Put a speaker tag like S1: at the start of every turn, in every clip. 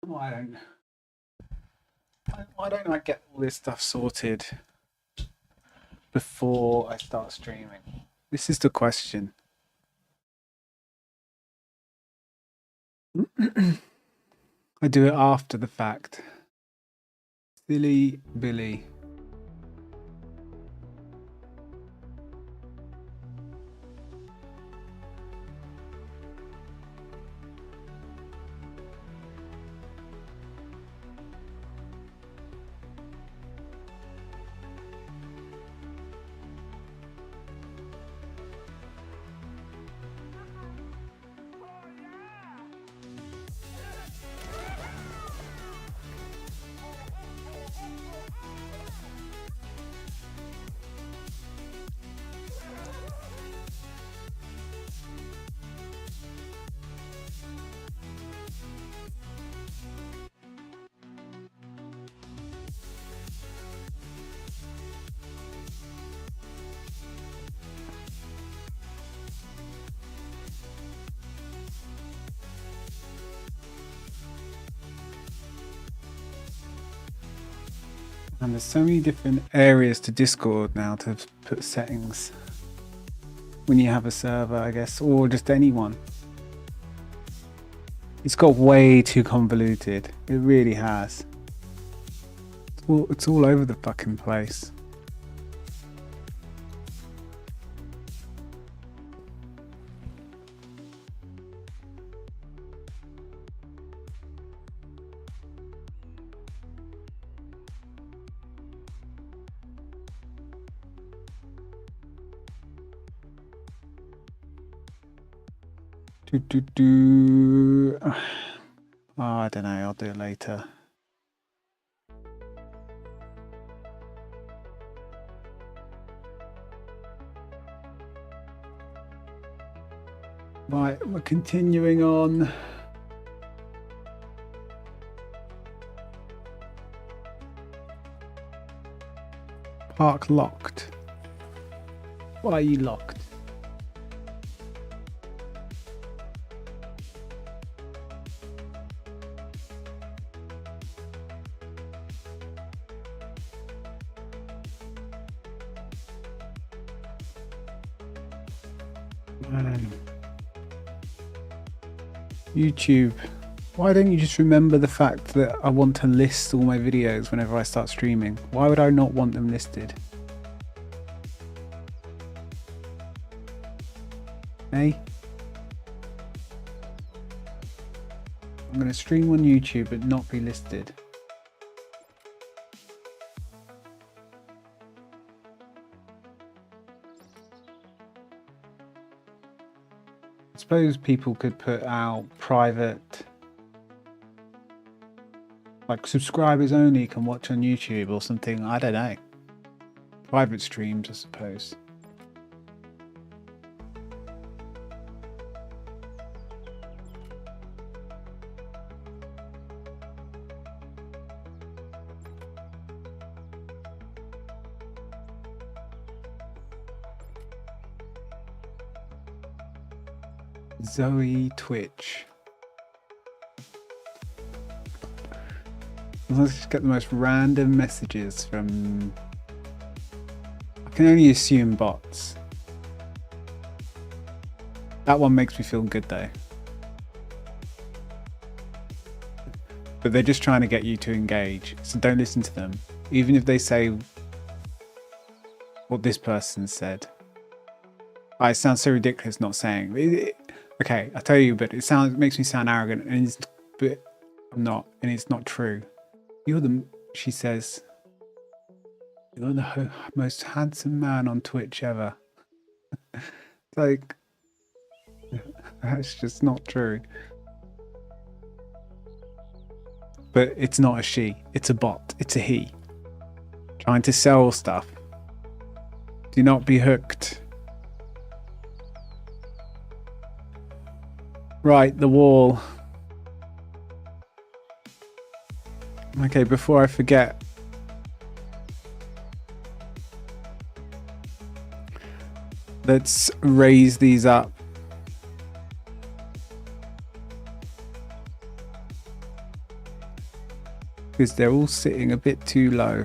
S1: Why don't I get all this stuff sorted before I start streaming? This is the question. I do it after the fact. Silly Billy. And there's so many different areas to Discord now to put settings when you have a server, I guess, or just anyone. It's got way too convoluted. It really has. It's all over the fucking place. Oh, I don't know. I'll do it later. Right, we're continuing on. Park locked. Why are you locked? YouTube, why don't you just remember the fact that I want to list all my videos whenever I start streaming? Why would I not want them listed? Hey? I'm going to stream on YouTube but not be listed. I suppose people could put out private, like subscribers only can watch on YouTube or something. I don't know. Private streams, I suppose. Zoe Twitch. Let's just get the most random messages from... I can only assume bots. That one makes me feel good though. But they're just trying to get you to engage, so don't listen to them. Even if they say what this person said. It sounds so ridiculous not saying. Okay, I tell you, but it makes me sound arrogant, and but I'm not, and it's not true. She says, you're the most handsome man on Twitch ever. Like, that's just not true. But it's not a she, it's a bot, it's a he. Trying to sell stuff. Do not be hooked. Right, the wall. Okay, before I forget. Let's raise these up. because they're all sitting a bit too low.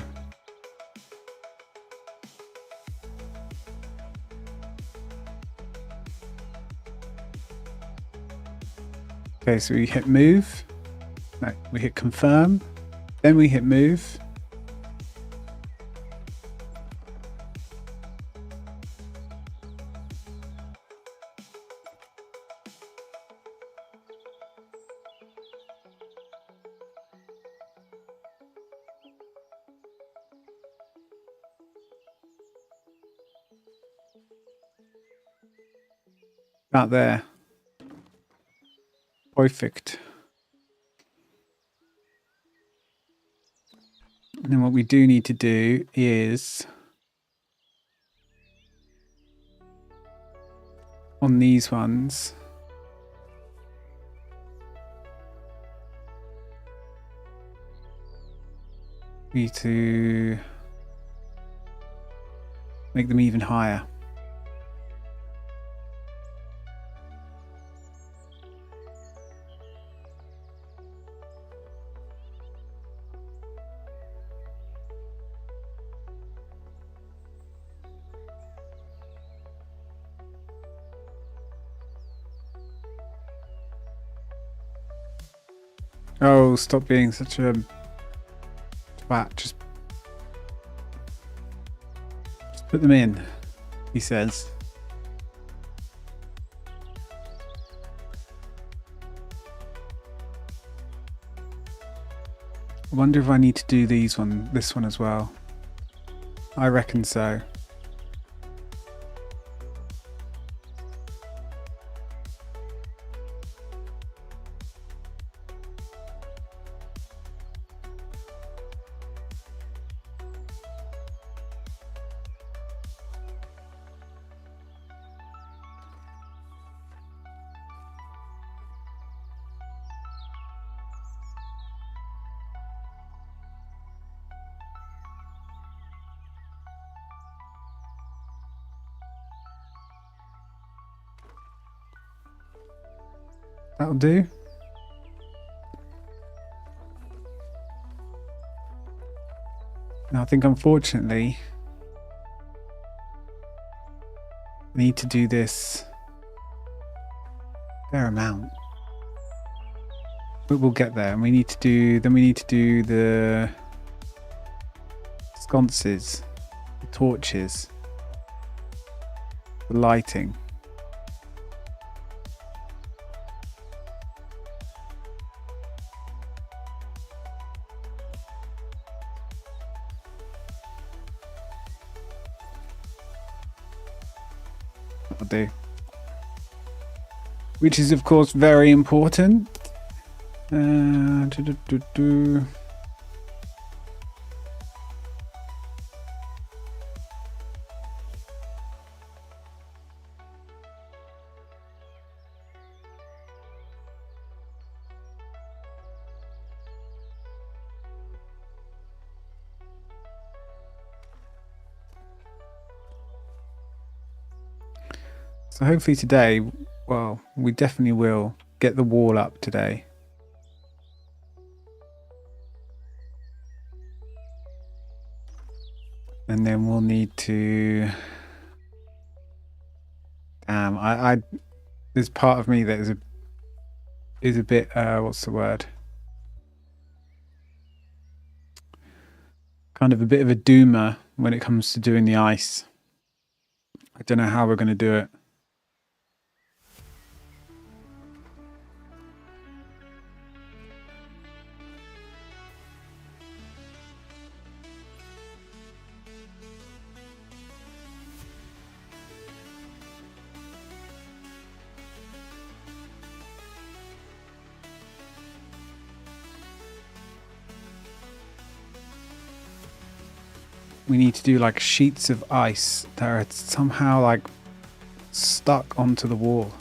S1: Okay, so we hit move. No, we hit confirm. Then we hit move. About there. Perfect. And then what we do need to do is on these ones, we need to make them even higher. Oh, stop being such a twat. Just put them in, he says. I wonder if I need to do this one as well. I reckon so. That'll do. Now I think unfortunately I need to do this fair amount. But we'll get there, and we need to do the sconces, the torches, the lighting. Do, which is of course very important. So hopefully today, well, we definitely will get the wall up today. And then we'll need to... there's part of me that is a bit, what's the word? Kind of a bit of a doomer when it comes to doing the ice. I don't know how we're going to do it. We need to do like sheets of ice that are somehow like stuck onto the wall.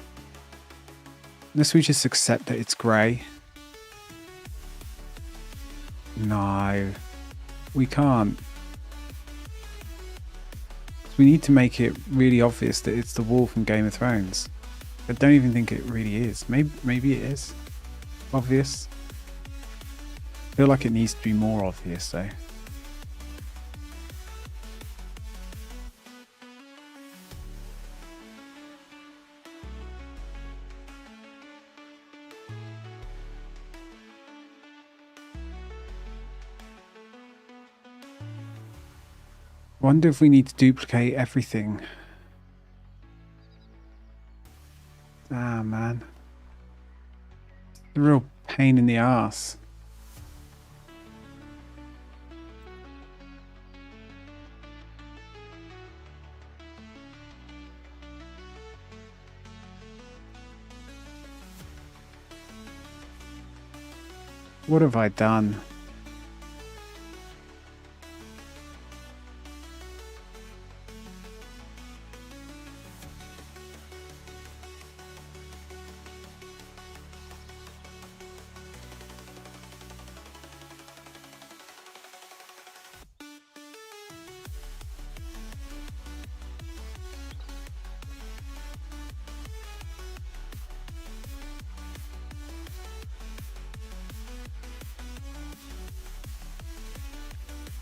S1: Unless we just accept that it's grey. No, we can't. We need to make it really obvious that it's the wall from Game of Thrones. I don't even think it really is. Maybe it is obvious. I feel like it needs to be more obvious though. Wonder if we need to duplicate everything. Ah, man. It's a real pain in the ass. What have I done?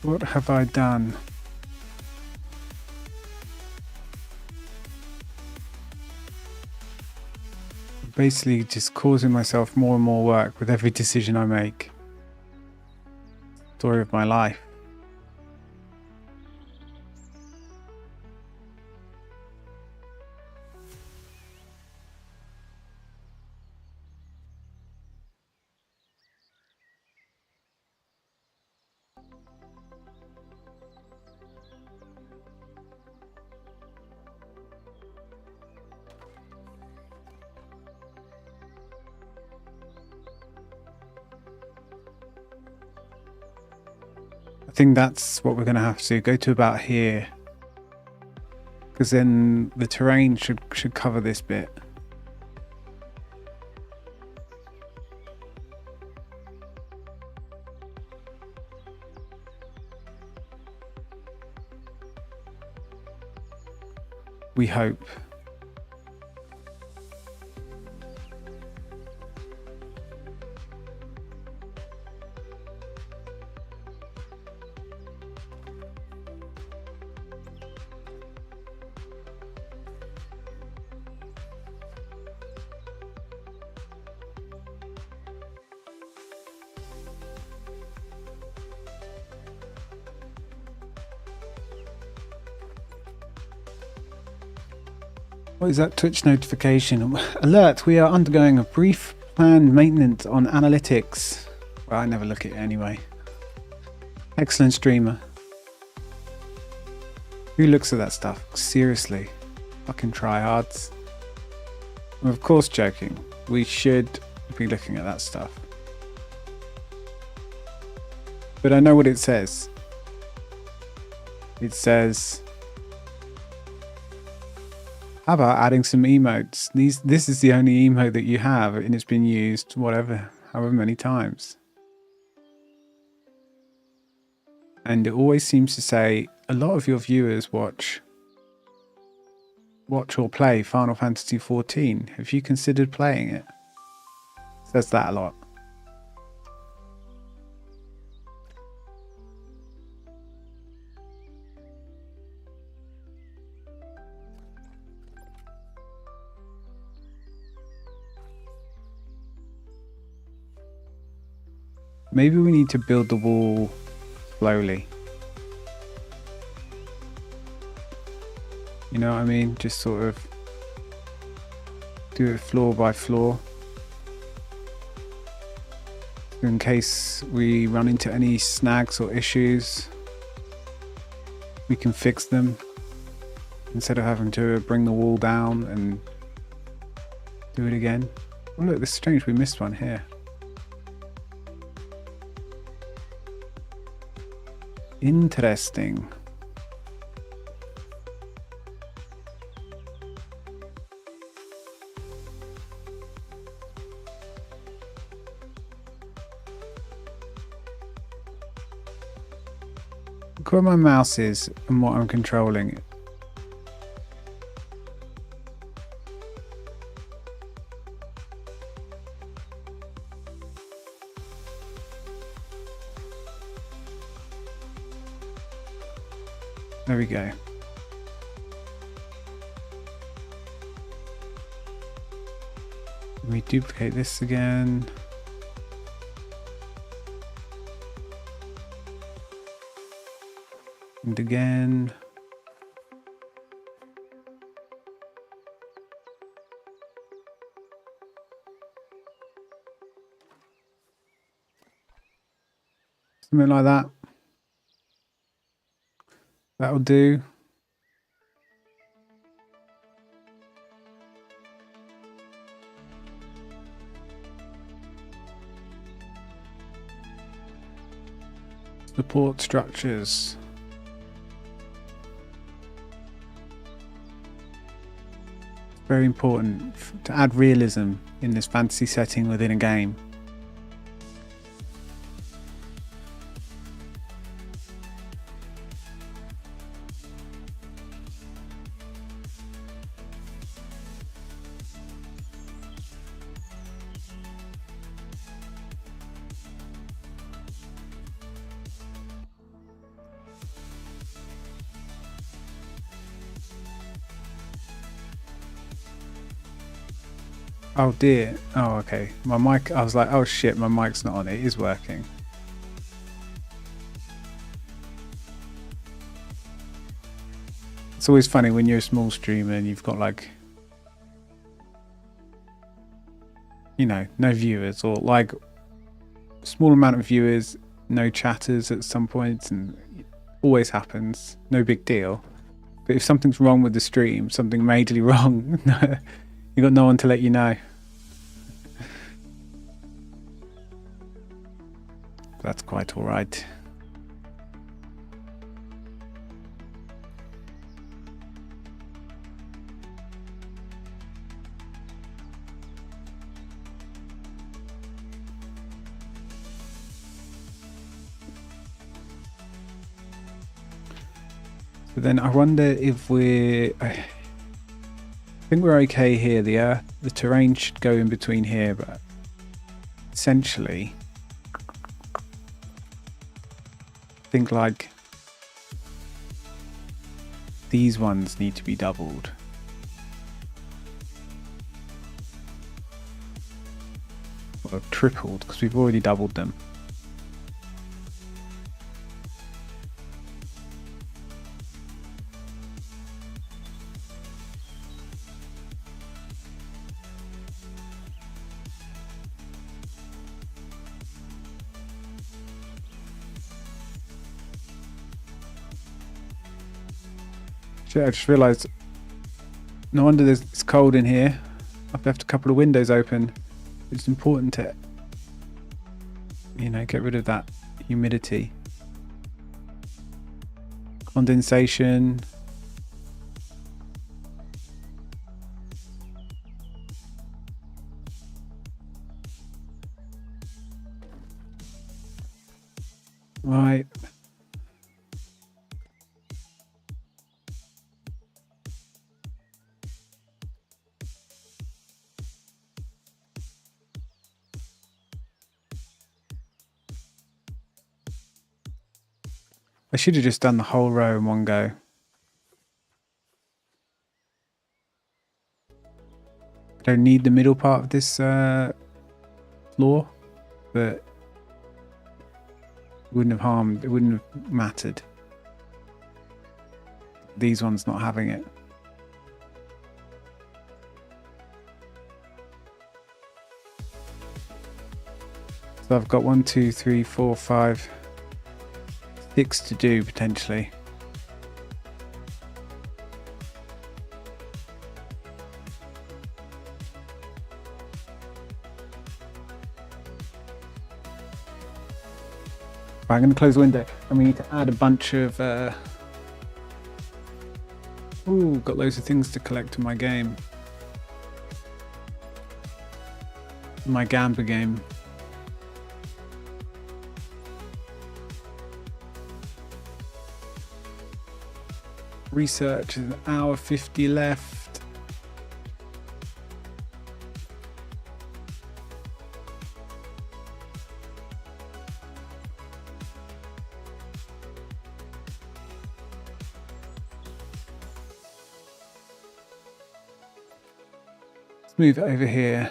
S1: What have I done? Basically just causing myself more and more work with every decision I make. Story of my life. I think that's what we're going to have to go to about here, because then the terrain should cover this bit. We hope. What is that Twitch notification? Alert, we are undergoing a brief planned maintenance on analytics. Well, I never look at it anyway. Excellent streamer. Who looks at that stuff? Seriously. Fucking tryhards. I'm of course joking. We should be looking at that stuff. But I know what it says. It says, how about adding some emotes? This is the only emote that you have, and it's been used however many times. And it always seems to say a lot of your viewers watch or play Final Fantasy XIV. Have you considered playing it? It says that a lot. Maybe we need to build the wall slowly. You know what I mean? Just sort of do it floor by floor. In case we run into any snags or issues, we can fix them instead of having to bring the wall down and do it again. Oh look, this is strange, we missed one here. Interesting. Look where my mouse is and what I'm controlling. There we go. We duplicate this again. And again. Something like that. That'll do. Support structures. Very important to add realism in this fantasy setting within a game. Oh dear. Oh, okay. My mic, I was like, oh shit, my mic's not on. It is working. It's always funny when you're a small streamer and you've got like, you know, no viewers, or like small amount of viewers, no chatters at some points, and it always happens. No big deal. But if something's wrong with the stream, something majorly wrong, you got no one to let you know. That's quite all right. So then I wonder if I think we're okay here. The terrain should go in between here, but essentially I think like these ones need to be doubled. Or tripled, because we've already doubled them. Shit, I just realised, no wonder it's cold in here. I've left a couple of windows open. It's important to, you know, get rid of that humidity. Condensation. Right. I should have just done the whole row in one go. I don't need the middle part of this floor, but it wouldn't have harmed, it wouldn't have mattered. These ones not having it. So I've got 1, 2, 3, 4, 5, 6 to do potentially. Right, I'm going to close the window, and we need to add a bunch of ooh, got loads of things to collect in my game. My Gamba game. Research is an hour 50 left. Move it over here.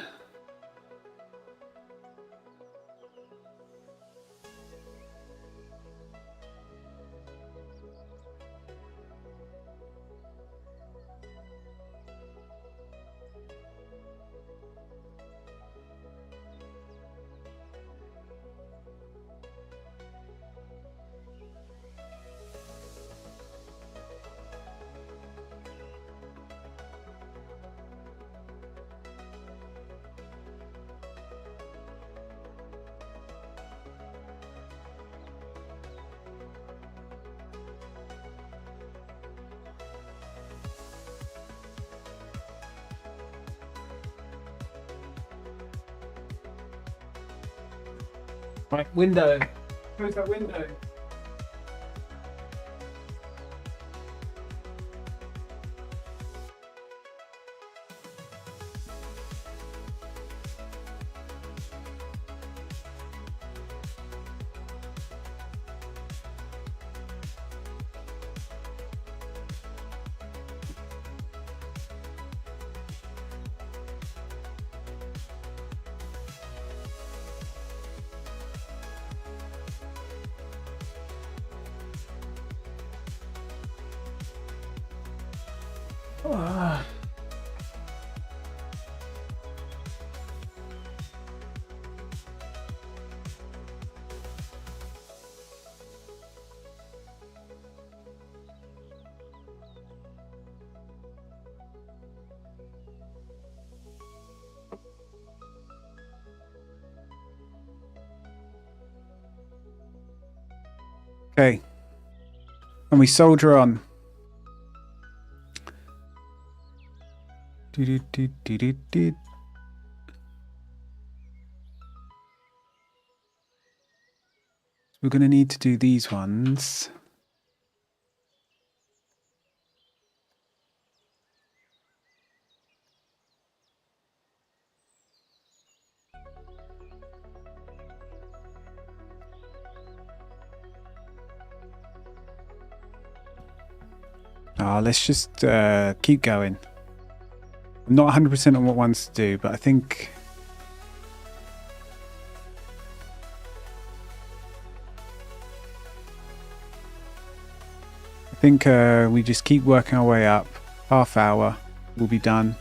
S1: Right, window. Close that window. Ah. Okay, and we soldier on. We're going to need to do these ones. Let's just keep going. I'm not 100% on what ones to do, but I think we just keep working our way up. Half hour, we'll be done.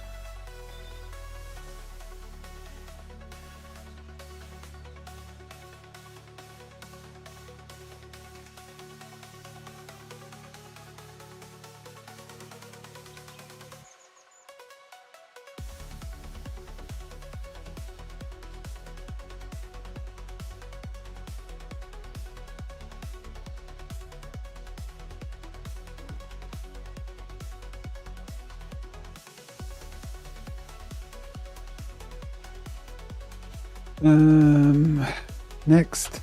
S1: Next.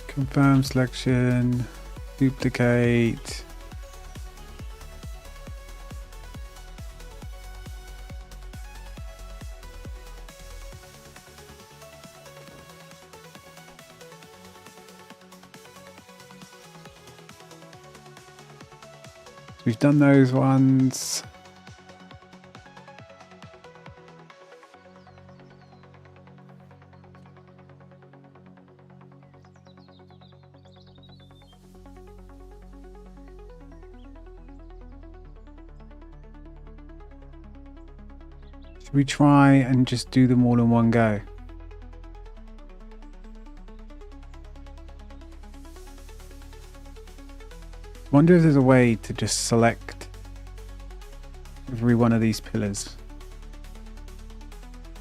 S1: Confirm selection, duplicate. We've done those ones. Should we try and just do them all in one go? I wonder if there's a way to just select every one of these pillars.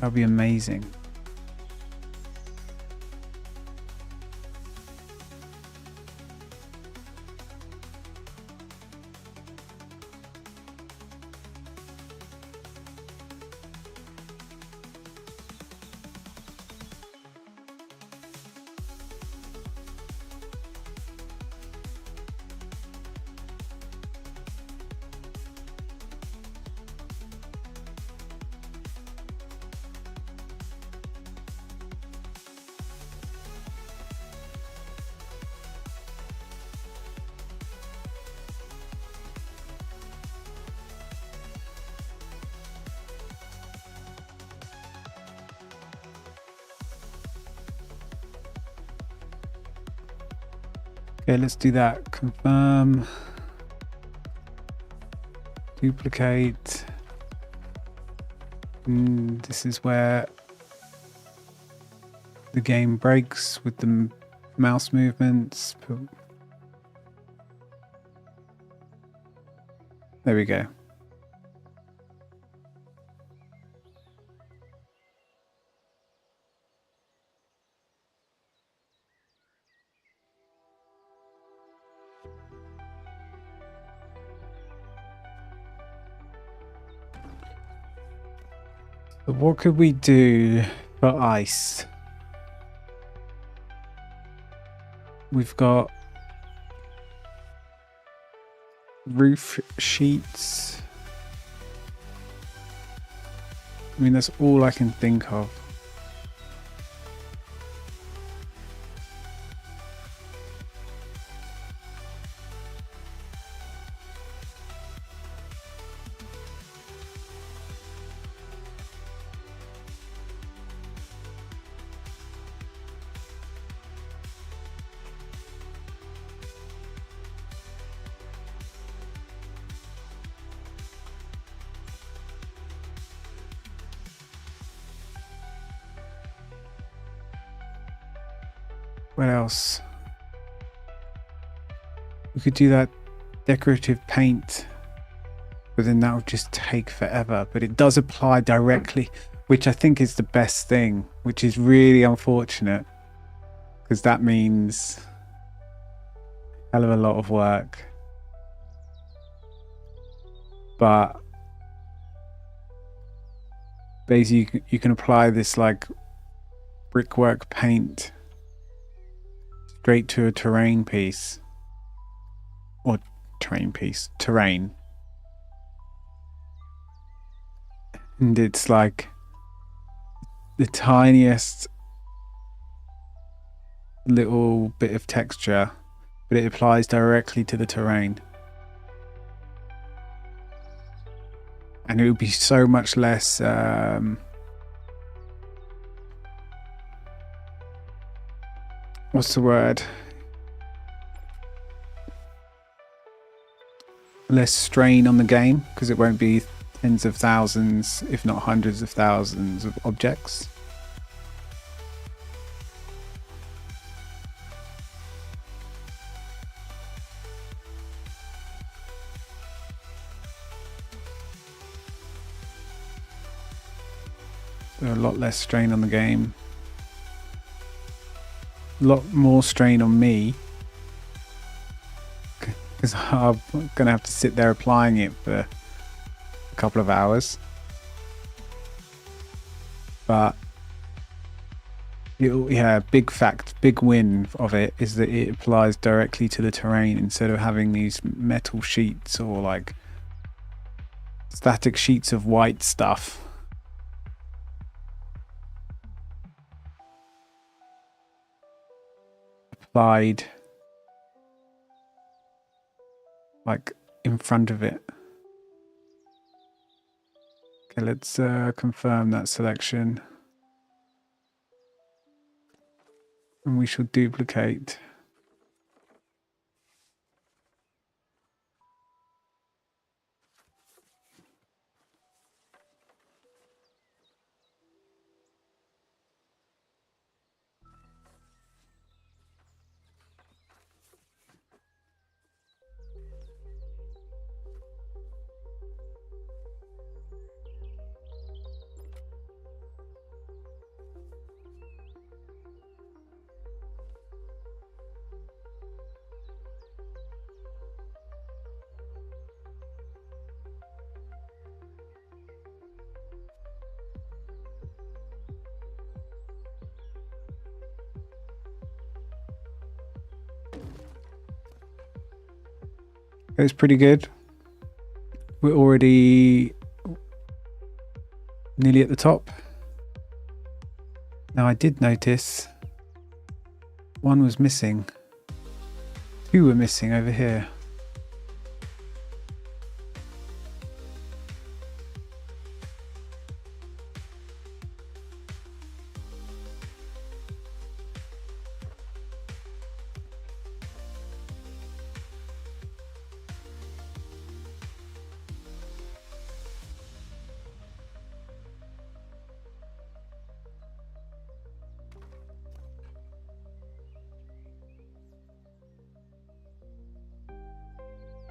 S1: That would be amazing. Okay, let's do that. Confirm. Duplicate. And this is where the game breaks with the mouse movements. There we go. But what could we do for ice? We've got roof sheets. I mean, that's all I can think of. What else? We could do that decorative paint, but then that would just take forever. But it does apply directly, which I think is the best thing, which is really unfortunate, because that means a hell of a lot of work. But basically you can apply this like brickwork paint straight to a terrain piece, or terrain, and it's like the tiniest little bit of texture, but it applies directly to the terrain, and it would be so much less what's the word? Less strain on the game, because it won't be tens of thousands, if not hundreds of thousands of objects. So a lot less strain on the game. A lot more strain on me, because I'm going to have to sit there applying it for a couple of hours. But big win of it is that it applies directly to the terrain instead of having these metal sheets or like static sheets of white stuff. Applied like in front of it. Okay, let's confirm that selection, and we shall duplicate. It's pretty good. We're already nearly at the top. Now I did notice one was missing. Two were missing over here.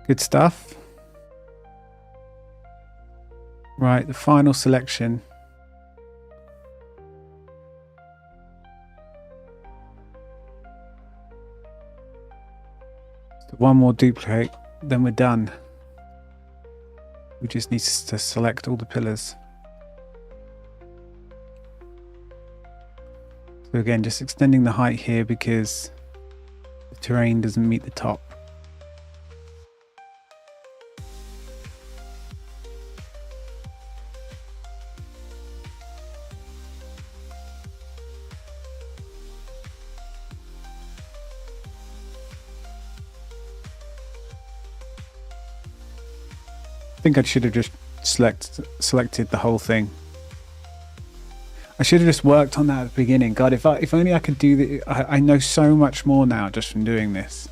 S1: Good stuff. Right, the final selection. So one more duplicate, then we're done. We just need to select all the pillars. So again, just extending the height here because the terrain doesn't meet the top. I think I should have just selected the whole thing. I should have just worked on that at the beginning. God, if only I could do the. I know so much more now just from doing this.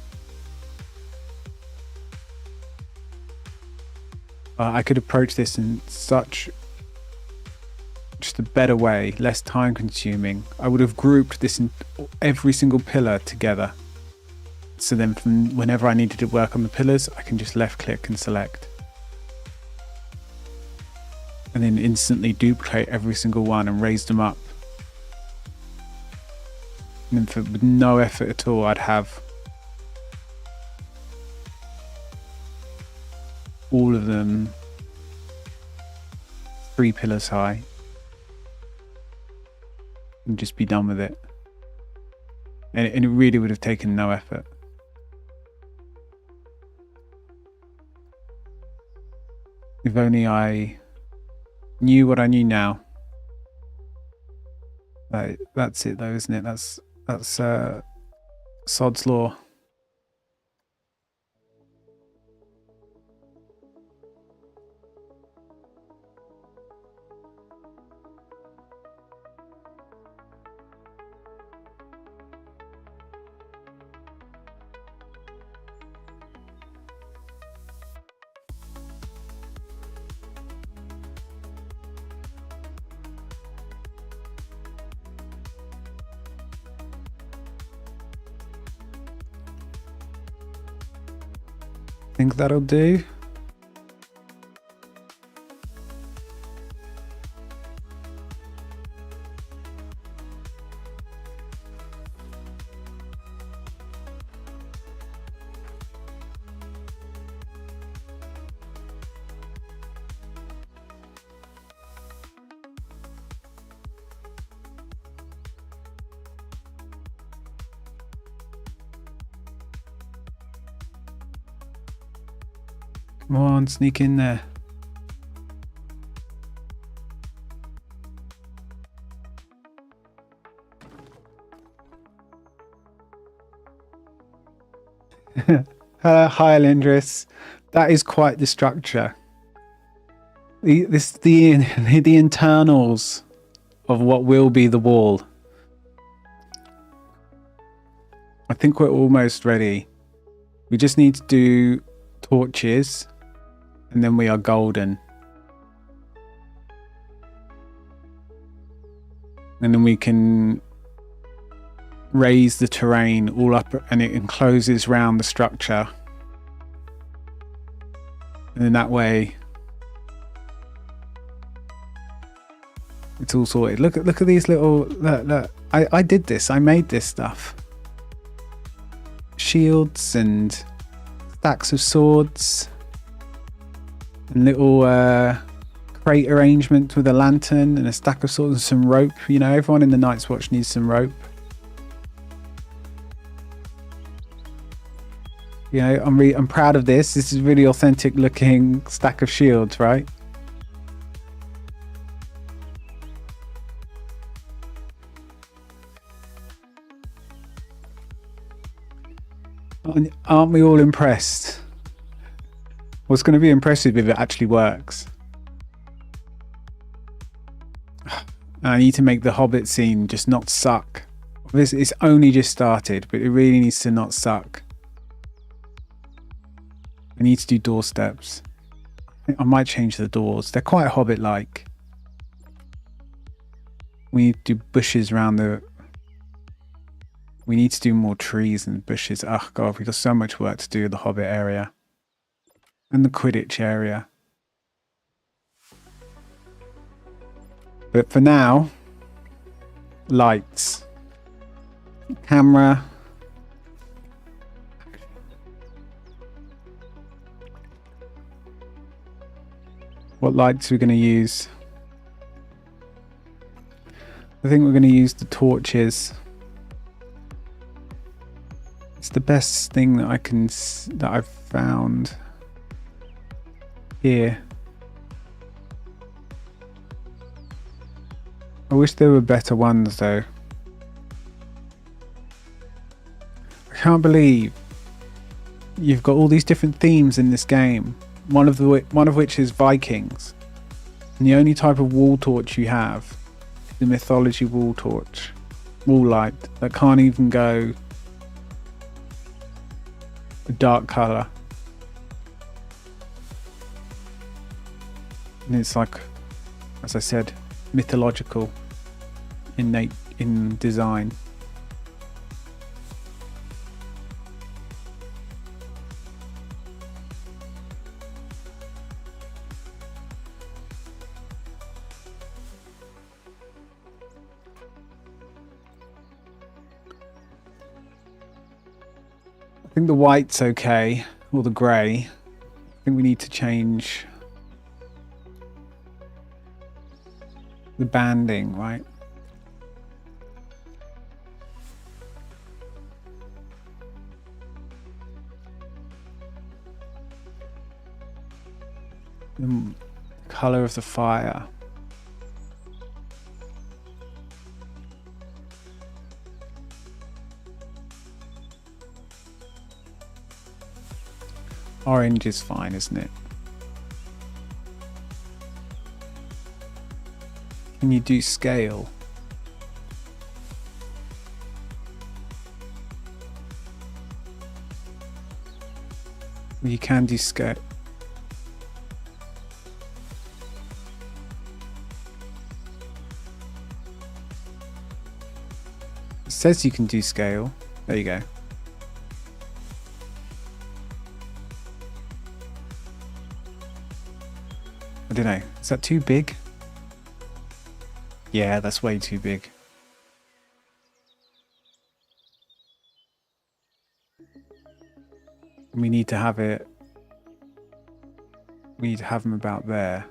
S1: I could approach this in such just a better way, less time consuming. I would have grouped this in every single pillar together. So then from whenever I needed to work on the pillars, I can just left click and select. And then instantly duplicate every single one and raise them up. And then with no effort at all, I'd have all of them 3 pillars high and just be done with it. And it really would have taken no effort. If only I knew what I knew now. That's it though, isn't it? That's Sod's Law. Think that'll do. Come on, sneak in there. Hi, Alindris. That is quite the structure. The internals of what will be the wall. I think we're almost ready. We just need to do torches. And then we are golden. And then we can raise the terrain all up and it encloses around the structure. And in that way, it's all sorted. Look at these little, look. I did this, I made this stuff. Shields and stacks of swords. And little crate arrangement with a lantern and a stack of swords and some rope. You know, everyone in the Night's Watch needs some rope. You know, I'm proud of this. This is really authentic looking stack of shields, right? Aren't we all impressed? What's going to be impressive if it actually works? I need to make the Hobbit scene just not suck. It's only just started, but it really needs to not suck. I need to do doorsteps. I think I might change the doors. They're quite Hobbit-like. We need to do bushes around the... We need to do more trees and bushes. Oh God, we've got so much work to do in the Hobbit area. and the Quidditch area. But for now, lights, camera. What lights are we going to use? I think we're going to use the torches. It's the best thing that I've found here. I wish there were better ones though. I can't believe you've got all these different themes in this game. One of which is Vikings, and the only type of wall torch you have is the mythology wall light that can't even go a dark color. And it's like, as I said, mythological in design. I think the white's okay, or the grey. I think we need to change the banding, right? The colour of the fire. Orange is fine, isn't it? Can you do scale? You can do scale. It says you can do scale. There you go. I don't know. Is that too big? Yeah, that's way too big. We need to have it. We need to have them about there.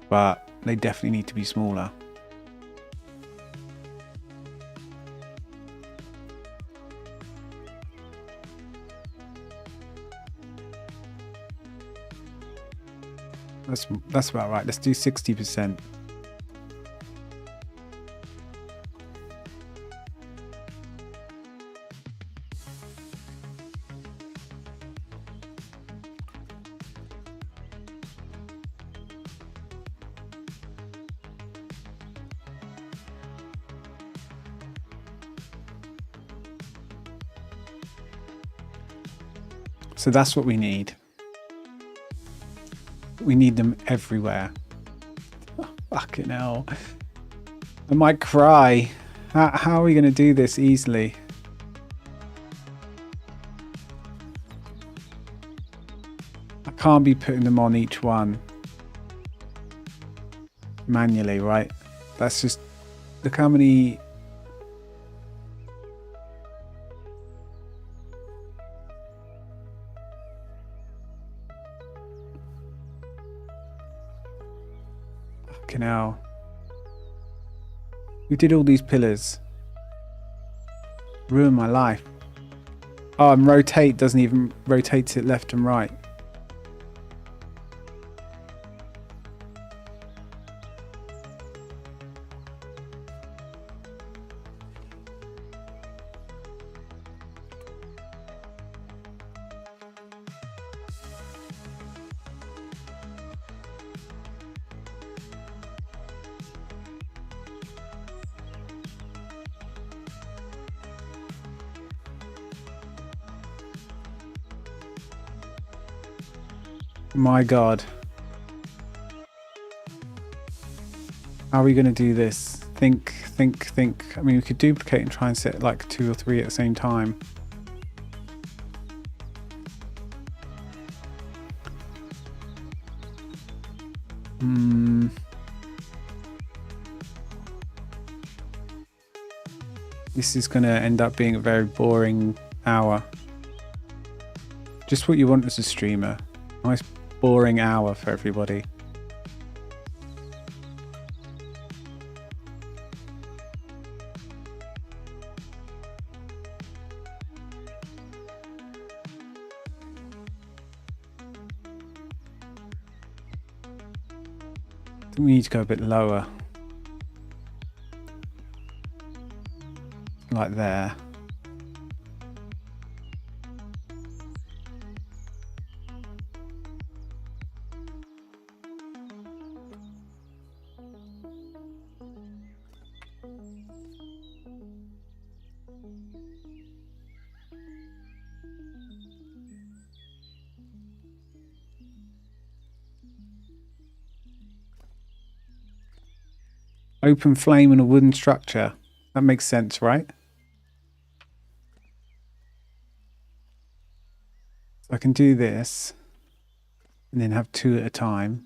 S1: But they definitely need to be smaller. That's about right. Let's do 60%. So that's what we need. We need them everywhere. Oh, fucking hell. I might cry. How are we going to do this easily? I can't be putting them on each one manually, right? That's just... Look how many... Fucking hell. Who did all these pillars? Ruin my life. Oh, and rotate doesn't even rotate it left and right. My God. How are we going to do this? Think. I mean, we could duplicate and try and set like 2 or 3 at the same time. This is going to end up being a very boring hour. Just what you want as a streamer. Nice boring hour for everybody. I think we need to go a bit lower. Like there. Open flame in a wooden structure. That makes sense, right? So I can do this and then have 2 at a time.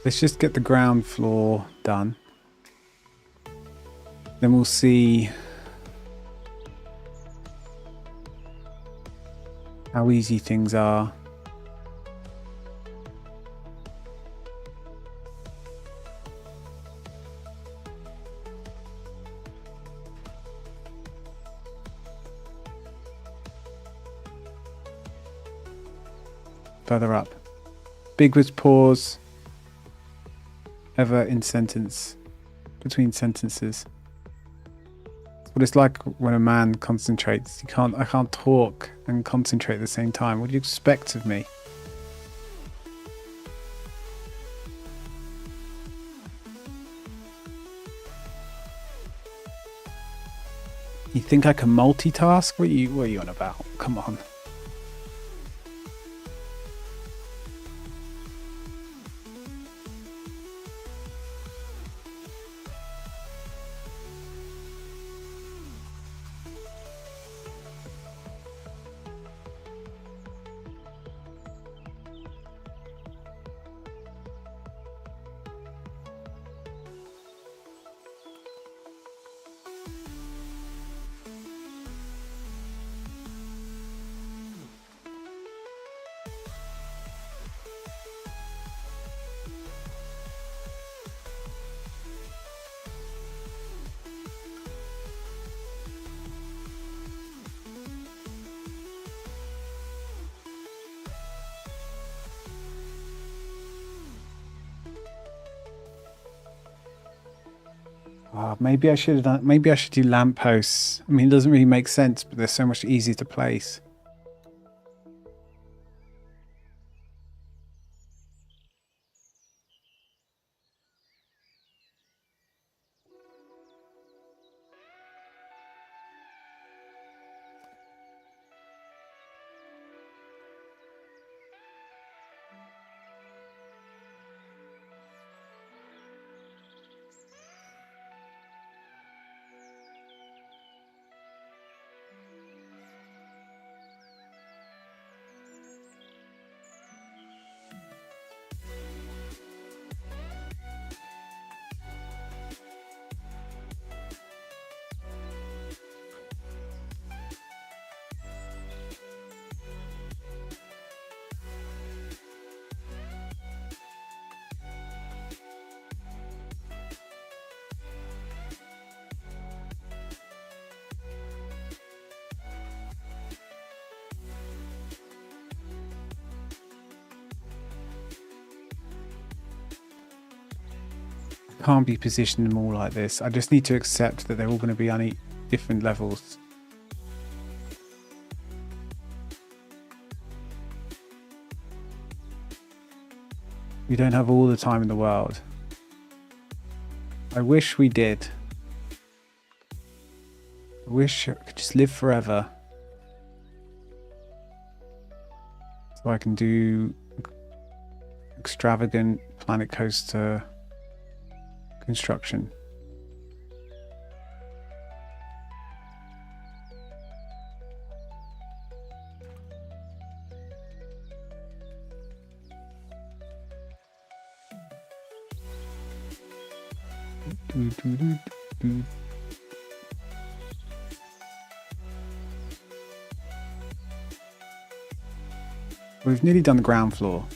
S1: Let's just get the ground floor done. Then we'll see how easy things are. Further up. Big with pause. Ever in sentence. Between sentences. It's what it's like when a man concentrates. I can't talk and concentrate at the same time. What do you expect of me? You think I can multitask? What are you on about? Come on. Oh, maybe I should have done. Maybe I should do lampposts. I mean, it doesn't really make sense, but they're so much easier to place. can't be positioning them all like this. I just need to accept that they're all going to be on different levels. We don't have all the time in the world. I wish we did. I wish I could just live forever. So I can do extravagant planet coaster construction. We've nearly done the ground floor.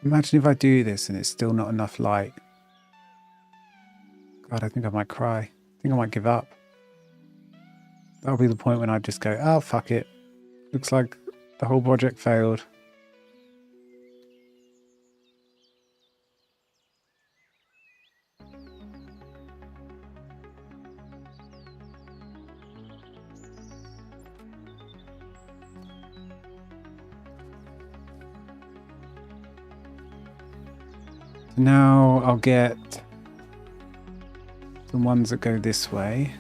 S1: Imagine if I do this and it's still not enough light. God, I think I might cry. I think I might give up. That'll be the point when I just go, oh, fuck it. Looks like the whole project failed. Now I'll get the ones that go this way.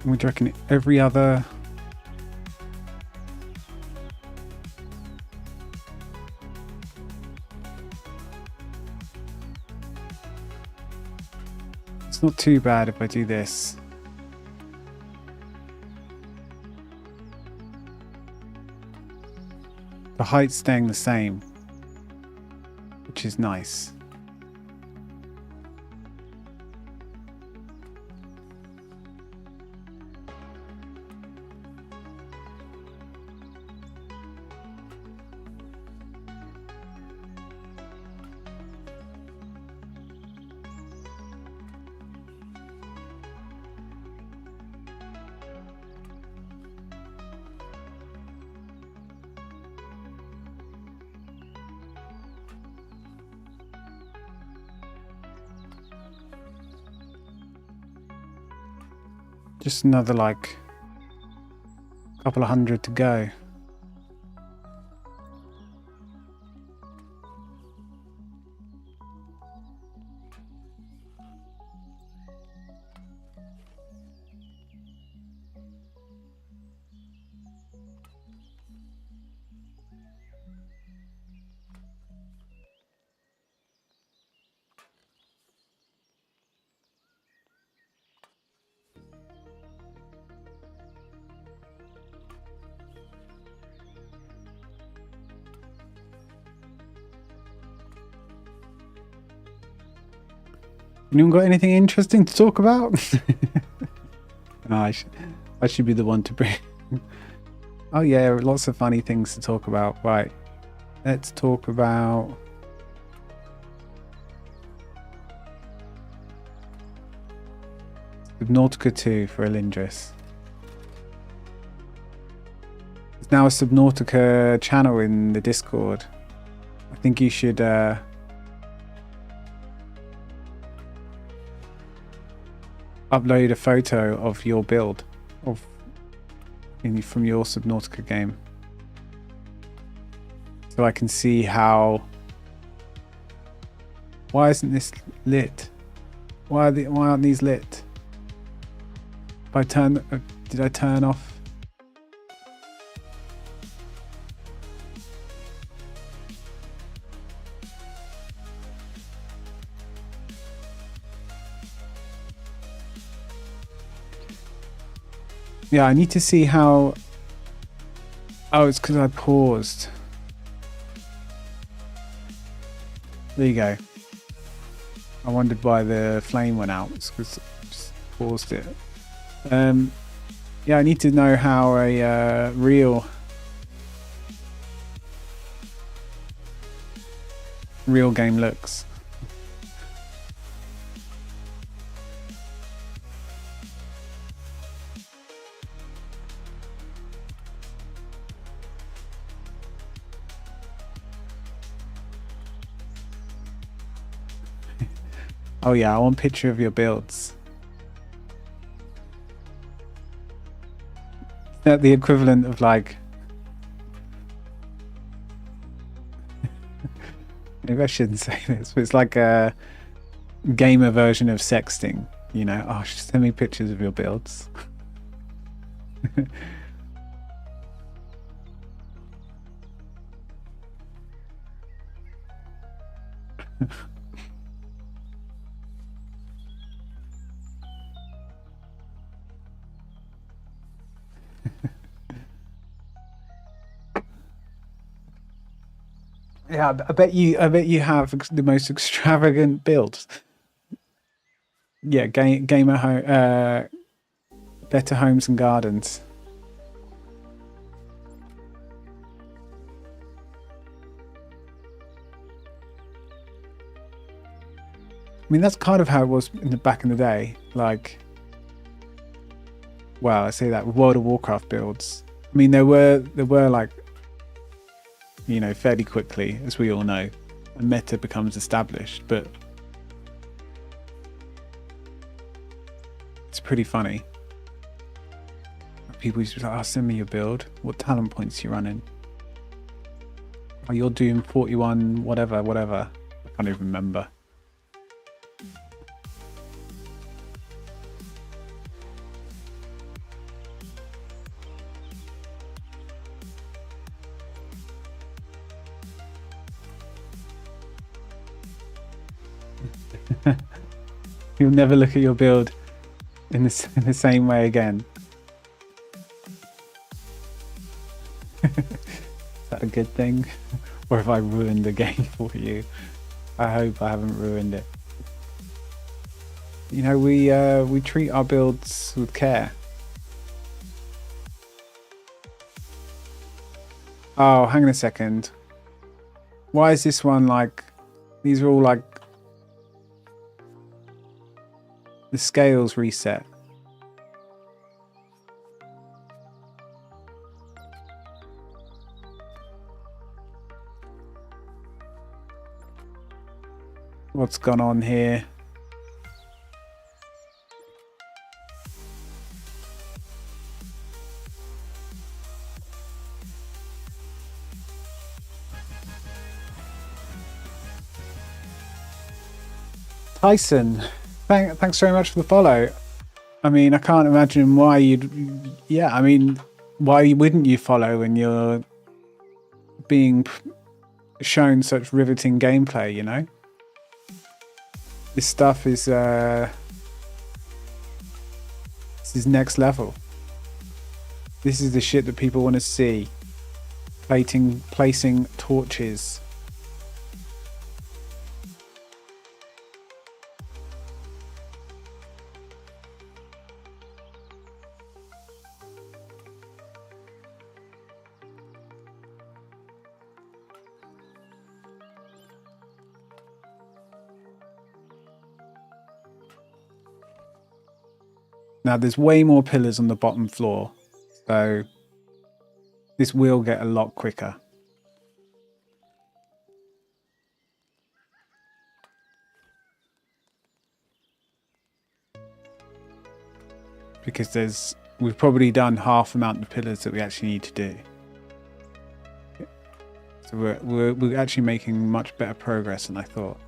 S1: What do you reckon? Every other... It's not too bad if I do this. The height's staying the same, which is nice. Just another like couple of hundred to go. Anyone got anything interesting to talk about? No, I should be the one to bring. Oh yeah, lots of funny things to talk about. Right, let's talk about. Subnautica 2 for Elindris. There's now a Subnautica channel in the Discord. I think you should upload a photo of your build from your Subnautica game, so I can see how. Why isn't this lit? Why aren't these lit? If I turn, did I turn off? Yeah, I need to see how. Oh, it's because I paused. There you go. I wondered why the flame went out. It's because I just paused it. Yeah, I need to know how a real game looks. Oh yeah, I want a picture of your builds. Is that the equivalent of like... Maybe I shouldn't say this, but it's like a gamer version of sexting. You know, oh, just send me pictures of your builds. Yeah, I bet you have the most extravagant builds. Yeah, gamer home, better homes and gardens. I mean, that's kind of how it was back in the day. Like, well, I say that with World of Warcraft builds. I mean, there were like, you know, fairly quickly, as we all know, a meta becomes established, but it's pretty funny. People used to be like, oh, send me your build. What talent points you running? Oh, you're doing 41, whatever. I can't even remember. You'll never look at your build in the same way again. Is that a good thing? Or have I ruined the game for you? I hope I haven't ruined it. You know, we treat our builds with care. Oh, hang on a second. Why is this one like... These are all like... The scales reset. What's gone on here? Tyson, thanks very much for the follow. I mean, I can't imagine why you'd... Yeah, I mean, why wouldn't you follow when you're being shown such riveting gameplay, you know? This stuff is... this is next level. This is the shit that people want to see. Placing torches. Now there's way more pillars on the bottom floor, so this will get a lot quicker. Because we've probably done half the amount of pillars that we actually need to do. So we're actually making much better progress than I thought.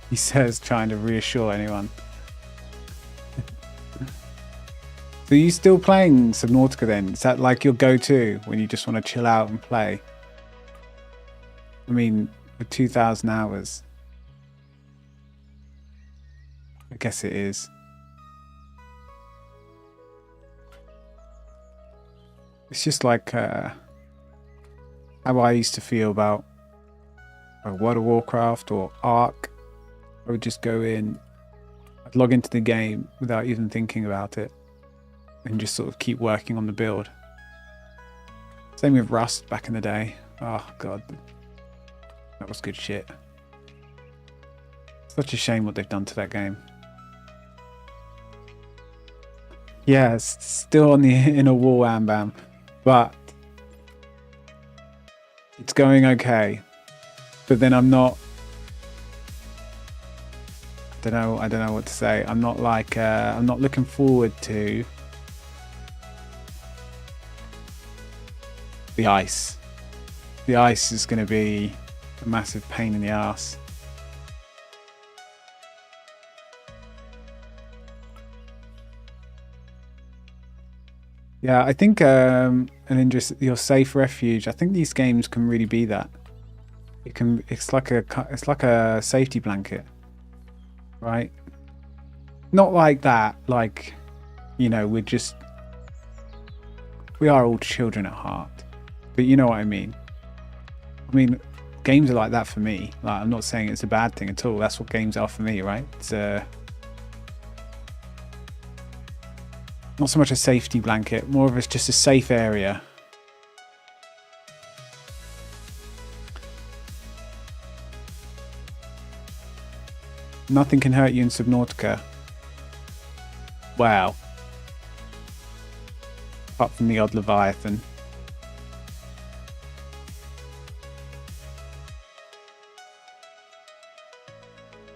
S1: He says, trying to reassure anyone. So are you still playing Subnautica then? Is that like your go-to when you just want to chill out and play? I mean, with 2,000 hours. I guess it is. It's just like how I used to feel about World of Warcraft or Ark. I would just go in, I'd log into the game without even thinking about it and just sort of keep working on the build. Same with Rust back in the day. Oh god, that was good shit. Such a shame what they've done to that game. Yeah, it's still on the inner wall, Ambam, but it's going okay. But then I'm not. I don't know what to say. I'm not like I'm not looking forward to the ice. The ice is going to be a massive pain in the ass. Yeah, I think your safe refuge. I think these games can really be that. It's like a safety blanket, right? Not like that. Like, you know, we are all children at heart, but you know what I mean. I mean, games are like that for me. Like, I'm not saying it's a bad thing at all. That's what games are for me, right? It's not so much a safety blanket, more of it's just a safe area. Nothing can hurt you in Subnautica. Wow. Apart from the odd Leviathan.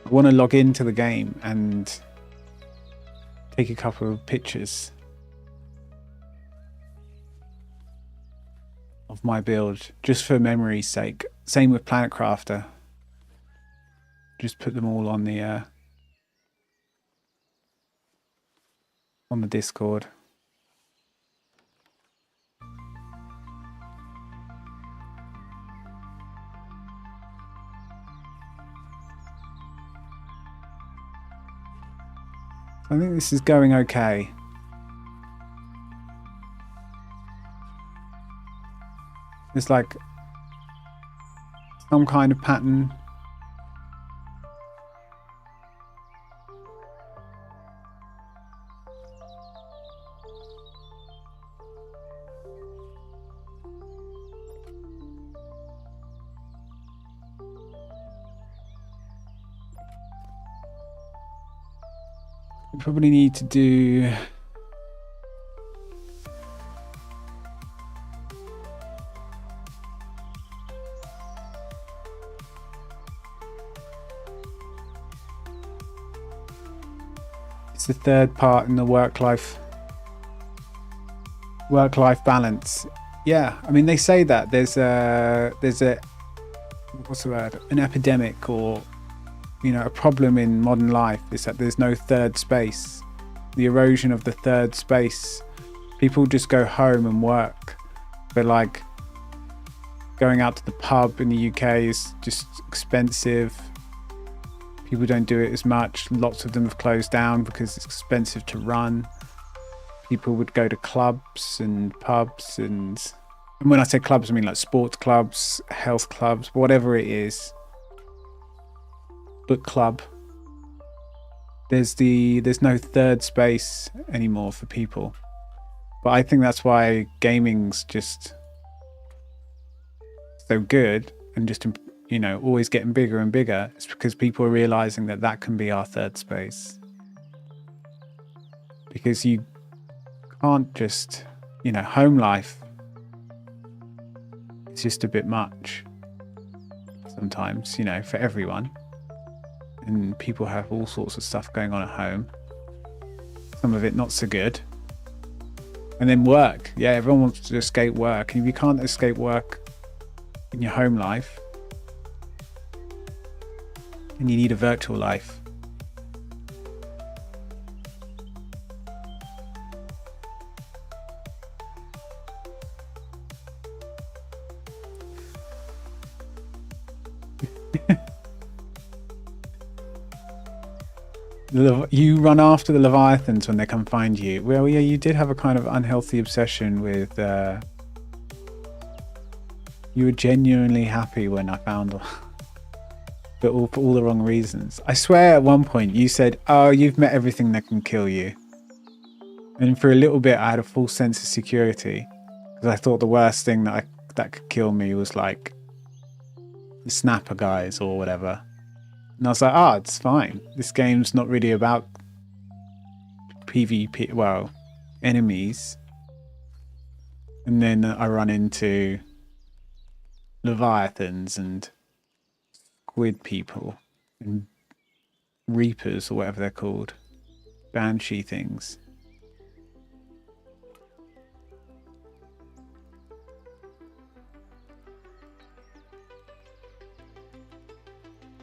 S1: I want to log into the game and take a couple of pictures of my build, just for memory's sake. Same with Planet Crafter. Just put them all on the Discord. I think this is going okay. There's like some kind of pattern. We probably need to do it's the third part in the work-life balance. Yeah, I mean, they say that there's a what's the word, an epidemic, or you know, a problem in modern life is that there's no third space. The erosion of the third space. People just go home and work. But like going out to the pub in the UK is just expensive. People don't do it as much. Lots of them have closed down because it's expensive to run. People would go to clubs and pubs, and when I say clubs, I mean like sports clubs, health clubs, whatever it is. Book club. there's no third space anymore for people. But I think that's why gaming's just so good and just, you know, always getting bigger and bigger. It's because people are realizing that that can be our third space. Because you can't just, you know, home life, it's just a bit much sometimes, you know, for everyone. And people have all sorts of stuff going on at home. Some of it not so good. And then work. Yeah, everyone wants to escape work. And if you can't escape work in your home life, then you need a virtual life. You run after the Leviathans when they come find you. Well, yeah, you did have a kind of unhealthy obsession with... you were genuinely happy when I found them. But all for all the wrong reasons. I swear at one point you said, oh, you've met everything that can kill you. And for a little bit I had a false sense of security. Because I thought the worst thing that could kill me was like the snapper guys or whatever. And I was like, it's fine. This game's not really about PvP, well, enemies. And then I run into Leviathans and squid people and reapers or whatever they're called. Banshee things.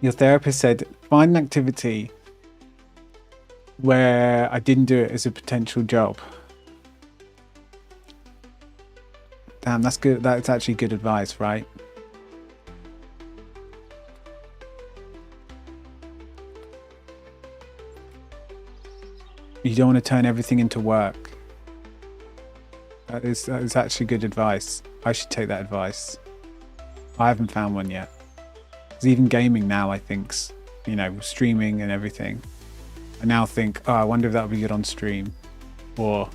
S1: Your therapist said, find an activity where I didn't do it as a potential job. Damn, that's good. That's actually good advice, right? You don't want to turn everything into work. That is actually good advice. I should take that advice. I haven't found one yet. Even gaming now, I think, you know, streaming and everything, I now think, I wonder if that would be good on stream. Or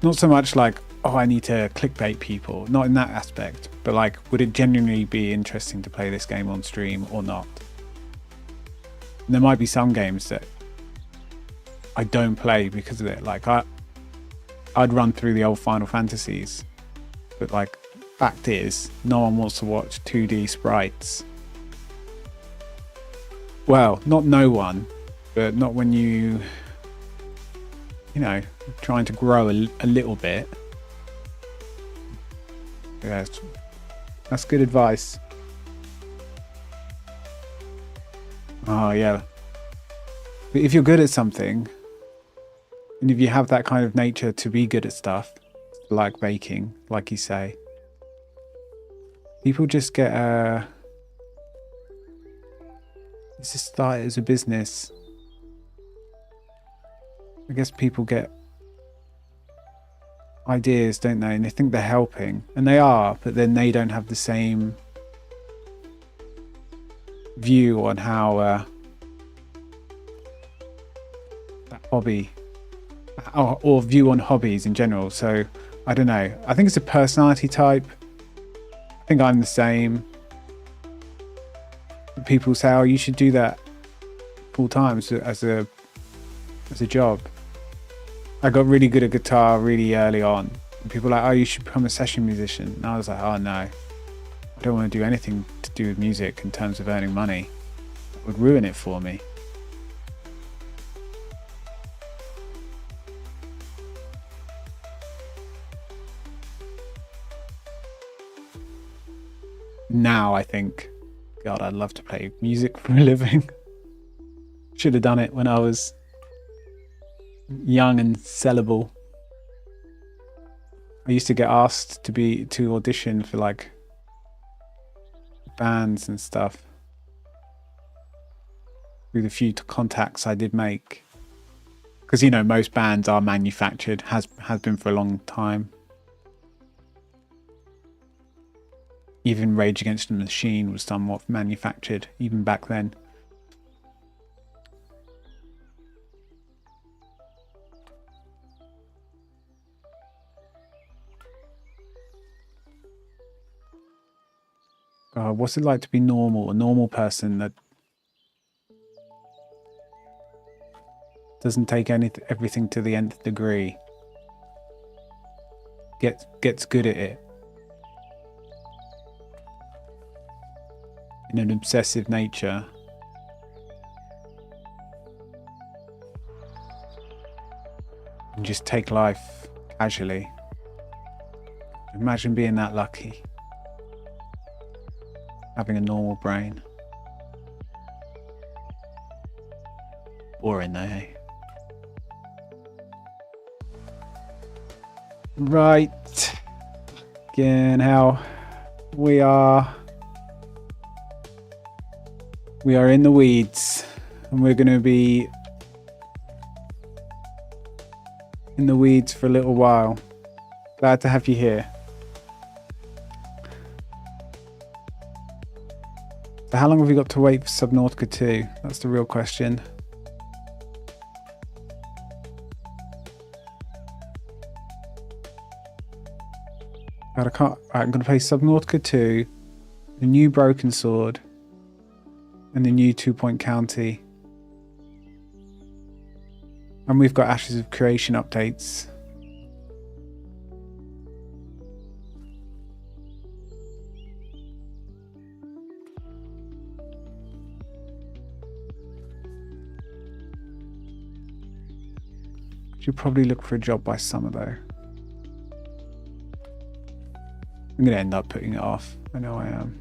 S1: not so much like, I need to clickbait people, not in that aspect, but like, would it genuinely be interesting to play this game on stream or not? And there might be some games that I don't play because of it. Like I'd run through the old Final Fantasies, but like, fact is, no one wants to watch 2D sprites. Well, not no one, but not when you know, trying to grow a little bit. Yeah, that's good advice. Oh, yeah. But if you're good at something, and if you have that kind of nature to be good at stuff, like baking, like you say, people just get it's just started as a business. I guess people get ideas, don't they? And they think they're helping. And they are, but then they don't have the same view on how that hobby, or view on hobbies in general. So, I don't know. I think it's a personality type. I think I'm the same. People say, you should do that full time as a job. I got really good at guitar really early on. And people are like, you should become a session musician. And I was like, no, I don't want to do anything to do with music in terms of earning money. It would ruin it for me. Now I think, God, I'd love to play music for a living. Should have done it when I was young and sellable. I used to get asked to audition for like bands and stuff with a few contacts I did make, because you know most bands are manufactured, has been for a long time. Even Rage Against the Machine was somewhat manufactured even back then. God, what's it like to be normal? A normal person that doesn't take everything to the nth degree. Gets good at it. In an obsessive nature. And just take life casually. Imagine being that lucky. Having a normal brain. Boring though, hey? Right. Again, how we are in the weeds, and we're going to be in the weeds for a little while. Glad to have you here. So how long have we got to wait for Subnautica 2? That's the real question. God, I can't. Right, I'm going to play Subnautica 2, the new Broken Sword, and the new 2 Point County. And we've got Ashes of Creation updates. Should probably look for a job by summer though. I'm going to end up putting it off. I know I am.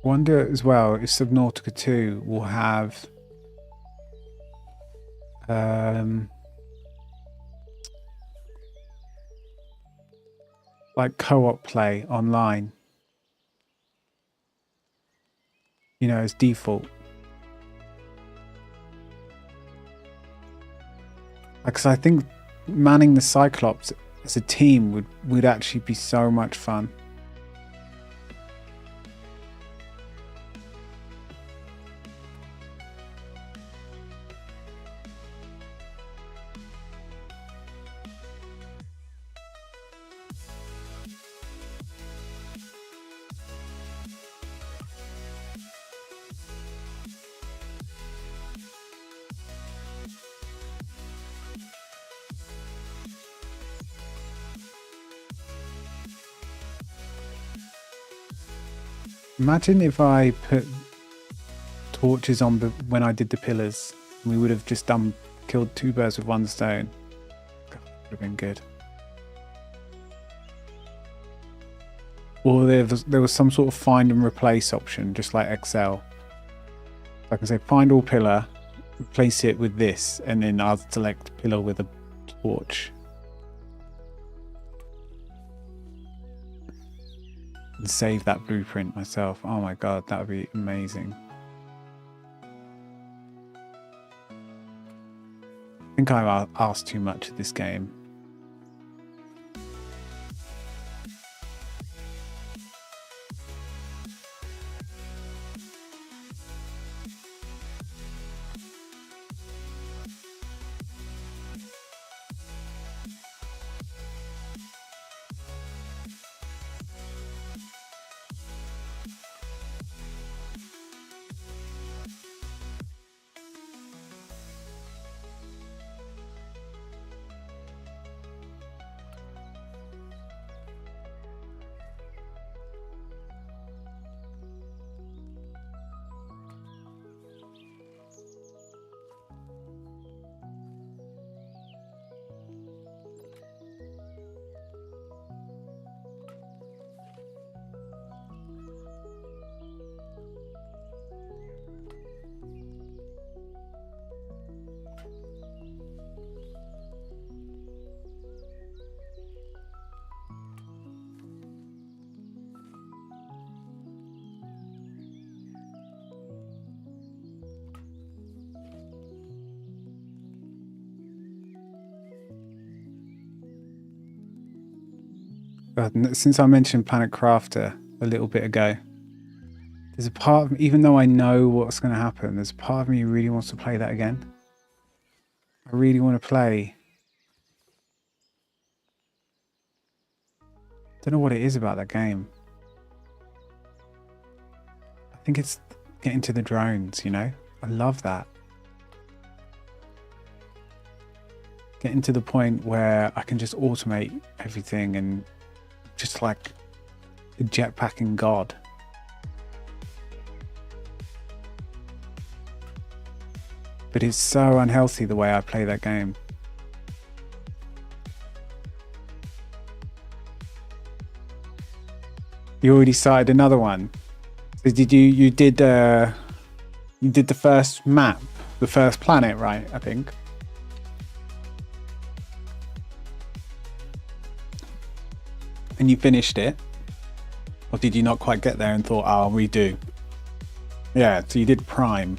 S1: Wonder as well if Subnautica 2 will have like co-op play online, you know, as default. Because I think manning the Cyclops as a team would actually be so much fun. Imagine if I put torches on when I did the pillars. We would have just killed two birds with one stone. God, would have been good. Or there was some sort of find and replace option, just like Excel. I can say find all pillar, replace it with this, and then I'll select pillar with a torch. And save that blueprint myself. Oh my god, that would be amazing. I think I've asked too much of this game. Since I mentioned Planet Crafter a little bit ago, there's a part of me, even though I know what's going to happen, there's a part of me who really wants to play that again. I really want to play. Don't know what it is about that game. I think it's getting to the drones, you know? I love that. Getting to the point where I can just automate everything and just like a jetpacking god. But it's so unhealthy the way I play that game. You already started another one. So did you did the first map, the first planet, right? I think. And you finished it, or did you not quite get there and thought, "Oh, I'll redo"? Yeah, so you did Prime.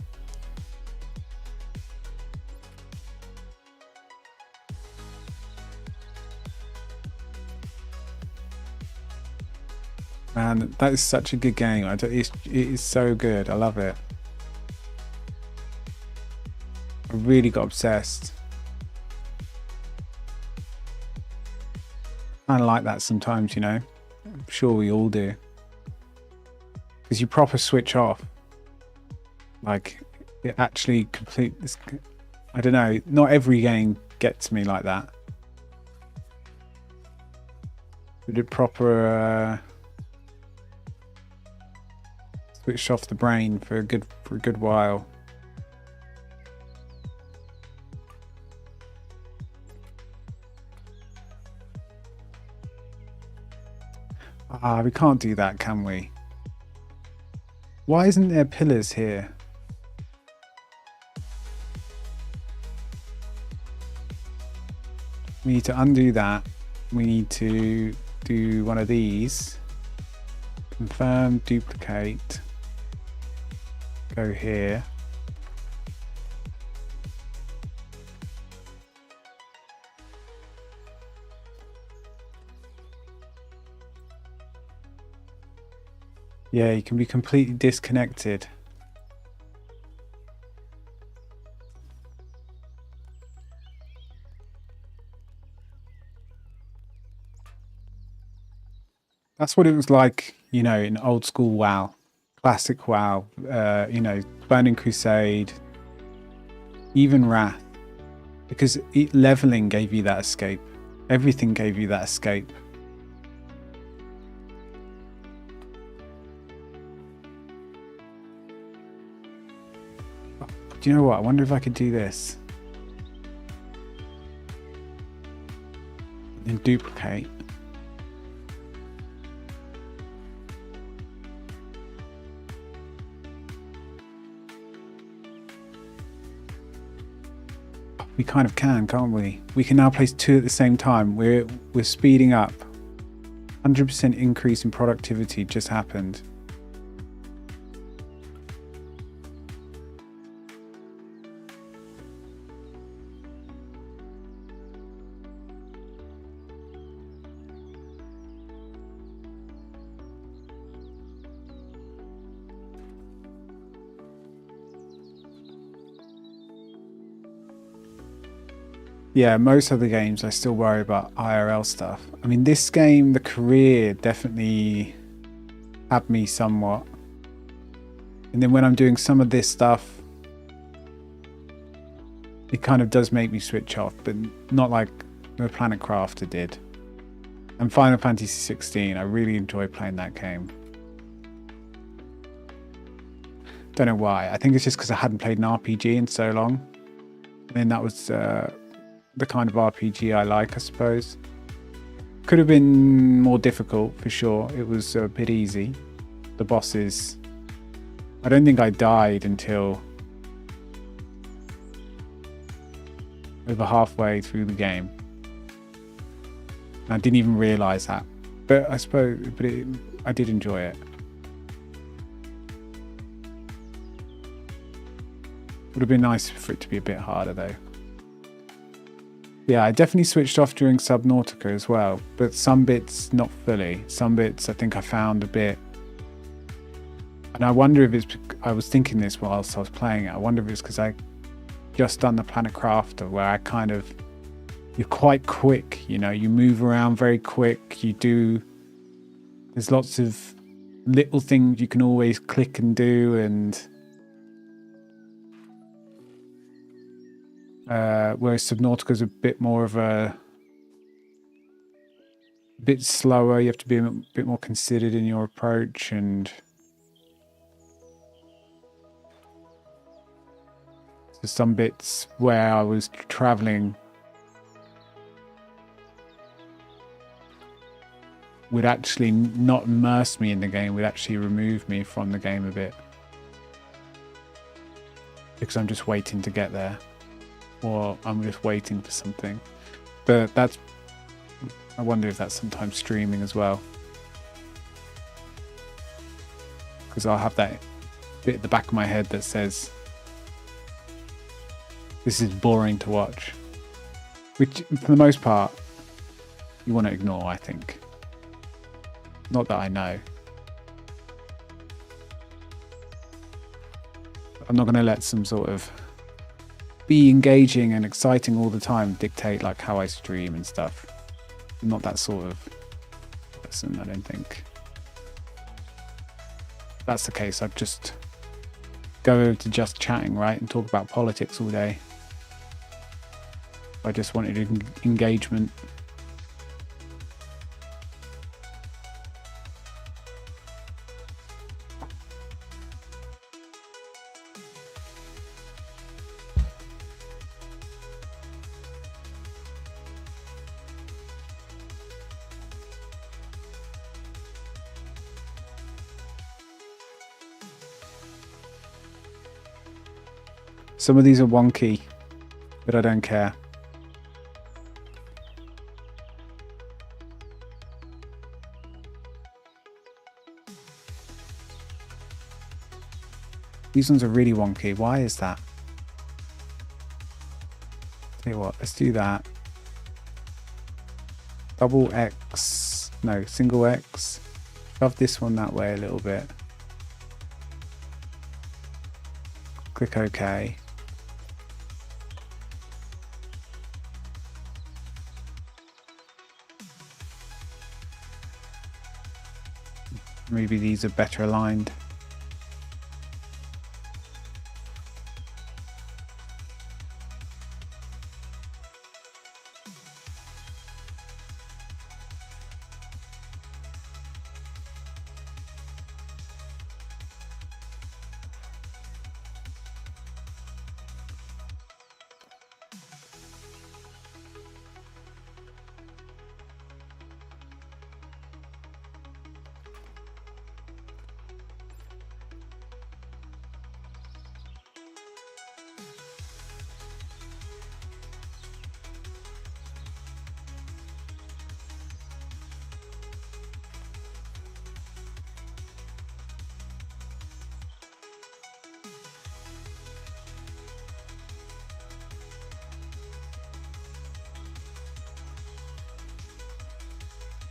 S1: Man, that is such a good game. It is so good. I love it. I really got obsessed. I kind of like that sometimes, you know. I'm sure we all do. Because you proper switch off. Like, it actually completely... I don't know. Not every game gets me like that. But it proper... switched off the brain for a good while. We can't do that, can we? Why isn't there pillars here? We need to undo that. We need to do one of these. Confirm, duplicate. Go here. Yeah, you can be completely disconnected. That's what it was like, you know, in old school WoW, classic WoW, you know, Burning Crusade, even Wrath, because leveling gave you that escape. Everything gave you that escape. Do you know what? I wonder if I could do this. And duplicate. We kind of can, can't we? We can now place two at the same time. We're speeding up. 100% increase in productivity just happened. Yeah, most other games I still worry about IRL stuff. I mean, this game, the career definitely had me somewhat. And then when I'm doing some of this stuff, it kind of does make me switch off, but not like the Planet Crafter did. And Final Fantasy 16, I really enjoy playing that game. Don't know why. I think it's just because I hadn't played an RPG in so long. And that was the kind of RPG I like, I suppose. Could have been more difficult for sure. It was a bit easy. The bosses, I don't think I died until over halfway through the game. I didn't even realize that, but I suppose, I did enjoy it. Would have been nice for it to be a bit harder though. Yeah, I definitely switched off during Subnautica as well, but some bits not fully. Some bits I think I found a bit, and I wonder if it's. I was thinking this whilst I was playing it. I wonder if it's because I just done the Planet Crafter, where I kind of, you're quite quick. You know, you move around very quick. You do. There's lots of little things you can always click and do, and whereas Subnautica is a bit more of a bit slower. You have to be a bit more considered in your approach, and there's some bits where I was traveling would actually not immerse me in the game, would actually remove me from the game a bit, because I'm just waiting to get there, or I'm just waiting for something. But that's, I wonder if that's sometimes streaming as well, because I'll have that bit at the back of my head that says this is boring to watch, which for the most part you want to ignore, I think. Not that I know. I'm not going to let some sort of be engaging and exciting all the time dictate like how I stream and stuff. I'm not that sort of person, I don't think. If that's the case, I'd just go over to just chatting, right, and talk about politics all day. I just wanted engagement. Some of these are wonky, but I don't care. These ones are really wonky. Why is that? Tell you what, let's do that. Double X, no, single X. Shove this one that way a little bit. Click OK. Maybe these are better aligned.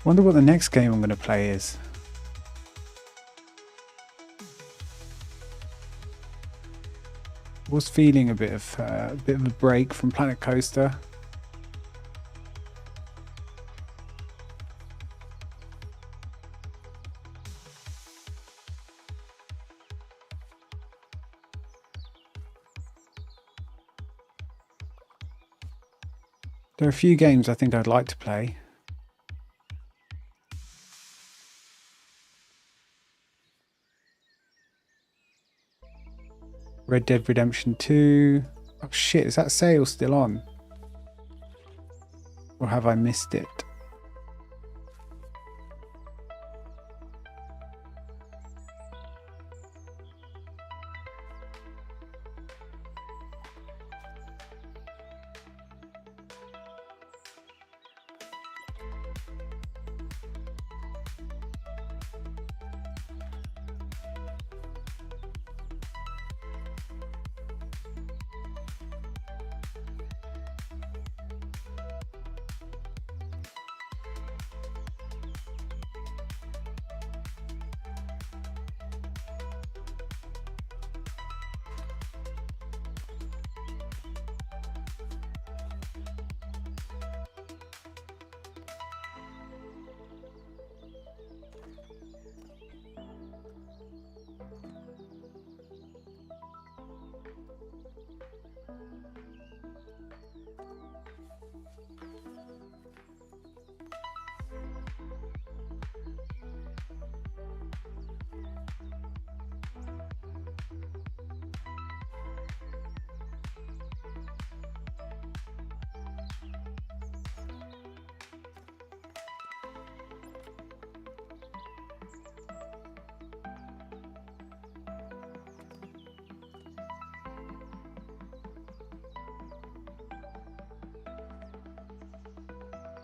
S1: Wonder what the next game I'm going to play is. Was feeling a bit of a break from Planet Coaster. There are a few games I think I'd like to play. Red Dead Redemption 2. Oh shit, is that sale still on? Or have I missed it?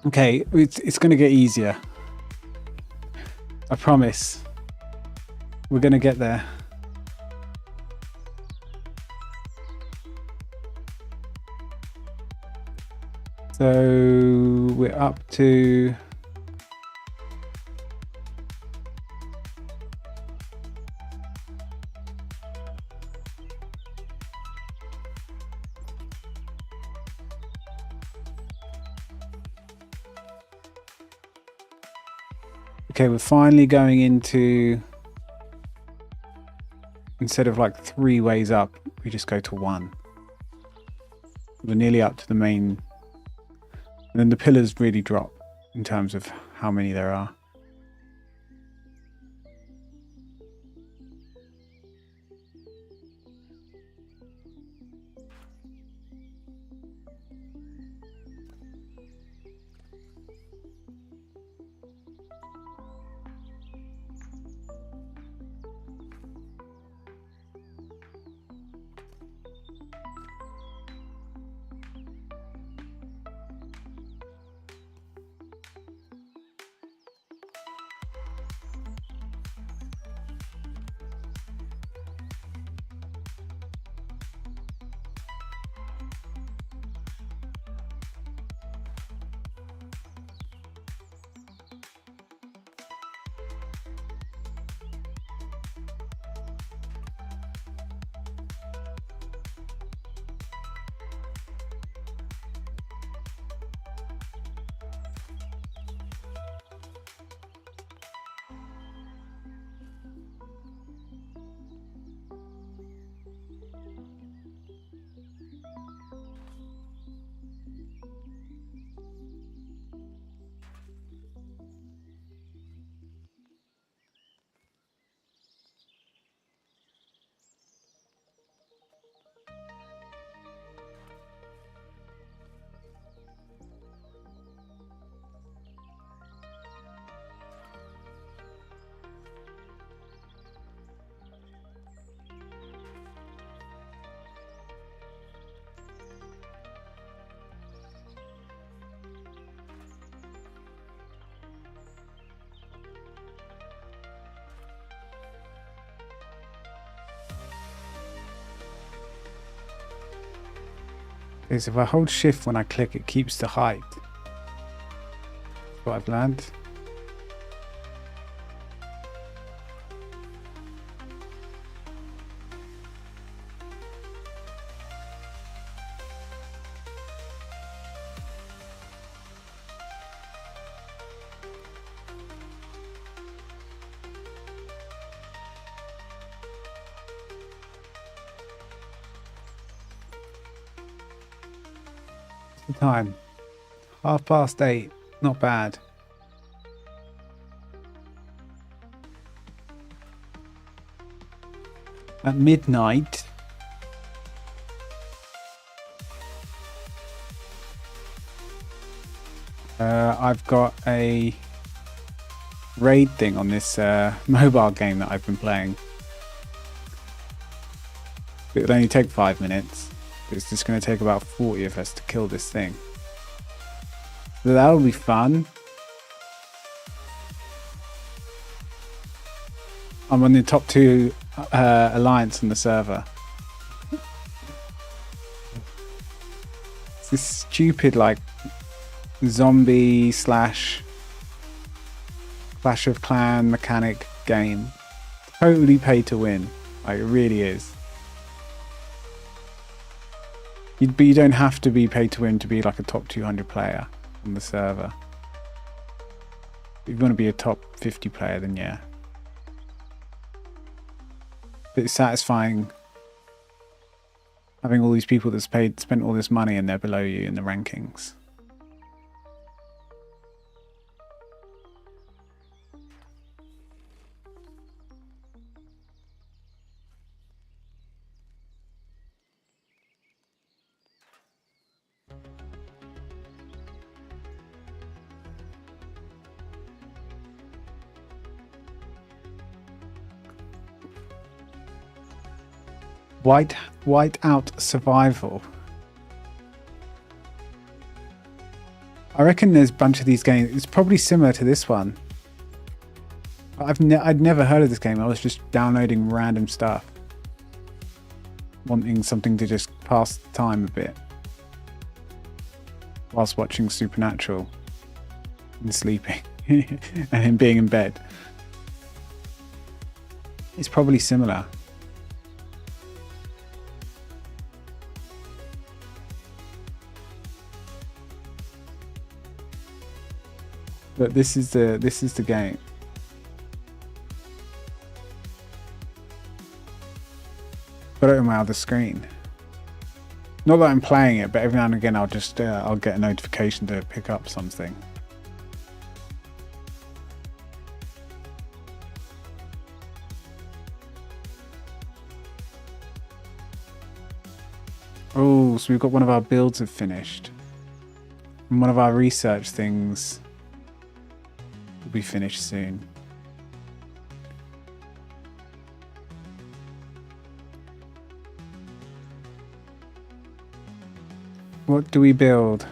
S1: Okay, it's going to get easier. I promise. We're going to get there. So we're up to... Okay, we're finally going into... Instead of like 3 ways up, we just go to 1. We're nearly up to the main... And then the pillars really drop in terms of how many there are. Is if I hold shift when I click, it keeps the height. That's what I've learned. The time 8:30, not bad. At midnight I've got a raid thing on this mobile game that I've been playing. It would only take 5 minutes. It's just going to take about 40 of us to kill this thing. So that'll be fun. I'm on the top 2 alliance on the server. It's this stupid like zombie / Clash of Clan mechanic game. Totally pay to win. Like it really is. But you don't have to be pay to win to be like a top 200 player on the server. If you want to be a top 50 player, then yeah. But it's satisfying having all these people that's spent all this money and they're below you in the rankings. White out survival. I reckon there's a bunch of these games. It's probably similar to this one. I'd never heard of this game. I was just downloading random stuff, wanting something to just pass the time a bit whilst watching Supernatural and sleeping and him being in bed. It's probably similar. But this is the game. Got it on my other screen. Not that I'm playing it, but every now and again I'll just I'll get a notification to pick up something. Oh, so we've got one of our builds have finished. And one of our research things will be finished soon. What do we build?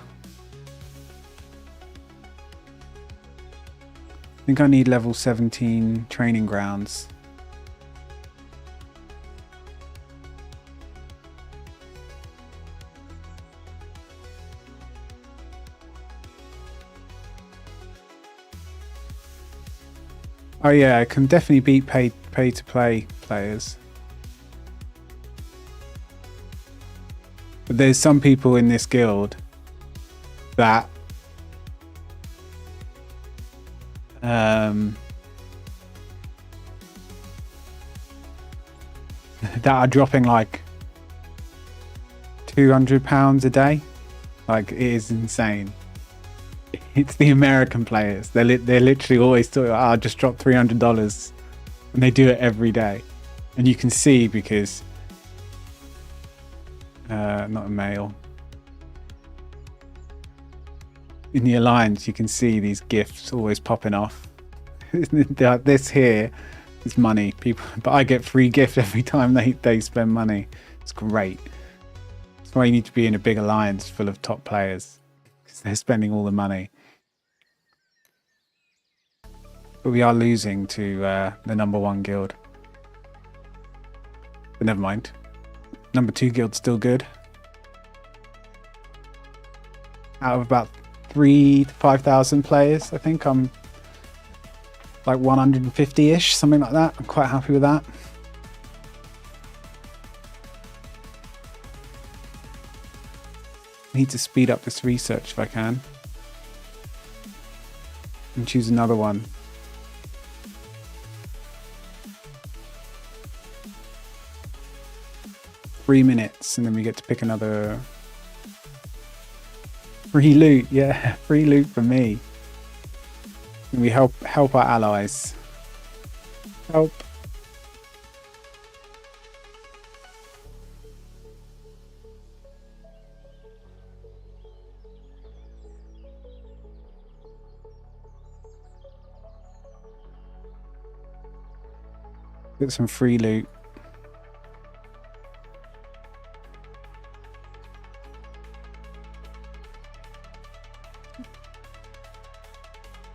S1: I think I need level 17 training grounds. Oh yeah, I can definitely beat pay to play players. But there's some people in this guild that that are dropping like £200 a day. Like, it is insane. It's the American players. They're literally always talking, "I just dropped $300," and they do it every day. And you can see because not a male. In the alliance, you can see these gifts always popping off. This here is money, people, but I get free gift every time they spend money. It's great. That's why you need to be in a big alliance full of top players, because they're spending all the money. But we are losing to the #1 guild. But never mind. #2 guild's still good. Out of about 3,000 to 5,000 players, I think I'm like 150-ish, something like that. I'm quite happy with that. Need to speed up this research if I can. And choose another one. Three minutes, and then we get to pick another. Free loot, yeah, free loot for me. And we help our allies. Help. Get some free loot.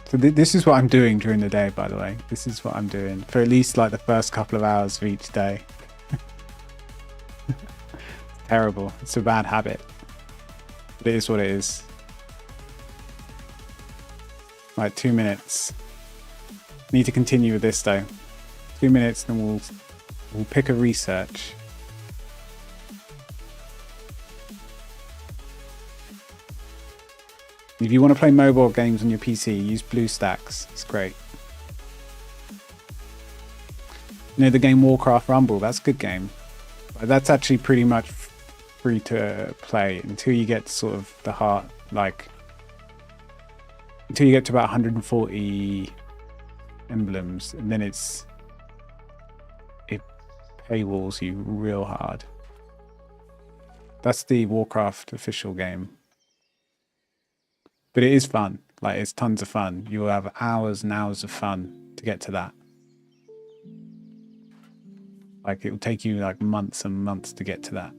S1: So this is what I'm doing during the day, by the way. This is what I'm doing for at least like the first couple of hours of each day. Terrible. It's a bad habit. But it is what it is. Right, 2 minutes. Need to continue with this though. 2 minutes, then we'll pick a research. If you want to play mobile games on your PC, use BlueStacks. It's great. You know the game Warcraft Rumble? That's a good game. But that's actually pretty much free to play until you get to sort of the heart, like until you get to about 140 emblems, and then it paywalls you real hard. That's the Warcraft official game. But it is fun. Like, it's tons of fun. You will have hours and hours of fun to get to that. Like, it will take you like months and months to get to that.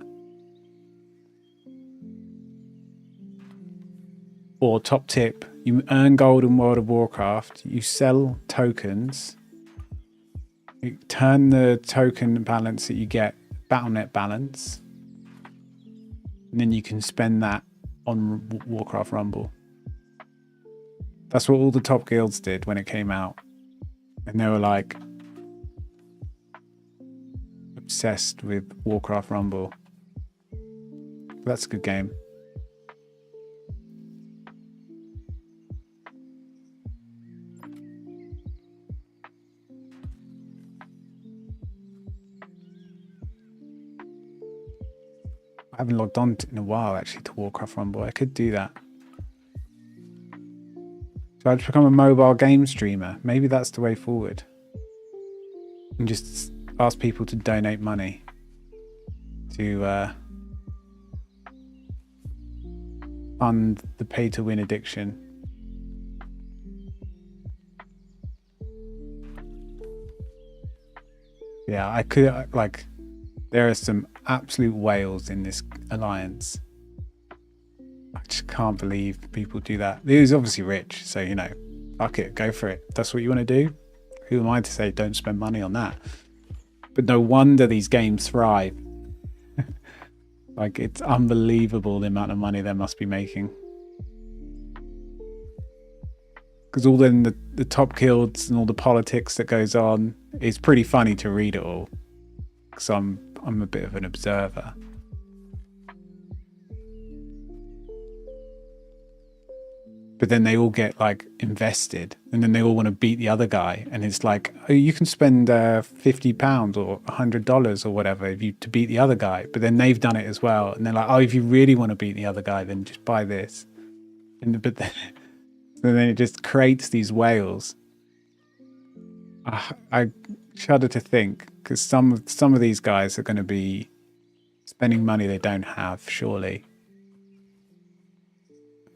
S1: Or top tip, you earn gold in World of Warcraft, you sell tokens, you turn the token balance that you get Battle.net balance, and then you can spend that on Warcraft Rumble. That's what all the top guilds did when it came out. And they were like obsessed with Warcraft Rumble. That's a good game. I haven't logged on in a while actually to Warcraft Rumble. I could do that. So I'd become a mobile game streamer. Maybe that's the way forward. And just ask people to donate money to fund the pay-to-win addiction. Yeah, I could, like, there are some absolute whales in this alliance. I just can't believe people do that. He's obviously rich, so, you know, fuck it, go for it. If that's what you want to do. Who am I to say don't spend money on that? But no wonder these games thrive. Like, it's unbelievable the amount of money they must be making. Because all then the top guilds and all the politics that goes on, it's pretty funny to read it all. Because I'm a bit of an observer. But then they all get like invested, and then they all want to beat the other guy, and it's like, oh, you can spend £50 or $100 or whatever to beat the other guy, but then they've done it as well, and they're like, oh, if you really want to beat the other guy, then just buy this. But then it just creates these whales. I shudder to think, because some of these guys are going to be spending money they don't have, surely.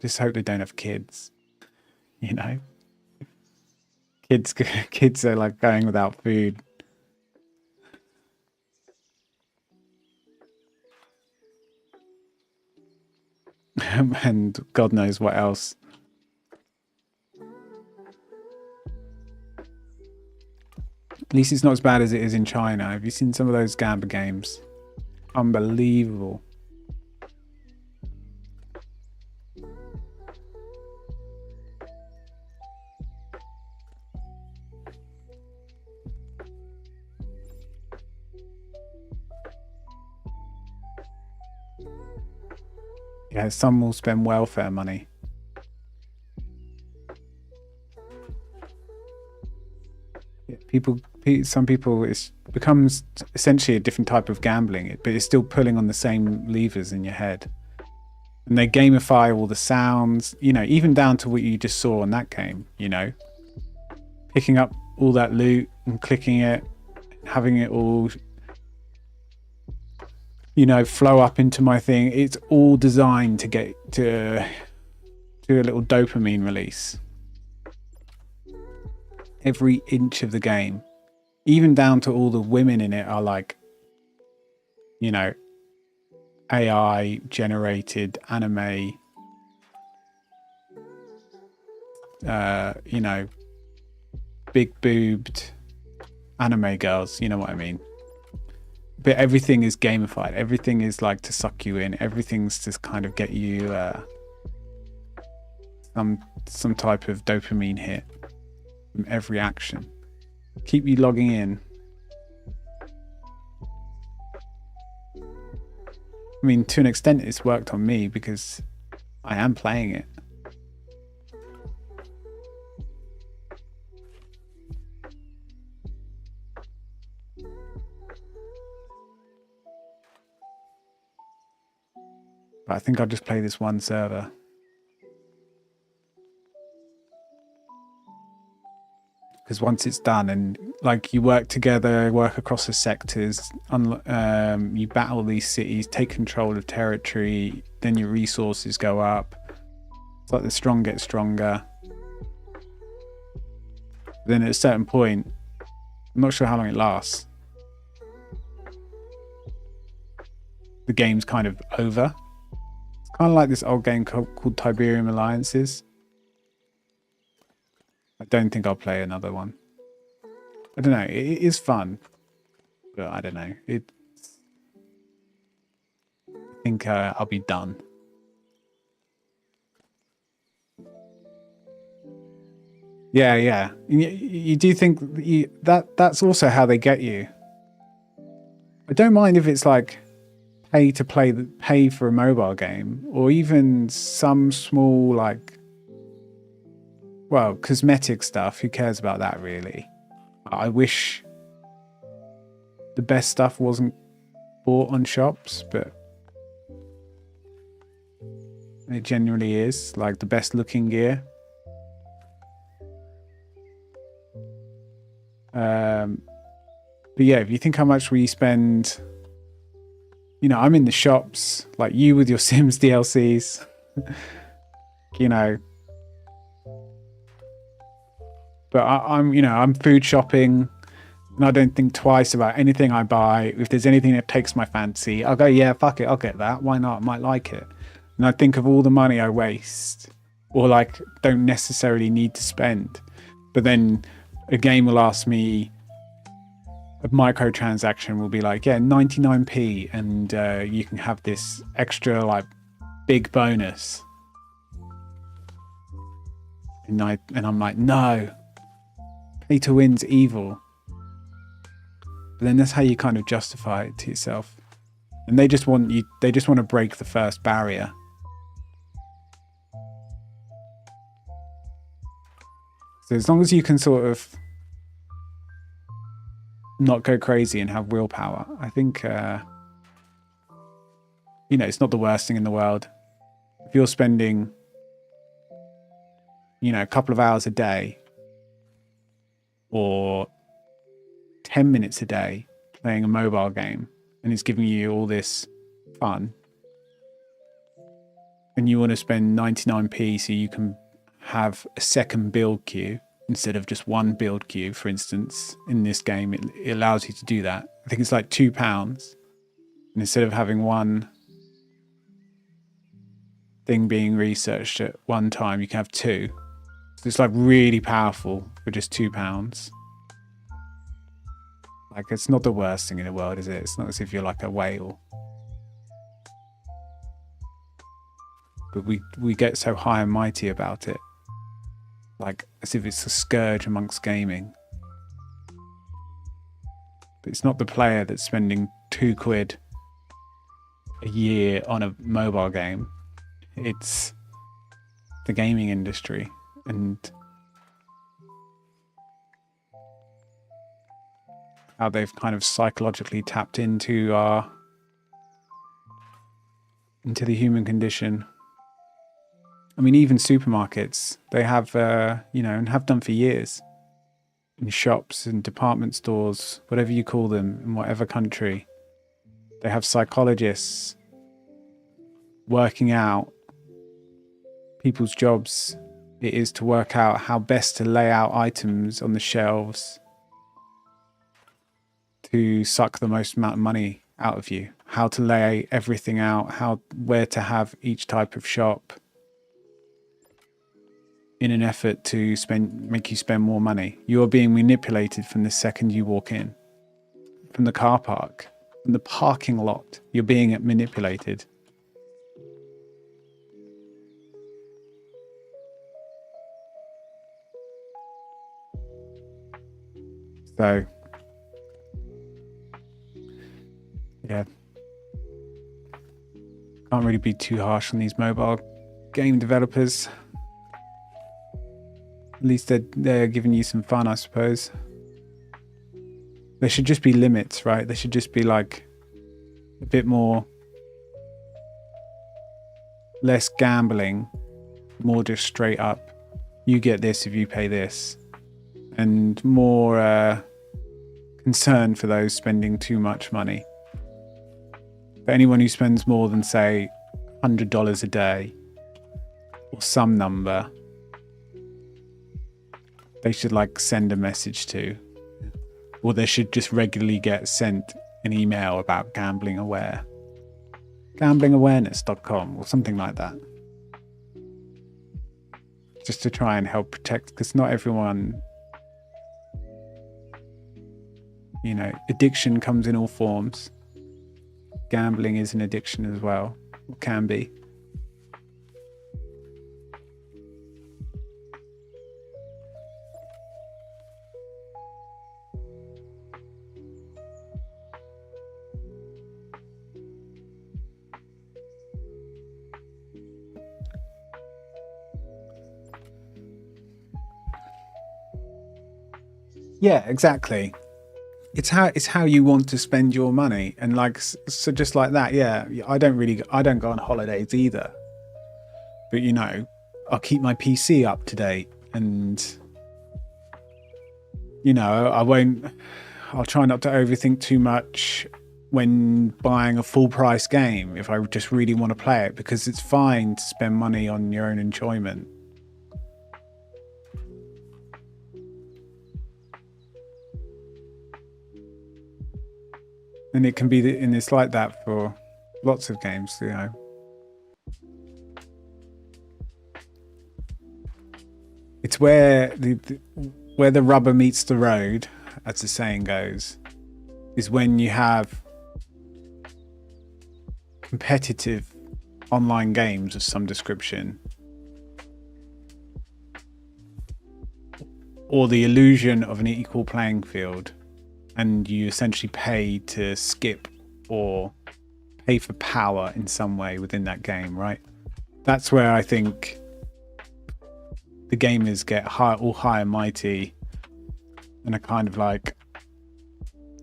S1: Just hope they don't have kids, you know. Kids are like going without food. And God knows what else. At least it's not as bad as it is in China. Have you seen some of those Gamba games? Unbelievable. Yeah, some will spend welfare money. Yeah, some people, it becomes essentially a different type of gambling, but it's still pulling on the same levers in your head. And they gamify all the sounds, you know, even down to what you just saw in that game, you know. Picking up all that loot and clicking it, having it all, you know, flow up into my thing. It's all designed to get to do a little dopamine release. Every inch of the game, even down to all the women in it, are like, you know, AI generated anime, you know, big boobed anime girls, you know what I mean. But everything is gamified. Everything is like to suck you in. Everything's to kind of get you some type of dopamine hit from every action. Keep you logging in. I mean, to an extent, it's worked on me because I am playing it. But I think I'll just play this one server. Because once it's done and like you work together, work across the sectors, you battle these cities, take control of territory, then your resources go up. It's like the strong get stronger. Then at a certain point, I'm not sure how long it lasts, the game's kind of over. It's kind of like this old game called Tiberium Alliances. I don't think I'll play another one. I don't know. It is fun, but I don't know. I think I'll be done. Yeah, yeah. You do think that's also how they get you. I don't mind if it's like pay for a mobile game, or even some small like, well, cosmetic stuff. Who cares about that really? I wish the best stuff wasn't bought on shops, but it generally is, like the best looking gear. But yeah, if you think how much we spend, you know, I'm in the shops, like you with your Sims DLCs, you know, but I'm food shopping, and I don't think twice about anything I buy. If there's anything that takes my fancy, I'll go, yeah, fuck it, I'll get that. Why not? I might like it. And I think of all the money I waste, or like don't necessarily need to spend. But then a game will ask me, a microtransaction will be like, yeah, 99p, and you can have this extra like big bonus. And I'm like, no, pay to win's evil. But then that's how you kind of justify it to yourself. And they just want to break the first barrier. So as long as you can sort of not go crazy and have willpower, I think, you know, it's not the worst thing in the world. If you're spending, you know, a couple of hours a day or 10 minutes a day playing a mobile game, and it's giving you all this fun, and you want to spend 99p so you can have a second build queue instead of just one build queue, for instance, in this game, it allows you to do that. I think it's like £2. And instead of having one thing being researched at one time, you can have two. So it's like really powerful for just £2. Like, it's not the worst thing in the world, is it? It's not as if you're like a whale. But we get so high and mighty about it. Like, as if it's a scourge amongst gaming. But it's not the player that's spending £2 a year on a mobile game. It's the gaming industry. And how they've kind of psychologically tapped into the human condition. I mean, even supermarkets, they have, you know, and have done for years, in shops and department stores, whatever you call them, in whatever country, they have psychologists working out people's jobs. It is to work out how best to lay out items on the shelves to suck the most amount of money out of you, how to lay everything out, where to have each type of shop, in an effort to make you spend more money. You are being manipulated from the second you walk in. From the car park, from the parking lot, you're being manipulated. So, yeah. Can't really be too harsh on these mobile game developers. At least they're giving you some fun, I suppose. There should just be limits, right? There should just be like a bit more, less gambling, more just straight up, you get this if you pay this, and more concern for those spending too much money. For anyone who spends more than, say, $100 a day or some number, they should like send a message to, or they should just regularly get sent an email about gambling Gamblingawareness.com or something like that. Just to try and help protect, because not everyone, you know, addiction comes in all forms. Gambling is an addiction as well, or can be. Yeah, exactly. It's how you want to spend your money, and like, so just like that. Yeah, I don't go on holidays either, but you know, I'll keep my PC up to date, and you know, I'll try not to overthink too much when buying a full price game if I just really want to play it, because it's fine to spend money on your own enjoyment. And it can be, and it's like that for lots of games, you know. It's where the rubber meets the road, as the saying goes, is when you have competitive online games of some description, or the illusion of an equal playing field, and you essentially pay to skip or pay for power in some way within that game, right? That's where I think the gamers get all high and mighty and are kind of like,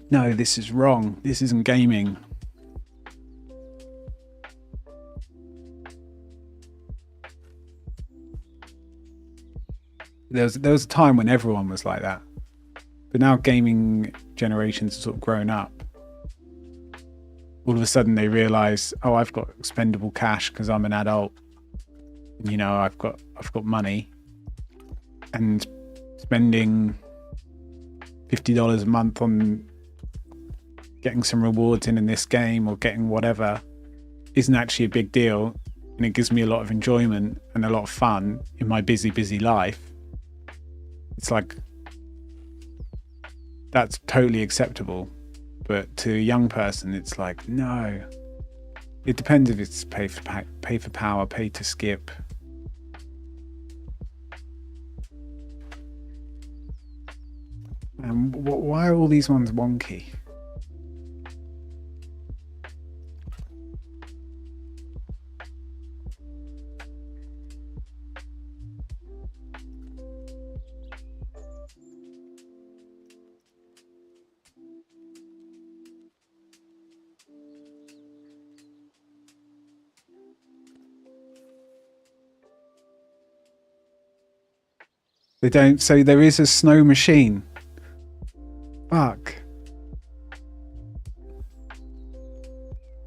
S1: no, this is wrong. This isn't gaming. There was a time when everyone was like that. But now gaming generations have sort of grown up. All of a sudden they realise, oh, I've got expendable cash because I'm an adult. You know, I've got money, and spending $50 a month on getting some rewards in this game or getting whatever isn't actually a big deal, and it gives me a lot of enjoyment and a lot of fun in my busy life. It's like, that's totally acceptable. But to a young person, it's like, no. It depends if it's pay for power, pay to skip. And why are all these ones wonky? They don't. So there is a snow machine. Fuck.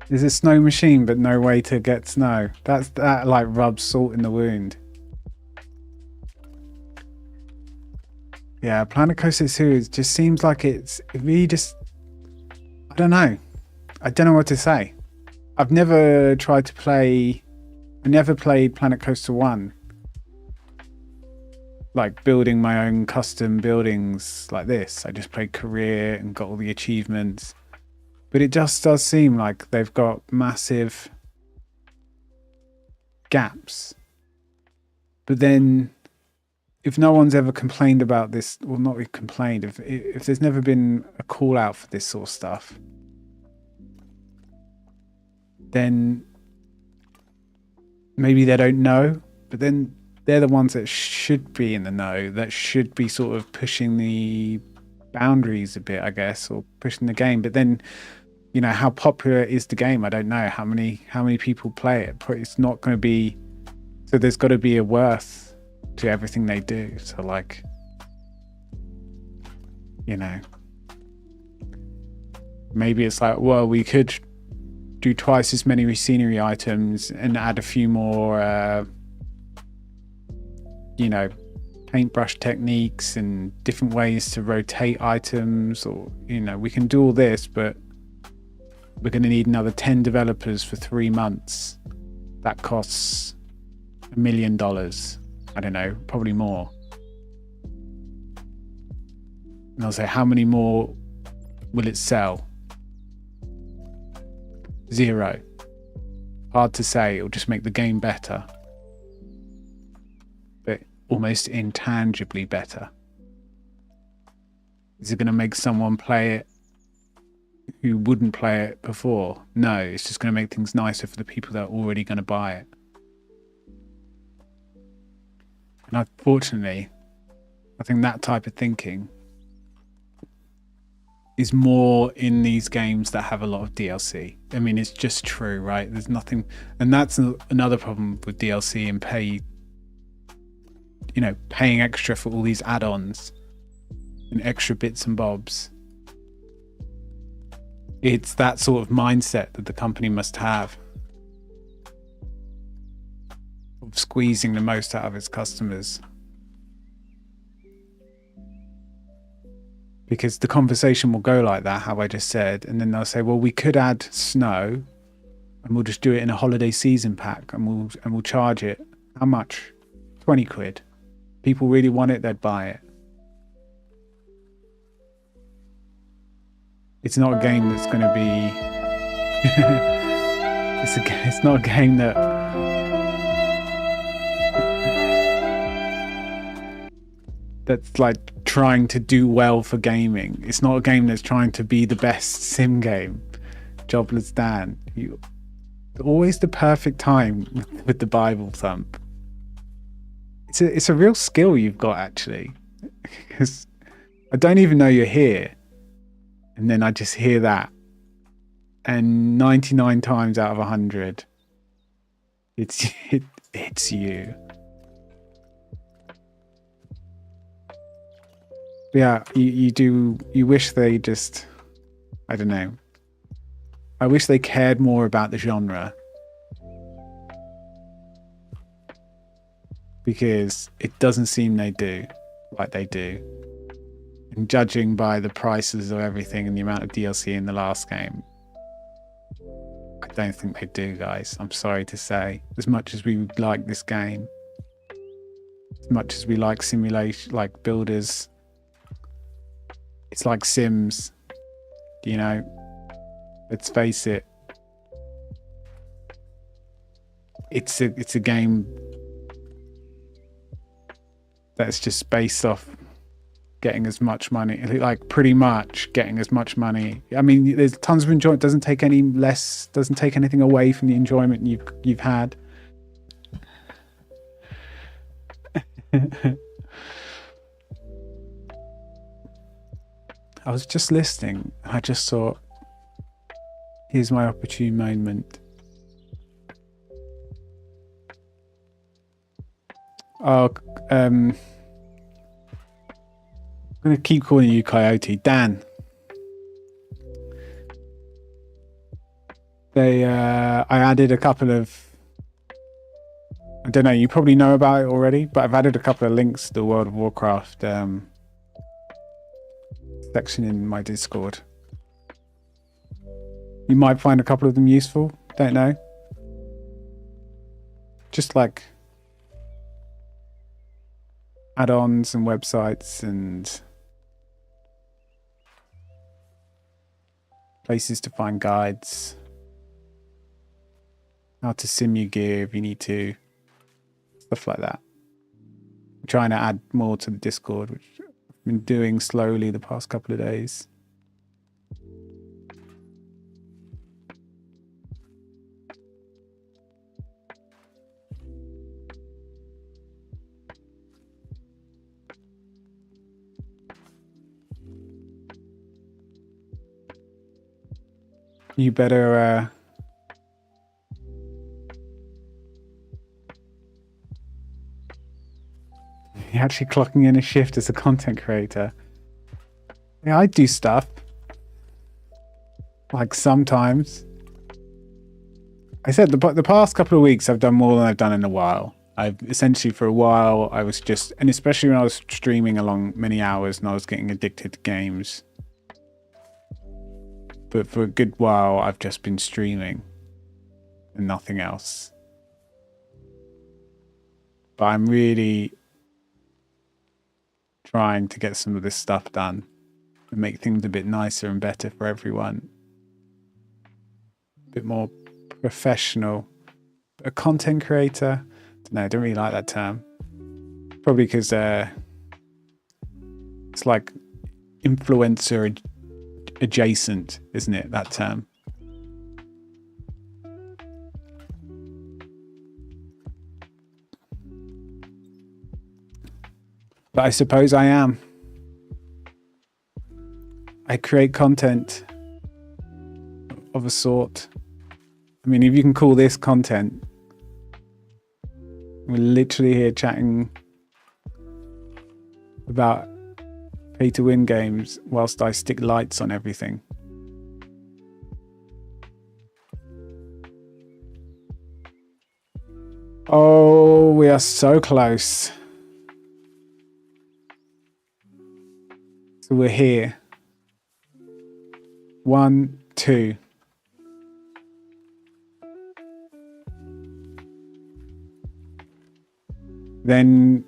S1: There's a snow machine, but no way to get snow. That like rubs salt in the wound. Yeah, Planet Coaster 2 just seems like it really just, I don't know. I don't know what to say. I've never tried to play. I never played Planet Coaster 1. Like building my own custom buildings like this. I just played career and got all the achievements. But it just does seem like they've got massive gaps. But then, if no one's ever complained about this, well, not complained, if there's never been a call out for this sort of stuff, then maybe they don't know. But then they're the ones that should be in the know, that should be sort of pushing the boundaries a bit, I guess, or pushing the game. But then, you know, how popular is the game? I don't know how many people play it. It's not going to be, so there's got to be a worth to everything they do. So like, you know, maybe it's like, well, we could do twice as many scenery items and add a few more you know, paintbrush techniques and different ways to rotate items, or, you know, we can do all this, but we're going to need another 10 developers for 3 months. That costs $1 million. I don't know, probably more. And I'll say, how many more will it sell? 0. Hard to say. It'll just make the game better, but almost intangibly better. Is it going to make someone play it who wouldn't play it before? No, it's just going to make things nicer for the people that are already going to buy it. And unfortunately, I think that type of thinking is more in these games that have a lot of DLC. I mean, it's just true, right? There's nothing, and that's another problem with DLC and paying extra for all these add-ons and extra bits and bobs. It's that sort of mindset that the company must have of squeezing the most out of its customers. Because the conversation will go like that, how I just said, and then they'll say, well, we could add snow and we'll just do it in a holiday season pack and we'll charge it. How much? 20 quid. People really want it, they'd buy it. It's not a game that's going to be it's not a game that's like trying to do well for gaming. It's not a game that's trying to be the best sim game. Jobless Dan. Always the perfect time with the Bible thump. It's a real skill you've got, actually. Because I don't even know you're here. And then I just hear that. And 99 times out of 100, it's you. Yeah, you wish they just, I don't know. I wish they cared more about the genre. Because it doesn't seem they do, like they do. And judging by the prices of everything and the amount of DLC in the last game, I don't think they do, guys. I'm sorry to say. As much as we like this game, as much as we like simulation, like builders, it's like Sims, you know. Let's face it. It's a game that's just based off getting as much money, like pretty much getting as much money. I mean, there's tons of enjoyment. Doesn't take anything away from the enjoyment you've had. I was just listening. I just thought, here's my opportune moment. I'm going to keep calling you Coyote. Dan. I added a couple of, I don't know, you probably know about it already, but I've added a couple of links to the World of Warcraft section in my Discord. You might find a couple of them useful. Don't know. Just like add-ons and websites and places to find guides, how to sim your gear if you need to, stuff like that. I'm trying to add more to the Discord, which I've been doing slowly the past couple of days. You better you're actually clocking in a shift as a content creator. Yeah, I do stuff. Like sometimes. I said the past couple of weeks I've done more than I've done in a while. I've essentially, for a while, I was just, and especially when I was streaming along many hours and I was getting addicted to games, But for a good while, I've just been streaming and nothing else. But I'm really trying to get some of this stuff done and make things a bit nicer and better for everyone. A bit more professional. A content creator? No, I don't really like that term. Probably because it's like influencer adjacent, isn't it, that term? But I suppose I am. I create content of a sort. I mean, if you can call this content, we're literally here chatting about pay-to-win games whilst I stick lights on everything. Oh, we are so close. So we're here. 1, 2. Then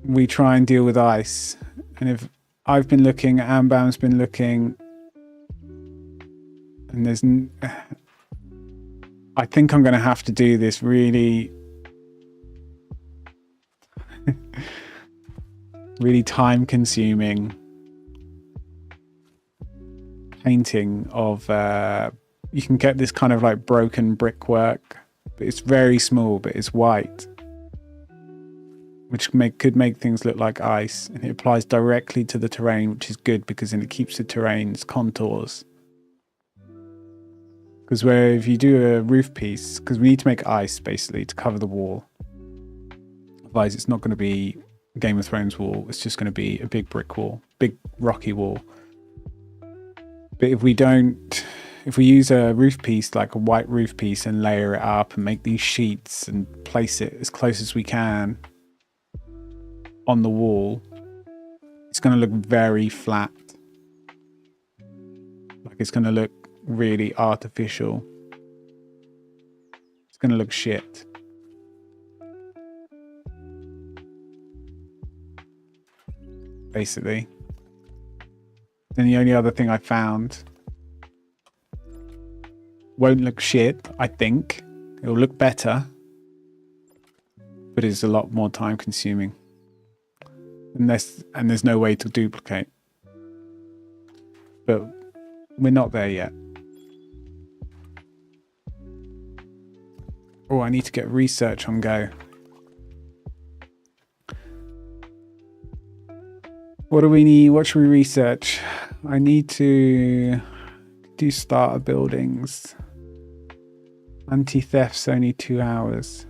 S1: we try and deal with ice. And if I've been looking, Ambam's been looking, and there's... I think I'm going to have to do this really... really time-consuming painting of... you can get this kind of like broken brickwork, but it's very small, but it's white, which could make things look like ice, and it applies directly to the terrain, which is good because then it keeps the terrain's contours. Because where if you do a roof piece, because we need to make ice basically to cover the wall, otherwise it's not going to be a Game of Thrones wall, it's just going to be a big brick wall, big rocky wall. But if we use a roof piece, like a white roof piece, and layer it up and make these sheets and place it as close as we can on the wall, it's going to look very flat. Like it's going to look really artificial. It's going to look shit. Basically. Then the only other thing I found won't look shit, I think. It'll look better, but it's a lot more time consuming. And there's no way to duplicate. But we're not there yet. Oh, I need to get research on Go. What do we need? What should we research? I need to do starter buildings. Anti-theft's only 2 hours.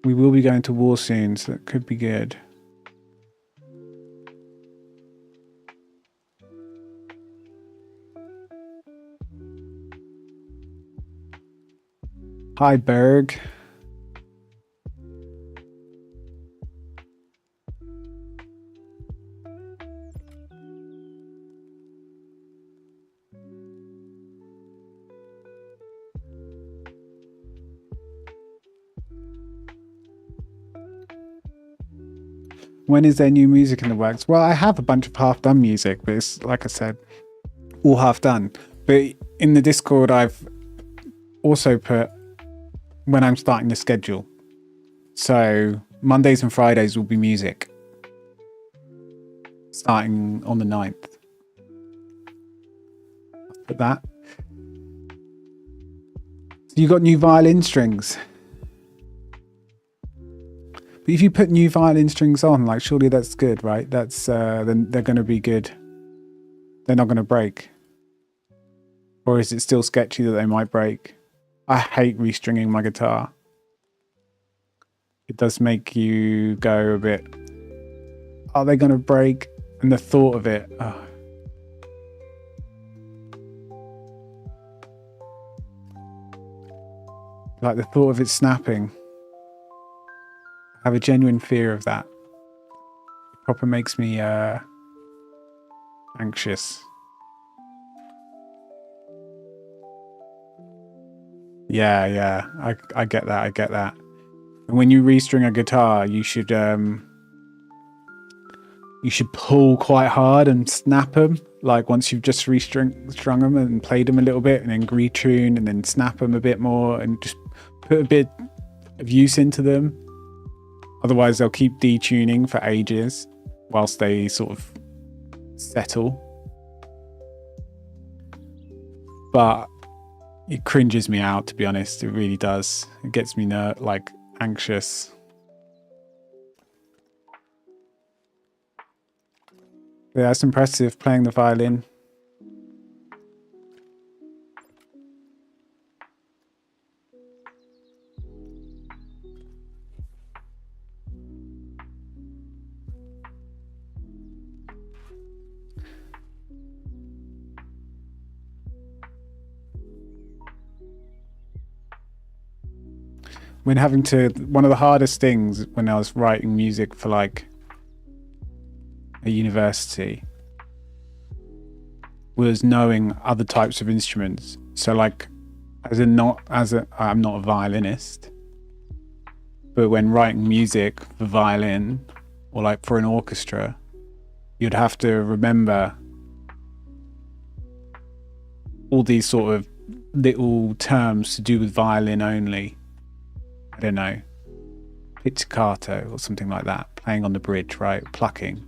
S1: We will be going to war soon, so that could be good. Hi, Berg. When is there new music in the works? Well, I have a bunch of half-done music, but it's, like I said, all half-done. But in the Discord, I've also put when I'm starting the schedule. So Mondays and Fridays will be music. Starting on the 9th. I'll put that. So you got new violin strings. But if you put new violin strings on, like, surely that's good, right? That's then they're going to be good. They're not going to break. Or is it still sketchy that they might break? I hate restringing my guitar. It does make you go a bit, are they going to break? And the thought of it, oh. Like the thought of it snapping. I have a genuine fear of that. proper makes me anxious. Yeah, I get that. I get that. And when you restring a guitar, you should pull quite hard and snap them. Like once you've just strung them and played them a little bit, and then retune and then snap them a bit more, and just put a bit of use into them. Otherwise, they'll keep detuning for ages whilst they sort of settle. But it cringes me out, to be honest. It really does. It gets me anxious. Yeah, that's impressive, playing the violin. One of the hardest things when I was writing music for like a university was knowing other types of instruments. So like, I'm not a violinist, but when writing music for violin or like for an orchestra, you'd have to remember all these sort of little terms to do with violin only. I don't know, pizzicato or something like that, playing on the bridge, right? Plucking,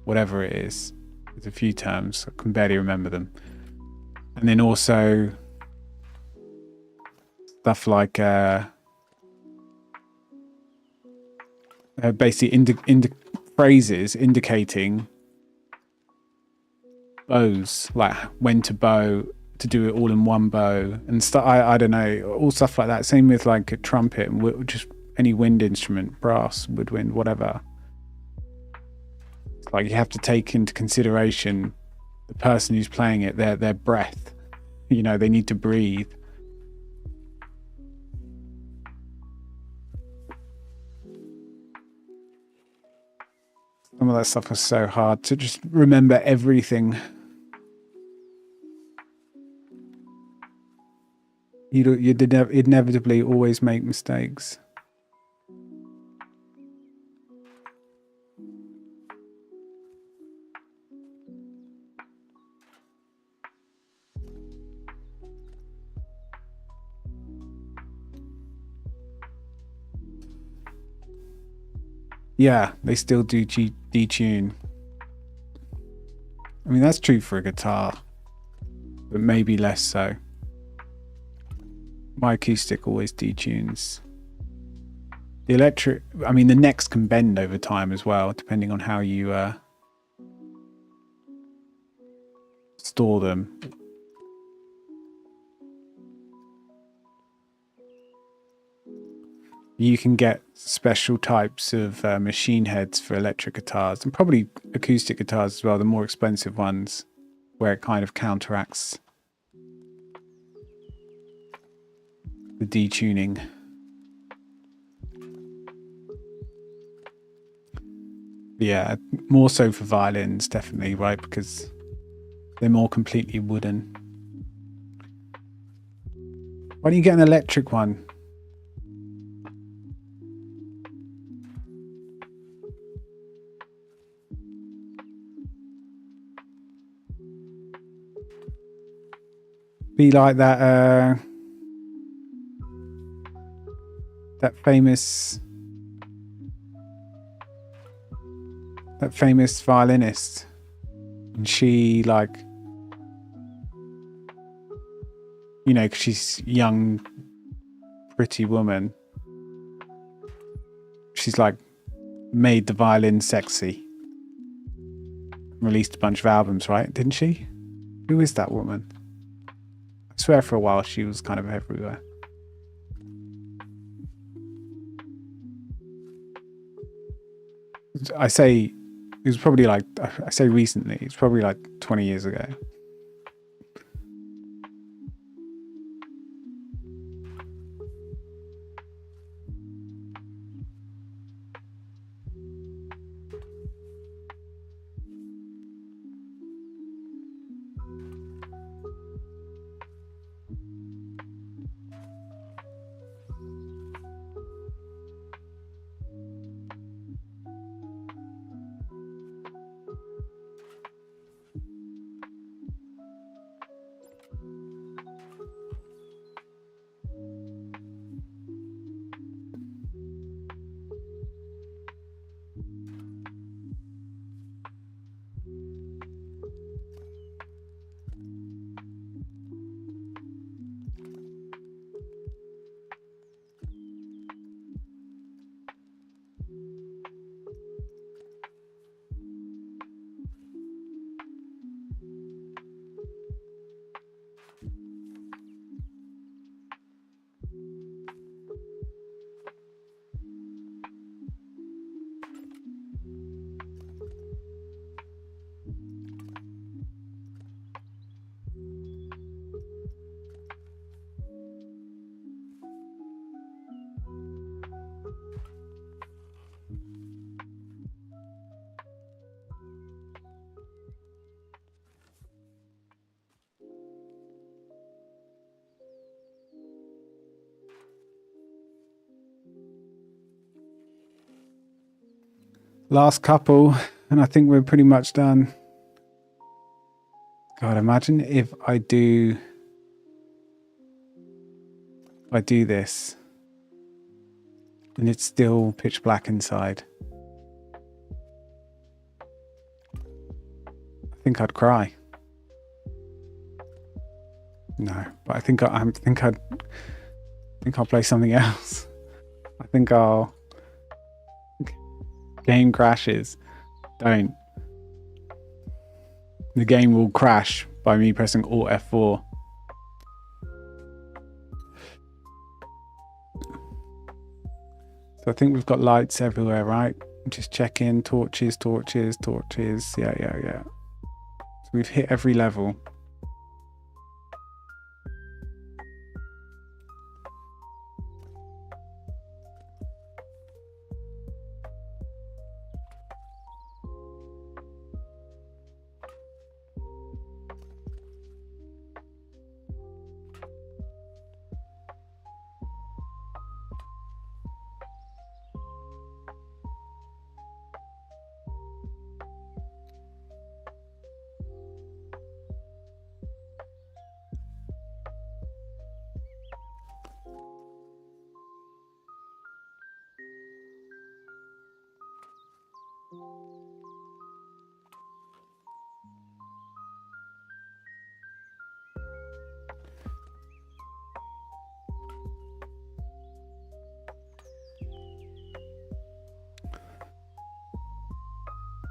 S1: whatever it is. There's a few terms, I can barely remember them. And then also stuff like basically phrases indicating bows, like when to bow, to do it all in one bow and stuff. I don't know, all stuff like that. Same with like a trumpet and just any wind instrument, brass, woodwind, whatever. It's like you have to take into consideration the person who's playing it, their breath. You know, they need to breathe. Some of that stuff was so hard to just remember everything. You'd inevitably always make mistakes. Yeah, they still do detune. I mean, that's true for a guitar, but maybe less so. My acoustic always detunes. The electric, I mean, the necks can bend over time as well, depending on how you store them. You can get special types of machine heads for electric guitars, and probably acoustic guitars as well, the more expensive ones, where it kind of counteracts the detuning. Yeah, more so for violins, definitely, right? Because they're more completely wooden. Why don't you get an electric one? Be like that famous violinist, and she, like, you know, 'cause she's young, pretty woman, she's like made the violin sexy, released a bunch of albums, right? Didn't she? Who is that woman? I swear for a while she was kind of everywhere. I say it was probably like, I say recently, it's probably like 20 years ago. Last couple, and I think we're pretty much done. God, imagine if I do this and it's still pitch black inside. I think I'd cry. No, but I think I'll play something else. I think game crashes. Don't. The game will crash by me pressing Alt F4. So I think we've got lights everywhere, right? Just check in, torches. Yeah. So we've hit every level.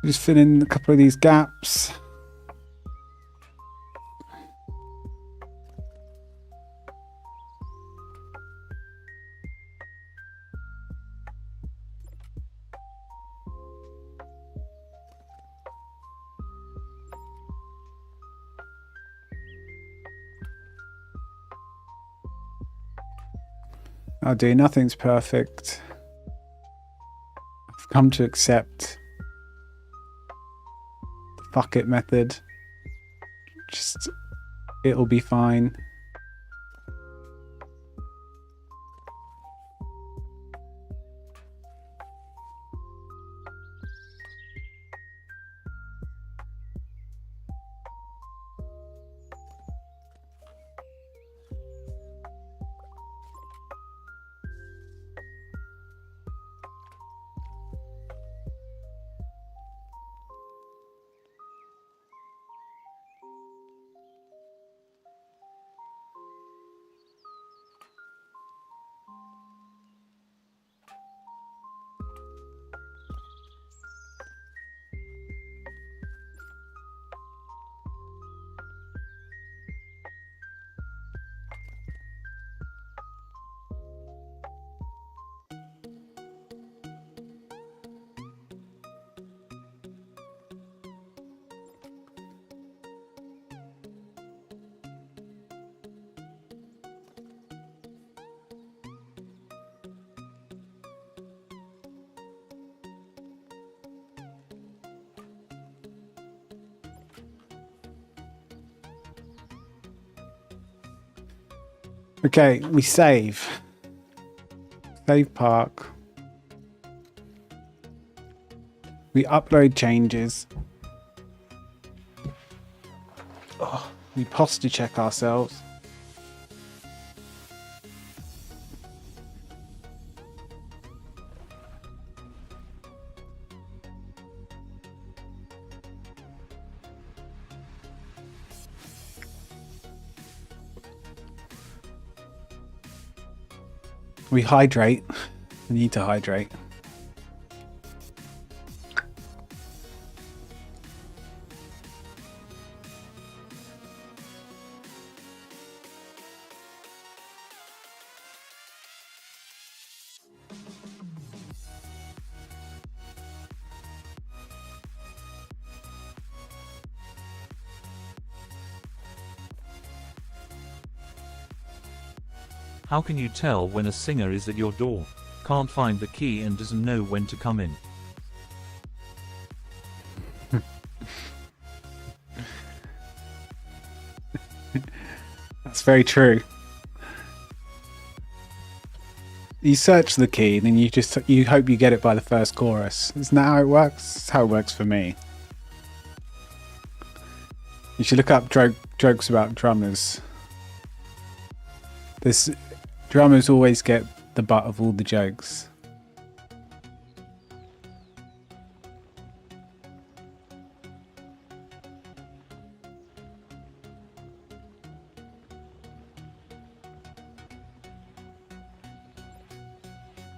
S1: Just fill in a couple of these gaps. I'll do. Nothing's perfect. I've come to accept the fuck it method. Just, it'll be fine. Okay, we save. Save park. We upload changes. Oh, we posture check ourselves. We hydrate. We need to hydrate.
S2: How can you tell when a singer is at your door? Can't find the key and doesn't know when to come in.
S1: That's very true. You search the key, then you hope you get it by the first chorus. Isn't that how it works? That's how it works for me. You should look up jokes about drummers. Drummers always get the butt of all the jokes.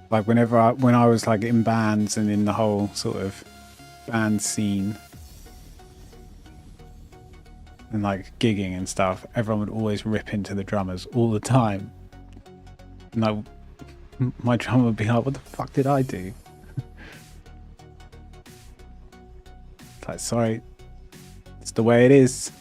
S1: Like when I was like in bands and in the whole sort of band scene and like gigging and stuff, everyone would always rip into the drummers all the time. And like my drummer would be like, "What the fuck did I do?" It's like, sorry, it's the way it is.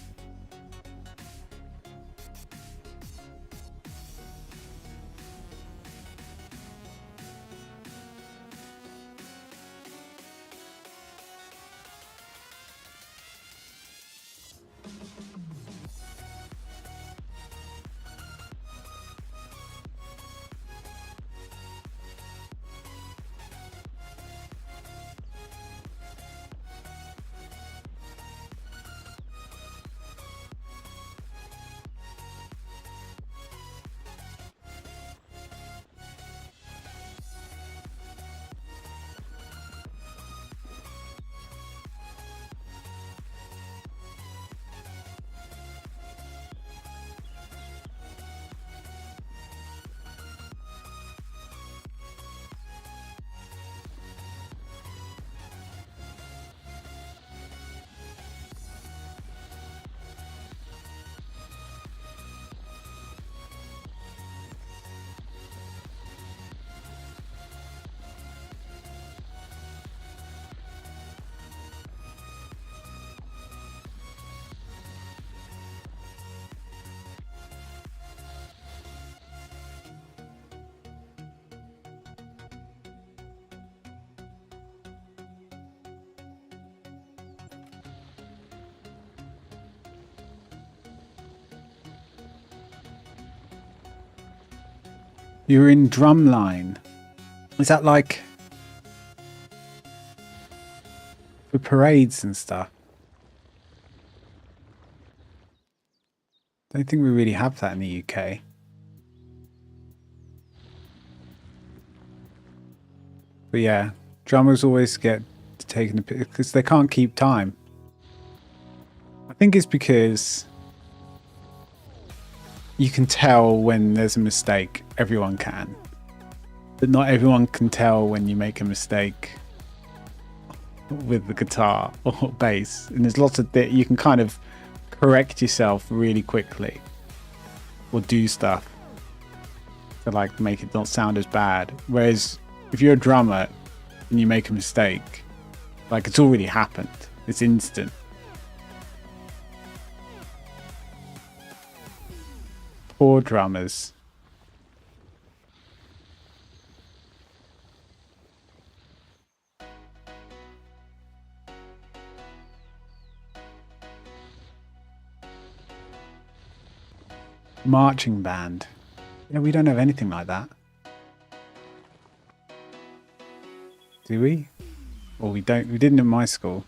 S1: You're in drumline. Is that like for parades and stuff? Don't think we really have that in the UK. But yeah, drummers always get taken because they can't keep time. I think it's because you can tell when there's a mistake. Everyone can. But not everyone can tell when you make a mistake with the guitar or bass. And there's lots of you can kind of correct yourself really quickly or do stuff to like make it not sound as bad. Whereas if you're a drummer and you make a mistake, like it's already happened. It's instant. Poor drummers. Marching band. Yeah, we don't have anything like that. Do we? Or we don't. We didn't in my school.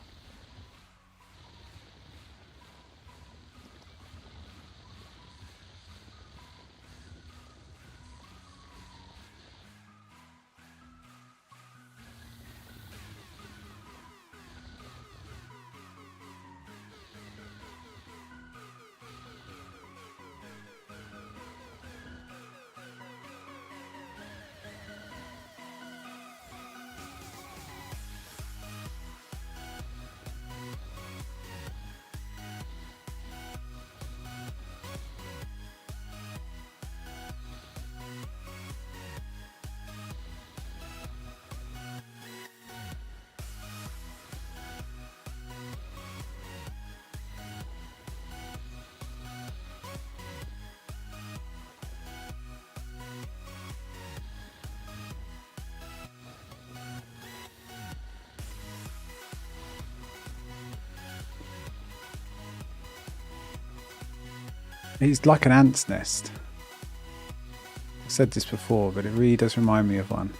S1: It's like an ant's nest. said this before, but it really does remind me of one.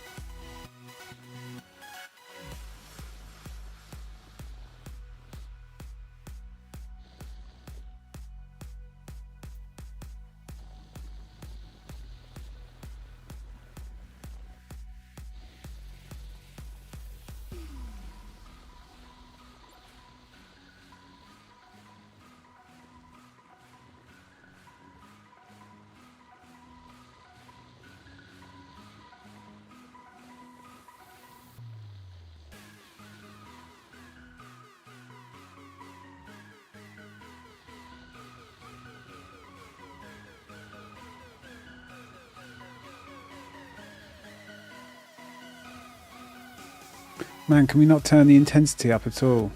S1: Man, can we not turn the intensity up at all?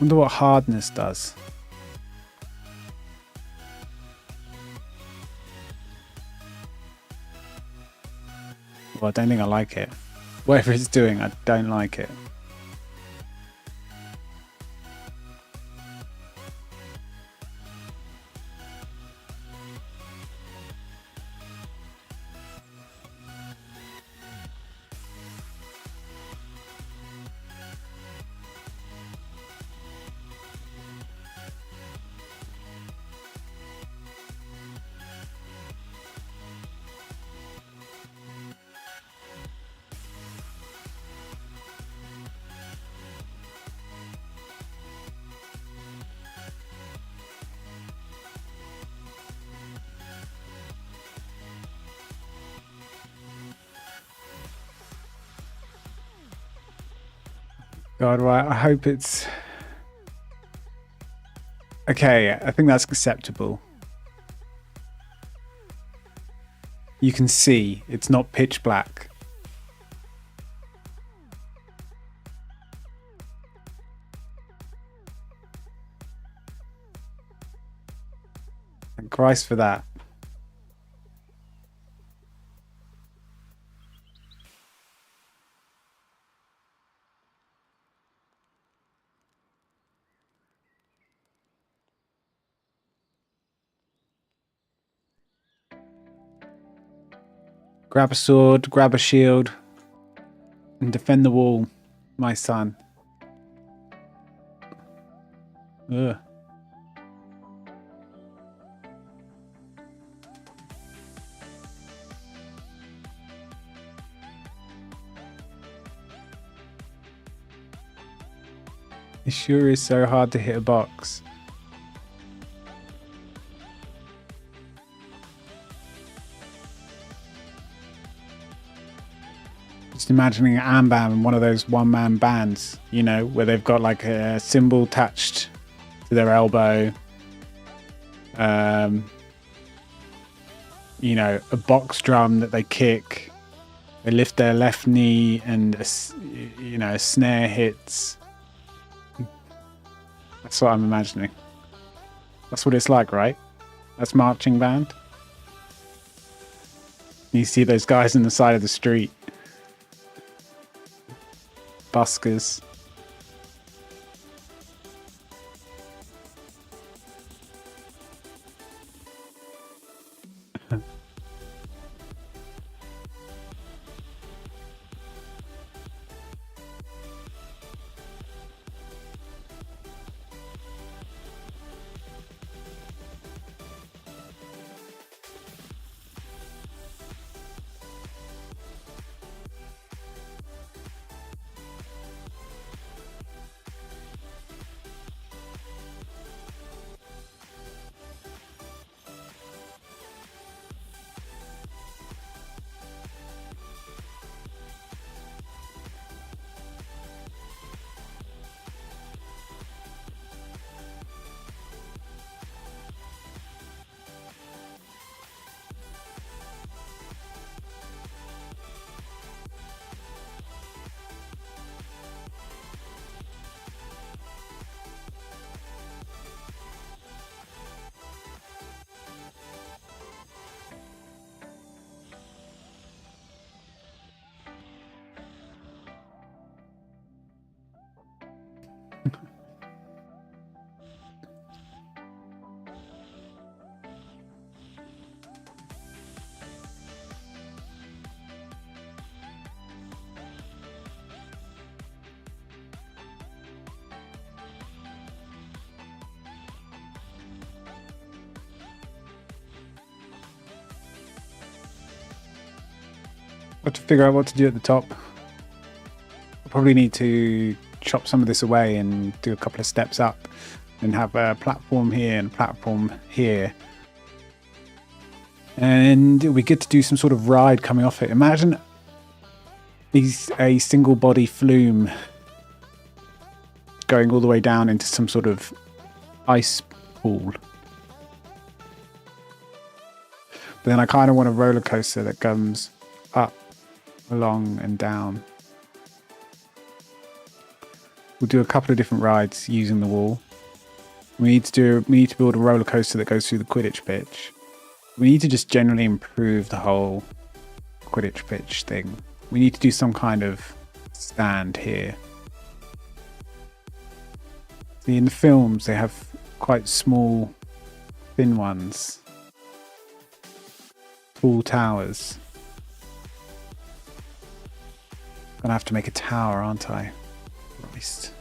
S1: Wonder what hardness does. Well, I don't think I like it. Whatever it's doing, I don't like it. God, right, I hope it's... Okay, I think that's acceptable. You can see, it's not pitch black. Thank Christ for that. Grab a sword, grab a shield, and defend the wall, my son. Ugh. It sure is so hard to hit a box. Just imagining an Ambam in one of those one-man bands, you know, where they've got like a cymbal attached to their elbow. You know, a box drum that they kick. They lift their left knee and, a snare hits. That's what I'm imagining. That's what it's like, right? That's marching band. You see those guys on the side of the street. Buskers. Got to figure out what to do at the top. I'll probably need to chop some of this away and do a couple of steps up and have a platform here and a platform here. And it'll be good to do some sort of ride coming off it. Imagine a single body flume going all the way down into some sort of ice pool. But then I kind of want a roller coaster that comes up, along and down. We'll do a couple of different rides using the wall. We need to build a roller coaster that goes through the Quidditch pitch. We need to just generally improve the whole Quidditch pitch thing. We need to do some kind of stand here. See, in the films, they have quite small, thin ones. Tall towers. Gonna have to make a tower, aren't I? Christ.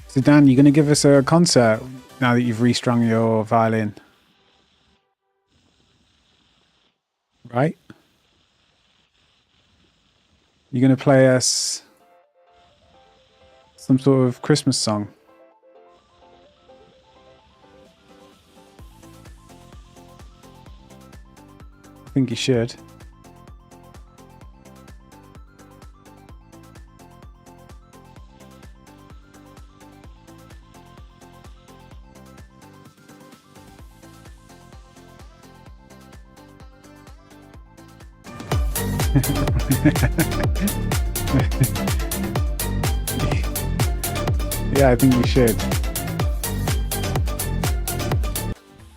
S1: So Dan, you're going to give us a concert now that you've restrung your violin, right? You're going to play us some sort of Christmas song. I think you should. Yeah, I think you should.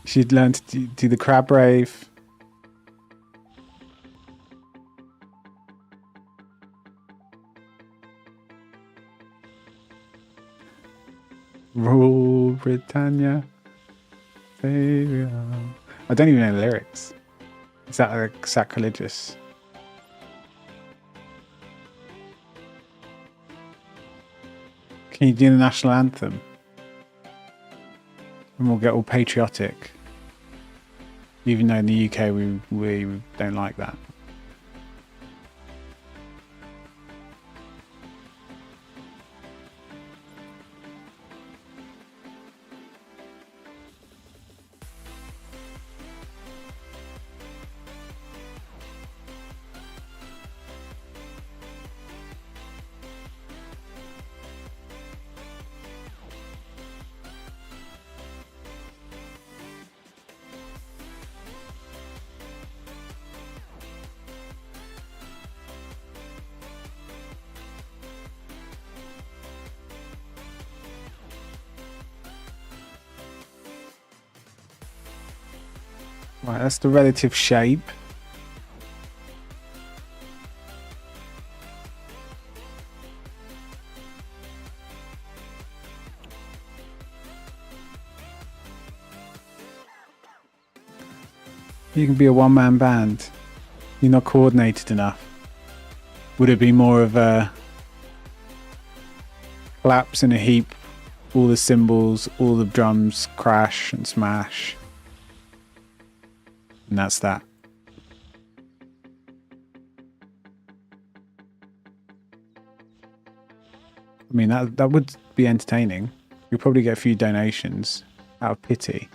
S1: She'd learn to do the crab rave. Rule Britannia, Savior. I don't even know the lyrics. Is that like sacrilegious? Can you do the national anthem? And we'll get all patriotic. Even though in the UK we don't like that. Right, that's the relative shape. You can be a one-man band. You're not coordinated enough. Would it be more of a collapse in a heap, all the cymbals, all the drums crash and smash? And that's that. I mean, that would be entertaining. You'll probably get a few donations out of pity.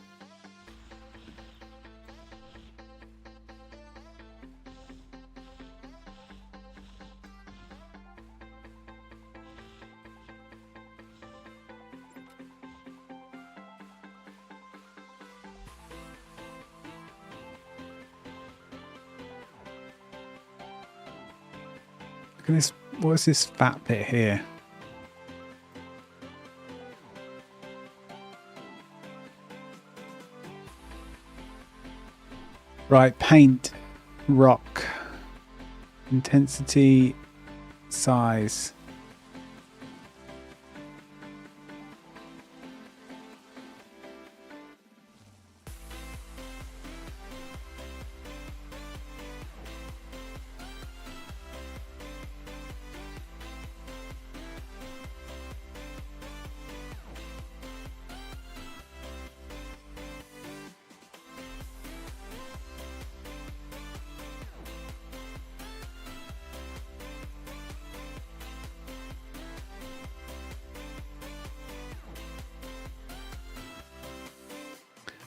S1: Look at this. What's this fat bit here? Right, paint, rock, intensity, size.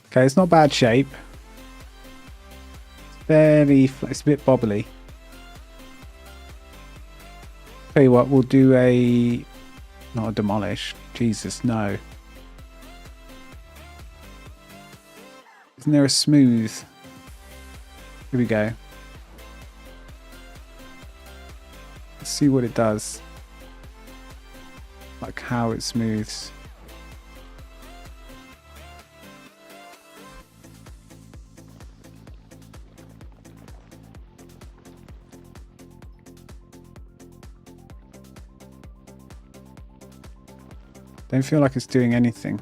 S1: Okay, it's not bad shape. It's fairly, it's a bit bobbly. Tell you what, we'll do a, not a demolish. Jesus, no. Isn't there a smooth? Here we go. Let's see what it does. Like how it smooths. Don't feel like it's doing anything.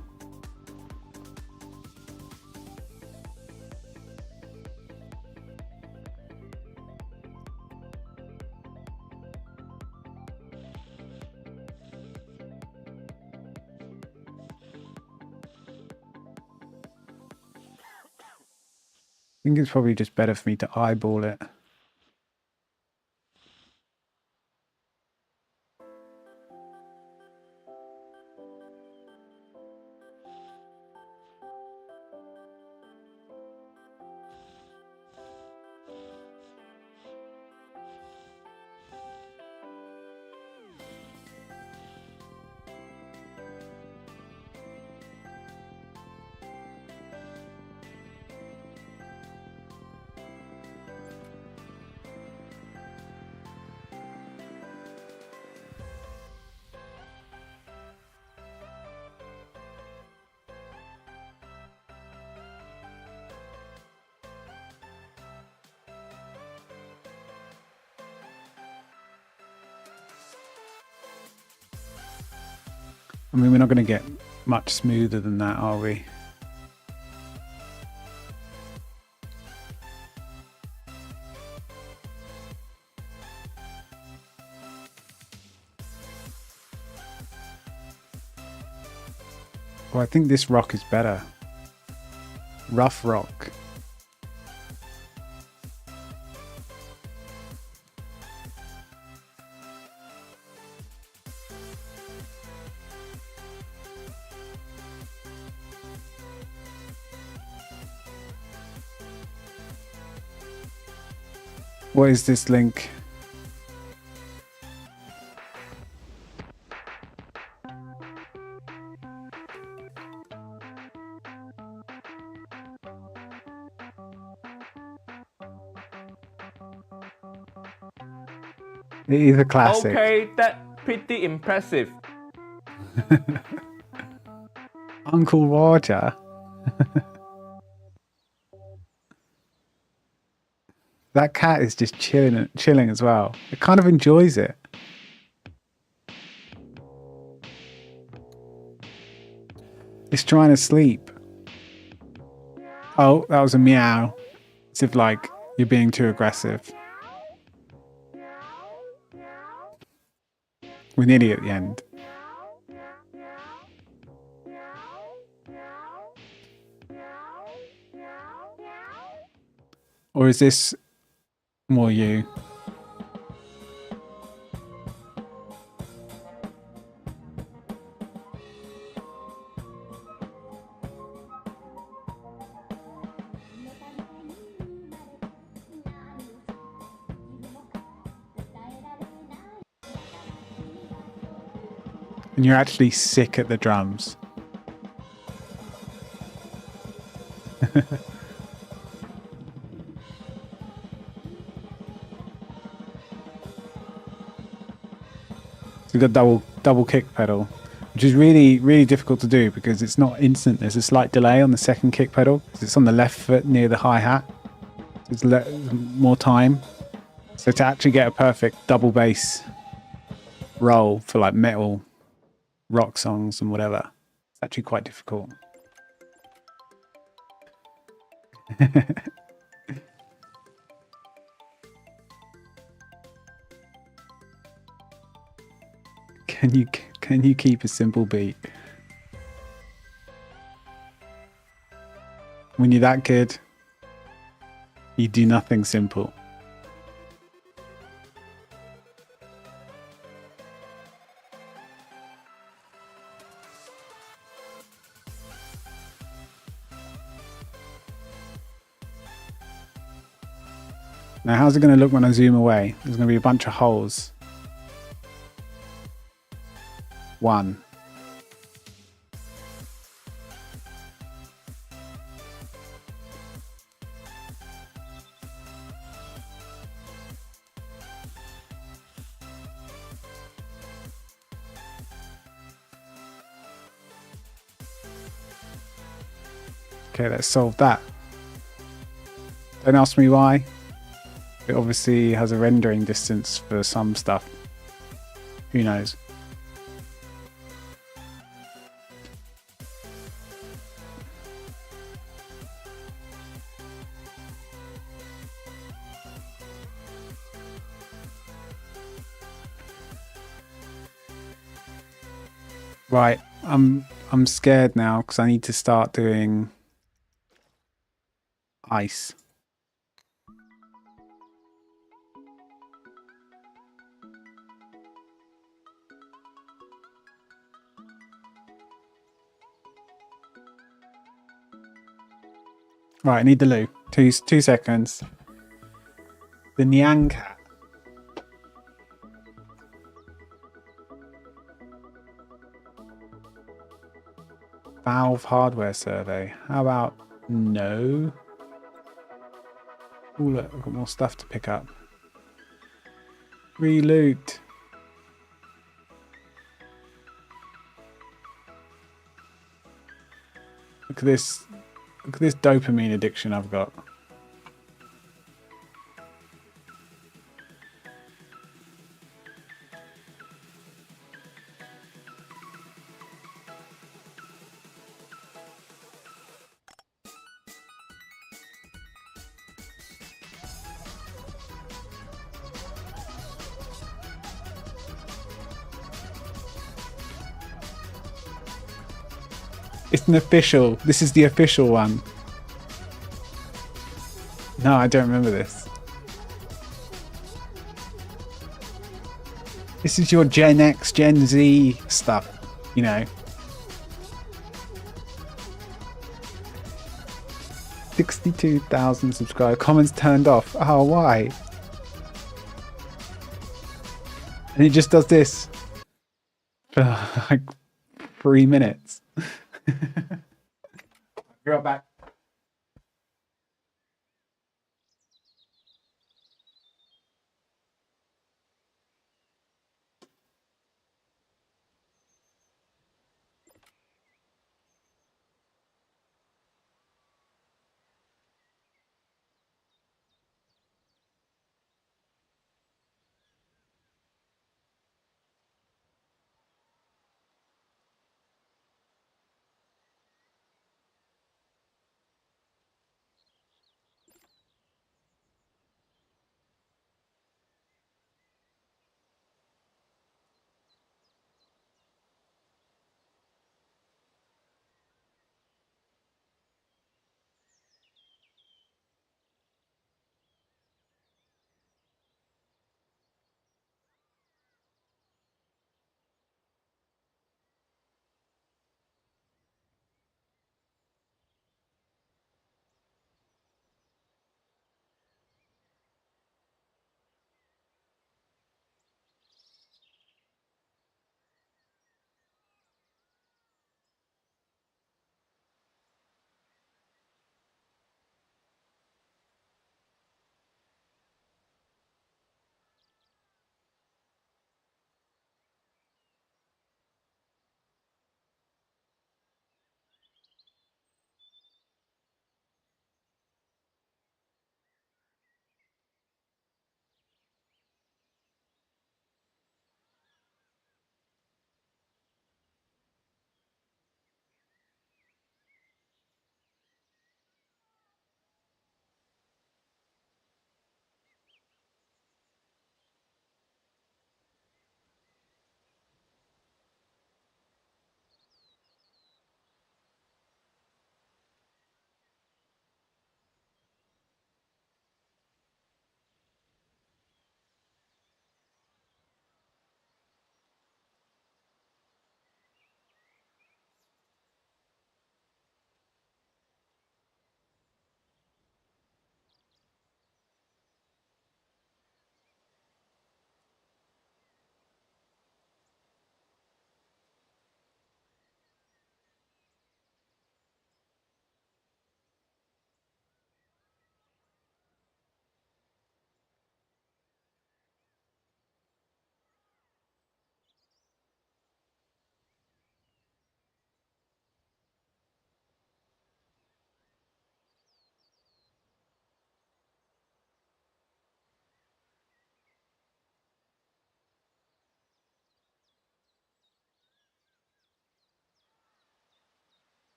S1: I think it's probably just better for me to eyeball it. I mean, we're not going to get much smoother than that, are we? Oh, I think this rock is better. Rough rock. What is this link? It is a classic.
S3: Okay, that's pretty impressive.
S1: Uncle Roger. That cat is just chilling as well. It kind of enjoys it. It's trying to sleep. Oh, that was a meow. As if like you're being too aggressive. We're nearly at the end. Or is this more you? And you're actually sick at the drums. So we've got double kick pedal, which is really difficult to do because it's not instant. There's a slight delay on the second kick pedal because it's on the left foot near the hi-hat. It's more time. So to actually get a perfect double bass roll for like metal rock songs and whatever, it's actually quite difficult. Can you keep a simple beat? When you're that good, you do nothing simple. Now, how's it going to look when I zoom away? There's going to be a bunch of holes. 1. Okay, let's solve that. Don't ask me why. It obviously has a rendering distance for some stuff. Who knows? Right, I'm scared now because I need to start doing ice. Right, I need the loo. 2 seconds. The Nyang cat. Valve hardware survey. How about no? Oh look, I've got more stuff to pick up. Reloot. Look at this. Look at this dopamine addiction I've got. It's an official. This is the official one. No, I don't remember this. This is your Gen X, Gen Z stuff, you know. 62,000 subscribers. Comments turned off. Oh, why? And it just does this for like 3 minutes. Be right back.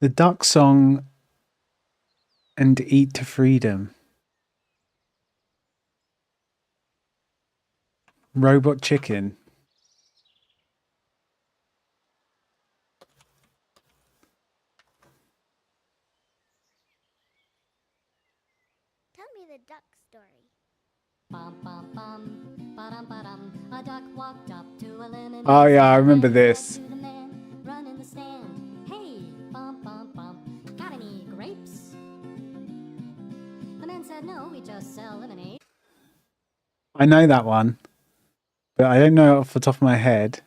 S1: The duck song and eat to freedom. Robot chicken.
S4: Tell me the duck story.
S5: Bum, bum, bum, ba-dum, ba-dum. A duck walked up to a lemon.
S1: Oh yeah, I remember this.
S5: To the man, run in the stand. Hey, bum, bum, bum. Got any grapes? The man said, no, we just sell lemonade.
S1: I know that one, but I don't know it off the top of my head.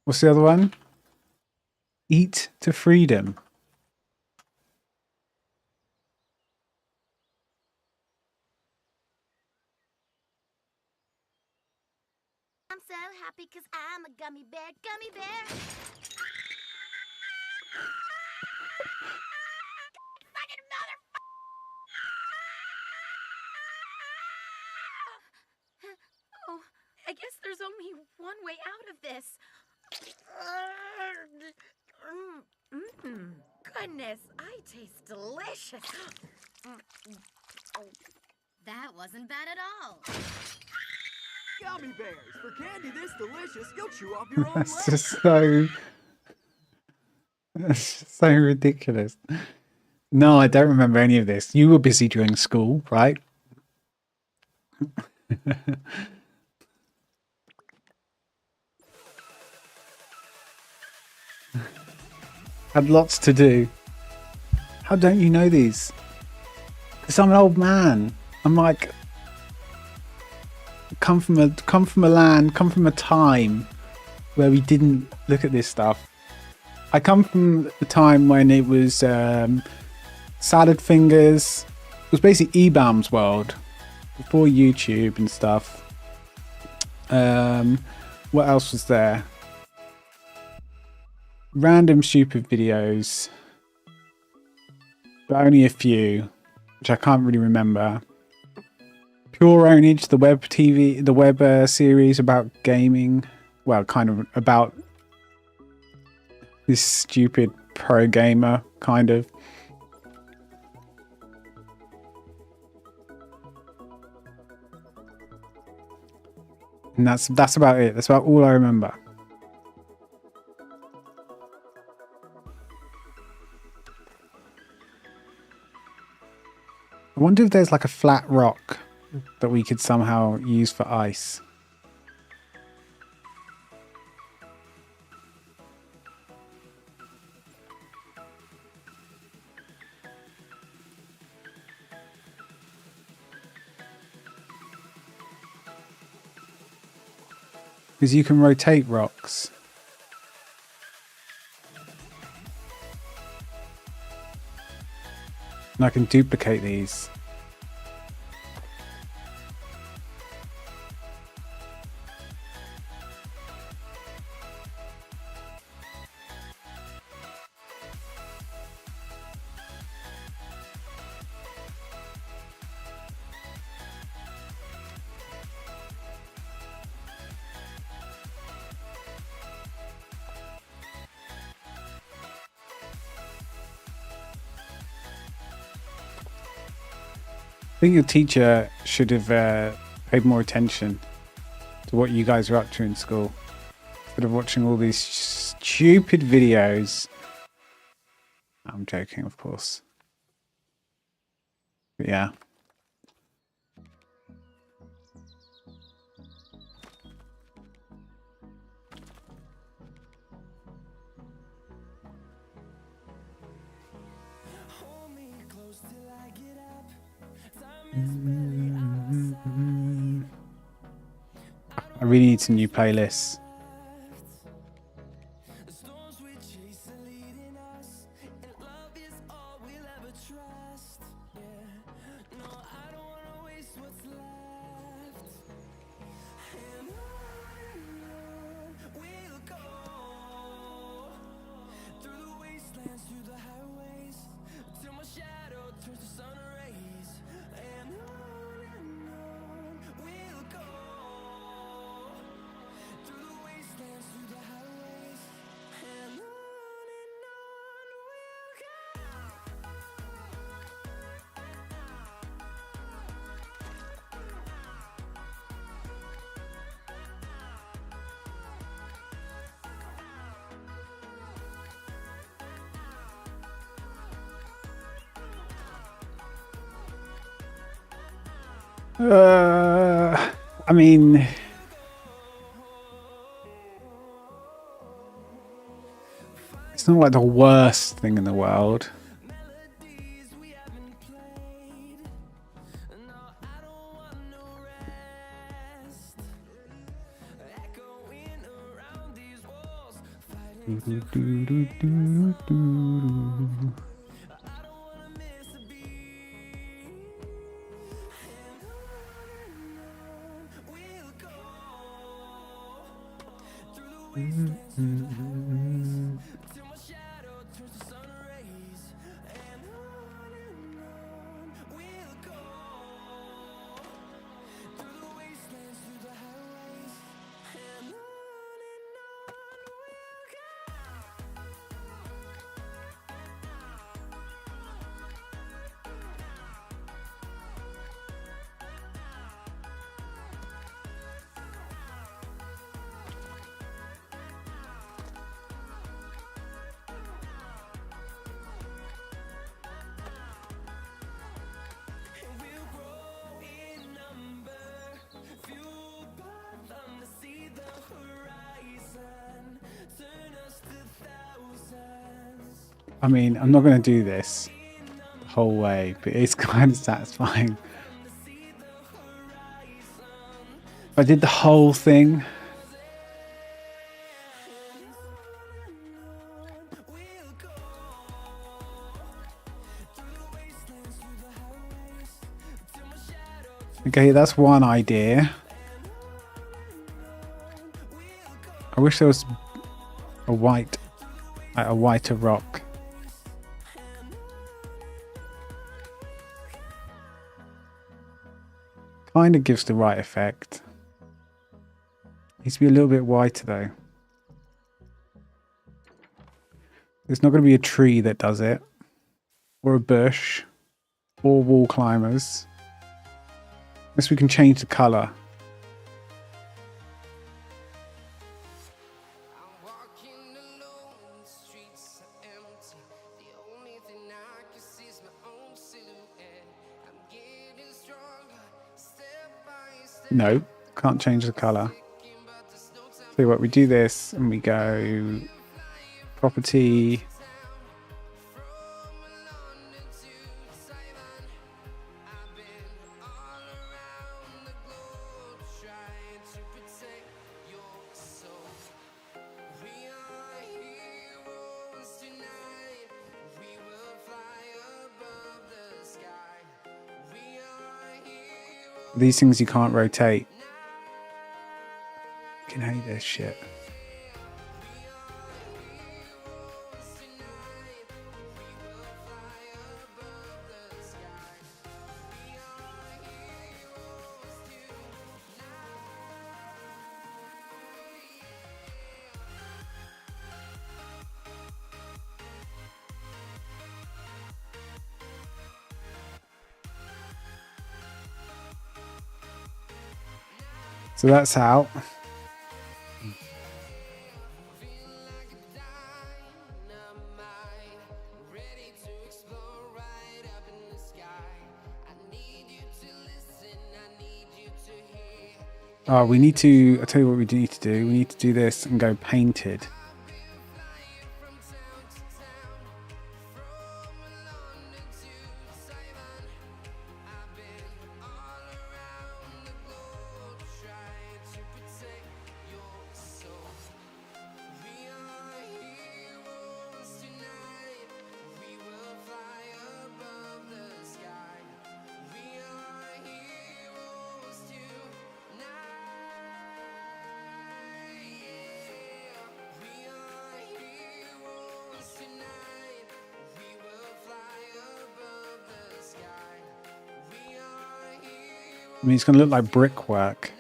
S1: What's the other one? Eat to freedom.
S4: I'm so happy because I'm a gummy bear, gummy bear. Fucking Oh, I guess there's only one way out of this. Goodness, I taste delicious. That wasn't bad at all.
S6: Gummy bears! For candy this delicious, you'll chew off your own
S1: That's
S6: leg.
S1: just so. That's just so ridiculous. No, I don't remember any of this. You were busy during school, right? Had lots to do. How don't you know these? Because I'm an old man. I'm like, come from a land, come from a time where we didn't look at this stuff. I come from the time when it was salad fingers. It was basically eBaum's world before YouTube and stuff. What else was there? Random stupid videos, but only a few, which I can't really remember. Pure Ownage, the web TV, the web series about gaming. Well, kind of about this stupid pro gamer, kind of. And that's about it. That's about all I remember. I wonder if there's like a flat rock that we could somehow use for ice. Because you can rotate rocks. And I can duplicate these. I think your teacher should have paid more attention to what you guys are up to in school, instead of watching all these stupid videos. I'm joking, of course. But yeah. I really need some new playlists. I mean, it's not like the worst thing in the world. I mean, I'm not going to do this the whole way, but it's kind of satisfying. If I did the whole thing, okay, that's one idea. I wish there was a whiter rock. Kind of gives the right effect. Needs to be a little bit whiter though. There's not going to be a tree that does it, or a bush, or wall climbers. Unless we can change the colour. No, can't change the colour. So what, we do this and we go property. These things you can't rotate. I can hate this shit. So that's out. Oh, we need to, I'll tell you what we need to do. We need to do this and go painted. I mean, it's going to look like brickwork.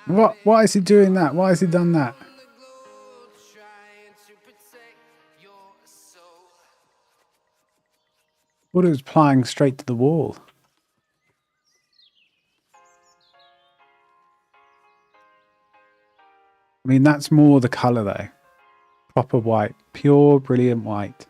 S1: What? Why is he doing that? Why has he done that? Thought it was applying straight to the wall. I mean, that's more the colour though. Proper white. Pure, brilliant white.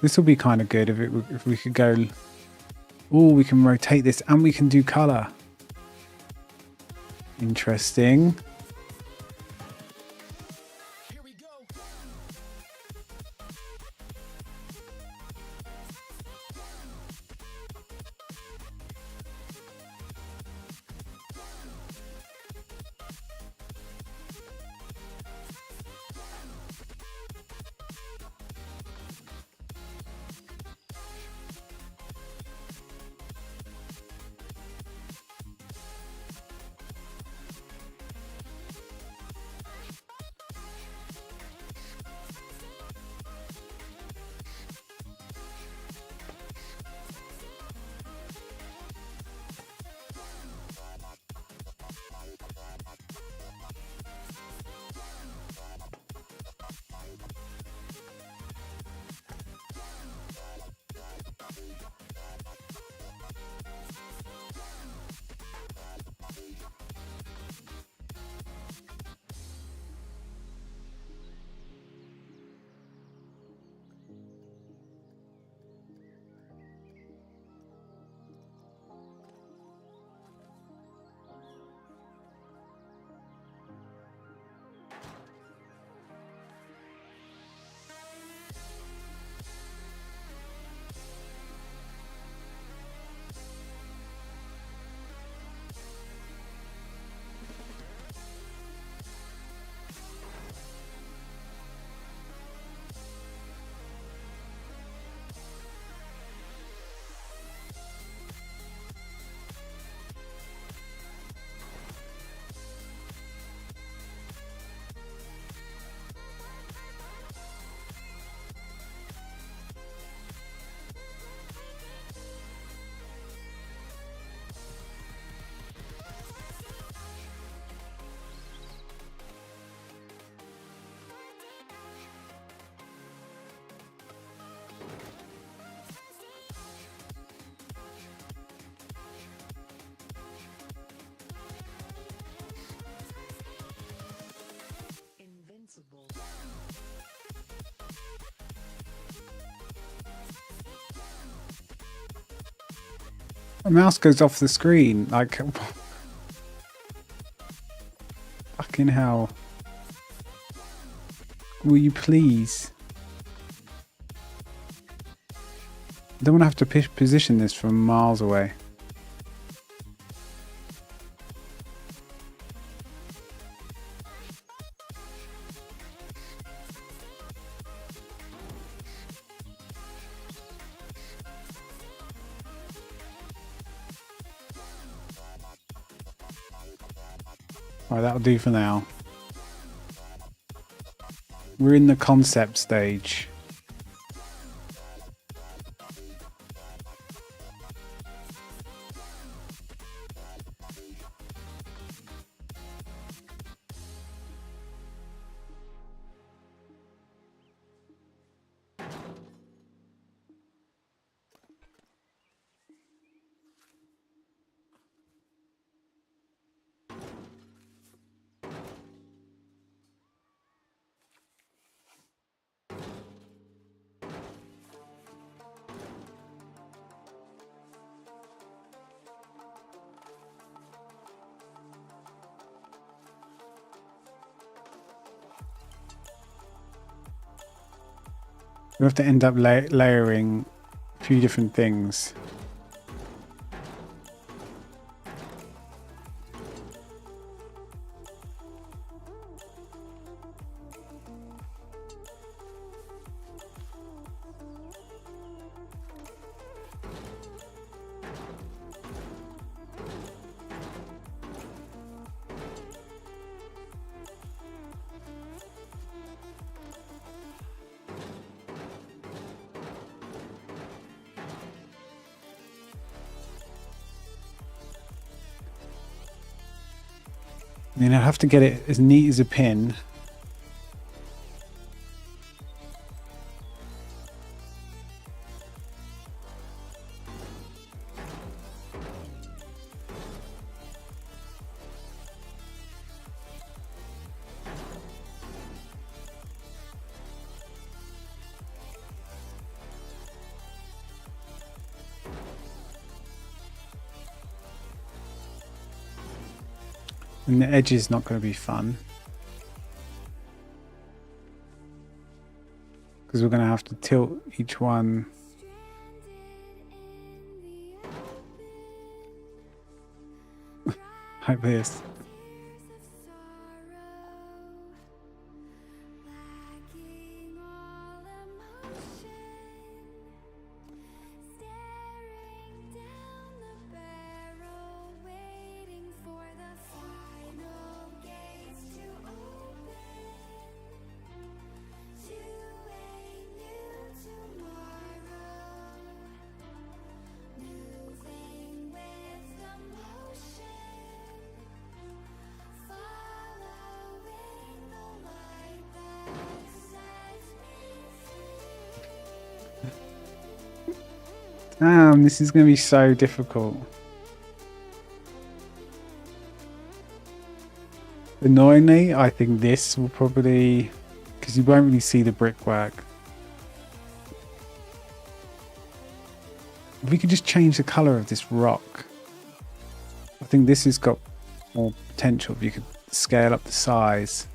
S1: This will be kind of good if we could go. Oh, we can rotate this and we can do color. Interesting. The mouse goes off the screen. Like, fucking hell. Will you please? I don't want to have to position this from miles away. Right, that'll do for now. We're in the concept stage. We have to end up layering a few different things. I mean, I have to get it as neat as a pin. And the edge is not going to be fun. Because we're going to have to tilt each one. Like this. Damn, this is going to be so difficult. Annoyingly, I think this will probably... because you won't really see the brickwork. If we could just change the colour of this rock. I think this has got more potential. If you could scale up the size.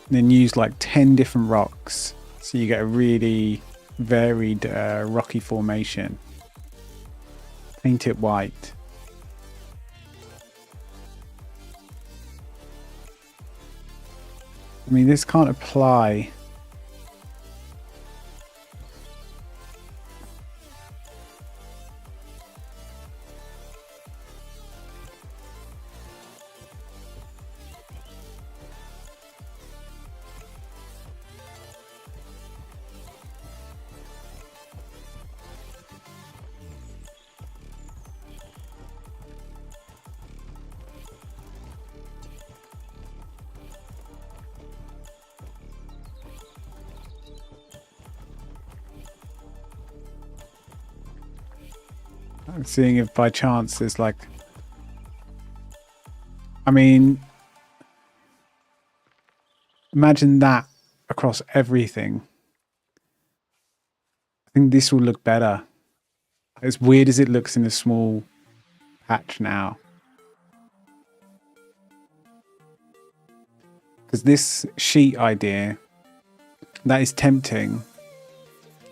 S1: And then use like 10 different rocks. So you get a really varied rocky formation. Paint it white. I mean, this can't apply. I'm seeing if by chance there's like... I mean... imagine that across everything. I think this will look better. As weird as it looks in a small patch now. Because this sheet idea, that is tempting.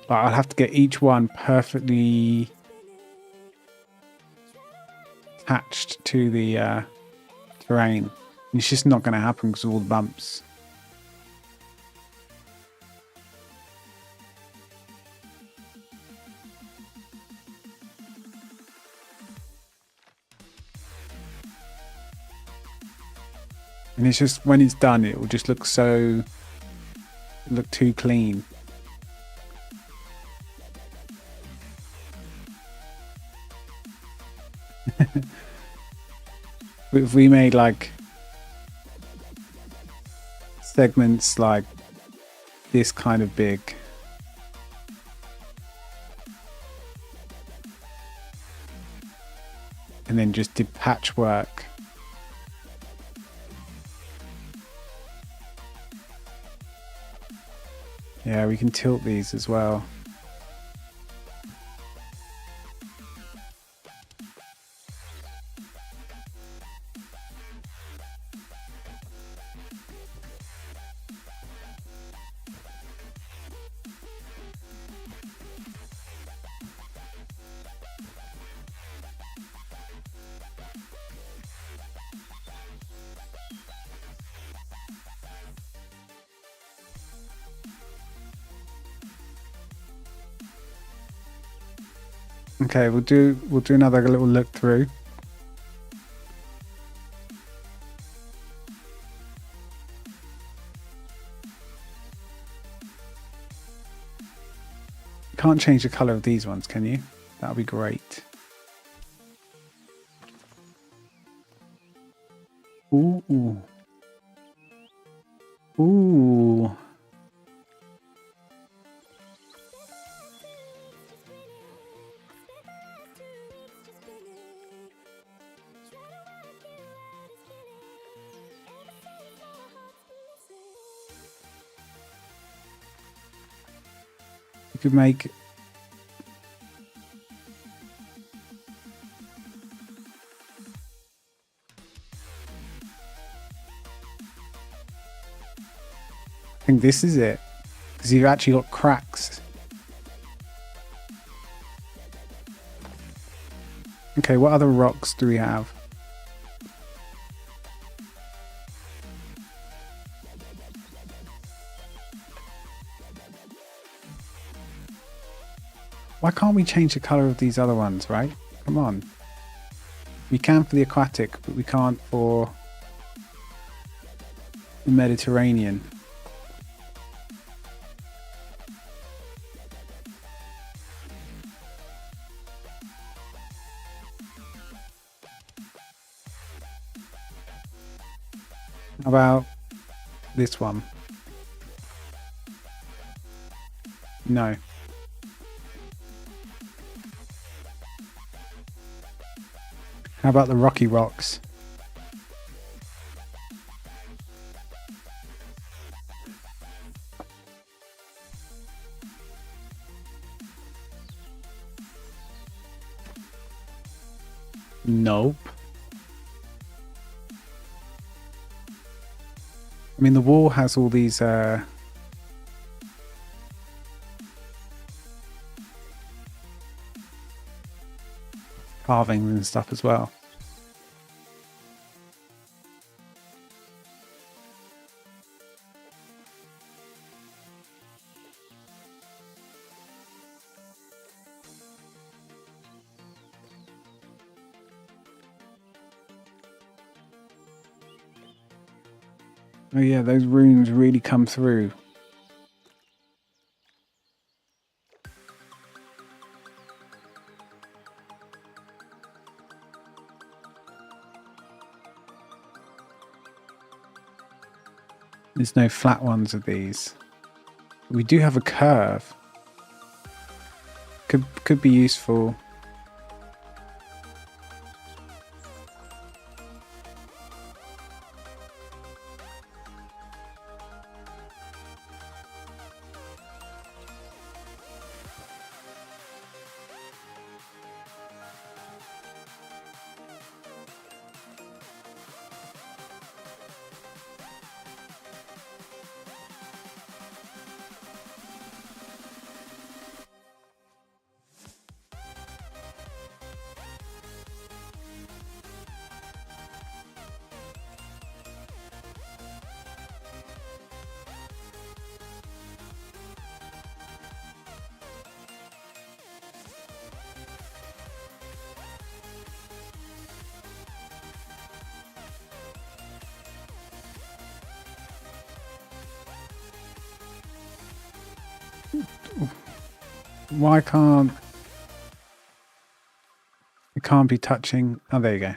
S1: But I'll have to get each one perfectly attached to the terrain. And it's just not going to happen because of all the bumps. And it's just, when it's done, it will just look so... look too clean. If we made like segments like this kind of big, and then just did patchwork. Yeah, we can tilt these as well. Okay, we'll do another little look through. Can't change the color of these ones, can you? That would be great. Ooh. Ooh. You could make I think this is it, because you've actually got cracks. Okay, what other rocks do we have? Why can't we change the color of these other ones, right? Come on. We can for the aquatic, but we can't for the Mediterranean. How about this one? No. How about the rocky rocks? Nope. I mean, the wall has all these carvings and stuff as well. Oh yeah, those runes really come through. There's no flat ones of these. We do have a curve. Could be useful. Why can't it can't be touching? Oh, there you go.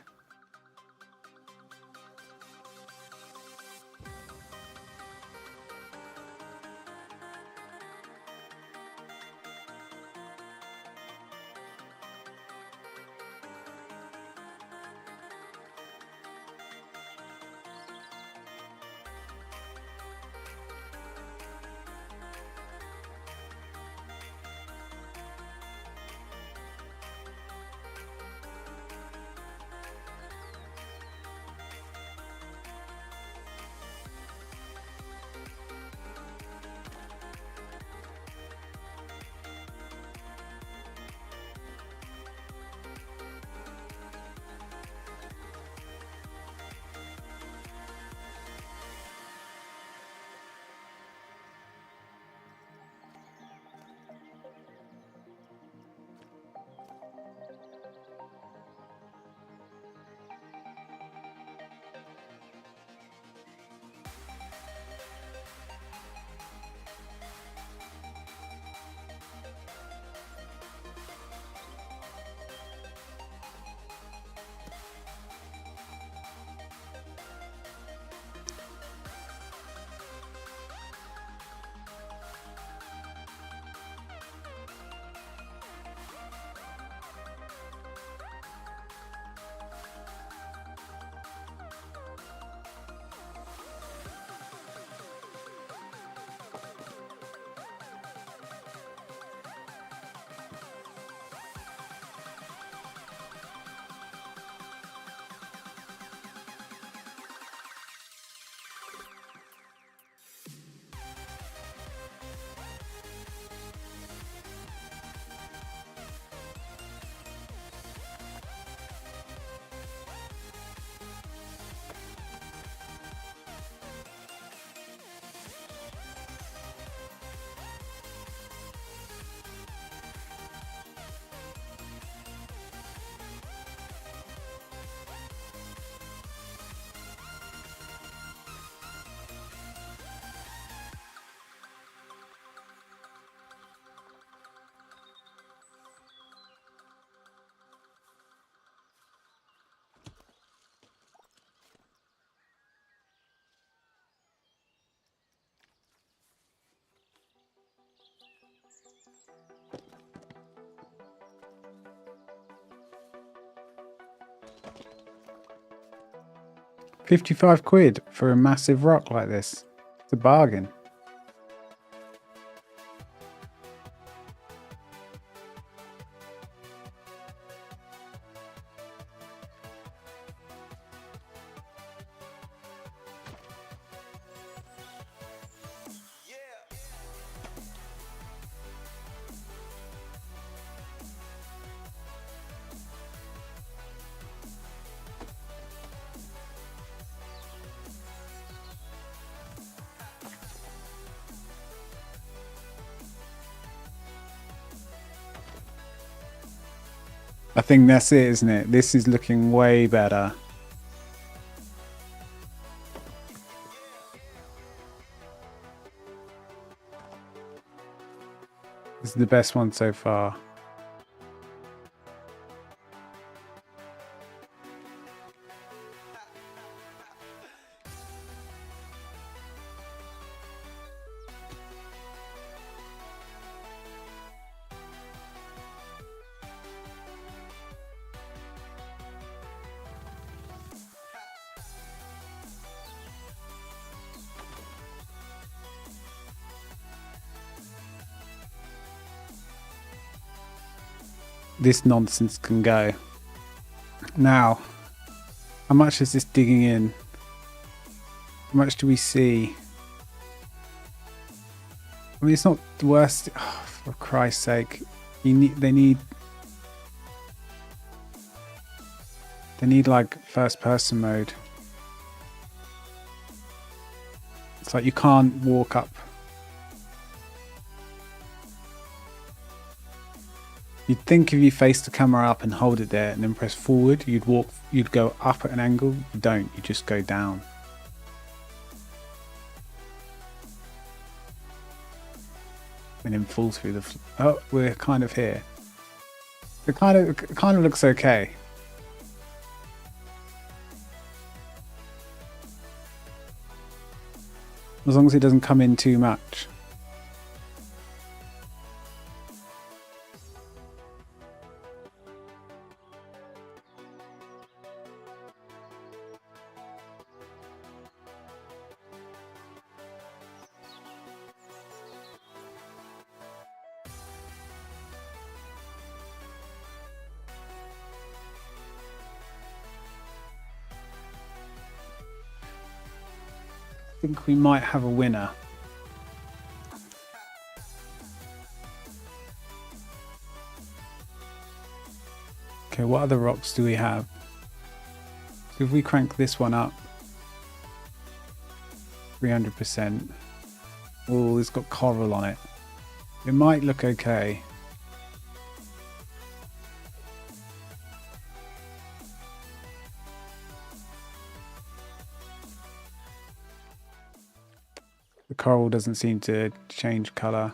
S1: £55 for a massive rock like this. It's a bargain. I think that's it, isn't it? This is looking way better. This is the best one so far. This nonsense can go. Now, how much is this digging in? How much do we see? I mean, it's not the worst. Oh, for Christ's sake, they need like first person mode. It's like you can't walk up. You'd think if you face the camera up and hold it there and then press forward, you'd go up at an angle. You don't, you just go down. And then fall through the, oh, we're kind of here. It kind of looks okay. As long as it doesn't come in too much. I think we might have a winner. Okay, what other rocks do we have? If we crank this one up, 300%. Oh, it's got coral on it. It might look okay. The coral doesn't seem to change colour.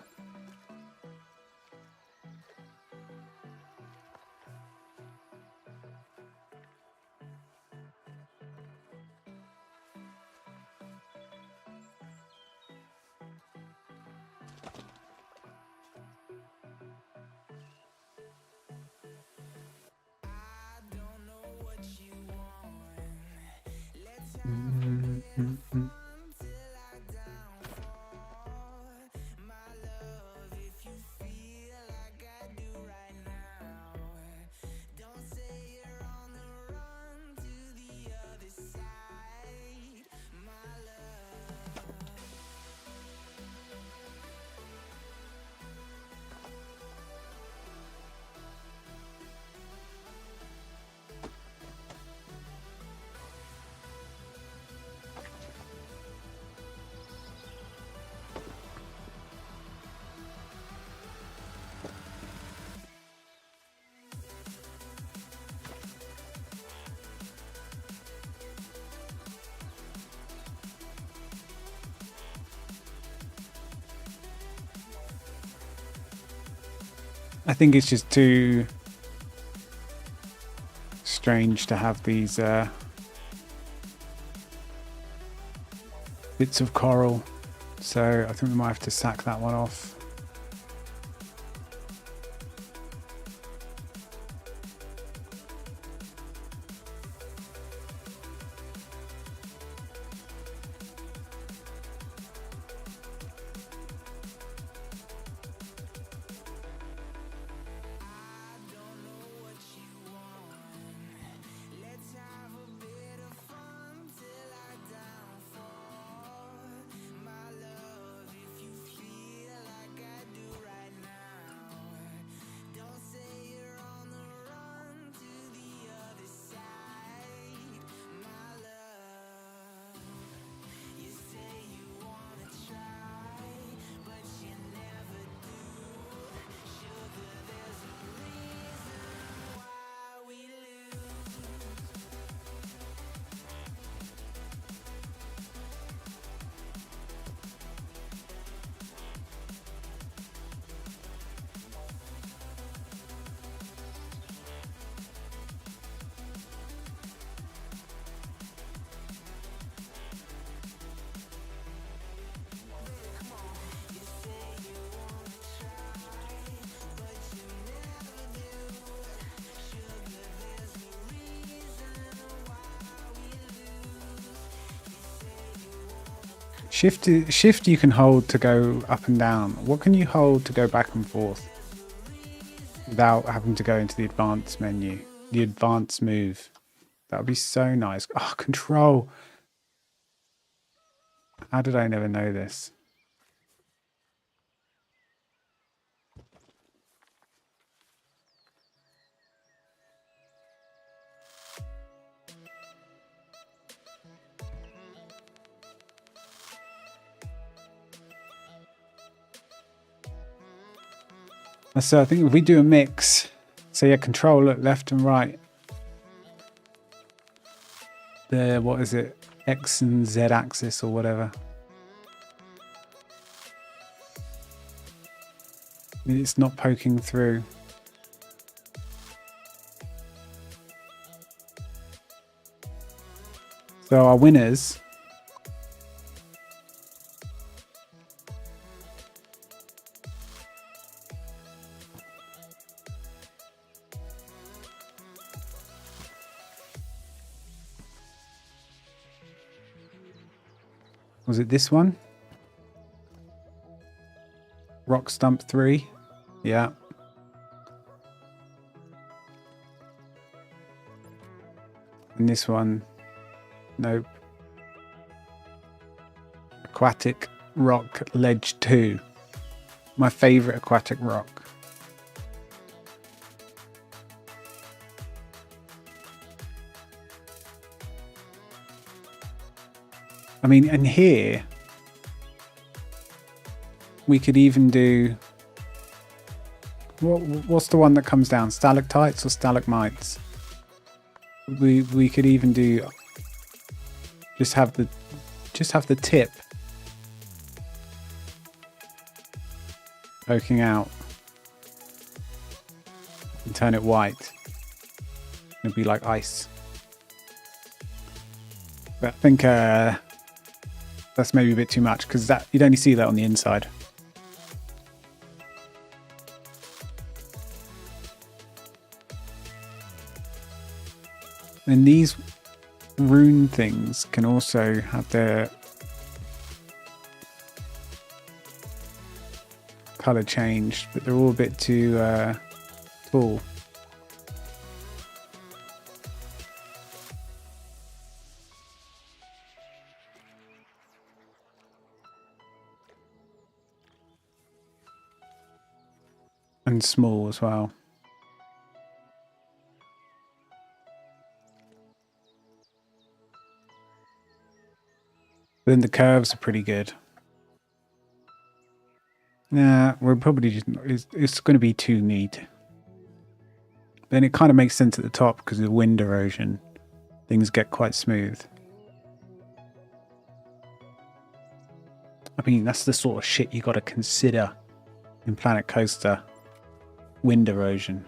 S1: I think it's just too strange to have these bits of coral, so I think we might have to sack that one off. Shift you can hold to go up and down. What can you hold to go back and forth without having to go into the advanced menu? The advanced move. That would be so nice. Oh, control. How did I never know this? So I think if we do a mix, so yeah, control look left and right. The, what is it? X and Z axis or whatever. It's not poking through. So our winners. Was it this one? Rock Stump 3? Yeah. And this one? Nope. Aquatic Rock Ledge 2. My favourite aquatic rock. I mean, and here we could even do what's the one that comes down? Stalactites or stalagmites? We could even do just have the tip poking out and turn it white. It'd be like ice. But I think that's maybe a bit too much because that you'd only see that on the inside. And these rune things can also have their color changed, but they're all a bit too tall. And small as well. But then the curves are pretty good. Nah, we're probably just it's going to be too neat. Then it kind of makes sense at the top because of the wind erosion. Things get quite smooth. I mean, that's the sort of shit you got to consider in Planet Coaster. Wind erosion.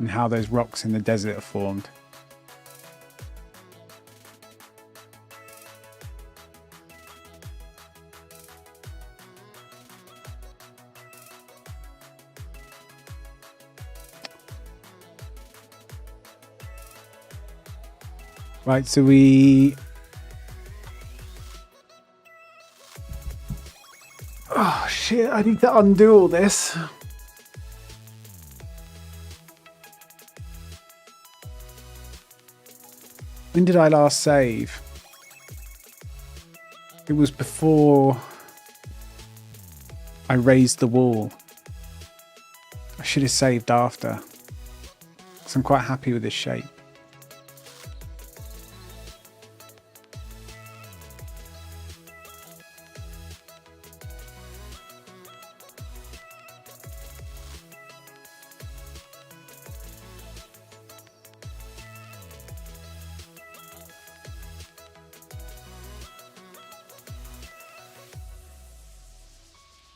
S1: And how those rocks in the desert are formed. Right, so we... Oh shit, I need to undo all this. When did I last save? It was before I raised the wall. I should have saved after. Because I'm quite happy with this shape.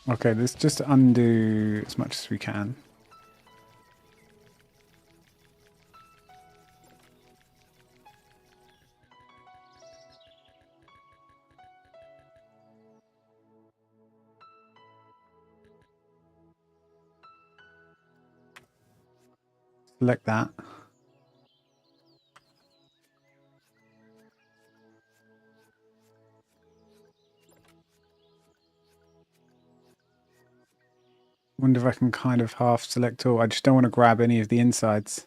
S1: Okay, let's just undo as much as we can. Select that. wonder if I can kind of half select all. I just don't want to grab any of the insides.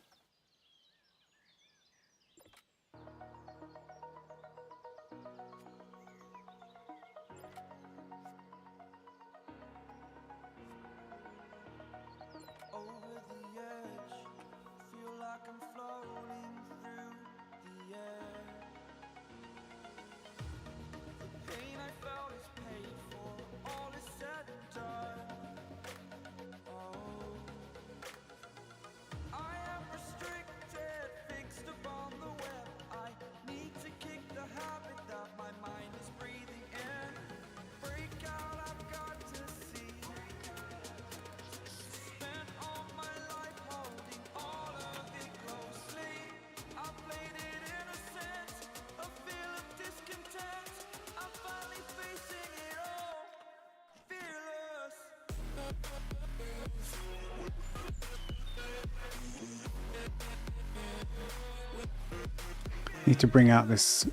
S1: Need to bring out this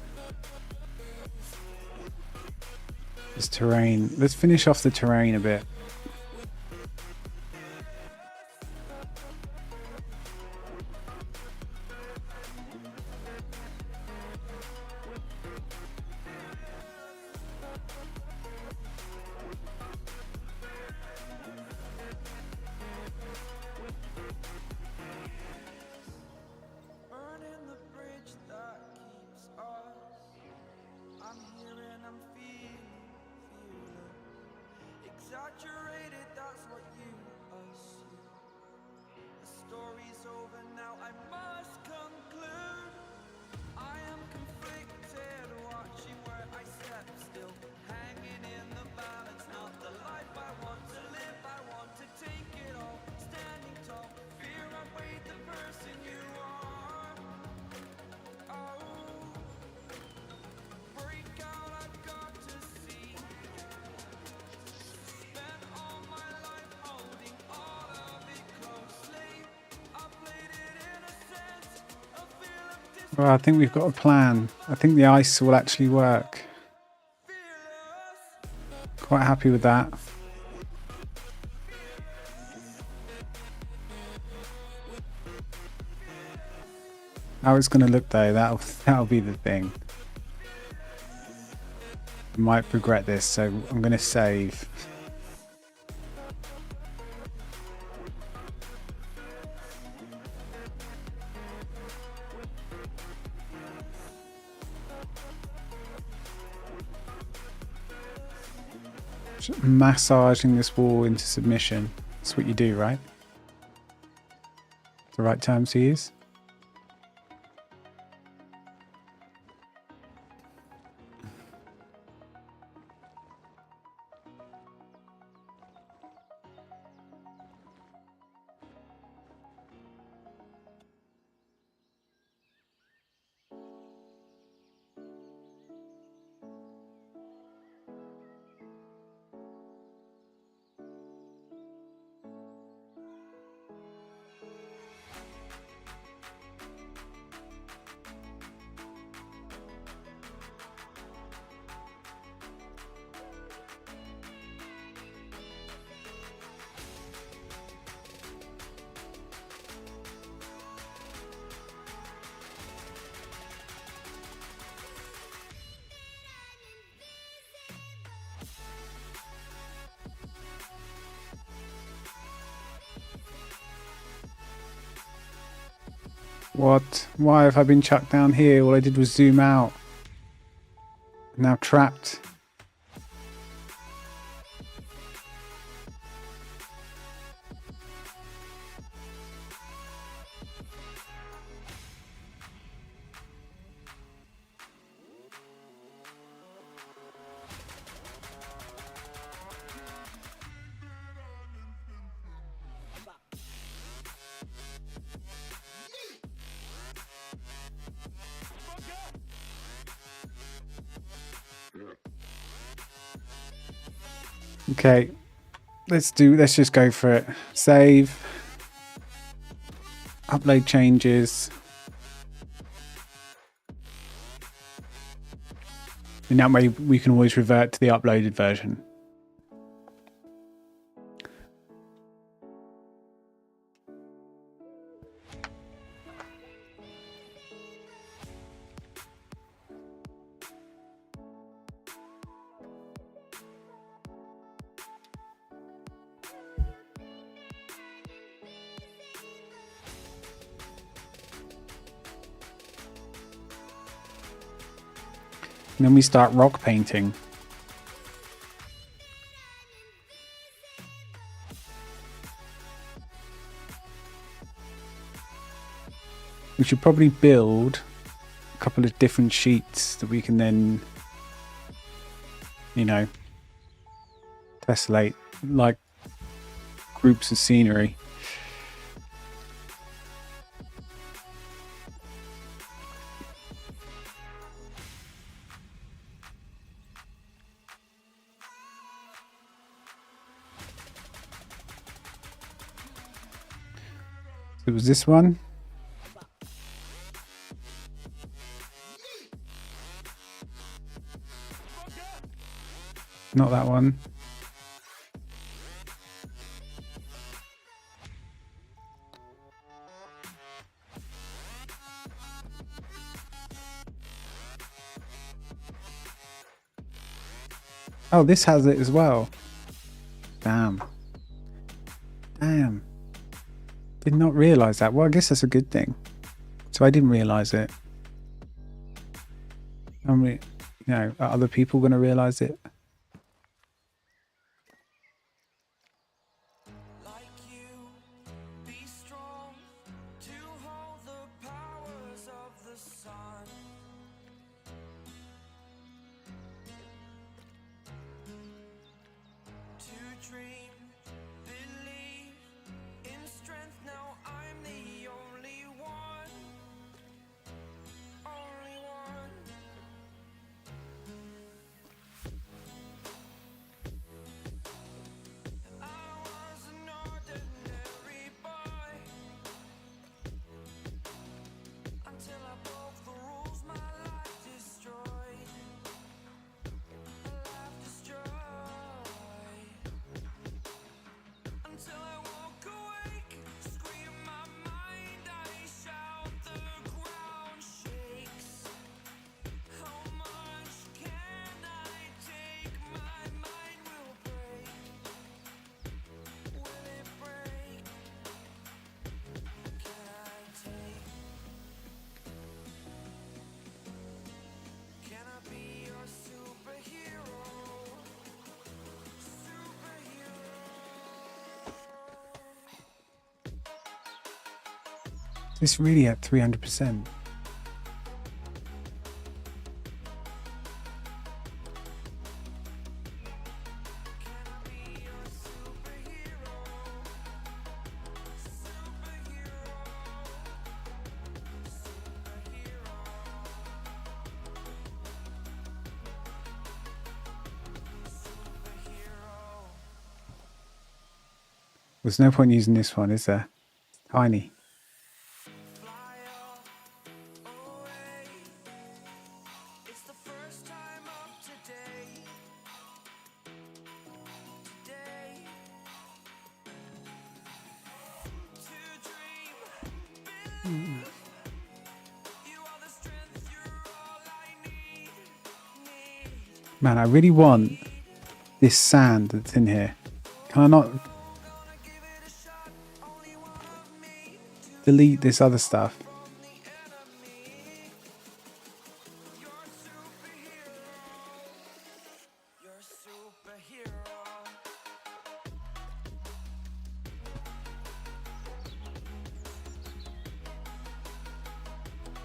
S1: terrain. Let's finish off the terrain a bit.
S7: Exaggerated, that's what you assume. The story's over now, I must conclude. I am conflicted, watching where I step still, hanging in the balance. Not the life I want to live, I want to take it all. Standing tall, fear I weighed the person you are. Oh, break out, I've got to see.
S1: Well, I think we've got a plan. I think the ice will actually work. Quite happy with that. How it's going to look though, that'll be the thing. I might regret this, so I'm going to save. Just massaging this wall into submission. That's what you do, right? The right term to use. What? Why have I been chucked down here? All I did was zoom out. Now trapped. Okay, let's just go for it. Save, upload changes, in that way we can always revert to the uploaded version. And then we start rock painting. We should probably build a couple of different sheets that we can then, you know, tessellate like groups of scenery. It was this one. Not that one. Oh, this has it as well. Damn. Damn. Did not realise that. Well, I guess that's a good thing. So I didn't realise it. I mean, you know, are other people going to realise it?
S7: Like you, be strong to hold the powers of the sun. To dream, believe in strength. Now I'm the only one. Only one. I was an ordinary boy until I broke the rules. My life destroyed. Life destroyed. Until I woke awake, scream my mind. I shout, the ground shakes. How much can I take? My mind will break. Will it break? Can I take? Can I be your superhero? Superhero.
S1: This really at 300%. There's no point using this one, is there? Tiny.
S7: Fly away. It's the first time of today. Today. To dream, believe. You are the strength, you're all I need.
S1: Man, I really want this sand that's in here. Can I not
S7: Gonna give it a shot. Only one of me.
S1: delete this other stuff?
S7: The enemy. You're superhero. You're superhero.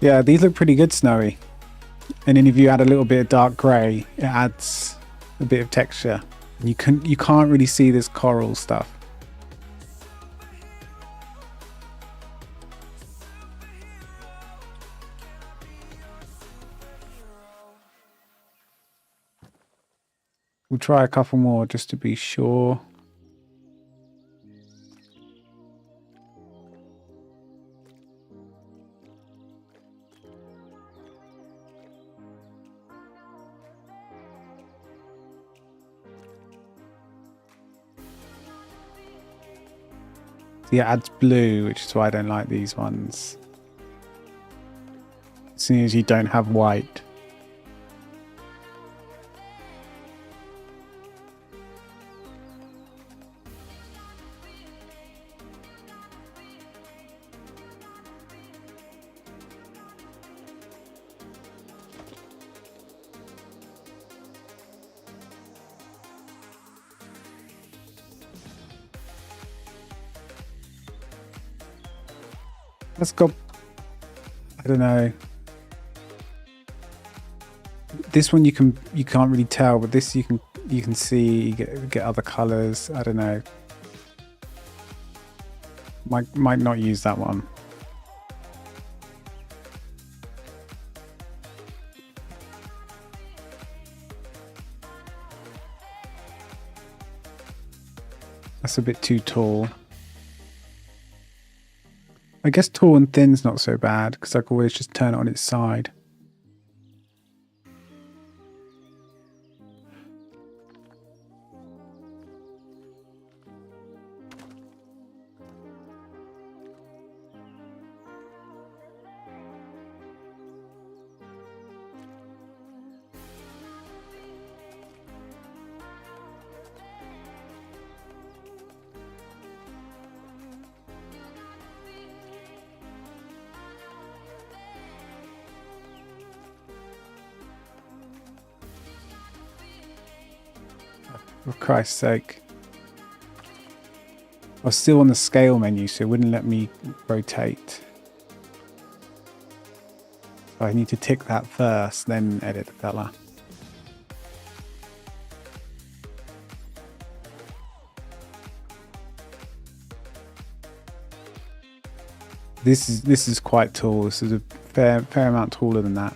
S1: Yeah, these look pretty good, Snowy. And then if you add a little bit of dark grey, it adds a bit of texture. You can't really see this coral stuff. We'll try a couple more just to be sure. Yeah, it adds blue, which is why I don't like these ones. As soon as you don't have white. That's got, I don't know. This one you can't really tell, but this you can see, you get other colors. I don't know. Might not use that one. That's a bit too tall. I guess tall and thin's not so bad because I can always just turn it on its side. For Christ's sake. I was still on the scale menu, so it wouldn't let me rotate. So I need to tick that first, then edit the color. This is quite tall. This is a fair amount taller than that.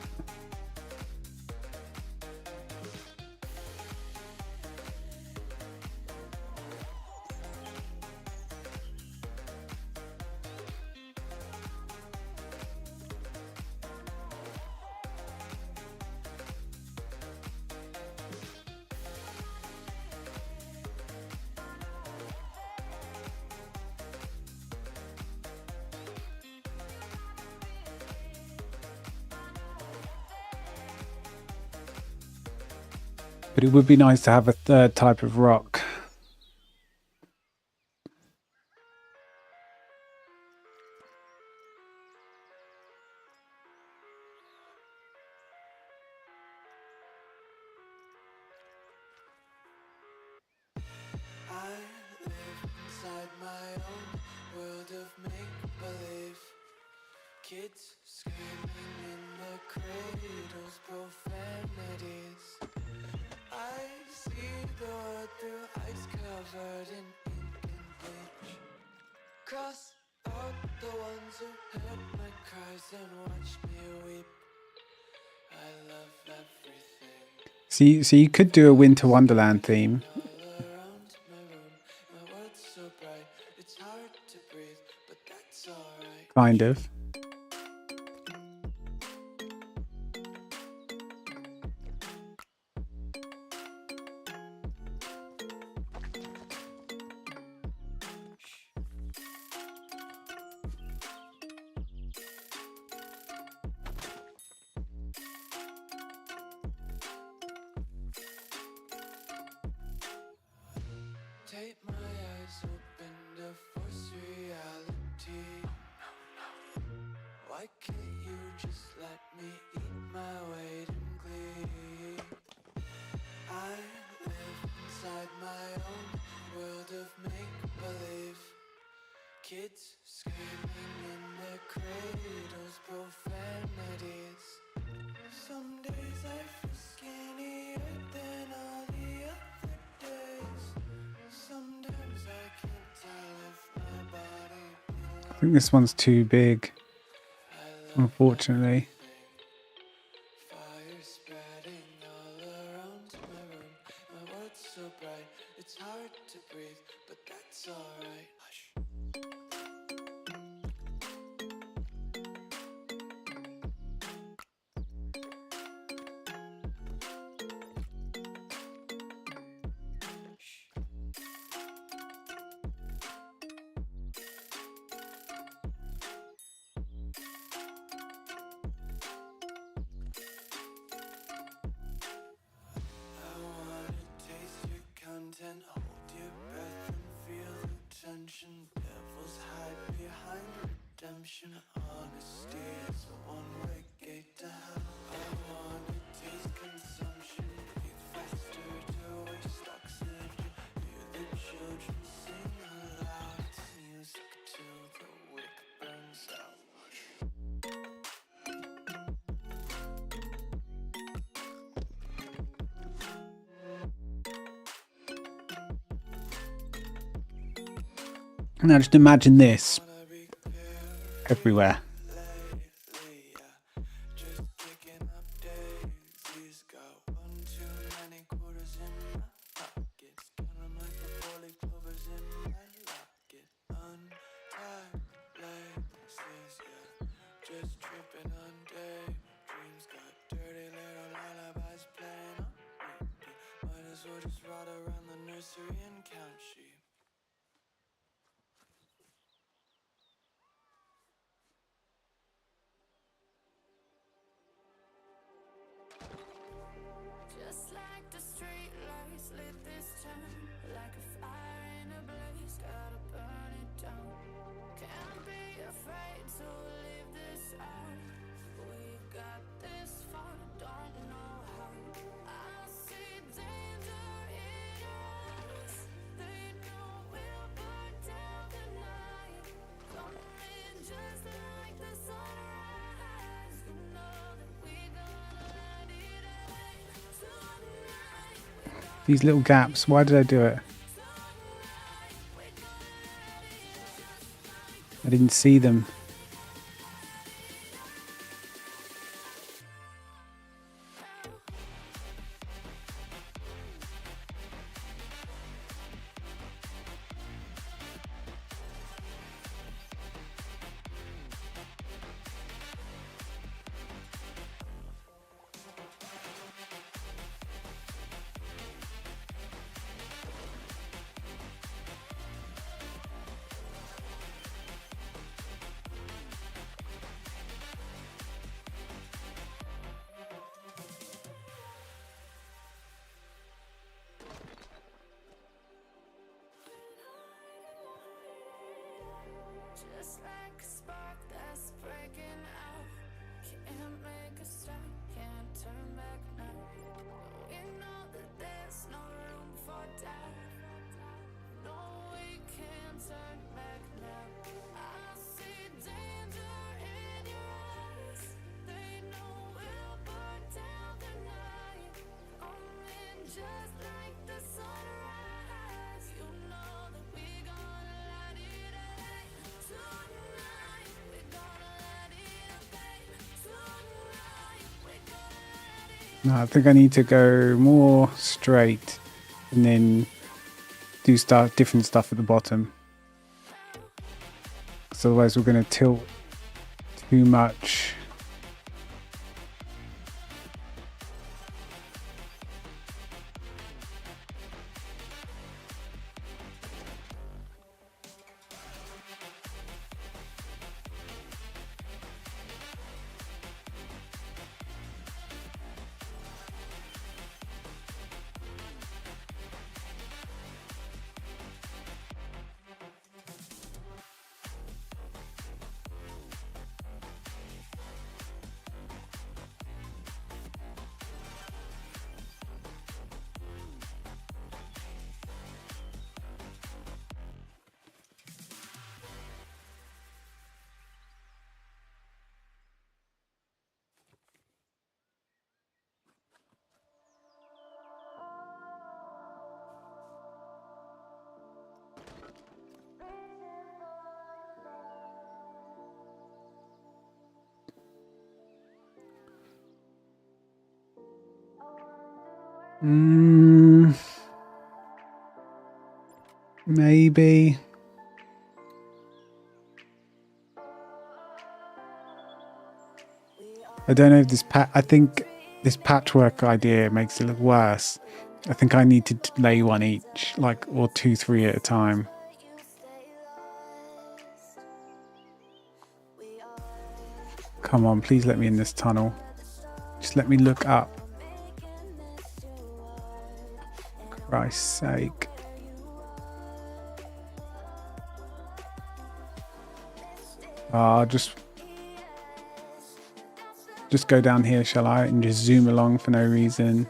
S1: But it would be nice to have a third type of rock.
S7: I live inside my own world of make-believe. Kids screaming in the cradles, profanities. I see the world through ice covered in ink and bleach. Cross out the ones who heard my cries and watched me weep. I love everything.
S1: So you could do a Winter Wonderland theme.
S7: All around my room, my world's so bright, it's hard to breathe, but that's alright.
S1: Kind of.
S7: Take my eyes open to force reality. Why can't you just let me eat my weight in glee? I live inside my own world of make-believe. Kids screaming in their cradles, profanities. Some days I feel skinnier than all the other days. Sometimes I can't tell if my body belongs.
S1: I think this one's too big, unfortunately.
S7: Fire spreading all around my room. My world's so bright, it's hard to breathe, but that's alright. Hush. I wanna taste your content, hold your breath and feel the tension. Devils hide behind redemption. Honesty is a one-way gate to hell. I wanna taste consumption, breathe faster to waste oxygen. Hear the children sing aloud. It's music till the wick burns out.
S1: Now just imagine this everywhere.
S8: Just like the street lights lit this town, like a fire in a blaze, gotta burn it down. Can't be afraid to leave this out. We got this far, don't know how. I see danger in your eyes. They know we'll burn down the night. Coming just like the sunrise. You know that we gonna light it up tonight.
S1: These little gaps. Why did I do it? I didn't see them.
S8: Just like a spark that's breaking out. Can't make a stop, can't turn back now. We know that there's no room for doubt. No, we can't turn back now. I see danger in your eyes. They know we'll burn down the night. Coming just like the sunrise. You know that we gonna light it up. Tonight, we gonna light it up, babe. Tonight, we gonna light it up.
S1: No, I think I need to go more straight and then do different stuff at the bottom. Because otherwise we're going to tilt too much. Maybe. I don't know if I think this patchwork idea makes it look worse. I think I need to lay one each, like, or 2, 3 at a time. Come on, please let me in this tunnel. Just let me look up. Christ's sake. Just go down here, shall I? And just zoom along for no reason.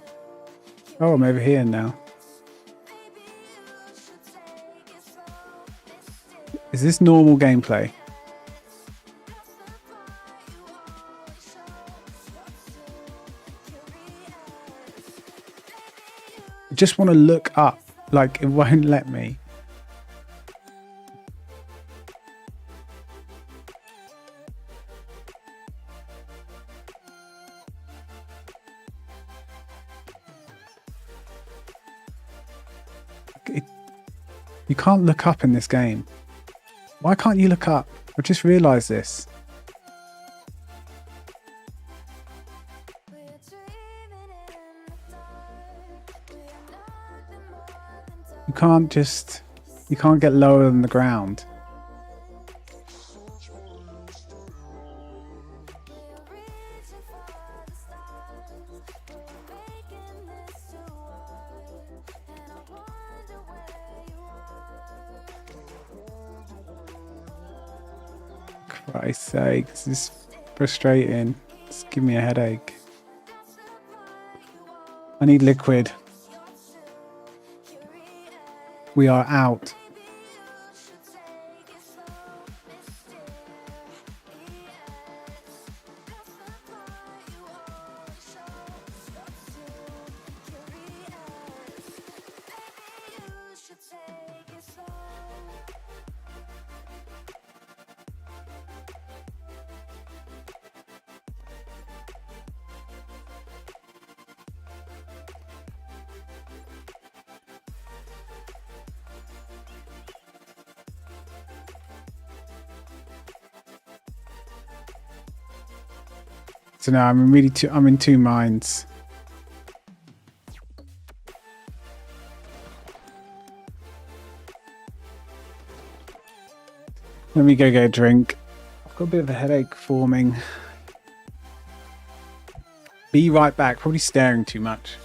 S1: Oh, I'm over here now. Is this normal gameplay? I just want to look up. Like, it won't let me. You can't look up in this game. Why can't you look up? I just realised this. You can't get lower than the ground. Christ's sake, this is frustrating. It's giving me a headache. I need liquid. We are out. So now I'm in two minds. Let me go get a drink. I've got a bit of a headache forming. Be right back. Probably staring too much.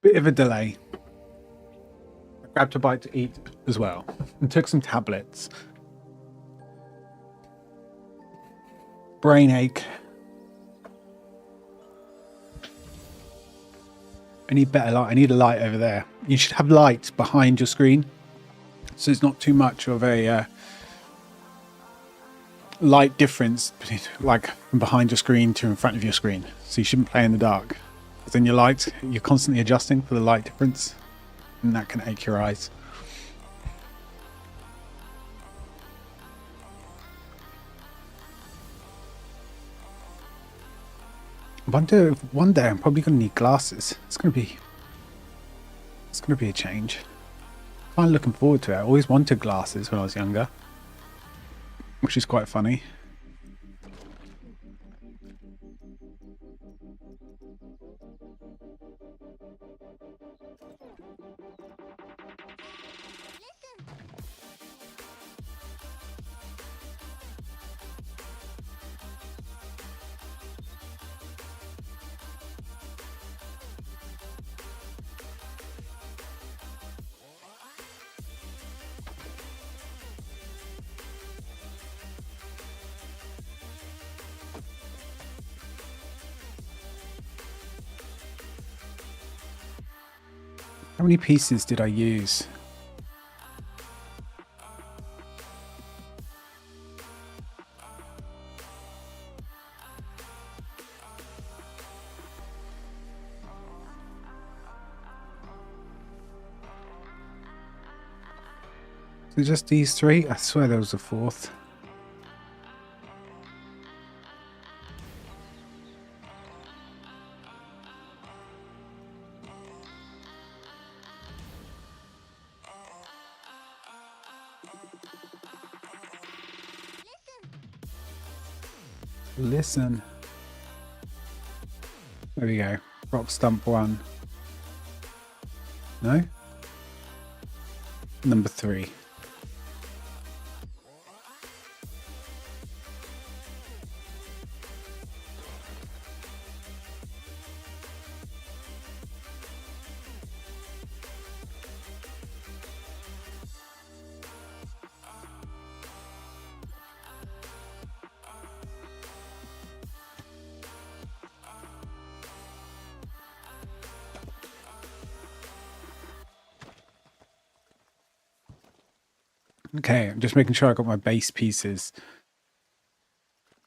S1: Bit of a delay. I grabbed a bite to eat as well and took some tablets. Brain ache. I need better light. I need a light over there. You should have light behind your screen, so it's not too much of a light difference, like from behind your screen to in front of your screen. So you shouldn't play in the dark. Because then your light, you're constantly adjusting for the light difference, and that can ache your eyes. I wonder if one day I'm probably going to need glasses. It's going to be a change. Kind of looking forward to it. I always wanted glasses when I was younger, which is quite funny. How many pieces did I use? So just these three? I swear there was a fourth. Listen. There we go. Rock stump 1. No? Number 3. Okay, I'm just making sure I got my base pieces.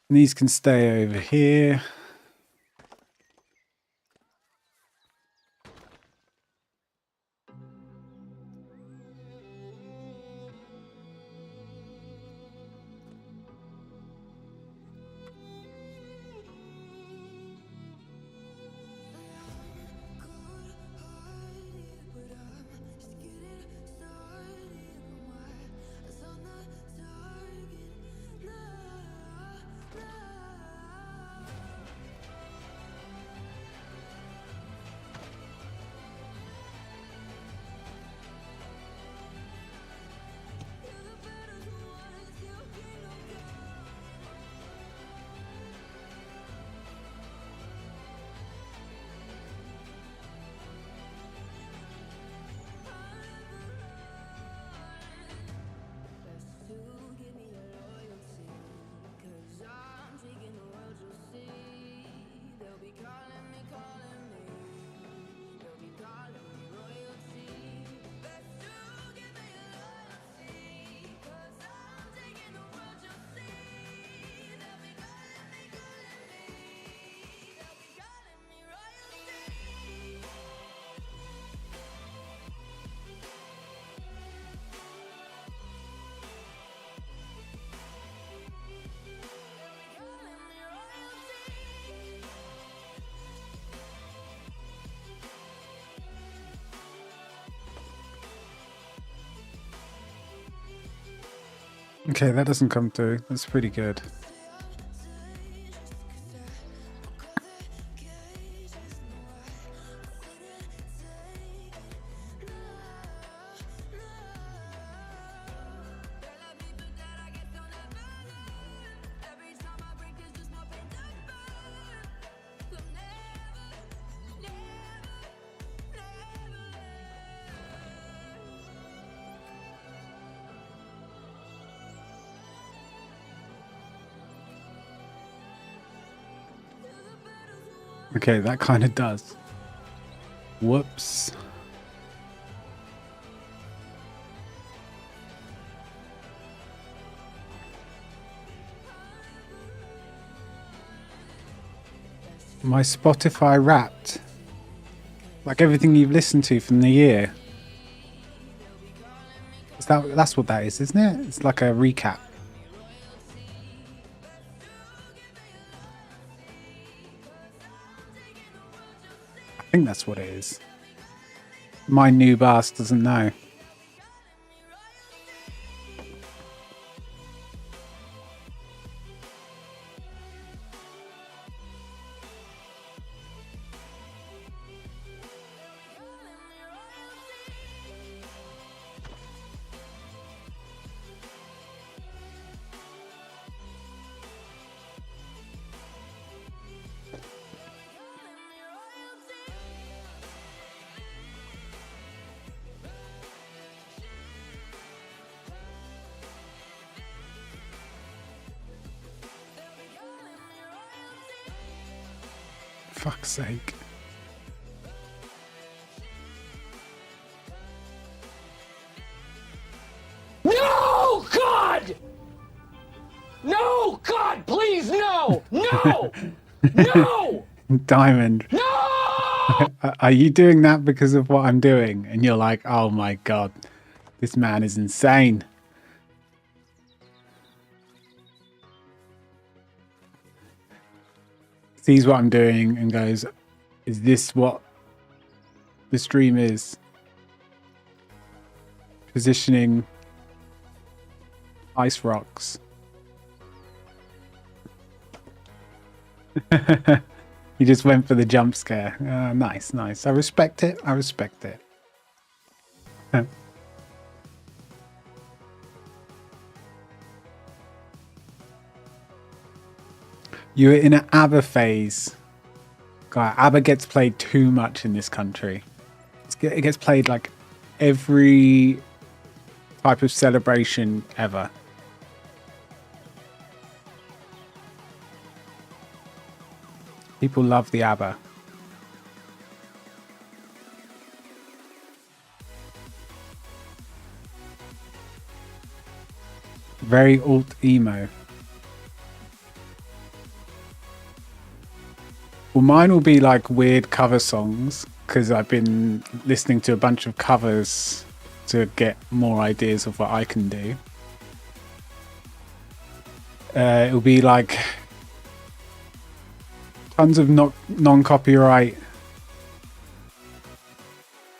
S1: And these can stay over here. Okay, that doesn't come through. That's pretty good. Okay, that kind of does. Whoops. My Spotify Wrapped. Like everything you've listened to from the year. That's what that is, isn't it? It's like a recap. I think that's what it is. My noob ass doesn't know. Fuck's sake.
S9: No, God! No, God, please, no! No! No!
S1: Diamond.
S9: No!
S1: Are you doing that because of what I'm doing? And you're like, oh my god, this man is insane. Sees what I'm doing and goes, is this what the stream is? Positioning ice rocks. You just went for the jump scare. Nice, nice. I respect it. I respect it. You're in an ABBA phase. God, ABBA gets played too much in this country. It gets played like every type of celebration ever. People love the ABBA. Very alt emo. Well, mine will be like weird cover songs because I've been listening to a bunch of covers to get more ideas of what I can do. It'll be like tons of non-copyright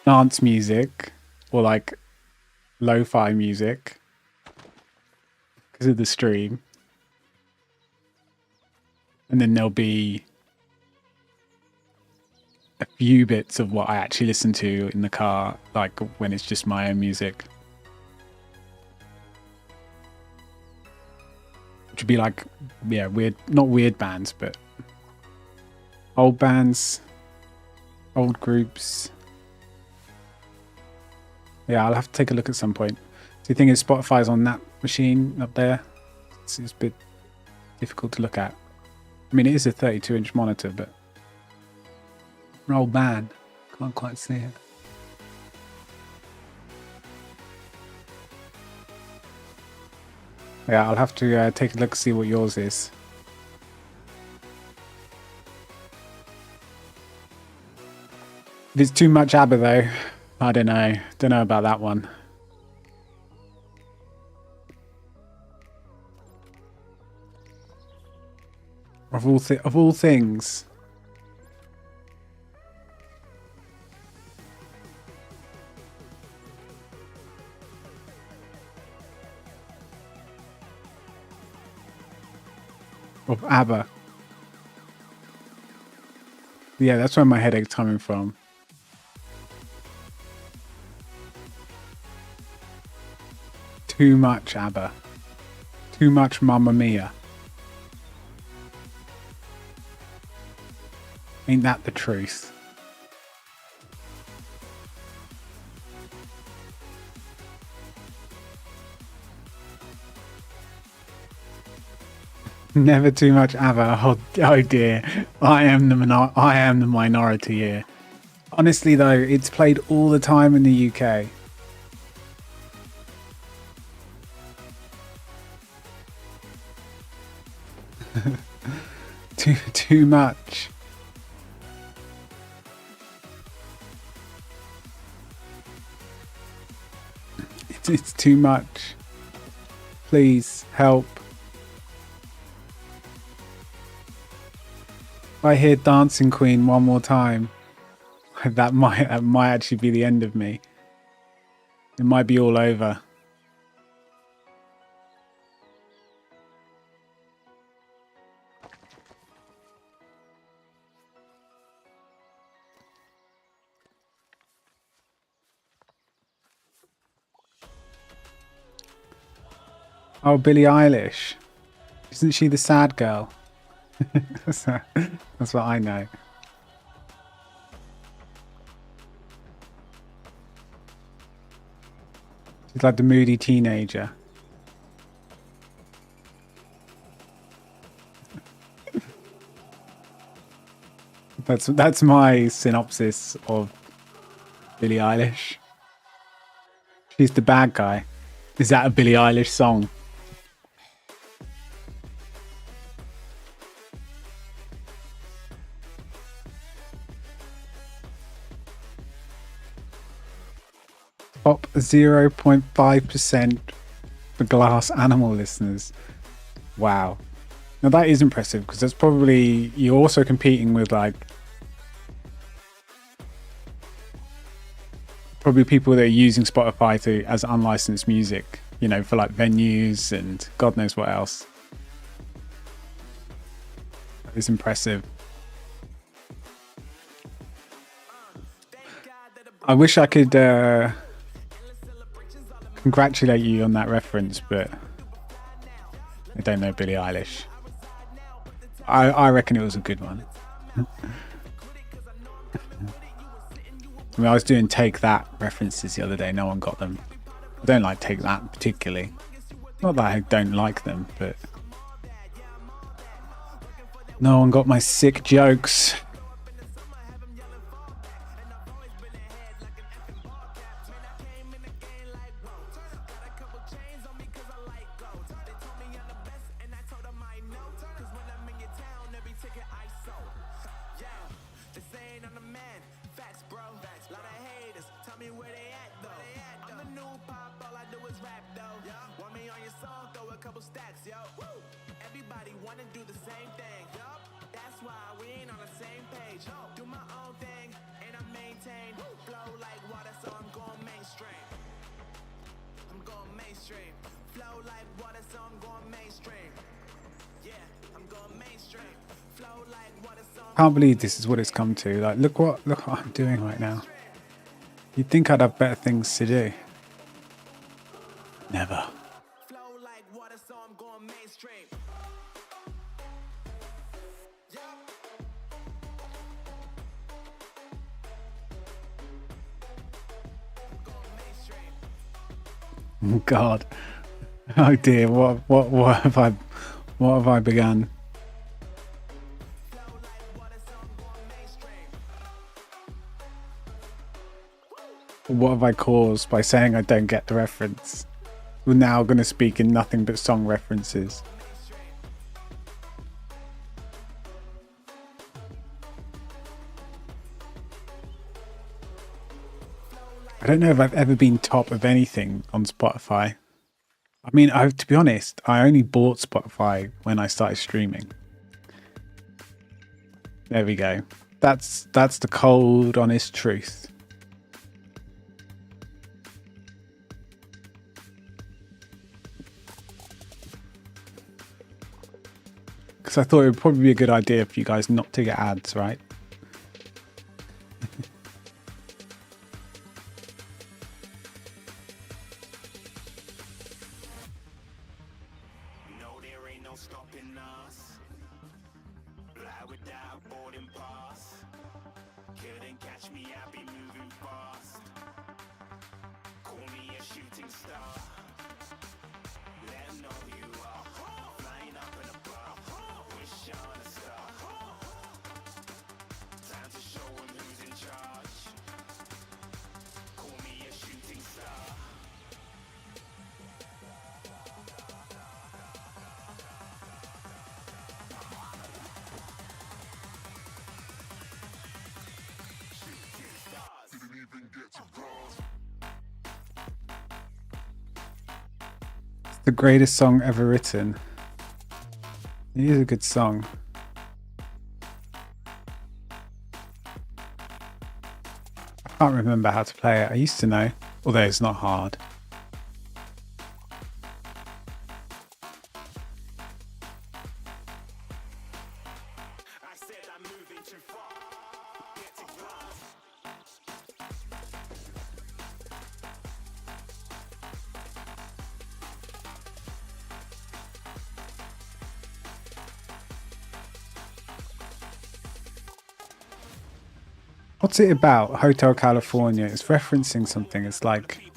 S1: dance music or like lo-fi music because of the stream. And then there'll be a few bits of what I actually listen to in the car, like when it's just my own music. Which would be like, yeah, weird, not weird bands, but old bands, old groups. Yeah, I'll have to take a look at some point. So the thing is, Spotify's on that machine up there. It's a bit difficult to look at. I mean, it is a 32-inch monitor, but an old man. Can't quite see it. Yeah, I'll have to take a look, see what yours is. If it's too much ABBA though, I don't know. Don't know about that one. Of all things. Of ABBA. Yeah, that's where my headache's coming from. Too much ABBA. Too much Mamma Mia. Ain't that the truth? Never too much ABBA. Oh dear. I am the minority here. Honestly though, it's played all the time in the UK. Too much. It's too much. Please help. If I hear Dancing Queen one more time, that might actually be the end of me. It might be all over. Oh, Billie Eilish. Isn't she the sad girl? That's what I know. She's like the moody teenager. That's my synopsis of Billie Eilish. She's the bad guy. Is that a Billie Eilish song? Top 0.5% for Glass Animal listeners. Wow. Now that is impressive because that's probably, you're also competing with like probably people that are using Spotify as unlicensed music, you know, for like venues and God knows what else. That is impressive. I wish I could congratulate you on that reference, but I don't know Billie Eilish. I reckon it was a good one. I mean, I was doing Take That references the other day. No one got them. I don't like Take That particularly. Not that I don't like them, but no one got my sick jokes. Can't believe this is what it's come to. Like, look what I'm doing right now. You'd think I'd have better things to do. Never. Oh God. Oh dear. What have I begun? What have I caused by saying I don't get the reference? We're now going to speak in nothing but song references. I don't know if I've ever been top of anything on Spotify. I mean, to be honest, I only bought Spotify when I started streaming. There we go. That's the cold, honest truth. Because I thought it would probably be a good idea for you guys not to get ads, right?
S7: No, there ain't no stopping us. Fly without boarding pass. Couldn't catch me, I be moving fast. Call me a shooting star. Let 'em know who you are. Flying up in a bar.
S1: the greatest song ever written. It is a good song. I can't remember how to play it. I used to know, although it's not hard. What's it about? Hotel California. It's referencing something. It's like,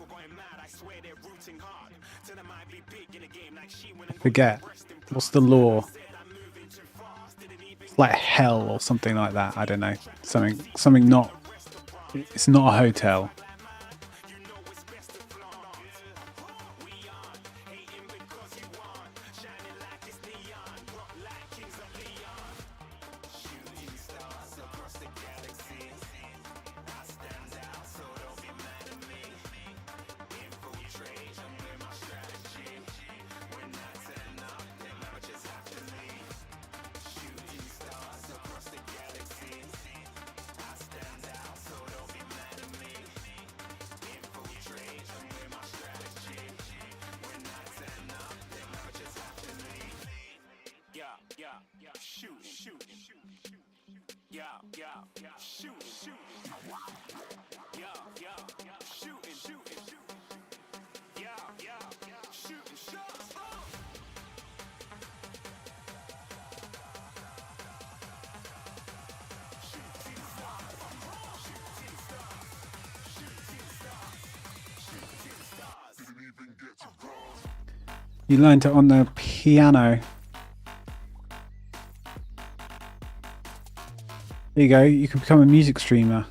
S1: I forget. What's the law? It's like hell or something like that. I don't know. Something not. It's not a hotel. You learned it on the piano. There you go. You can become a music streamer.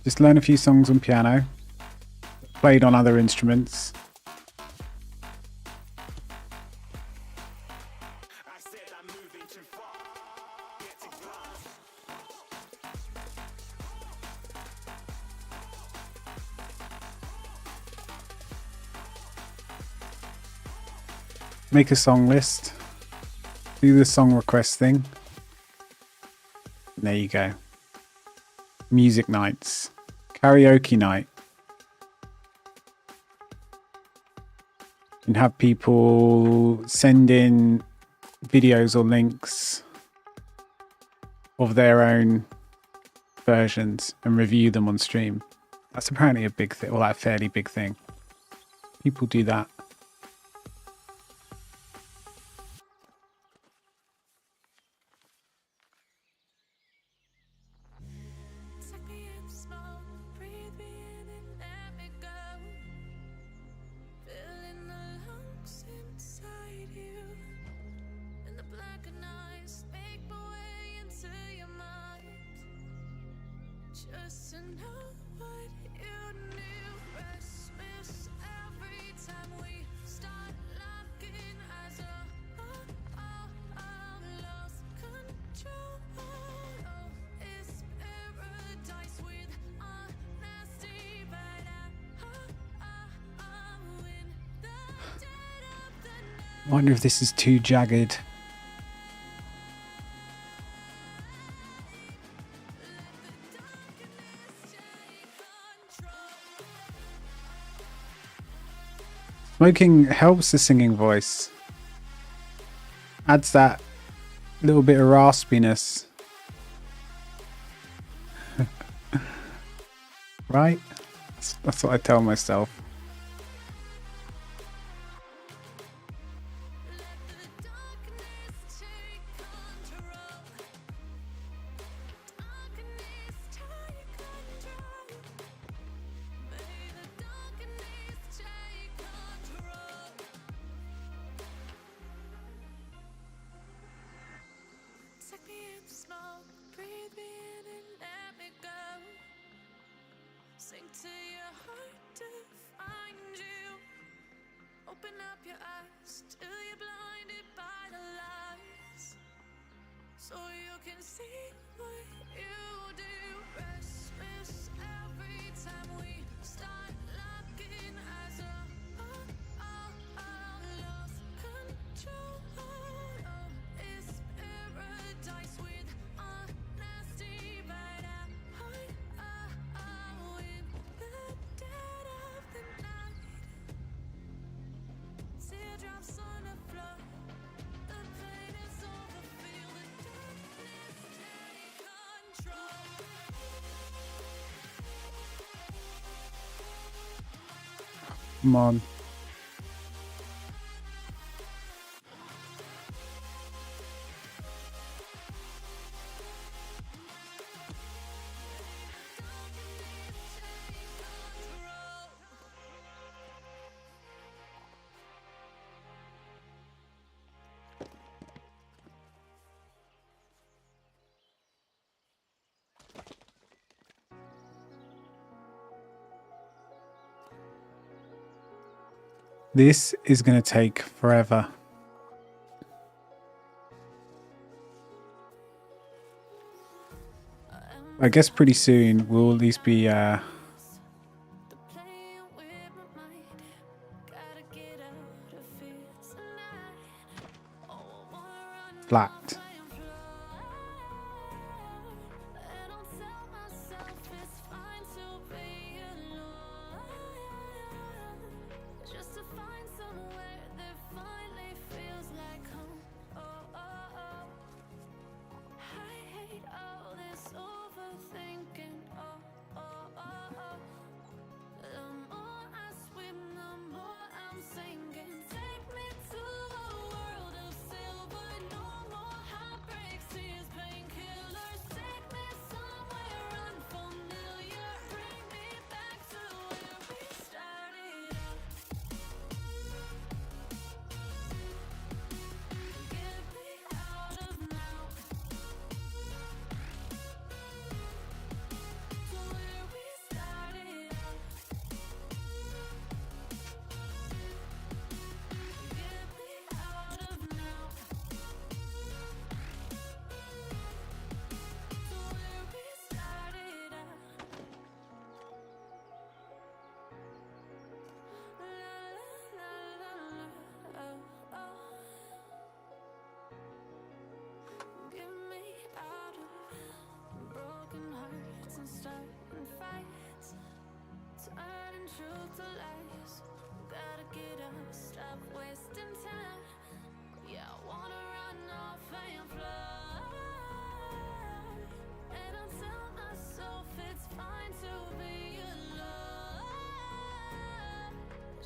S1: Just learn a few songs on piano, played on other instruments. Make a song list. Do the song request thing. There you go. Music nights. Karaoke night. You can have people send in videos or links of their own versions and review them on stream. That's apparently a big thing, or like a fairly big thing. People do that. I wonder if this is too jagged. Smoking helps the singing voice. Adds that little bit of raspiness. Right? That's what I tell myself.
S8: miss every time we start locking eyes. Lost control. It's paradise with honesty, but with the dead of the night. Teardrops on the floor. The pain is over. Feel the darkness take control.
S1: Come on. This is going to take forever. I guess pretty soon we'll at least be
S8: Playing with my mind. Gotta get out of here tonight. Oh, I wanna run
S1: flat.
S8: off and fly. And I'll tell myself it's fine to be alone. Just to find somewhere that finally feels like home. I hate all this overthinking. The more I swim, the more I'm sinking. Take me to a world of silver. No more heartbreaks, tears, painkillers. Take me somewhere unfamiliar. Bring me back to where we started out. Get me out of now. To where we started out. Get me out of now. To where we started out. La la la la. Oh, oh. Get me out of broken hearts and starting fights. Turning truth to lies. Gotta get up, stop wasting time. Yeah, I wanna run off and fly. And I'll tell myself it's fine to be alone.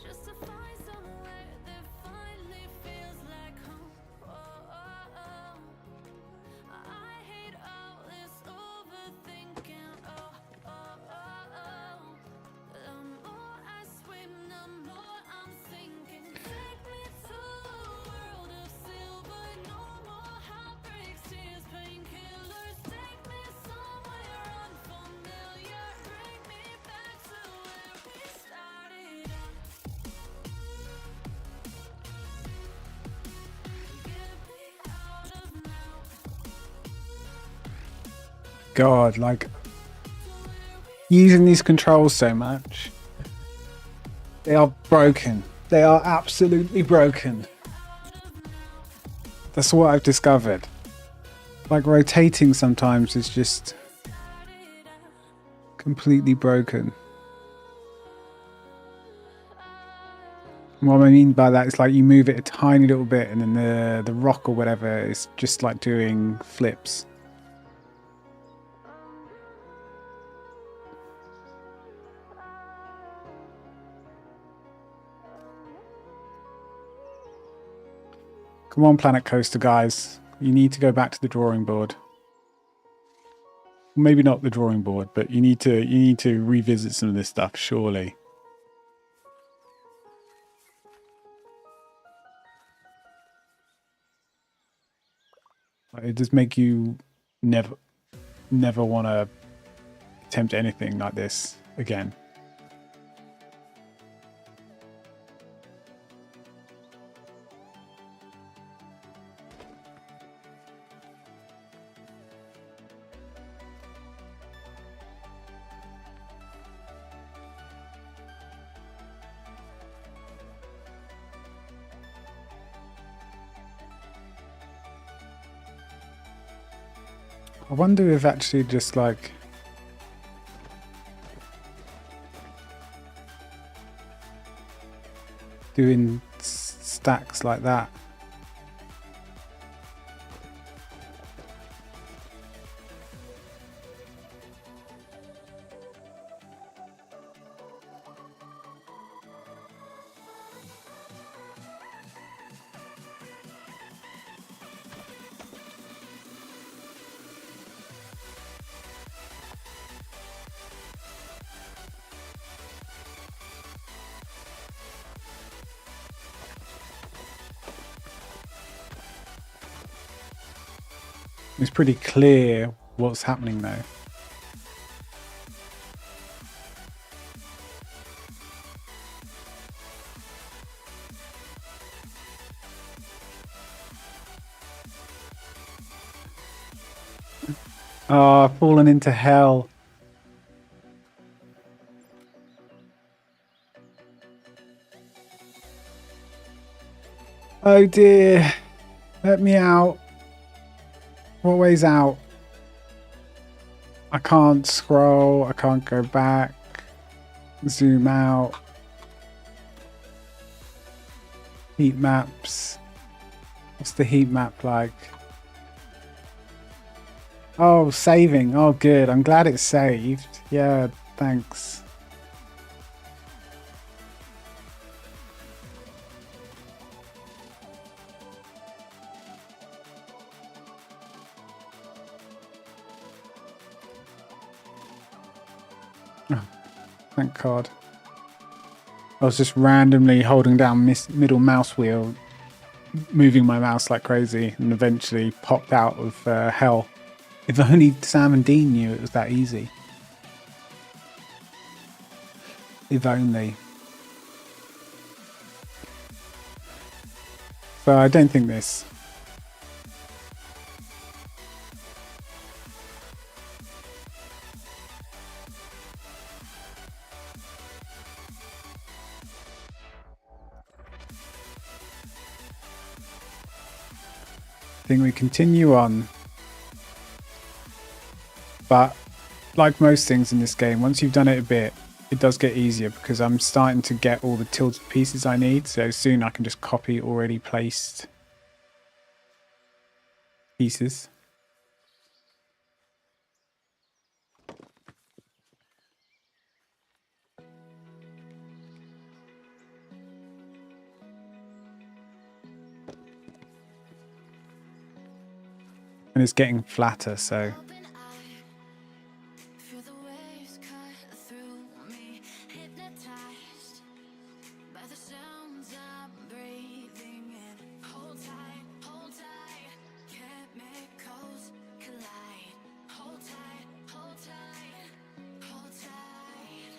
S8: Just to find somewhere that finally feels like home. I hate all this overthinking. The more I swim, the more I'm sinking. Take me to a world of silver. No more heartbreaks, tears, painkillers. Take me somewhere unfamiliar. Bring me back to where we started out. Get me out of now.
S1: God, like using these controls so much. They are broken. They are absolutely broken. That's what I've discovered. Like rotating sometimes is just completely broken. And what I mean by that is like you move it a tiny little bit and then the rock or whatever is just like doing flips. Come on, Planet Coaster guys. You need to go back to the drawing board. Maybe not the drawing board, but you need to revisit some of this stuff, surely. It does make you never want to attempt anything like this again. I wonder if actually just like doing stacks like that. It's pretty clear what's happening though. Oh, I've fallen into hell. Oh dear. Let me out. What way's out? I can't scroll. I can't go back. Zoom out. Heat maps. What's the heat map like? Oh, saving. Oh, good. I'm glad it's saved. Yeah, thanks. Oh, thank God. I was just randomly holding down middle mouse wheel, moving my mouse like crazy, and eventually popped out of hell. If only Sam and Dean knew it was that easy. If only. So I don't think this. I think we continue on. But like most things in this game, once you've done it a bit, it does get easier because I'm starting to get all the tilted pieces I need. So soon I can just copy already placed pieces. And it's getting flatter, so
S8: Feel the waves cut through me, hypnotized by the sounds I'm breathing in. Hold tight, chemicals collide. Hold tight, hold tight, hold tight.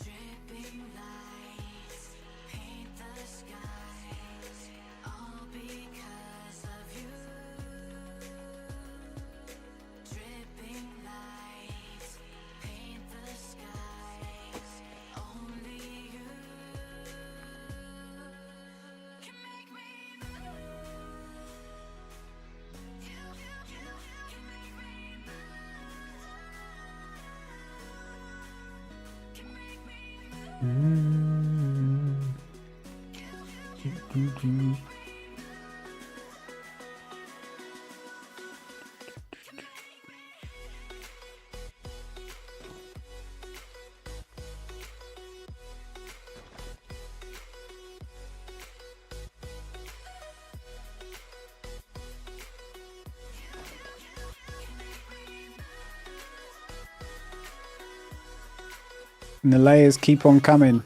S8: Dripping lights paint the skies, all because of you. Dripping lights paint the skies. Only you can make me move. You can make me move. Can make me move.
S1: and the layers keep on coming.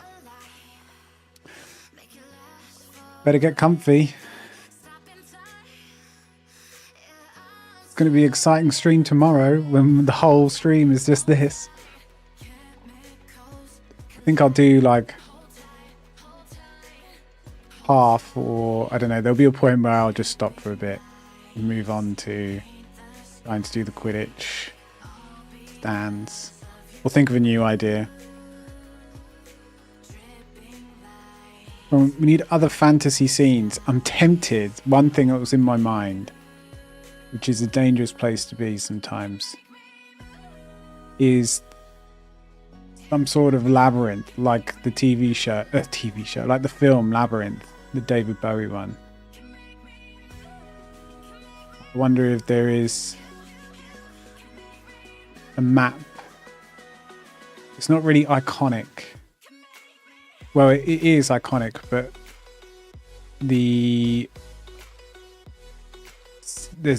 S1: Better get comfy. It's going to be an exciting stream tomorrow when the whole stream is just this. I think I'll do like half, or I don't know, there'll be a point where I'll just stop for a bit and move on to trying to do the Quidditch stands. We'll think of a new idea. Well, we need other fantasy scenes. I'm tempted. One thing that was in my mind which is a dangerous place to be sometimes, is some sort of labyrinth, like the TV show, like the film Labyrinth, the David Bowie one. I wonder if there is a map. It's not really iconic. Well, it is iconic, but there's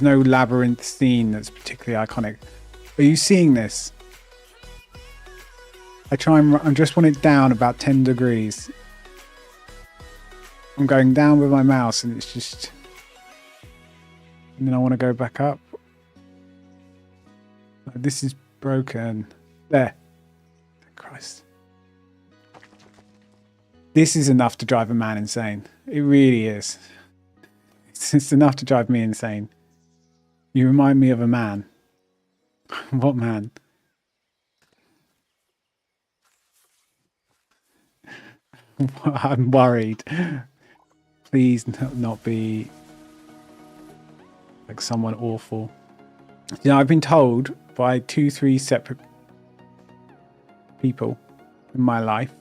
S1: no labyrinth scene that's particularly iconic. Are you seeing this? I just want it down about 10 degrees. I'm going down with my mouse and it's just... And then I want to go back up. This is broken. There. Christ. This is enough to drive a man insane. It really is. It's enough to drive me insane. You remind me of a man. What man? I'm worried. Please not be like someone awful. You know, I've been told by 2-3 separate people in my life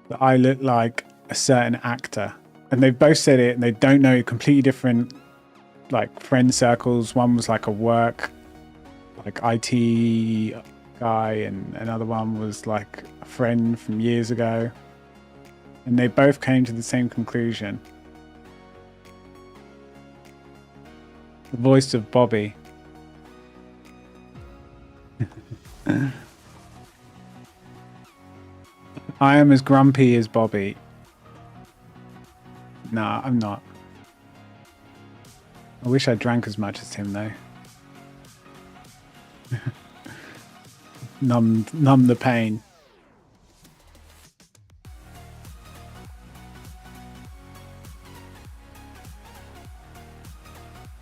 S1: that I look like a certain actor, and they've both said it and they don't know, completely different like friend circles. One was like a work like IT guy and another one was like a friend from years ago, and they both came to the same conclusion. The voice of Bobby. I am as grumpy as Bobby. Nah, I'm not. I wish I drank as much as him though. numb the pain.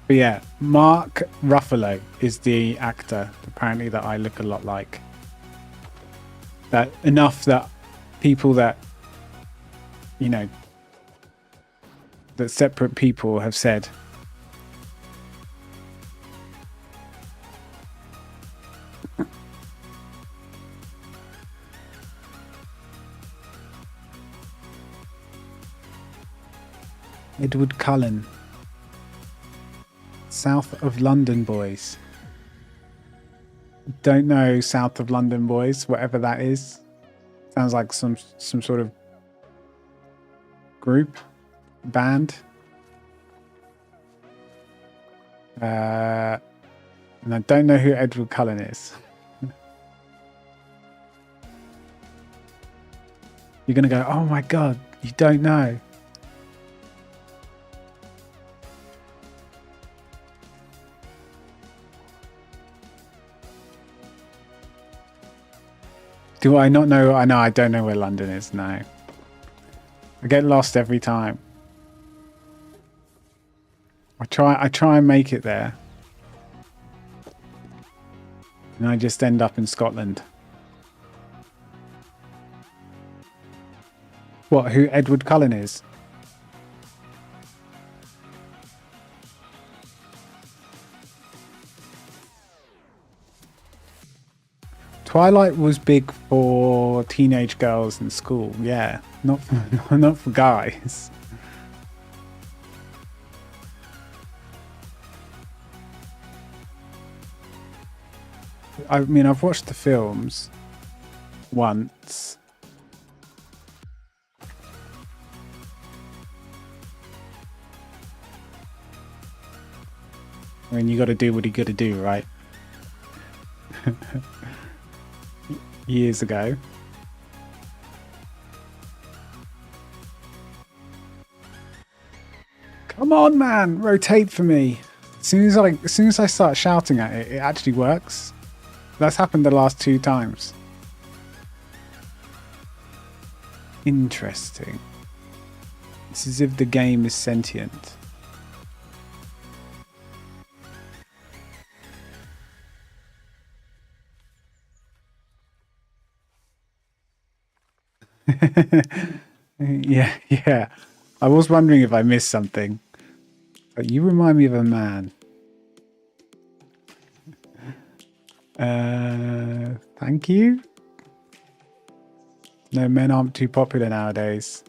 S1: But yeah, Mark Ruffalo is the actor apparently that I look a lot like. That enough that people that, you know, that separate people have said. Edward Cullen. South of London Boys. Don't know South of London Boys, whatever that is. Sounds like some sort of group, band. And I don't know who Edward Cullen is. You're gonna go, oh my god, you don't know. Do I not know? I know I don't know where London is now. I get lost every time. I try and make it there. And I just end up in Scotland. What, who Edward Cullen is? Twilight was big for teenage girls in school, yeah, not for guys. I mean, I've watched the films once. I mean, you got to do what you got to do, right? Years ago. Come on, man, rotate for me. As soon as I start shouting at it, it actually works. That's happened the last 2 times. Interesting. It's as if the game is sentient. Yeah. I was wondering if I missed something. But you remind me of a man. Thank you. No, men aren't too popular nowadays.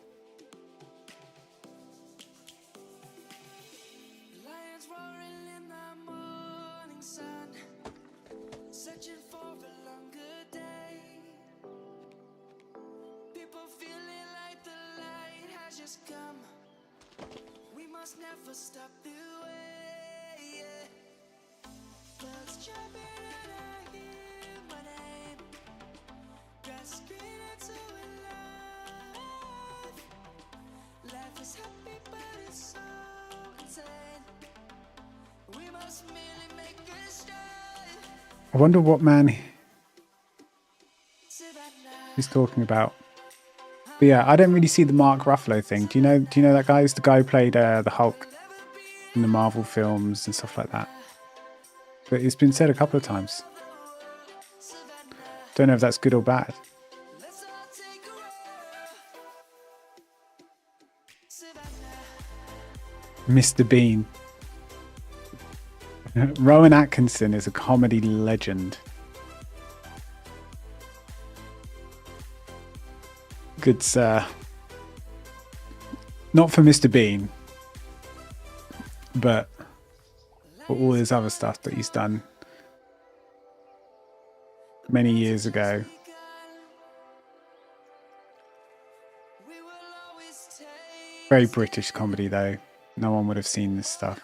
S7: Lions roaring in the morning sun, searching for a longer day. People feeling like the light has just come. We must never stop the way. Yeah. Birds jumping and I hear my name, grasping into a life. Life is happy but it's so insane. We must merely make a start.
S1: I wonder what man he's talking about. But yeah, I don't really see the Mark Ruffalo thing. Do you know that guy? He's the guy who played the Hulk in the Marvel films and stuff like that. But it's been said a couple of times. Don't know if that's good or bad. Mr. Bean. Rowan Atkinson is a comedy legend. Good sir. Not for Mr. Bean, but for all his other stuff that he's done many years ago. Very British comedy though. No one would have seen this stuff.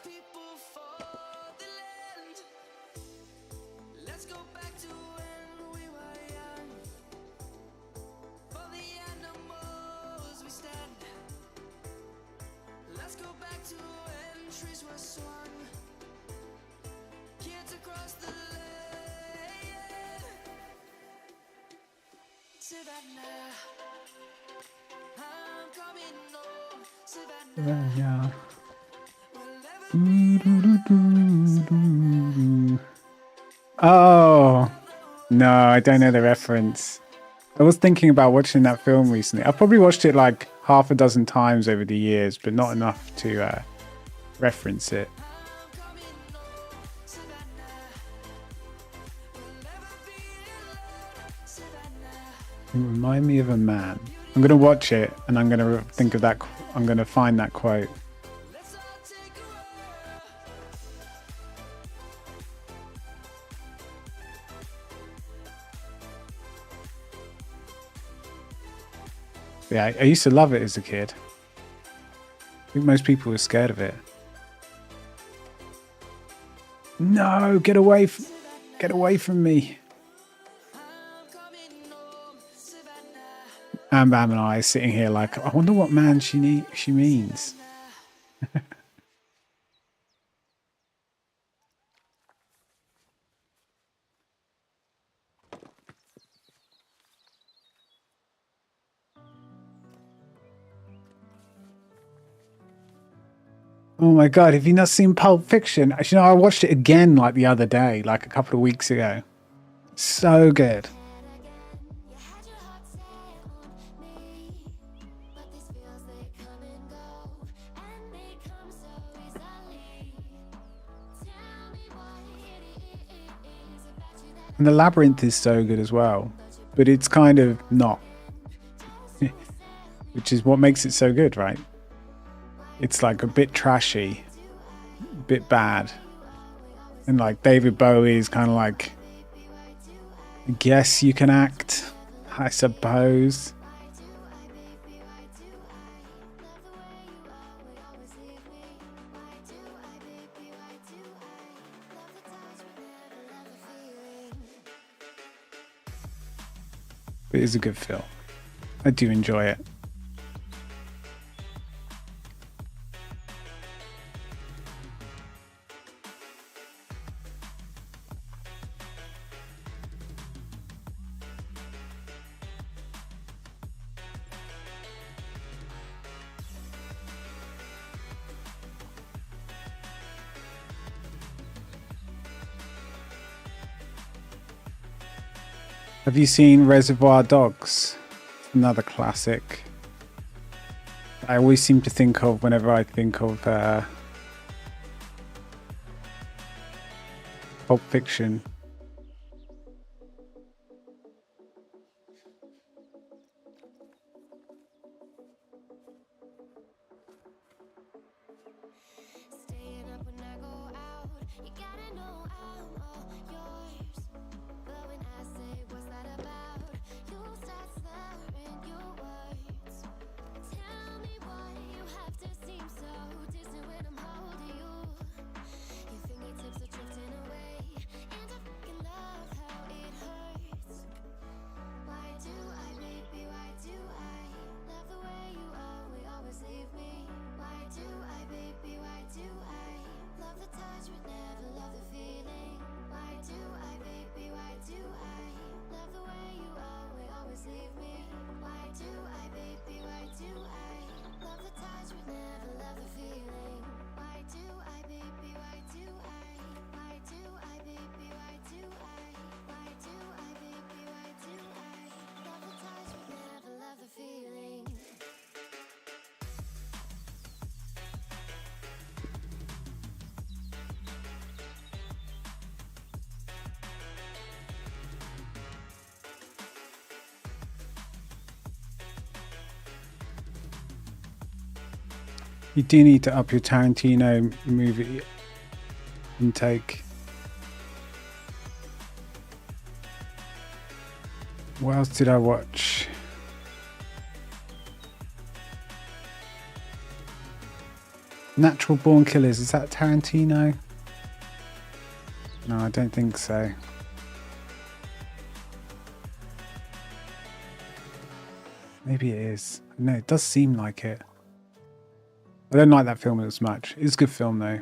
S1: Yeah. Oh no, I don't know the reference. I was thinking about watching that film recently. I've probably watched it like half a dozen times over the years, but not enough to reference it. You remind me of a man. I'm gonna watch it and I'm gonna think of that. I'm gonna find that quote. Yeah, I used to love it as a kid. I think most people were scared of it. No, get away from me. And Bam and I sitting here like, I wonder what man she means. Oh my god, have you not seen Pulp Fiction? Actually, no, I watched it again like the other day, like a couple of weeks ago. So good. And the labyrinth is so good as well, but it's kind of not, which is what makes it so good, right? It's like a bit trashy, a bit bad, and like David Bowie is kind of like, I guess you can act, I suppose. It is a good film. I do enjoy it. Have you seen Reservoir Dogs? Another classic. I always seem to think of whenever I think of Pulp Fiction.
S8: Staying up when I go out, you gotta know I'm all yours. But when I say what's that about, you start slurring your words. Tell me why you have to seem so distant when I'm holding you. Your fingertips are drifting away, and I fucking love how it hurts. Why do I, baby, why do I love the way you always leave me? Why do I, baby, why do I love the touch but never love the feeling? Why do I, baby, why do I love the way you always leave me? Why do I, baby, why do I love the touch but never love the feeling? Why do I, baby, why do I? Why do I, baby, why do I? Why do I, baby, why do I love the touch but never love the feeling?
S1: You do need to up your Tarantino movie intake. What else did I watch? Natural Born Killers, is that Tarantino? No, I don't think so. Maybe it is. No, it does seem like it. I don't like that film as much. It's a good film though.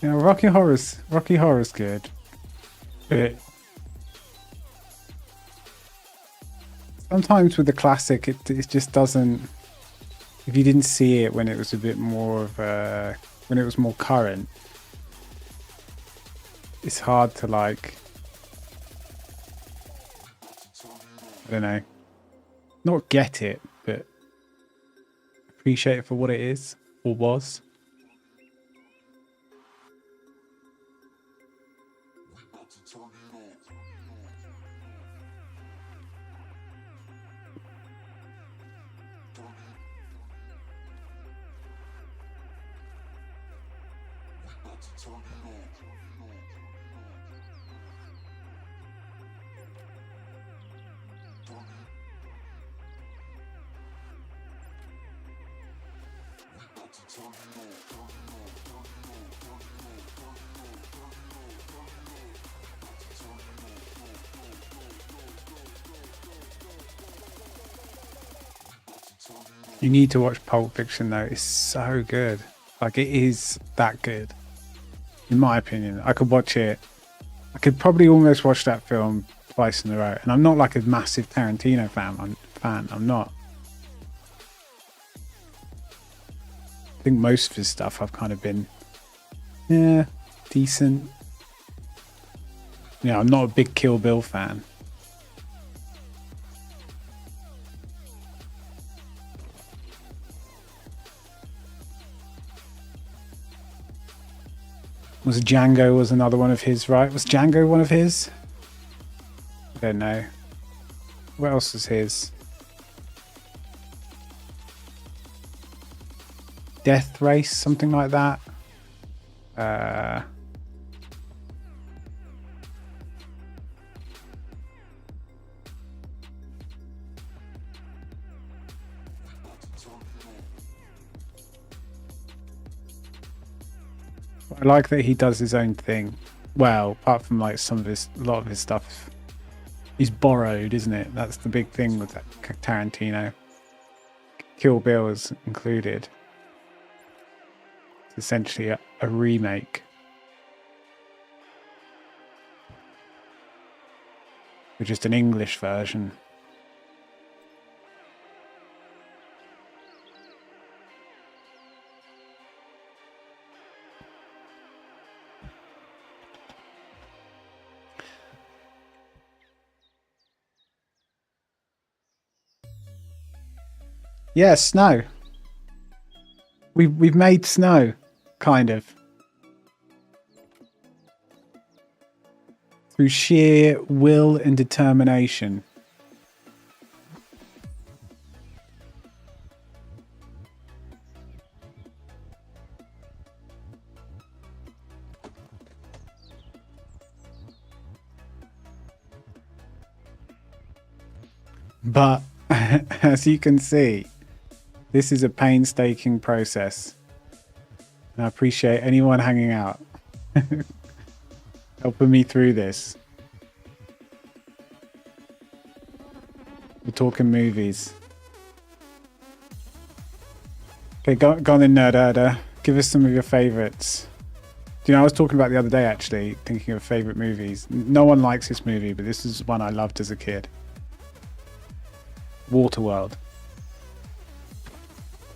S1: Yeah, Rocky Horror's good. But sometimes with the classic, it just doesn't. If you didn't see it when it was a bit more of when it was more current, it's hard to like. I don't know. Not get it, but appreciate it for what it is or was. You need to watch Pulp Fiction though. It's so good. Like it is that good. In my opinion. I could watch it. I could probably almost watch that film twice in a row. And I'm not like a massive Tarantino fan. I'm not. I think most of his stuff I've kind of been decent. Yeah, I'm not a big Kill Bill fan. Was Django was another one of his, right? Was Django one of his? I don't know. What else was his? Death Race, something like that. I like that he does his own thing. Well, apart from like a lot of his stuff is borrowed, isn't it? That's the big thing with that Tarantino. Kill Bill is included. It's essentially a remake. With just an English version. Yeah, snow. We've made snow, kind of. Through sheer will and determination. But as you can see, this is a painstaking process. And I appreciate anyone hanging out, helping me through this. We're talking movies. Okay, go on in, Nerd. Give us some of your favorites. Do you know, I was talking about the other day, actually, thinking of favorite movies. No one likes this movie, but this is one I loved as a kid. Waterworld.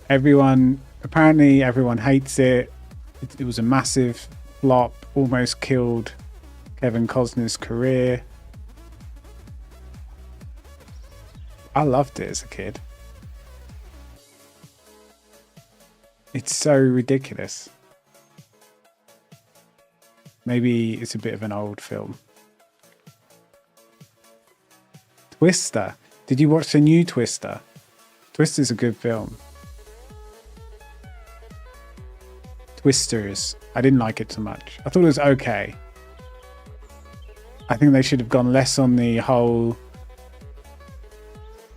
S1: Apparently everyone hates it. It was a massive flop, almost killed Kevin Costner's career. I loved it as a kid. It's so ridiculous. Maybe it's a bit of an old film. Twister. Did you watch the new Twister? Twister's a good film. Twisters. I didn't like it so much. I thought it was okay. I think they should have gone less on the whole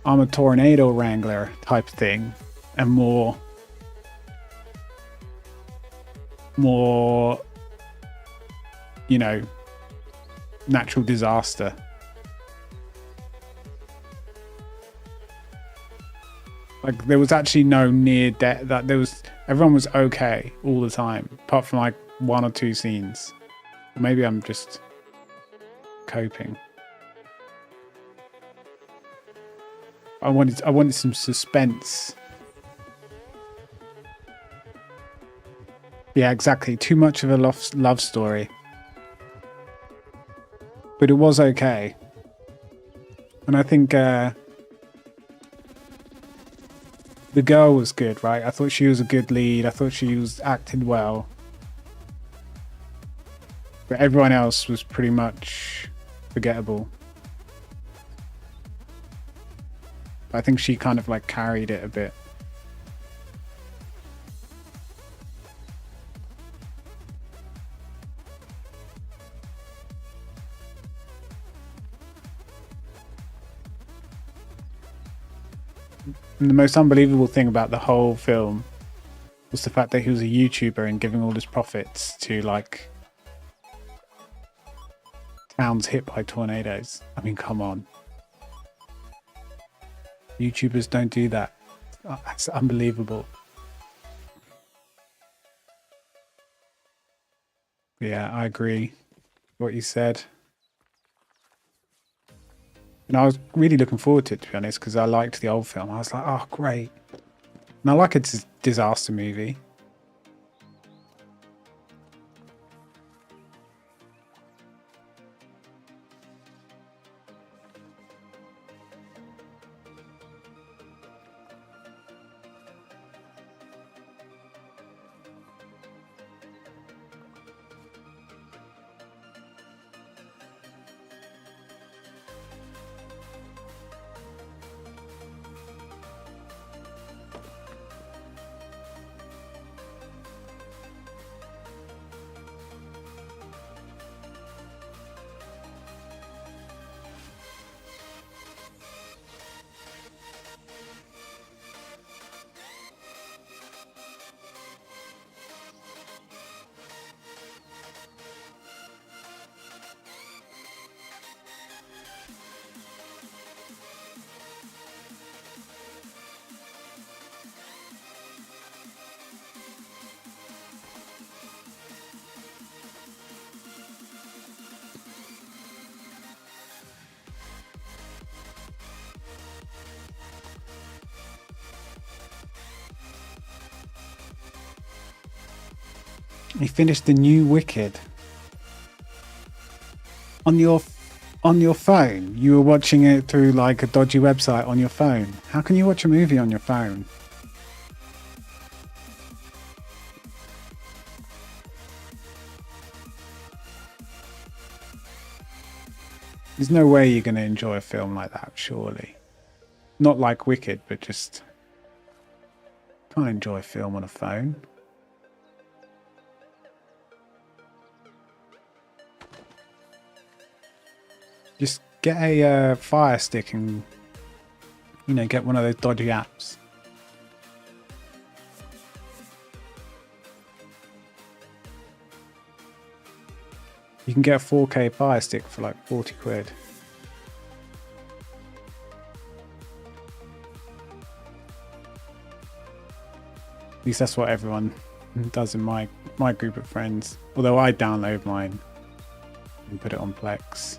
S1: I'm a tornado wrangler type thing and more you know, natural disaster. Like there was actually no near death. Everyone was okay all the time, apart from like one or two scenes. Maybe I'm just coping. I wanted some suspense. Yeah, exactly. Too much of a love story. But it was okay. And I think the girl was good, right? I thought she was a good lead. I thought she was acted well. But everyone else was pretty much forgettable. I think she kind of like carried it a bit. And the most unbelievable thing about the whole film was the fact that he was a YouTuber and giving all his profits to like towns hit by tornadoes. I mean, come on. YouTubers don't do that. That's unbelievable. Yeah, I agree with what you said. And I was really looking forward to it, to be honest, because I liked the old film. I was like, oh, great. And I like a disaster movie. You finished the new Wicked on your phone. You were watching it through like a dodgy website on your phone. How can you watch a movie on your phone? There's no way you're going to enjoy a film like that, surely. Not like Wicked, but just can't enjoy a film on a phone. Just get a Fire Stick and, you know, get one of those dodgy apps. You can get a 4K Fire Stick for like 40 quid. At least that's what everyone does in my group of friends. Although I download mine and put it on Plex.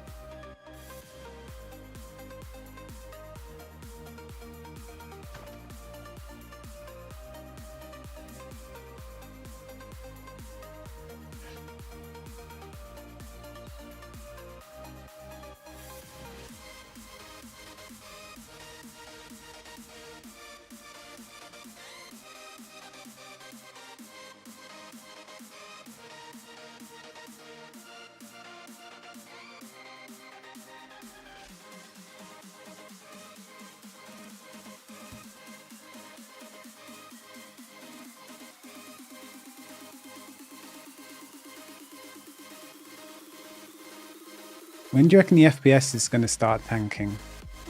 S1: When do you reckon the FPS is going to start tanking?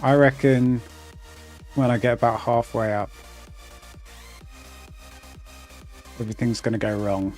S1: I reckon when I get about halfway up. Everything's going to go wrong.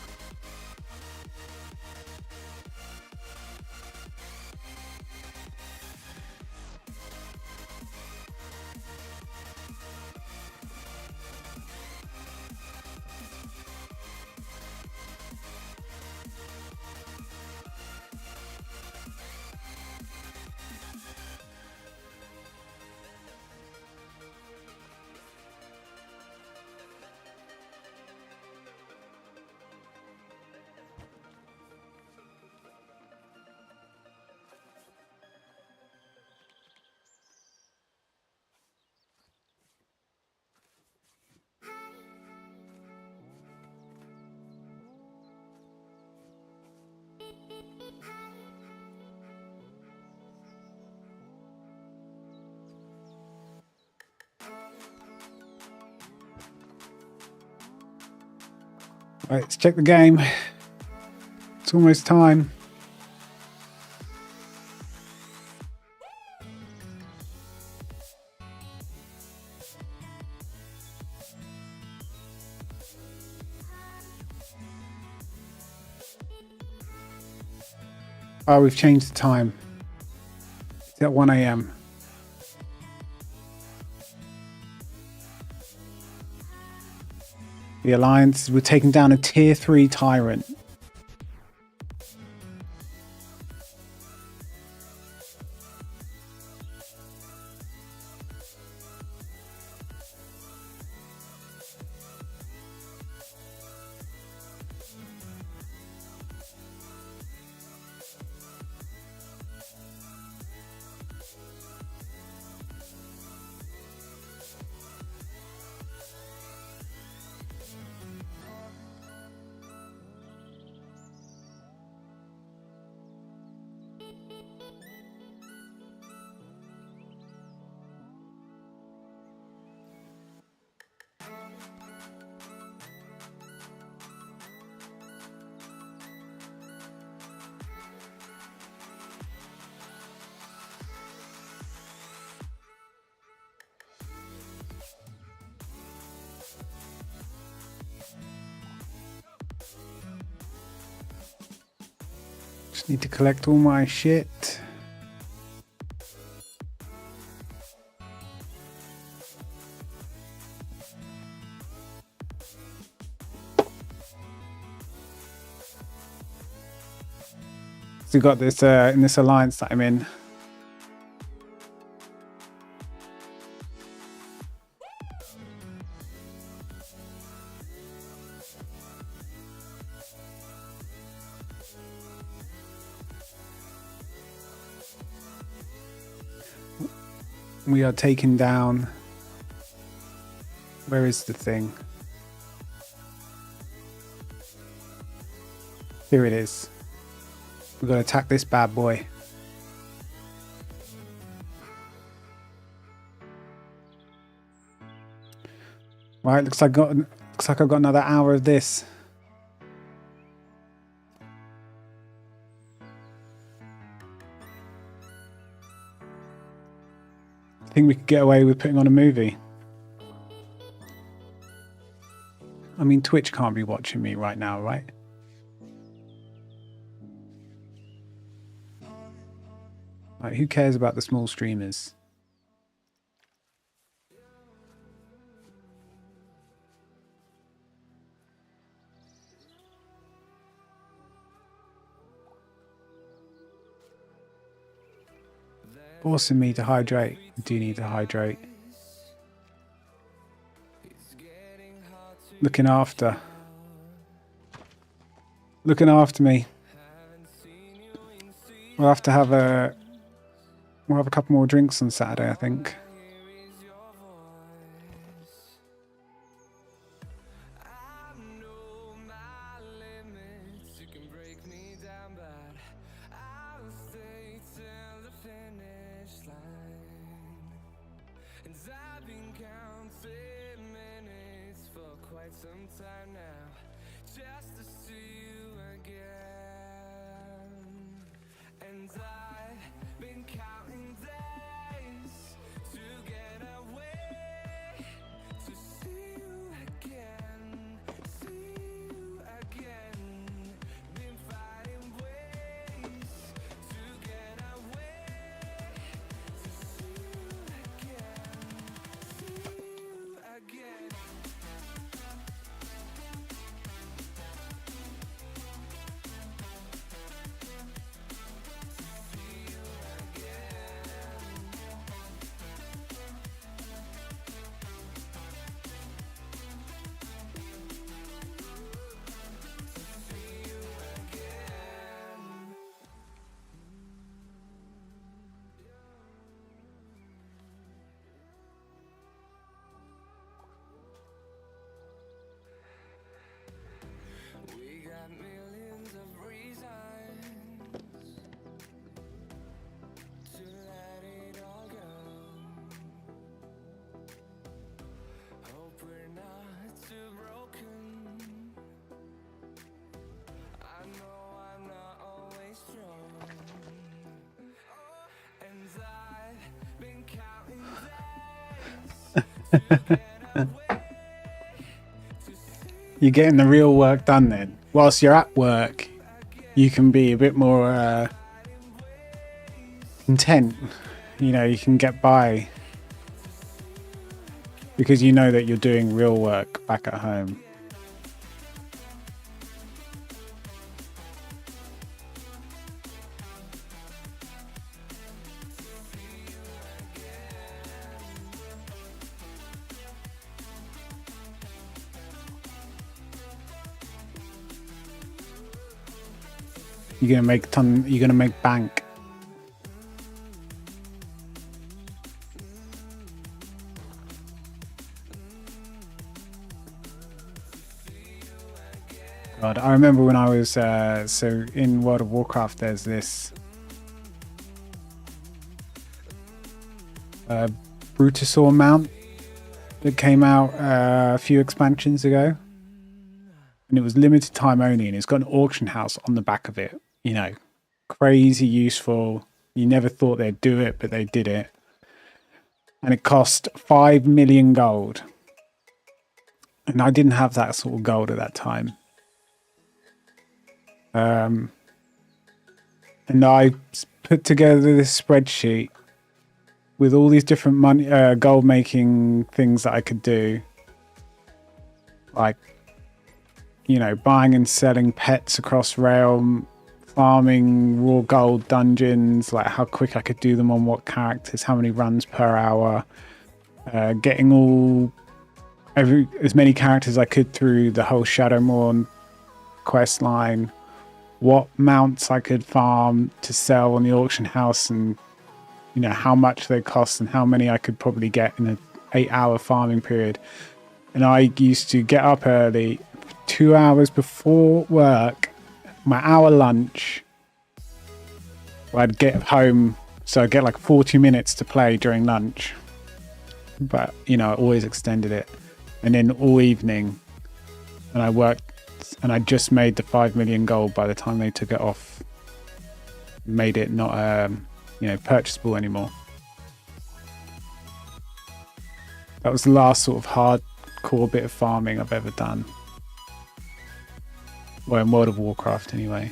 S1: Right, let's check the game. It's almost time. Oh, we've changed the time. It's at 1 AM. The Alliance, we're taking down a tier 3 tyrant. Just need to collect all my shit. So we've got this in this alliance that I'm in. We are taking down... Where is the thing? Here it is. We've got to attack this bad boy. Right, looks like I've got another hour of this. I think we could get away with putting on a movie. I mean, Twitch can't be watching me right now, right? Like, who cares about the small streamers? Forcing me to hydrate. I do need to hydrate. Looking after me. We'll have to have a couple more drinks on Saturday, I think. You're getting the real work done then. Whilst you're at work, you can be a bit more content. You know, you can get by because you know that you're doing real work back at home. You're gonna make bank. God, I remember when I was so in World of Warcraft there's this Brutosaur mount that came out a few expansions ago. And it was limited time only, and it's got an auction house on the back of it. You know, crazy useful. You never thought they'd do it, but they did it. And it cost 5 million gold. And I didn't have that sort of gold at that time. And I put together this spreadsheet with all these different money, gold making things that I could do. Like, you know, buying and selling pets across Realm, farming raw gold dungeons, like how quick I could do them on what characters, how many runs per hour, getting as many characters as I could through the whole Shadowmourne quest line, what mounts I could farm to sell on the auction house, and you know, how much they cost and how many I could probably get in an 8-hour farming period. And I used to get up early, 2 hours before work, my hour lunch. I'd get home, so I'd get like 40 minutes to play during lunch. But, you know, I always extended it. And then all evening, and I worked, and I just made the 5 million goal by the time they took it off. Made it not, you know, purchasable anymore. That was the last sort of hardcore bit of farming I've ever done. Well, in World of Warcraft anyway.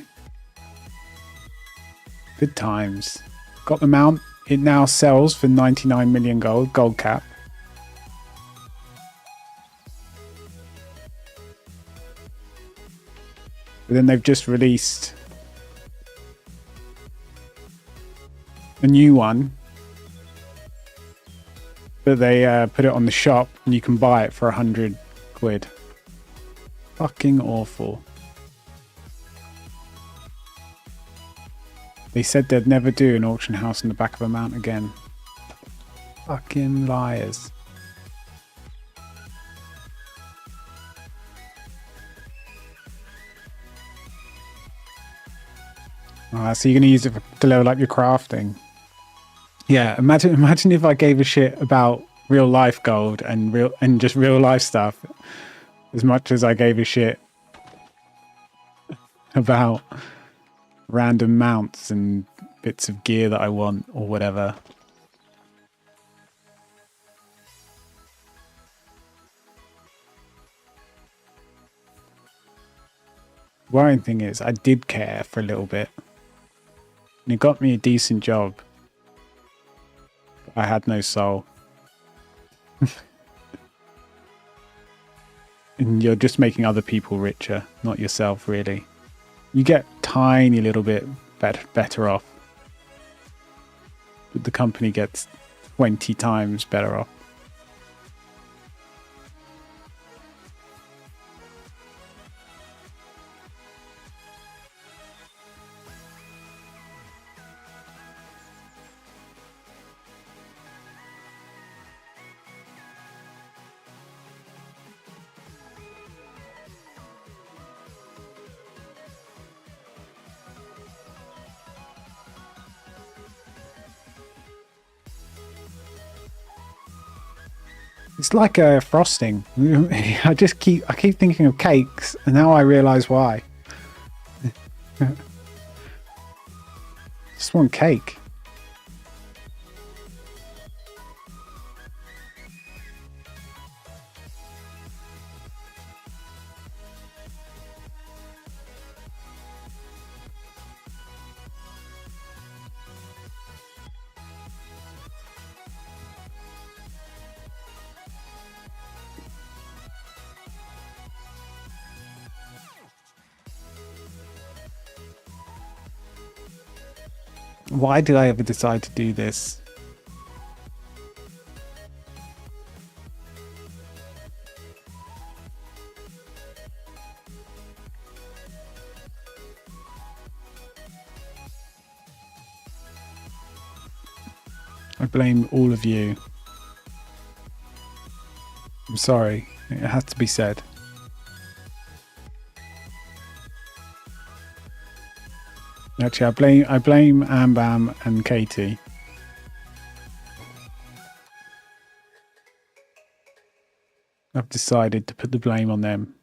S1: Good times. Got the mount. It now sells for 99 million gold cap. But then they've just released a new one. But they put it on the shop and you can buy it for 100 quid. Fucking awful. They said they'd never do an auction house in the back of a mount again. Fucking liars. So you're going to use it to level up your crafting. Yeah, imagine if I gave a shit about real life gold and just real life stuff as much as I gave a shit about random mounts and bits of gear that I want or whatever. Worrying thing is I did care for a little bit. And it got me a decent job. I had no soul. And you're just making other people richer, not yourself really. You get tiny little bit better off. But the company gets 20 times better off. It's like a frosting. I keep thinking of cakes, and now I realise why. Just want cake. Why did I ever decide to do this? I blame all of you. I'm sorry. It has to be said. Actually, I blame Ambam and Katie. I've decided to put the blame on them.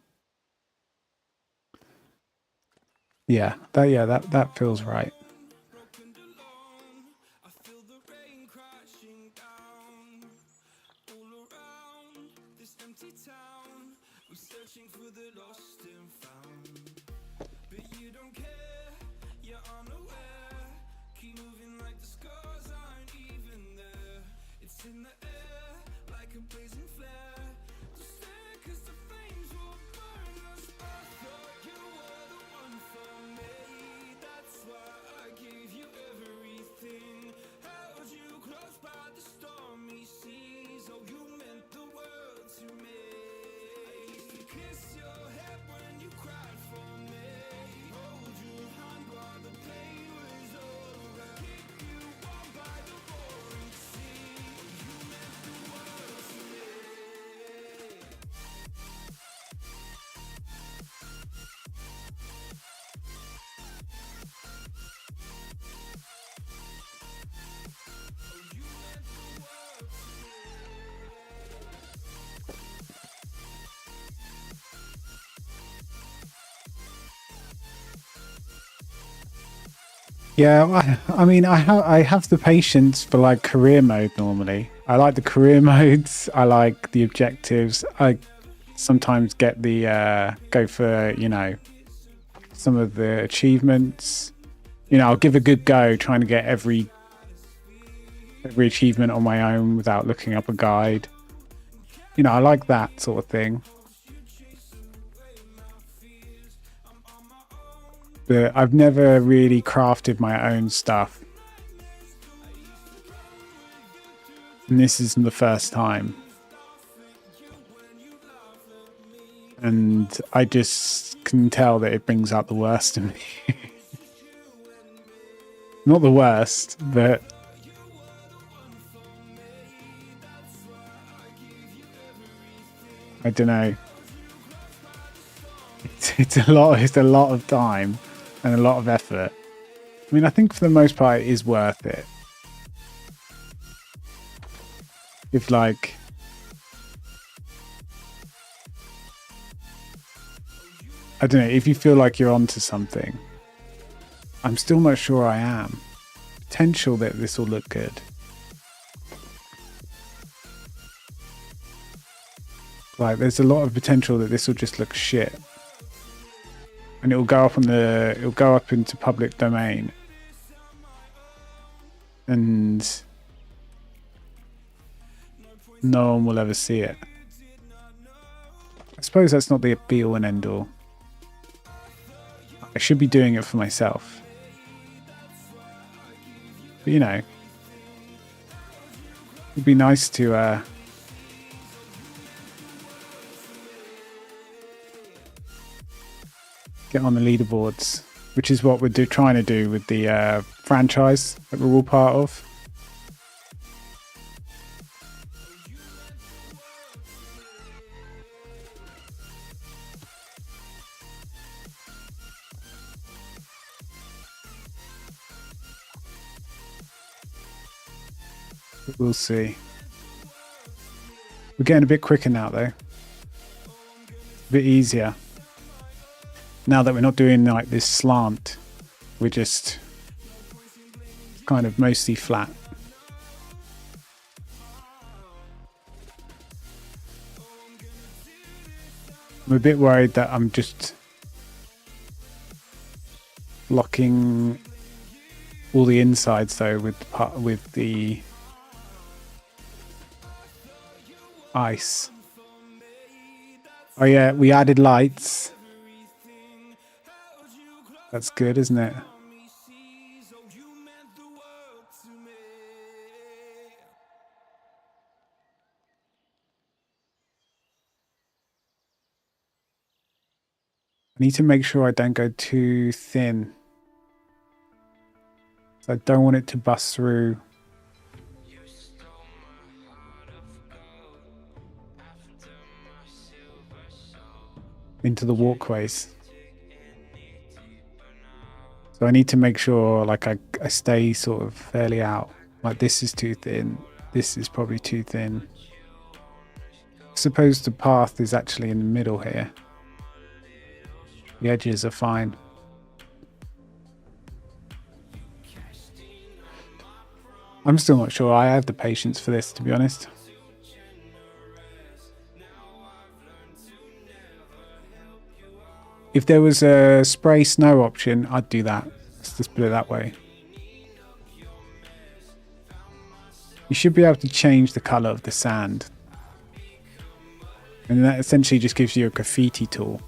S1: Yeah, that feels right. Yeah, I mean, I have the patience for like career mode normally. I like the career modes. I like the objectives. I sometimes get the go for, you know, some of the achievements. You know, I'll give a good go trying to get every achievement on my own without looking up a guide. You know, I like that sort of thing. But I've never really crafted my own stuff. And this is the first time. And I just can tell that it brings out the worst in me. Not the worst, but I don't know. It's a lot of time and a lot of effort. I mean, I think for the most part it is worth it. If like I don't know, if you feel like you're onto something. I'm still not sure I am. Potential that this will look good. Like there's a lot of potential that this will just look shit. And it'll go up into public domain. And no one will ever see it. I suppose that's not the be all and end all. I should be doing it for myself. But you know, it'd be nice to get on the leaderboards, which is what we're trying to do with the franchise that we're all part of. But we'll see. We're getting a bit quicker now though. A bit easier. Now that we're not doing like this slant, we're just kind of mostly flat. I'm a bit worried that I'm just blocking all the insides though with the ice. Oh yeah, we added lights. That's good, isn't it? I need to make sure I don't go too thin. I don't want it to bust through into the walkways. So I need to make sure like I stay sort of fairly out. Like this is too thin. This is probably too thin. I suppose the path is actually in the middle here. The edges are fine. I'm still not sure I have the patience for this, to be honest. If there was a spray snow option, I'd do that. Let's just put it that way. You should be able to change the color of the sand. And that essentially just gives you a graffiti tool.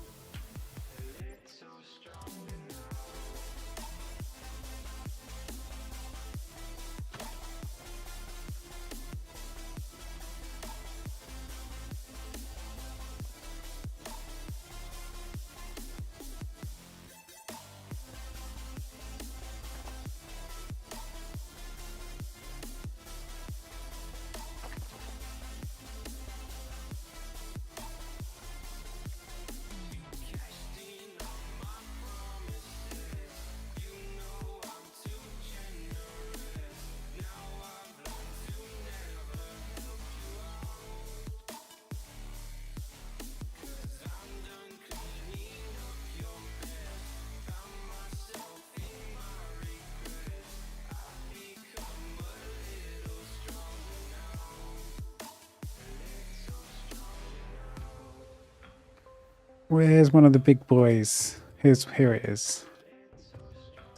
S1: Where's one of the big boys? Here it is.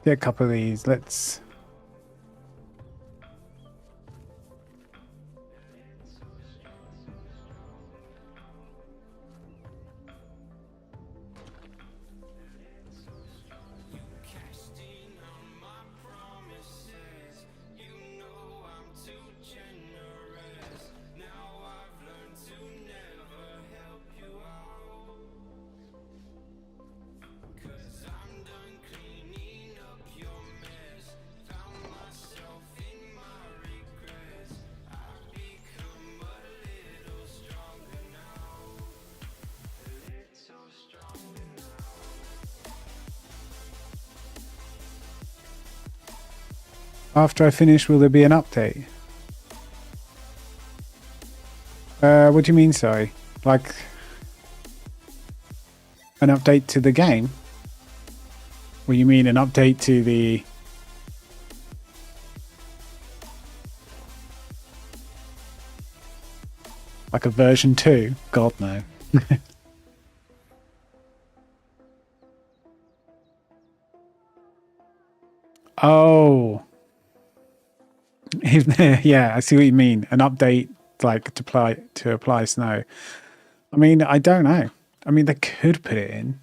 S1: Get a couple of these. Let's. After I finish, will there be an update? What do you mean, sorry? Like an update to the game? Or you mean an update to the... Like a version 2? God, no. Oh. Yeah, I see what you mean. An update like to apply snow. I mean, I don't know. I mean, they could put it in.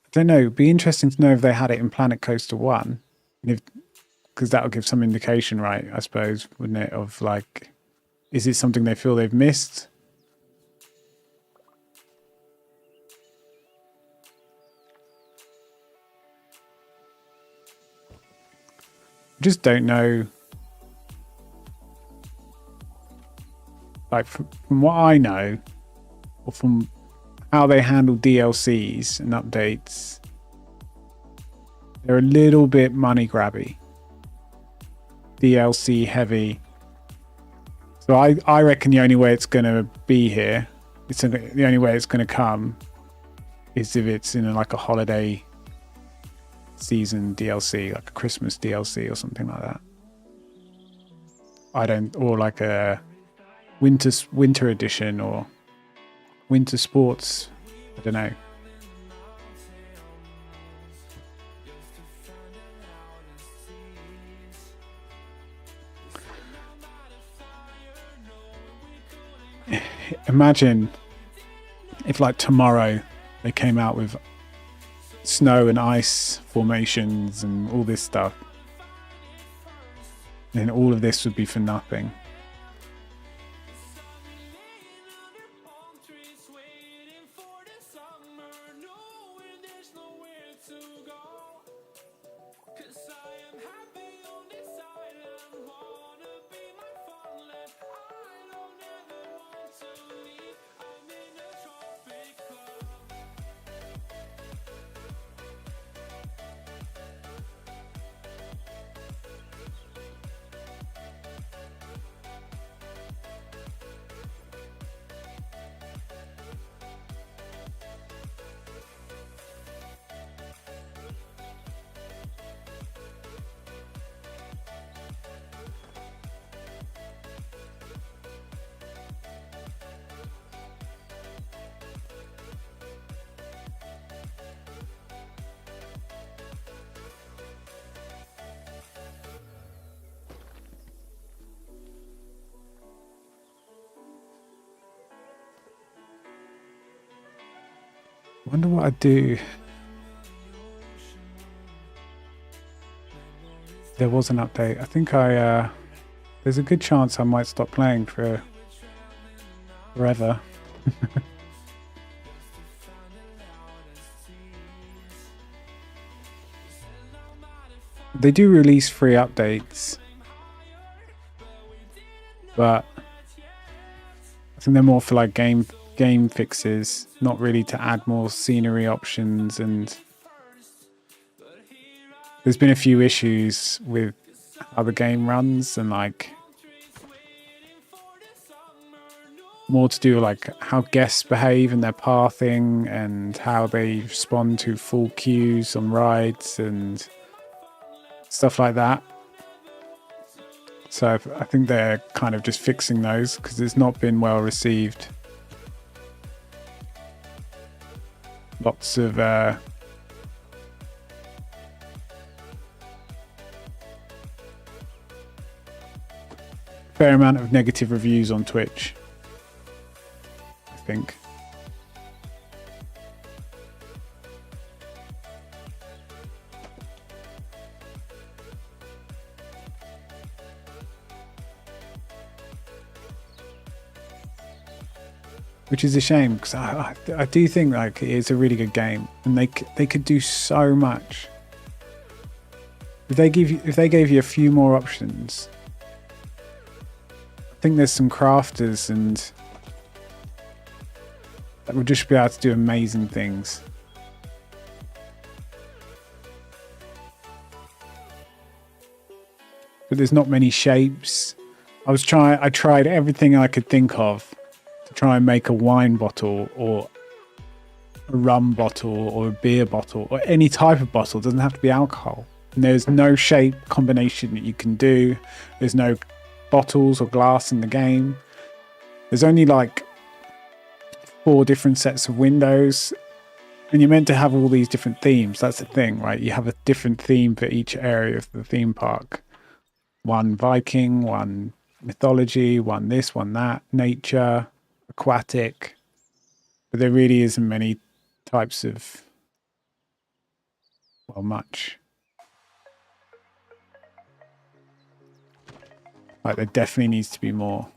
S1: I don't know. It'd be interesting to know if they had it in Planet Coaster 1. Because that would give some indication, right? I suppose, wouldn't it? Of like, is it something they feel they've missed? I just don't know. Like from what I know, or from how they handle DLCs and updates, they're a little bit money grabby, DLC heavy. So I reckon the only way it's going to be here, the only way it's going to come, is if it's in like a holiday season DLC, like a Christmas DLC or something like that. Or like a winter edition or winter sports. I don't know. Imagine if like tomorrow they came out with snow and ice formations and all this stuff. Then all of this would be for nothing. Wonder what I'd do. There was an update. I think there's a good chance I might stop playing for forever. They do release free updates, but I think they're more for like game fixes, not really to add more scenery options. And there's been a few issues with how the game runs, and like more to do with like how guests behave in their pathing and how they respond to full queues on rides and stuff like that. So I think they're kind of just fixing those because it's not been well received. lots of fair amount of negative reviews on Twitch, I think. Which is a shame, because I do think like it is a really good game, and they could do so much if they gave you a few more options. I think there's some crafters and that would just be able to do amazing things. But there's not many shapes. I tried everything I could think of to try and make a wine bottle or a rum bottle or a beer bottle or any type of bottle. It doesn't have to be alcohol. And there's no shape combination that you can do. There's no bottles or glass in the game. There's only like 4 different sets of windows, and you're meant to have all these different themes. That's the thing, right? You have a different theme for each area of the theme park. One Viking, one mythology, one this, one that, nature, aquatic. But there really isn't many types of, well, much. Like, there definitely needs to be more.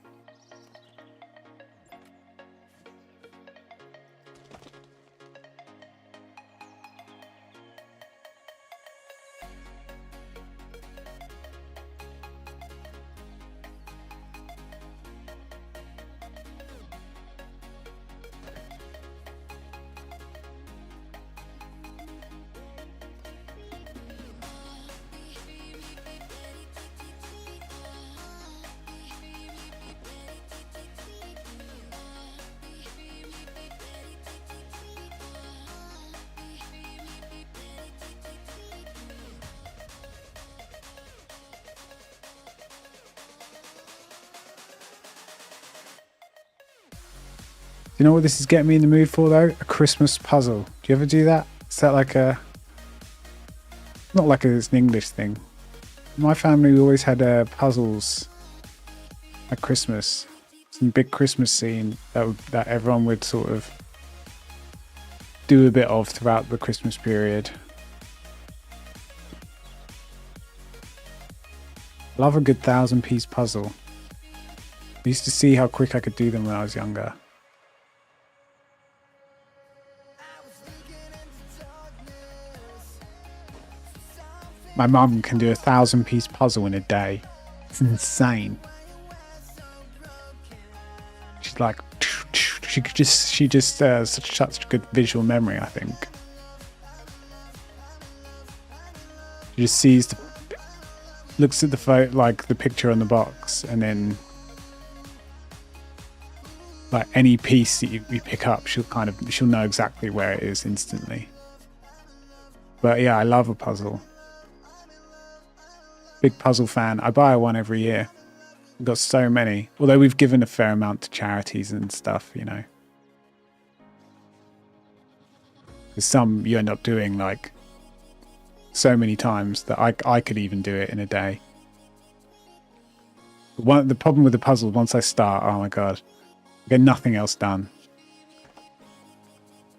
S1: You know what this is getting me in the mood for though? A Christmas puzzle. Do you ever do that? Is that like a... Not like it's an English thing. My family always had puzzles at Christmas. Some big Christmas scene that everyone would sort of do a bit of throughout the Christmas period. Love a good 1,000-piece puzzle. I used to see how quick I could do them when I was younger. My mum can do a 1,000-piece puzzle in a day. It's insane. She's like, she just has such good visual memory, I think. She just sees looks at the photo, like the picture on the box, and then like any piece that you pick up, she'll know exactly where it is instantly. But yeah, I love a puzzle. Big puzzle fan. I buy one every year. We've got so many. Although we've given a fair amount to charities and stuff, you know. There's some you end up doing like so many times that I could even do it in a day. The problem with the puzzle, once I start, oh my god, I get nothing else done.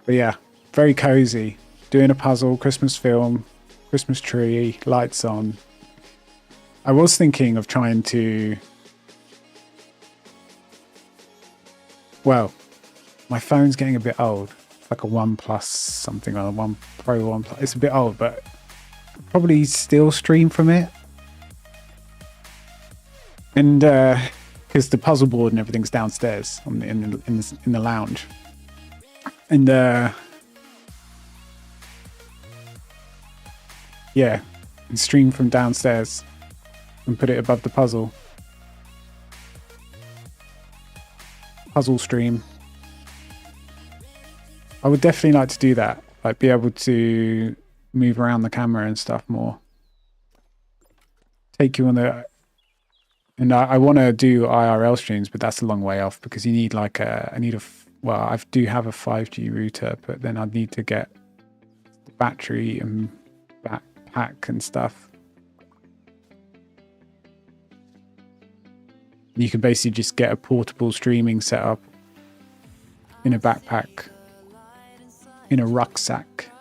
S1: But yeah, very cozy. Doing a puzzle, Christmas film, Christmas tree, lights on. I was thinking of trying to... Well, my phone's getting a bit old. It's like a OnePlus something, or a One Pro OnePlus. It's a bit old, but I'll probably still stream from it. And because the puzzle board and everything's downstairs in the lounge. And yeah, and stream from downstairs and put it above the puzzle stream. I would definitely like to do that, like be able to move around the camera and stuff more, take you on the... And I want to do IRL streams, but that's a long way off because you need like I need well, I do have a 5G router, but then I'd need to get the battery and backpack and stuff. You can basically just get a portable streaming setup in a backpack, in a rucksack.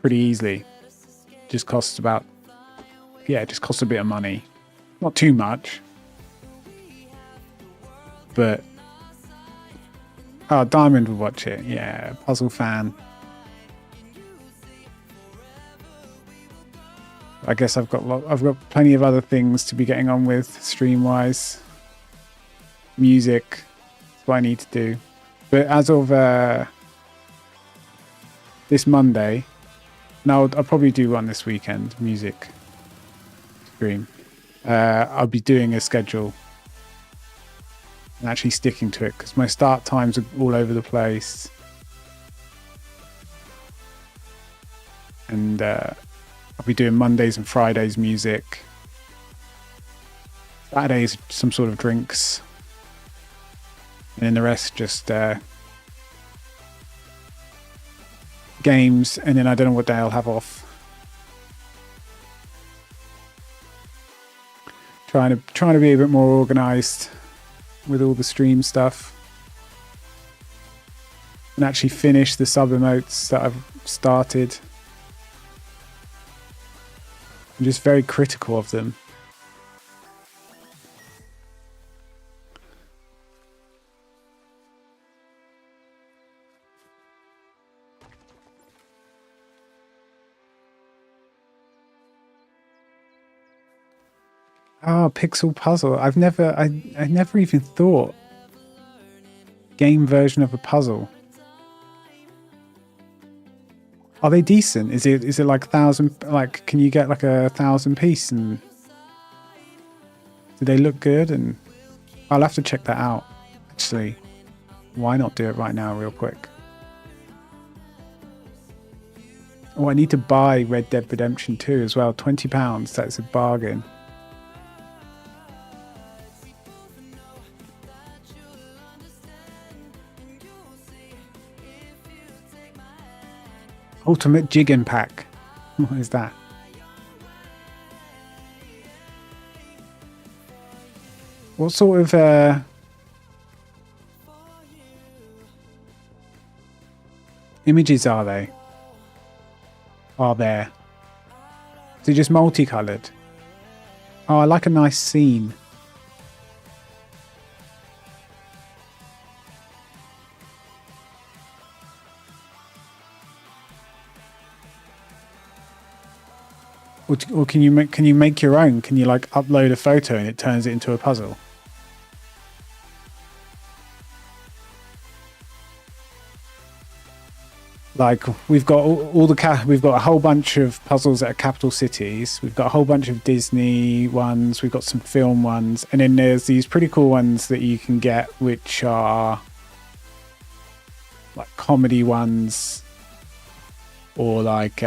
S1: Pretty easily. Just costs about, yeah, it just costs a bit of money. Not too much. But, oh, Diamond will watch it. Yeah, puzzle fan. I guess I've got plenty of other things to be getting on with stream-wise. Music, that's what I need to do. But as of this Monday, no, I'll probably do one this weekend, music stream. I'll be doing a schedule and actually sticking to it because my start times are all over the place. And I'll be doing Mondays and Fridays music. Saturdays, some sort of drinks. And then the rest just games. And then I don't know what day I'll have off. Trying to be a bit more organized with all the stream stuff. And actually finish the sub emotes that I've started. I'm just very critical of them. Oh, pixel puzzle. I never even thought game version of a puzzle. Are they decent? Is it like 1,000? Like, can you get like 1,000 piece? And do they look good? And I'll have to check that out. Actually, why not do it right now, real quick? Oh, I need to buy Red Dead Redemption 2 as well. £20. That's a bargain. Ultimate Jigging Pack. What is that? What sort of images are they? Are there? Is it just multicolored? Oh, I like a nice scene. Or can you make your own? Can you like upload a photo and it turns it into a puzzle? Like we've got we've got a whole bunch of puzzles that are capital cities. We've got a whole bunch of Disney ones. We've got some film ones, and then there's these pretty cool ones that you can get, which are like comedy ones, or like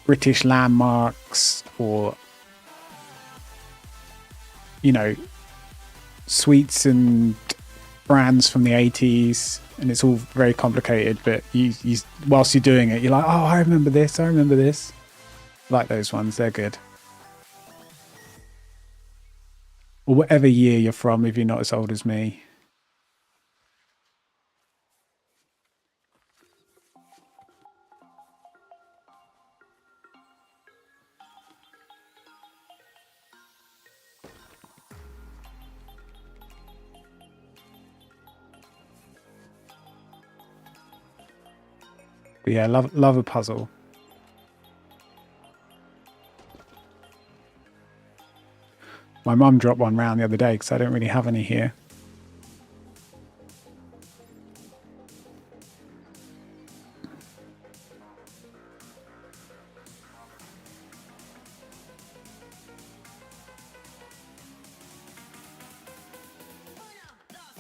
S1: British landmarks, or sweets and brands from the 80s, and it's all very complicated, but you whilst you're doing it, you're like, oh, I remember this. Like those ones, they're good. Or whatever year you're from, if you're not as old as me. But yeah, love a puzzle. My mum dropped one round the other day because I don't really have any here.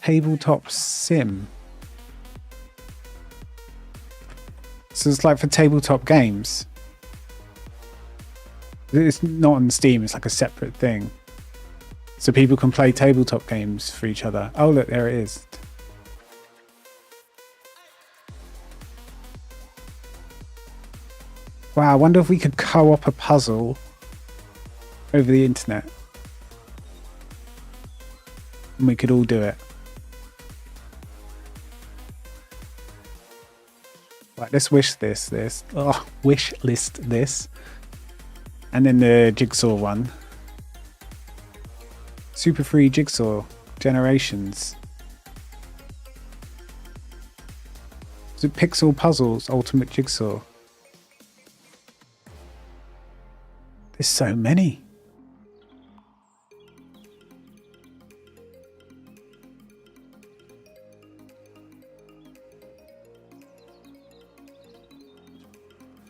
S1: Tabletop sim. So it's like for tabletop games. It's not on Steam, it's like a separate thing. So people can play tabletop games for each other. Oh look, there it is. Wow, I wonder if we could co-op a puzzle over the internet. And we could all do it. Right, let's wish this. Oh, wish list this. And then the Jigsaw one. Super free Jigsaw Generations. Is it Pixel Puzzles Ultimate Jigsaw? There's so many.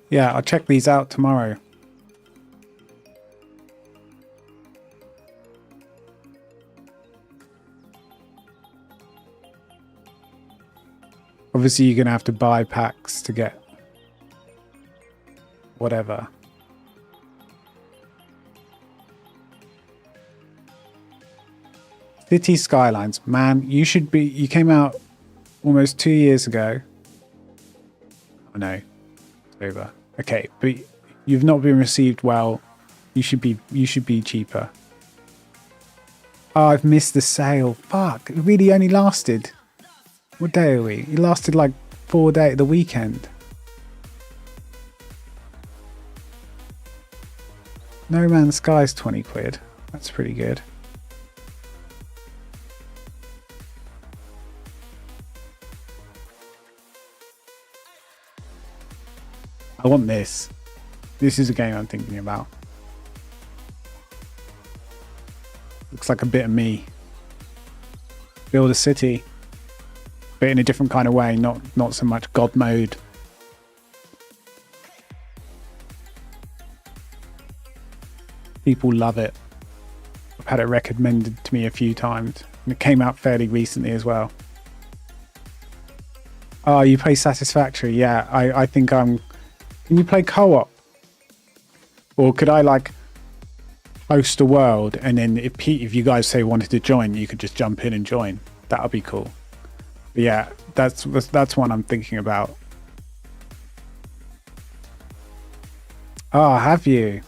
S1: Yeah, I'll check these out tomorrow. Obviously, you're going to have to buy packs to get whatever. City Skylines. Man, you should be... You came out almost 2 years ago. Oh no. It's over. Okay, but you've not been received well. You should be cheaper. Oh, I've missed the sale. Fuck. It really only lasted... What day are we? It lasted like 4 days, the weekend. No Man's Sky's 20 quid. That's pretty good. I want this. This is a game I'm thinking about. Looks like a bit of me. Build a city. But in a different kind of way, not so much God mode. People love it. I've had it recommended to me a few times. And it came out fairly recently as well. Oh, you play Satisfactory? Yeah, I think I'm... Can you play co-op? Or could I like host a world and then if you guys say wanted to join, you could just jump in and join. That would be cool. But yeah, that's one I'm thinking about. Oh, have you?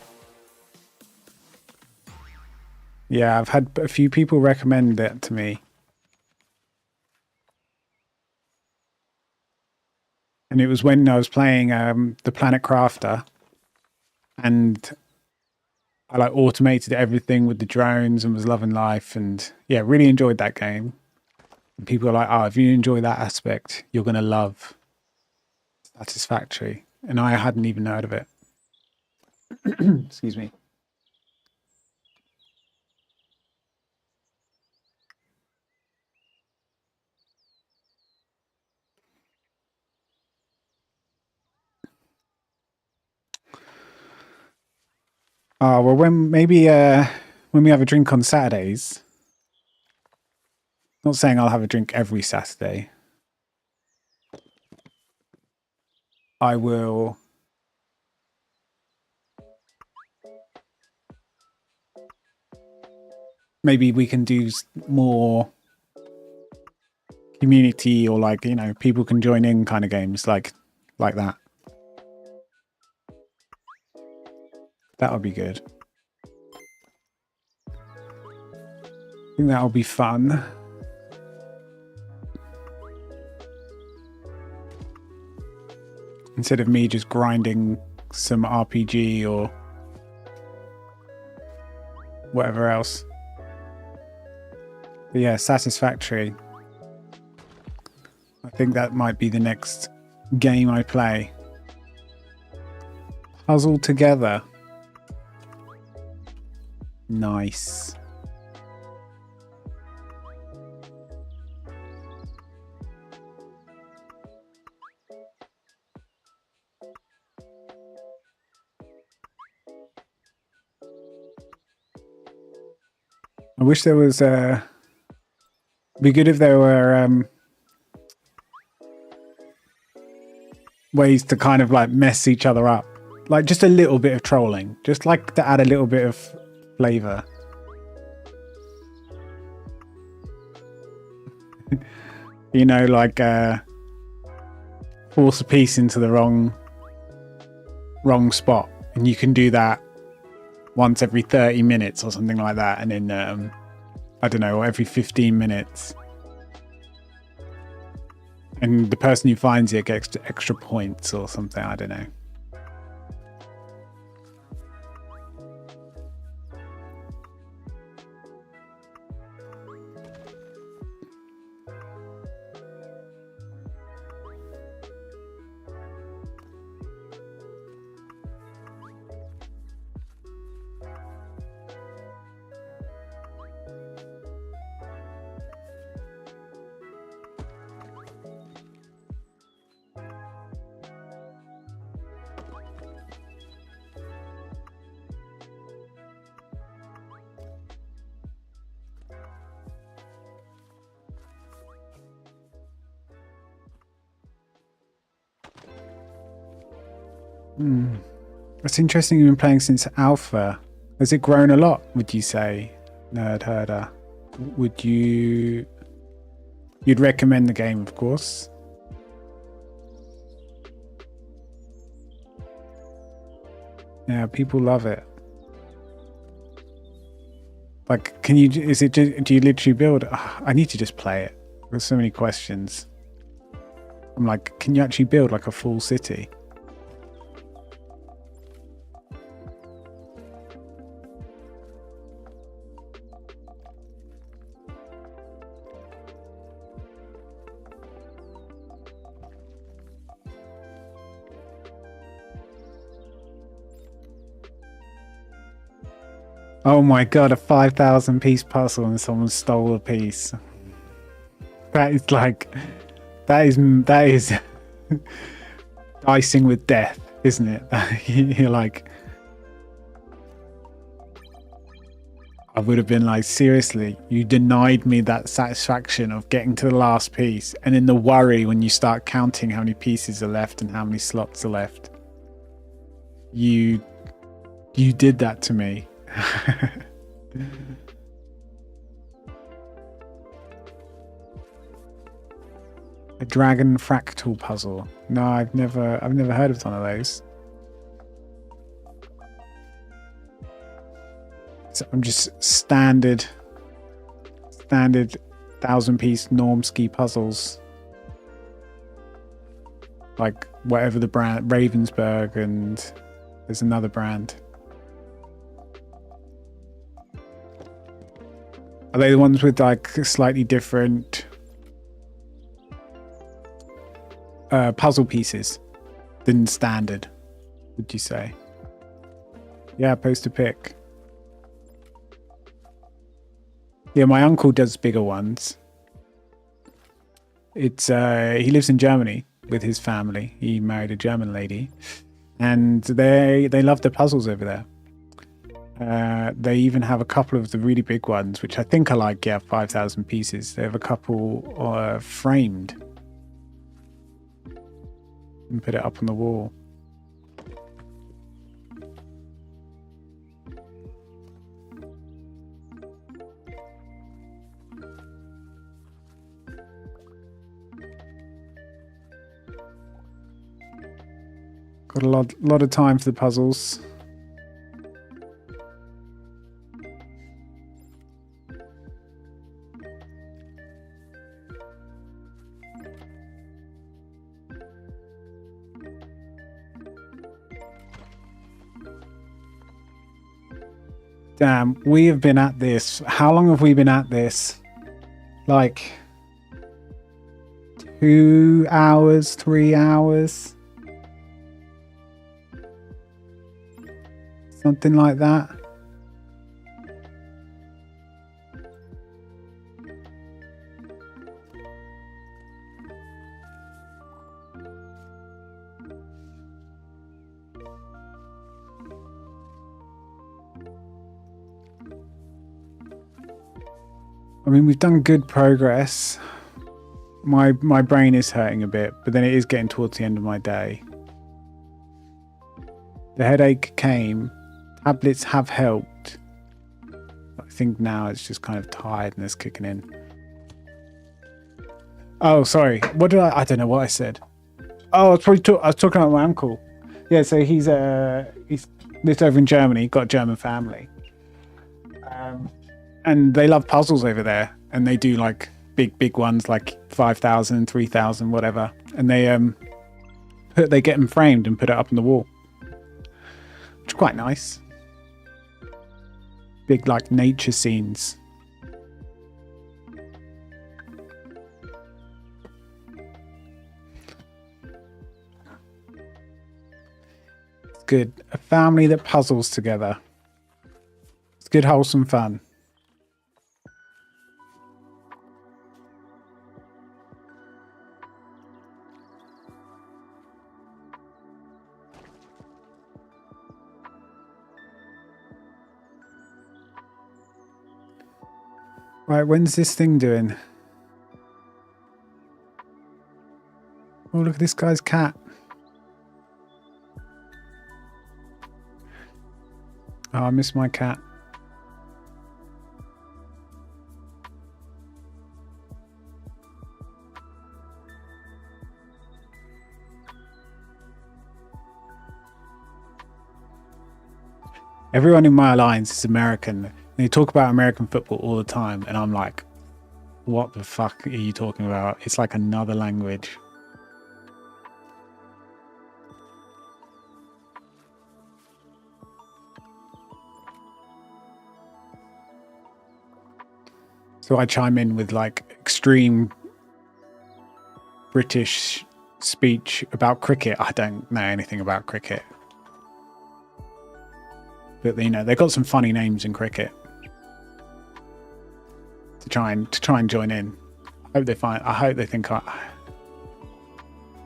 S1: Yeah, I've had a few people recommend it to me. And it was when I was playing the Planet Crafter, and I like automated everything with the drones and was loving life, and yeah, really enjoyed that game. And people are like, oh, if you enjoy that aspect, you're gonna love Satisfactory. And I hadn't even heard of it. Excuse me. Oh, well, when we have a drink on Saturdays, not saying I'll have a drink every Saturday. I will maybe we can do more community or like, you know, people can join in kind of games like that. That would be good. I think that'll be fun. Instead of me just grinding some RPG or whatever else. But yeah, Satisfactory. I think that might be the next game I play. Puzzle Together. Nice. I wish there was be good if there were ways to kind of like mess each other up like just a little bit of trolling, just like to add a little bit of flavor. You know, like force a piece into the wrong spot, and you can do that once every 30 minutes or something like that, and then I don't know, every 15 minutes. And the person who finds it gets extra points or something, I don't know. It's interesting you've been playing since alpha. Has it grown a lot, would you say, Nerd Herder? You'd recommend the game, of course. Yeah, people love it. Like, do you literally build? I need to just play it. There's so many questions. I'm like, can you actually build like a full city? Oh my god, a 5,000 piece puzzle and someone stole a piece. That is like, that is dicing with death, isn't it? You're like, I would have been like, seriously, you denied me that satisfaction of getting to the last piece, and then the worry when you start counting how many pieces are left and how many slots are left. You did that to me. A dragon fractal puzzle. No, I've never heard of one of those. So I'm just standard 1,000-piece Normsky puzzles. Like whatever the brand, Ravensburg, and there's another brand. Are they the ones with like slightly different puzzle pieces than standard, would you say? Yeah, post a pic. Yeah, my uncle does bigger ones. It's he lives in Germany with his family. He married a German lady, and they love the puzzles over there. They even have a couple of the really big ones, which I think are like 5,000 pieces. They have a couple framed and put it up on the wall. Got a lot of time for the puzzles. Damn, we have been at this. How long have we been at this? Like 2 hours, 3 hours? Something like that. I mean, we've done good progress. My brain is hurting a bit, but then it is getting towards the end of my day. The headache came. Tablets have helped. I think now it's just kind of tiredness kicking in. Oh, sorry. What did I don't know what I said. Oh, I was talking about my uncle. Yeah, so he's lived over in Germany, got a German family. And they love puzzles over there. And they do like big ones like 5,000, 3,000, whatever. And they get them framed and put it up on the wall. Which is quite nice. Big like nature scenes. It's good. A family that puzzles together. It's good, wholesome fun. Right, when's this thing doing? Oh, look at this guy's cat. Oh, I miss my cat. Everyone in my alliance is American. They talk about American football all the time, and I'm like, what the fuck are you talking about? It's like another language. So I chime in with like extreme British speech about cricket. I don't know anything about cricket. But you know, they've got some funny names in cricket. To try and join in. I hope they think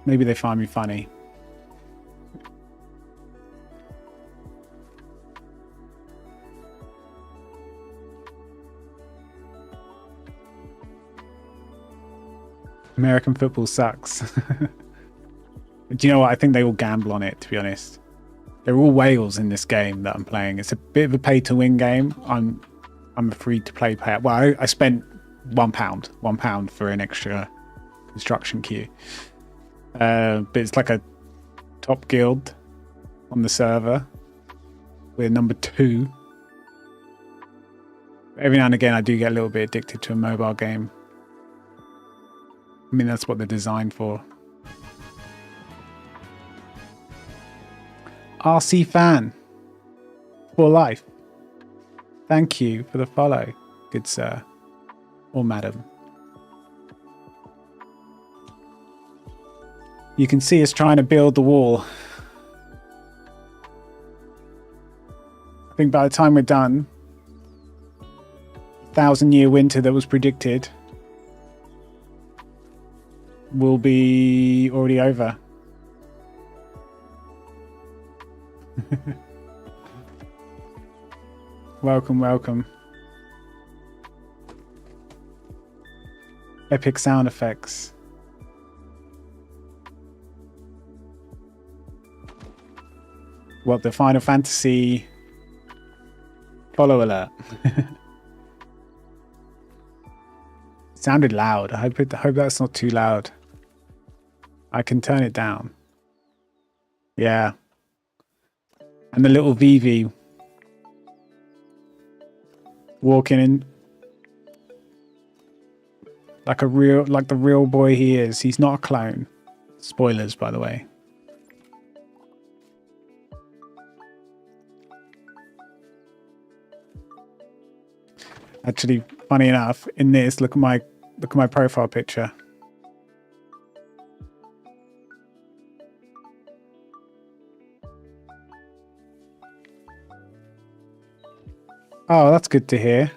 S1: maybe they find me funny. American football sucks. Do you know what? I think they all gamble on it, to be honest. They're all whales in this game that I'm playing. It's a bit of a pay-to-win game. I'm a free-to-play player. Well, I spent £1 for an extra construction queue. But it's like a top guild on the server. We're number 2. Every now and again, I do get a little bit addicted to a mobile game. I mean, that's what they're designed for. RC fan for life. Thank you for the follow, good sir or madam. You can see us trying to build the wall. I think by the time we're done, 1,000-year winter that was predicted will be already over. Welcome. Epic sound effects. What, the Final Fantasy follow alert? Sounded loud. I hope that's not too loud. I can turn it down. Yeah. And the little Vivi walking in like the real boy he is. He's not a clone. Spoilers, by the way. Actually, funny enough, in this, look at my profile picture. Oh, that's good to hear.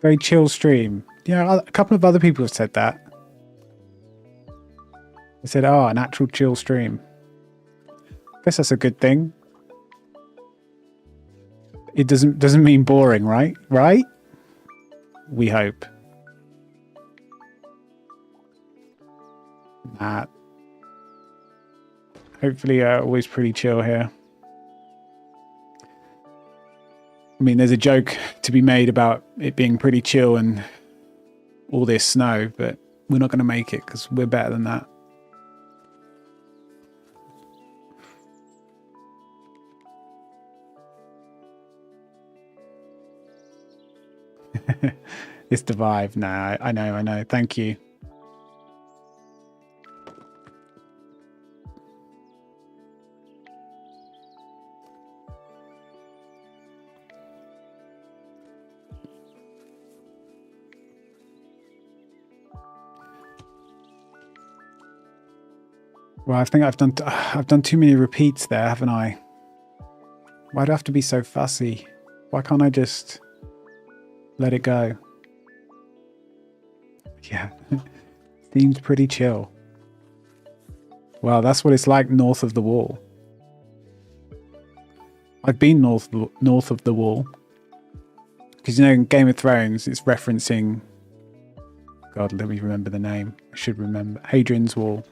S1: Very chill stream. Yeah, a couple of other people have said that. They said, oh, an actual chill stream. I guess that's a good thing. It doesn't mean boring, right? Right? We hope. Nah. Hopefully, always pretty chill here. I mean, there's a joke to be made about it being pretty chill and all this snow, but we're not going to make it because we're better than that. It's the vibe. No, I know. Thank you. Well, I think I've done too many repeats there, haven't I? Why do I have to be so fussy? Why can't I just let it go? Yeah, seems pretty chill. Well, that's what it's like north of the wall. I've been north of the wall. Because, you know, in Game of Thrones, it's referencing... God, let me remember the name. I should remember. Hadrian's Wall.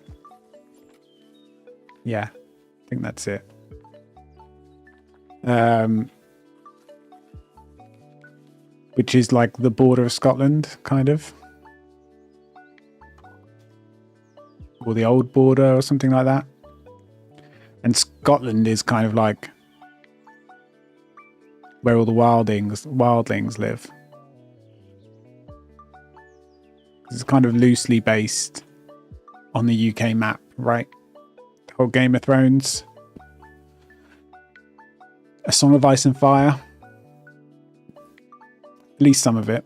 S1: Yeah, I think that's it. Which is like the border of Scotland, kind of. Or the old border or something like that. And Scotland is kind of like where all the wildlings live. It's kind of loosely based on the UK map, right? The whole Game of Thrones. A Song of Ice and Fire. At least some of it.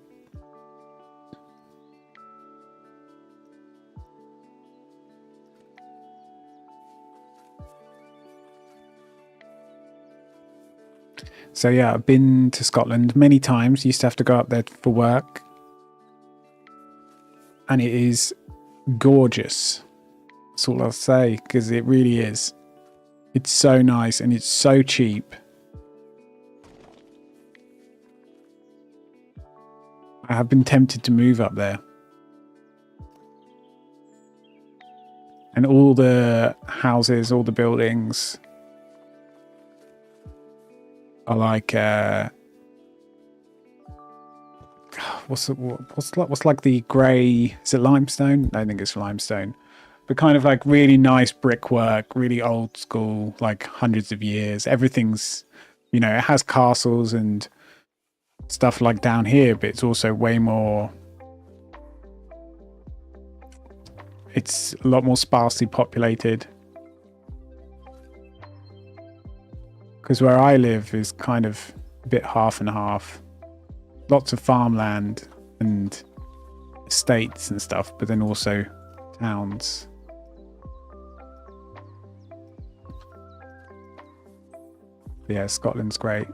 S1: So yeah, I've been to Scotland many times. Used to have to go up there for work. And it is gorgeous. That's all I'll say, because it really is. It's so nice and it's so cheap. I have been tempted to move up there. And all the houses, all the buildings are like what's like the grey, is it limestone? I think it's limestone. But kind of like really nice brickwork, really old school, like hundreds of years. Everything's, you know, it has castles and stuff like down here, but it's also way more, it's a lot more sparsely populated. Because where I live is kind of a bit half and half. Lots of farmland and estates and stuff, but then also towns. But yeah, Scotland's great.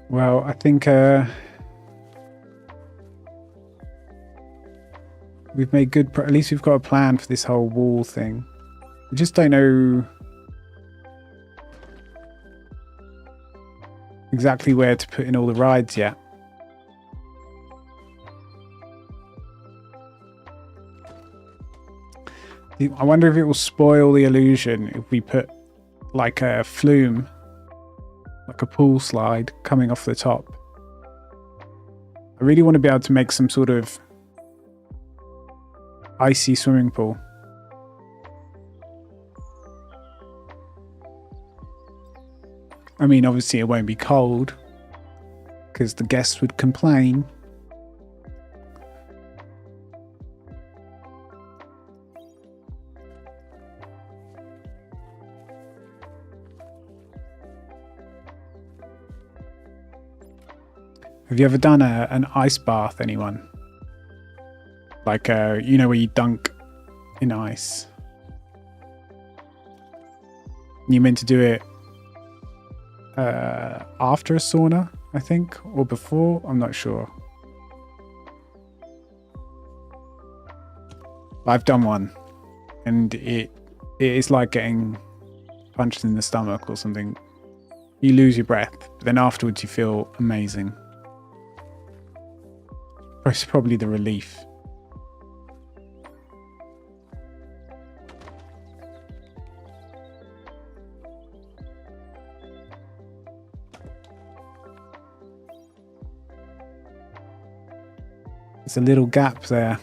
S1: Well, I think we've made good at least we've got a plan for this whole wall thing. We just don't know exactly where to put in all the rides yet. I wonder if it will spoil the illusion if we put like a flume, like a pool slide coming off the top. I really want to be able to make some sort of icy swimming pool. I mean, obviously it won't be cold because the guests would complain. Have you ever done an ice bath, anyone? Like, you know, where you dunk in ice. You meant to do it after a sauna, I think, or before, I'm not sure. I've done one, and it It's like getting punched in the stomach or something. You lose your breath, but then afterwards you feel amazing. It's probably the relief. There's a little gap there.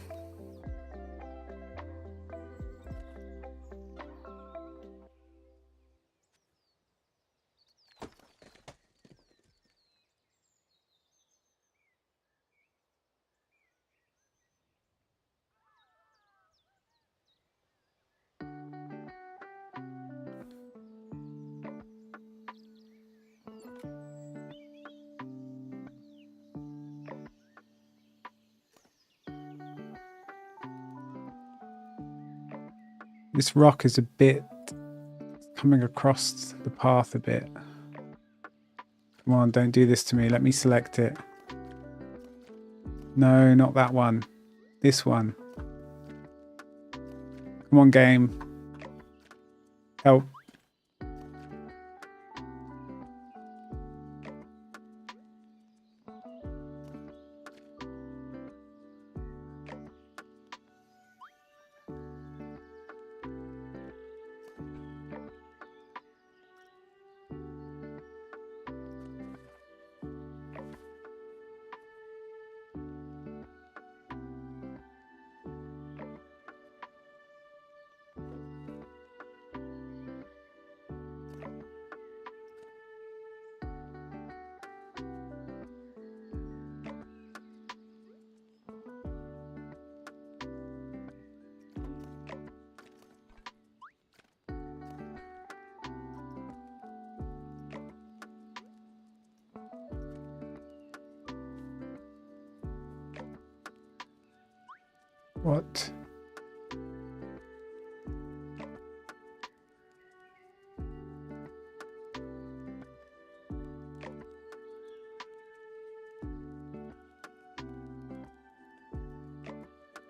S1: This rock is a bit coming across the path a bit. Come on, don't do this to me. Let me select it. No, not that one. This one. Come on, game. Help. What?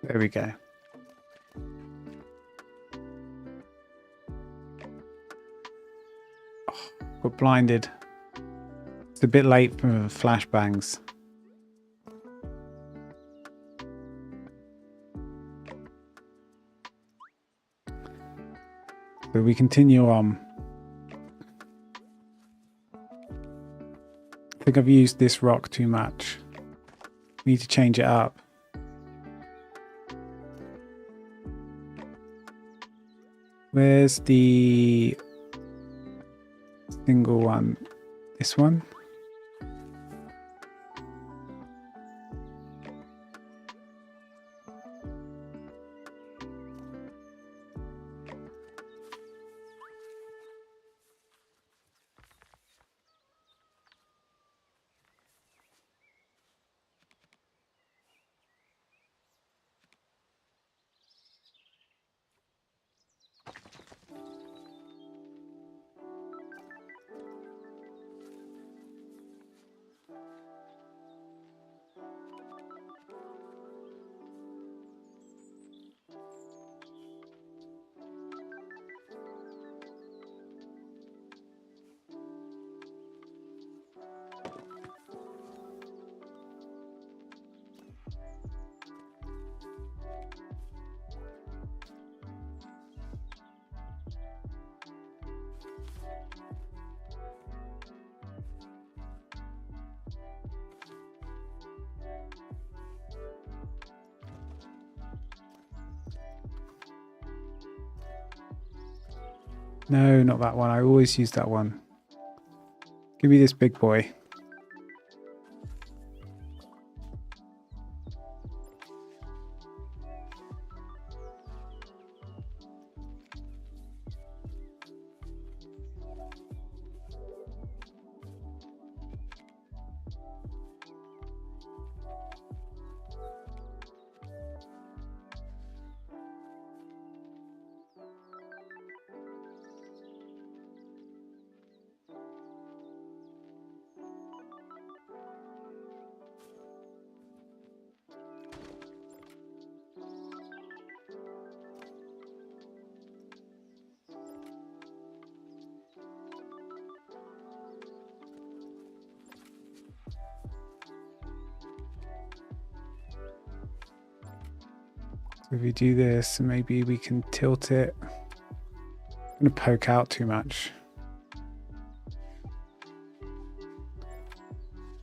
S1: There we go. Oh, got blinded. It's a bit late for flashbangs. So we continue on. I think I've used this rock too much. Need to change it up. Where's the single one? This one? No, not that one. I always use that one. Give me this big boy. So if we do this, maybe we can tilt it. I'm going to poke out too much.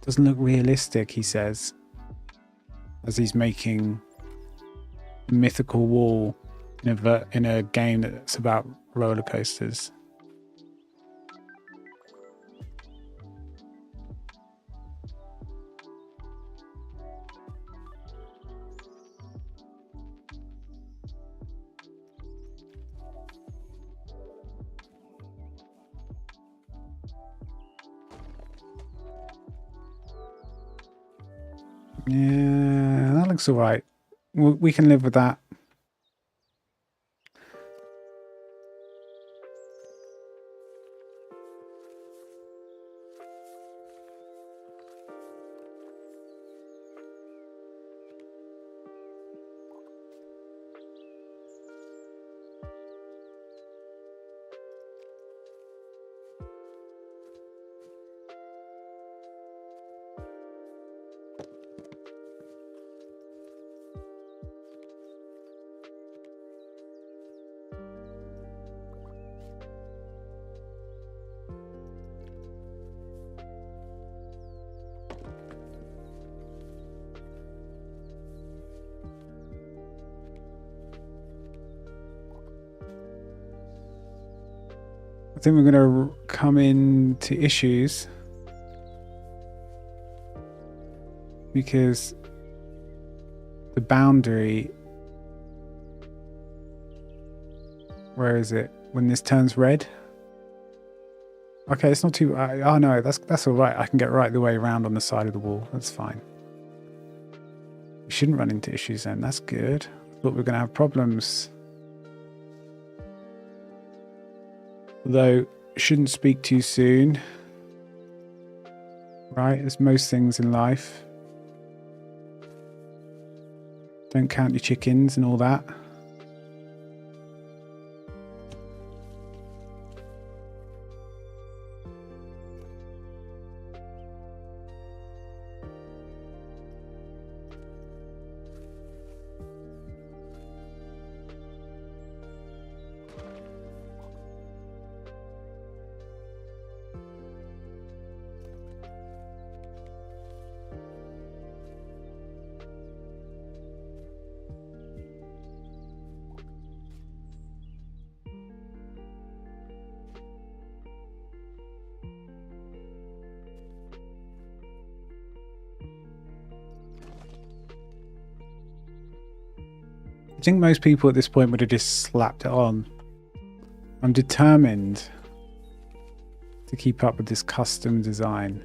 S1: Doesn't look realistic, he says, as he's making a mythical wall in a game that's about roller coasters. Yeah, that looks all right. We can live with that. I think we're going to come into issues because the boundary, where is it? When this turns red? Okay, it's not too, oh no, that's all right. I can get right the way around on the side of the wall. That's fine. We shouldn't run into issues then. That's good. I thought we were going to have problems. Although, shouldn't speak too soon. Right, as most things in life. Don't count your chickens and all that. I think most people at this point would have just slapped it on. I'm determined to keep up with this custom design.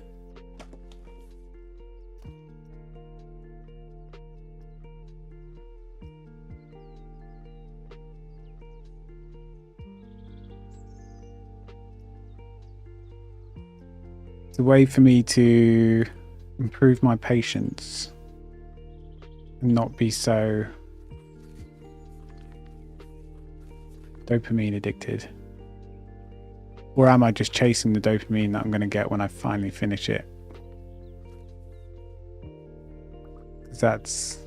S1: It's a way for me to improve my patience and not be so dopamine addicted. Or am I just chasing the dopamine that I'm going to get when I finally finish it? Because that's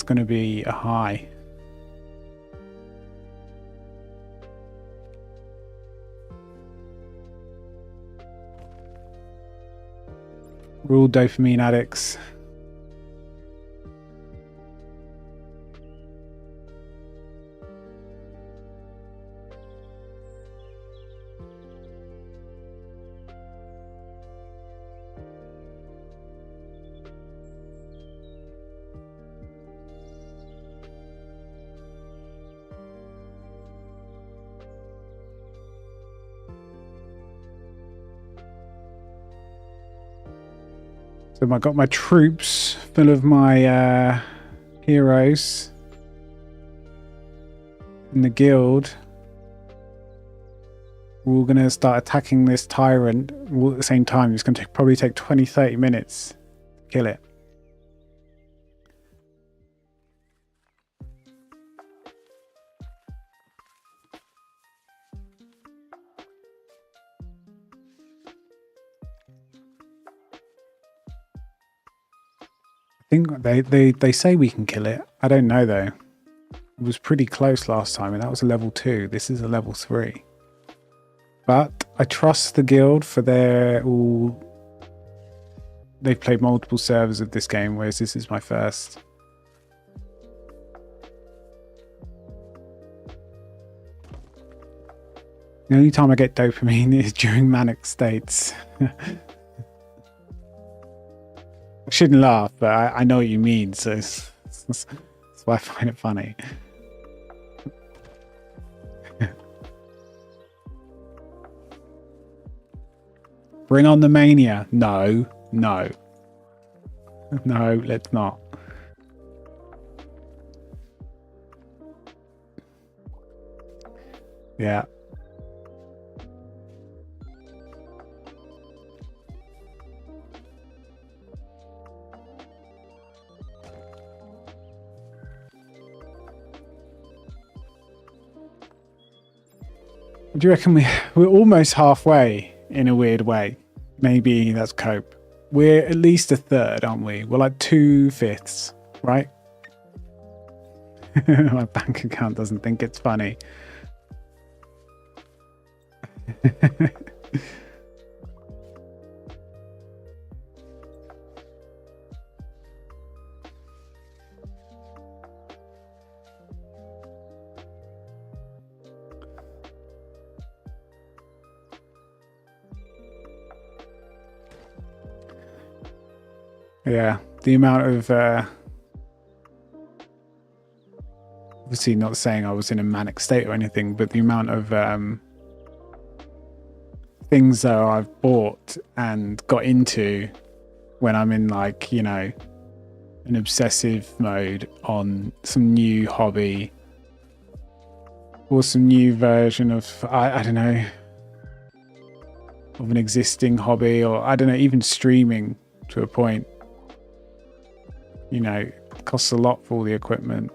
S1: going to be a high. We're all dopamine addicts. So I got my troops full of my heroes in the guild. We're all going to start attacking this tyrant all at the same time. It's going to probably take 20-30 minutes to kill it. I think they say we can kill it. I don't know though. It was pretty close last time, and that was a level 2. This is a level 3. But I trust the guild for their all. They've played multiple servers of this game, whereas this is my first. The only time I get dopamine is during manic states. I shouldn't laugh, but I know what you mean, so that's why I find it funny. Bring on the mania. No, no. No, let's not. Yeah. Do you reckon we're almost halfway in a weird way? Maybe that's cope. We're at least a third, aren't we? We're like 2/5, right? My bank account doesn't think it's funny. Yeah, the amount of obviously not saying I was in a manic state or anything, but the amount of things that I've bought and got into when I'm in, like, you know, an obsessive mode on some new hobby or some new version of I don't know, of an existing hobby, or I don't know, even streaming to a point. You know, it costs a lot for all the equipment.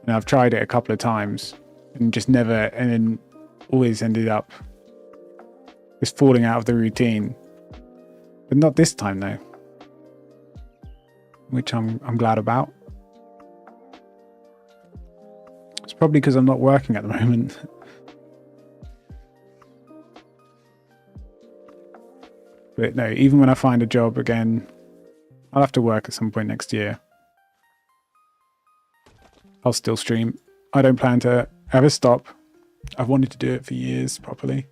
S1: And I've tried it a couple of times and just never, and then always ended up just falling out of the routine. But not this time though, which I'm glad about. It's probably because I'm not working at the moment. But no, even when I find a job again, I'll have to work at some point next year. I'll still stream. I don't plan to ever stop. I've wanted to do it for years properly.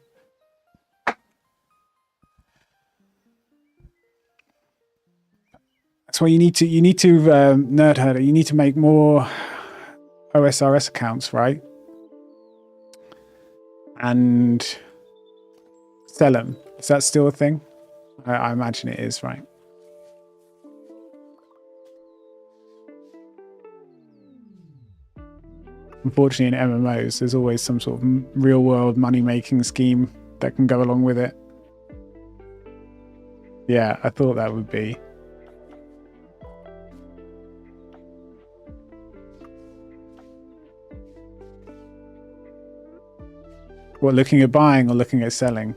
S1: That's why you need to nerd herder. You need to make more OSRS accounts, right? And sell them. Is that still a thing? I imagine it is, right? Unfortunately, in MMOs, there's always some sort of real-world money-making scheme that can go along with it. Yeah, I thought that would be. What, looking at buying or looking at selling?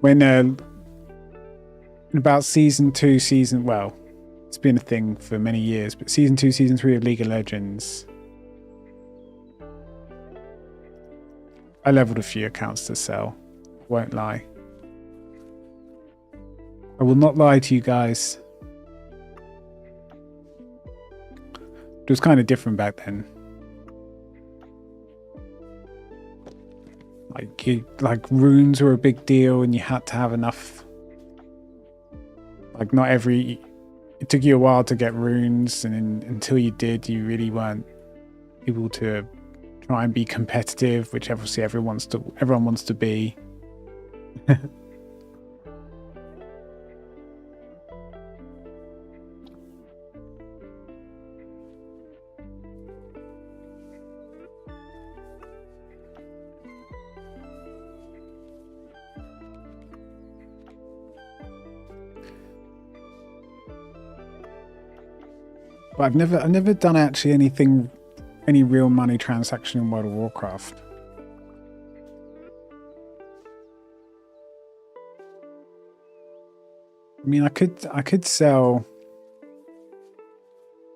S1: When in about season 2, well, it's been a thing for many years, but season 2, season 3 of League of Legends, I leveled a few accounts to sell. Won't lie. I will not lie to you guys. It was kind of different back then. Like runes were a big deal, and you had to have enough. Like, not every. It took you a while to get runes, and until you did, you really weren't able to try and be competitive, which obviously everyone wants to be. But I've never done actually any real money transaction in World of Warcraft. I mean, I could sell.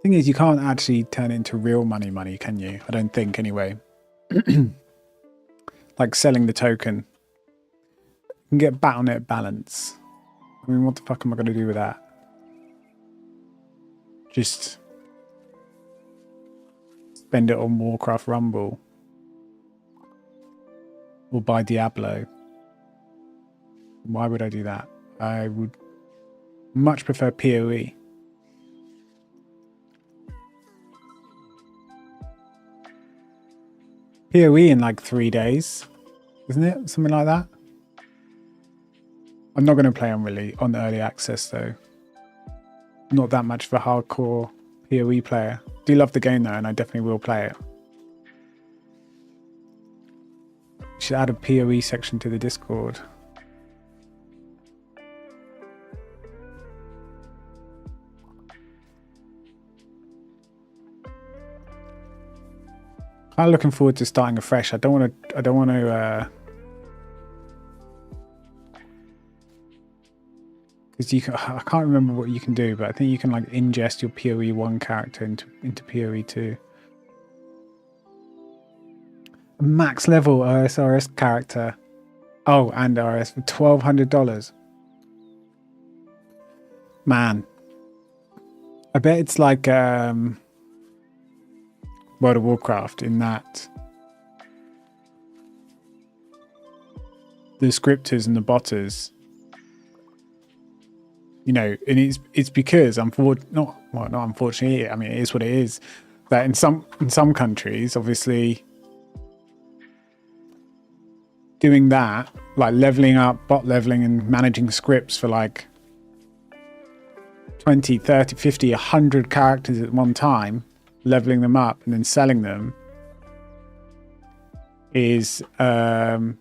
S1: Thing is, you can't actually turn it into real money, can you? I don't think, anyway. Like selling the token. You can get Battle.net balance. I mean, what the fuck am I going to do with that? Just spend it on Warcraft Rumble. Or buy Diablo. Why would I do that? I would much prefer PoE. PoE in like 3 days, isn't it? Something like that. I'm not going to play on early access though. Not that much of a hardcore PoE player. Do love the game though, and I definitely will play it. Should add a PoE section to the Discord. I'm looking forward to starting afresh. I don't want to because I can't remember what you can do, but I think you can like ingest your PoE 1 character into PoE 2. A max level OSRS character. Oh, and RS for $1,200. Man, I bet it's like World of Warcraft in that the scripters and the botters, you know, and it's because not unfortunately, I mean, it is what it is, that in some countries, obviously, doing that, like leveling up, bot leveling and managing scripts for like 20, 30, 50, 100 characters at one time, leveling them up and then selling them is kind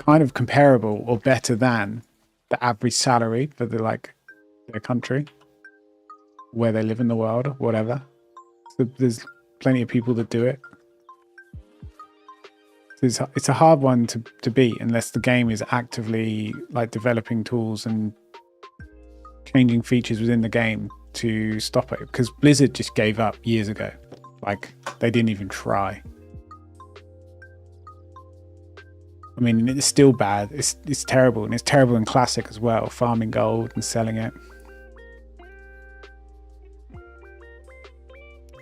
S1: of comparable or better than the average salary for their country, where they live in the world or whatever. So there's plenty of people that do it. So it's a hard one to beat unless the game is actively like developing tools and changing features within the game to stop it, because Blizzard just gave up years ago. Like, they didn't even try. I mean, it's still bad. It's terrible, and it's terrible in Classic as well, farming gold and selling it.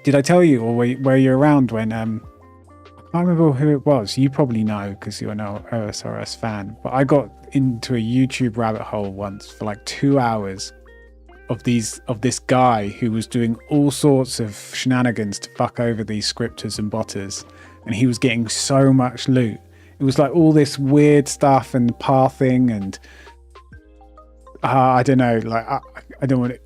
S1: Did I tell you, or were you around when I can't remember who it was. You probably know because you're an OSRS fan, but I got into a YouTube rabbit hole once for like 2 hours of this guy who was doing all sorts of shenanigans to fuck over these scripters and botters, and he was getting so much loot. It was like all this weird stuff and pathing and I don't know, like I don't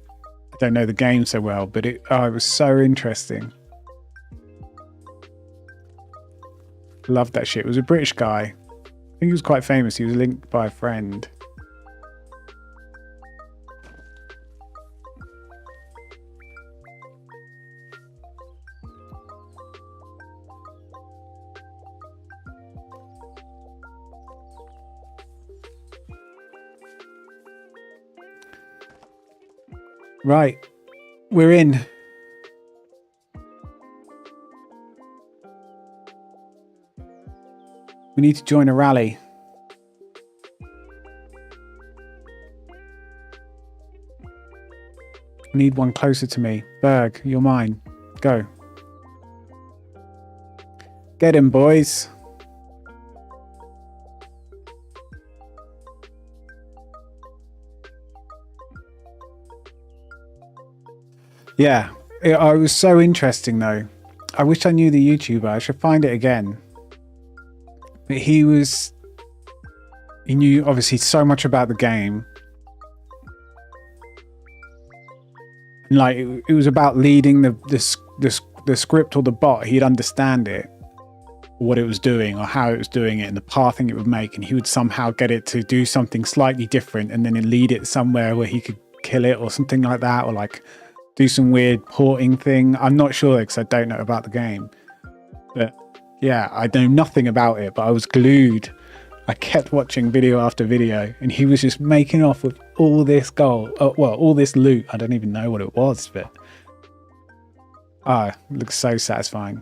S1: know the game so well, but it was so interesting. Loved that shit. It was a British guy. I think he was quite famous. He was linked by a friend. Right, we're in. We need to join a rally. I need one closer to me. Berg, you're mine. Go. Get him, boys. Yeah, it was so interesting though. I wish I knew the YouTuber. I should find it again. But he knew obviously so much about the game. And like it was about leading the script or the bot. He'd understand it, what it was doing or how it was doing it and the pathing it would make, and he would somehow get it to do something slightly different and then lead it somewhere where he could kill it or something like that, or like do some weird porting thing. I'm not sure because I don't know about the game. But yeah, I know nothing about it, but I was glued. I kept watching video after video, and he was just making off with all this gold. Oh, well, all this loot. I don't even know what it was, but it looks so satisfying.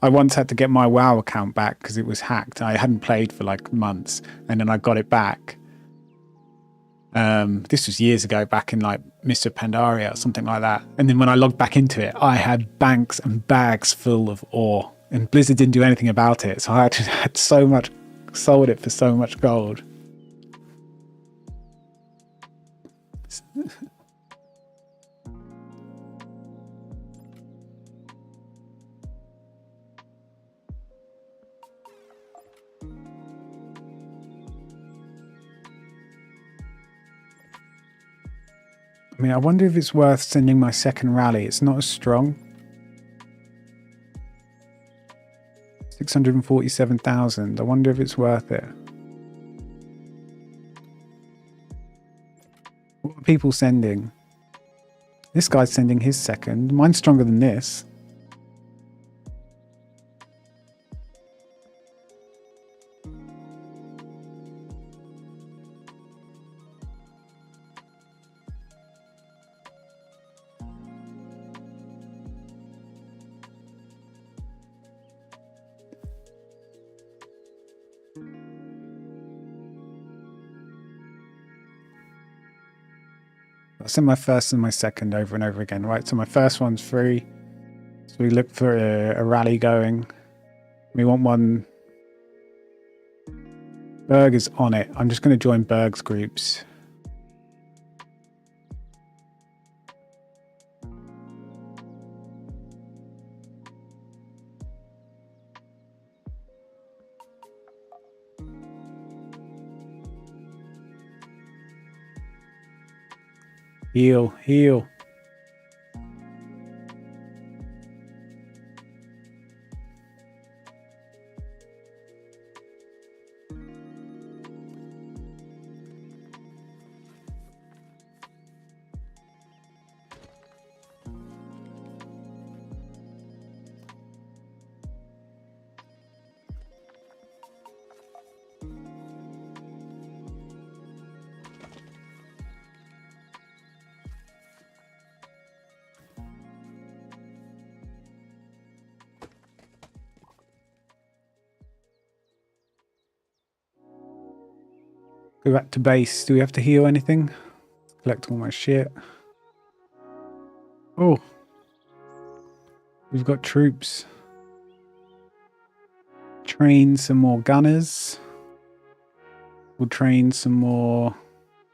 S1: I once had to get my WoW account back because it was hacked. I hadn't played for like months, and then I got it back. This was years ago, back in like Mr. Pandaria or something like that. And then when I logged back into it, I had banks and bags full of ore, and Blizzard didn't do anything about it. So I just had so much, sold it for so much gold. I mean, I wonder if it's worth sending my second rally. It's not as strong. 647,000. I wonder if it's worth it. What are people sending? This guy's sending his second. Mine's stronger than this. I sent my first and my second over and over again, right? So my first one's free. So we look for a rally going. We want one. Berg is on it. I'm just going to join Berg's groups. Heal, heal. Go back to base. Do we have to heal anything? Collect all my shit. Oh. We've got troops. Train some more gunners. We'll train some more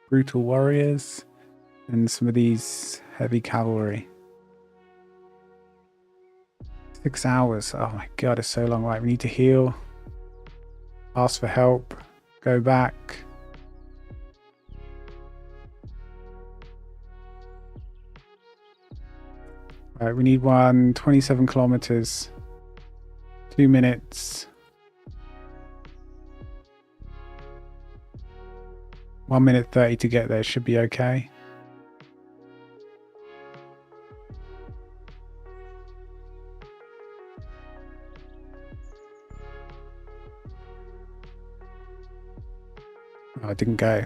S1: brutal warriors. And some of these heavy cavalry. 6 hours. Oh my god, it's so long. Right, we need to heal. Ask for help. Go back. Right, we need one 27 kilometers, 2 minutes, 1 minute 30 to get there. Should be okay. Oh, I didn't go.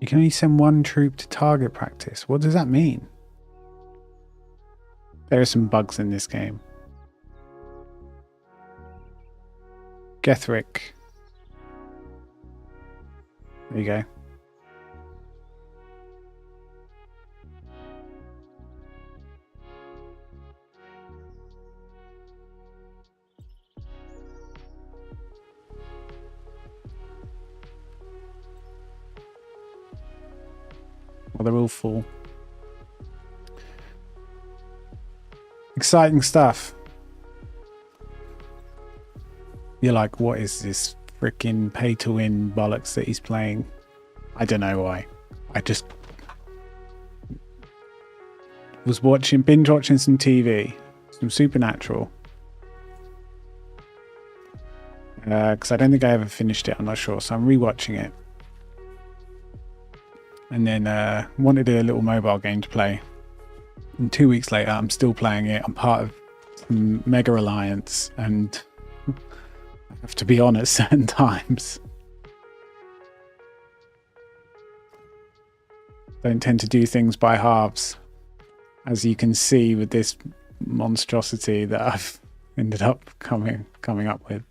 S1: You can only send one troop to target practice. What does that mean? There are some bugs in this game. Gethrick. There you go. Well, they're all full. Exciting stuff. You're like, what is this freaking pay to win bollocks that he's playing? I don't know why. I just was binge watching some TV. some Supernatural. Because I don't think I ever finished it. I'm not sure, so I'm rewatching it. And then wanted a little mobile game to play. And 2 weeks later, I'm still playing it. I'm part of some Mega Alliance, and I have to be honest, certain times don't tend to do things by halves, as you can see with this monstrosity that I've ended up coming up with.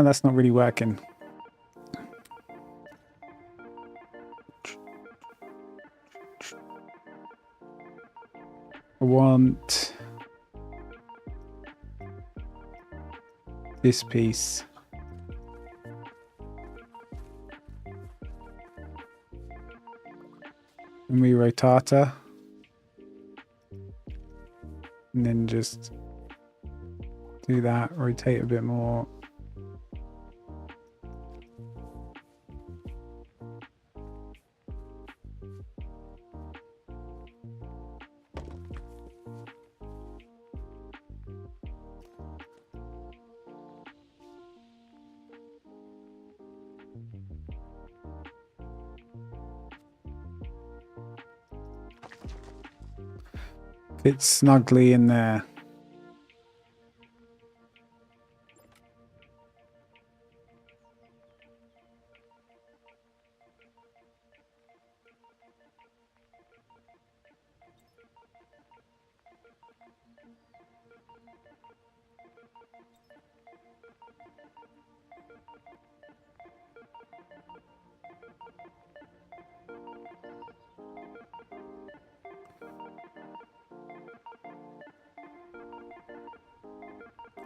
S1: That's not really working. I want this piece. And we rotata. And then just do that, rotate a bit more. Fits snugly in there.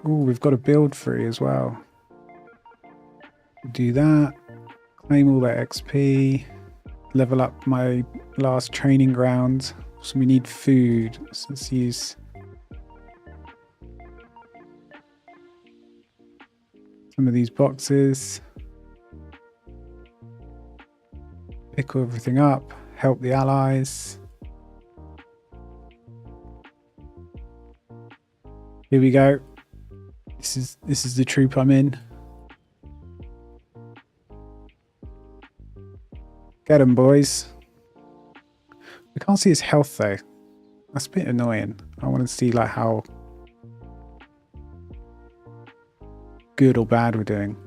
S1: Oh, we've got a build free as well. Do that. Claim all that XP. Level up my last training ground. So we need food. So let's use some of these boxes. Pick everything up. Help the allies. Here we go. This is the troop I'm in. Get him, boys. We can't see his health though. That's a bit annoying. I want to see like how good or bad we're doing.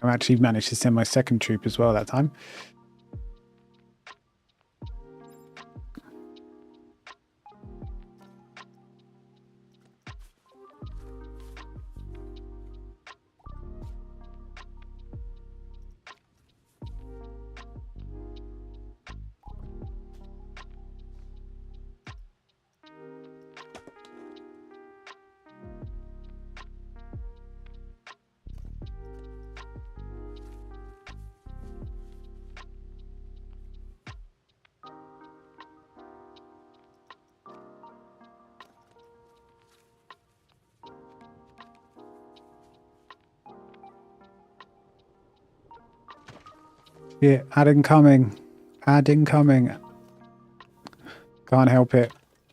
S1: I actually managed to send my second troop as well that time. Yeah, ad incoming. Ad incoming. Can't help it.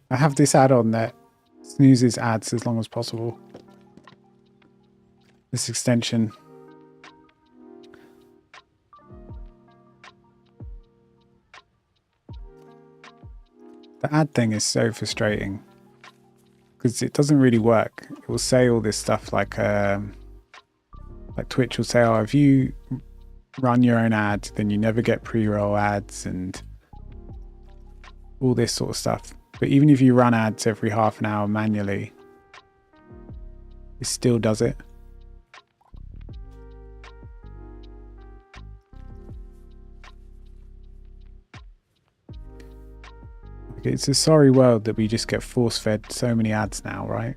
S1: I have this ad on that snoozes ads as long as possible. This extension. The ad thing is so frustrating because it doesn't really work. It will say all this stuff like Twitch will say, oh, if you run your own ad, then you never get pre-roll ads and all this sort of stuff. But even if you run ads every half an hour manually, it still does it. It's a sorry world that we just get force-fed so many ads now, right?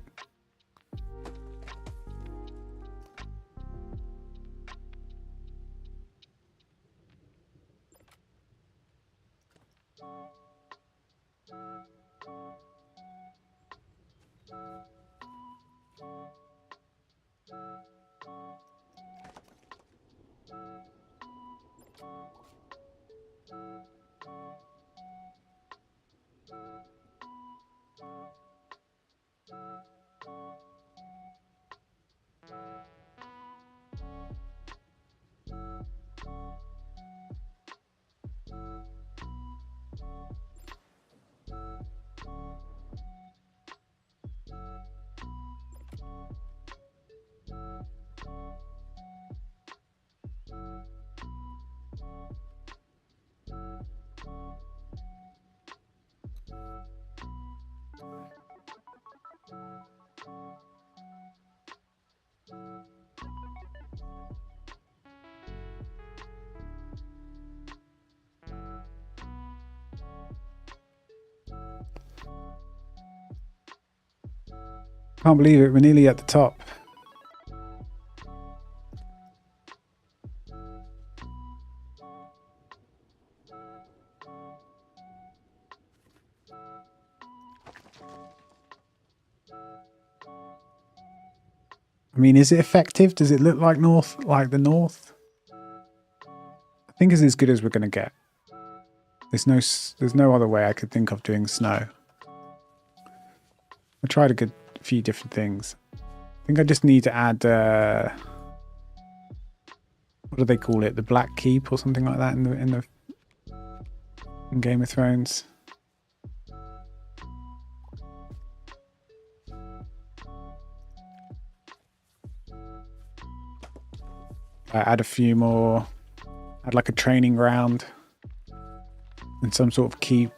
S1: Can't believe it, we're nearly at the top. I mean, is it effective? Does it look like the North? I think it's as good as we're going to get. There's no other way I could think of doing snow. I tried a few different things. I think I just need to add, what do they call it? The Black Keep or something like that in Game of Thrones. Add a few more, add like a training ground and some sort of keep.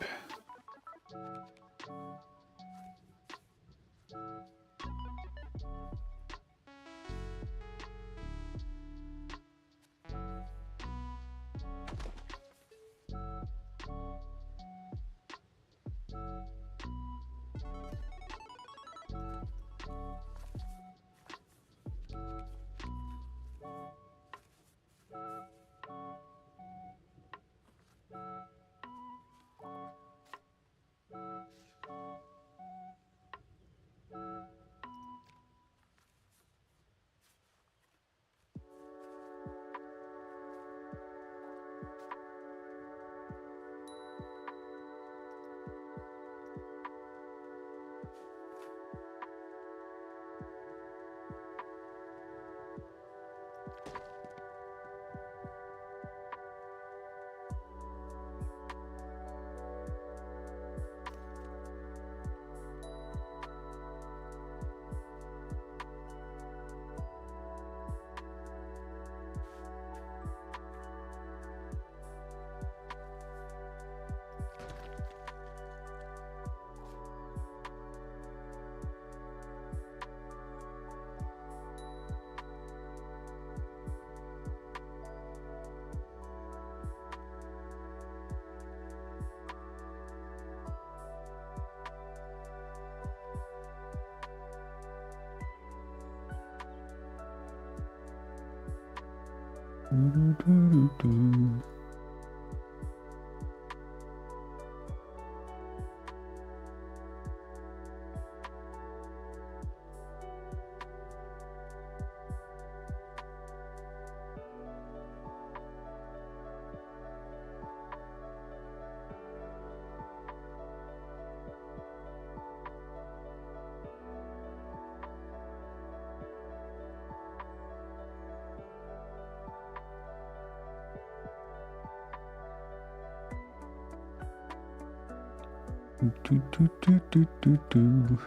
S1: Do, do, do, do, do, do.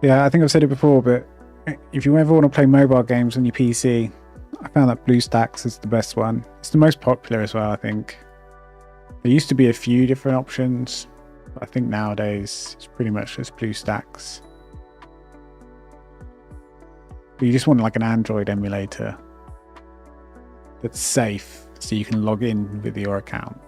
S1: Yeah, I think I've said it before, but if you ever want to play mobile games on your PC, I found that BlueStacks is the best one. It's the most popular as well, I think. There used to be a few different options, but I think nowadays it's pretty much just BlueStacks. But you just want like an Android emulator that's safe, so you can log in with your account.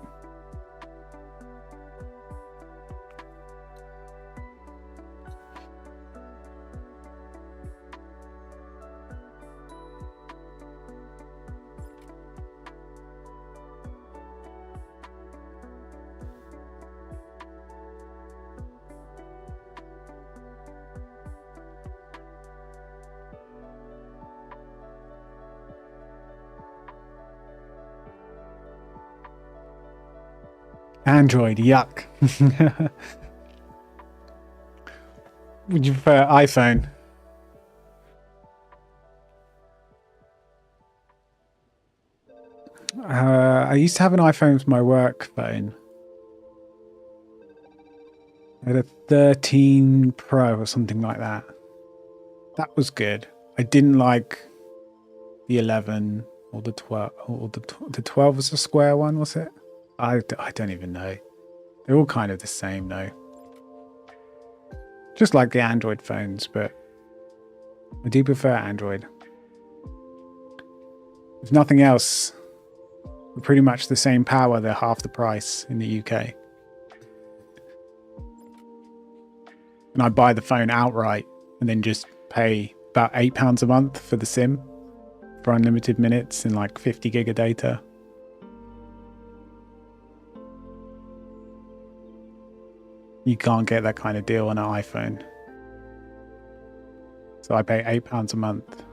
S1: Android, yuck. Would you prefer iPhone? I used to have an iPhone with my work phone. I had a 13 Pro or something like that. That was good. I didn't like the 11 or the 12. Or the 12 was a square one, was it? I don't even know. They're all kind of the same though. Just like the Android phones, but I do prefer Android. If nothing else, we're pretty much the same power. They're half the price in the UK. And I buy the phone outright and then just pay about £8 a month for the SIM for unlimited minutes and like 50 gig of data. You can't get that kind of deal on an iPhone. So I pay £8 a month.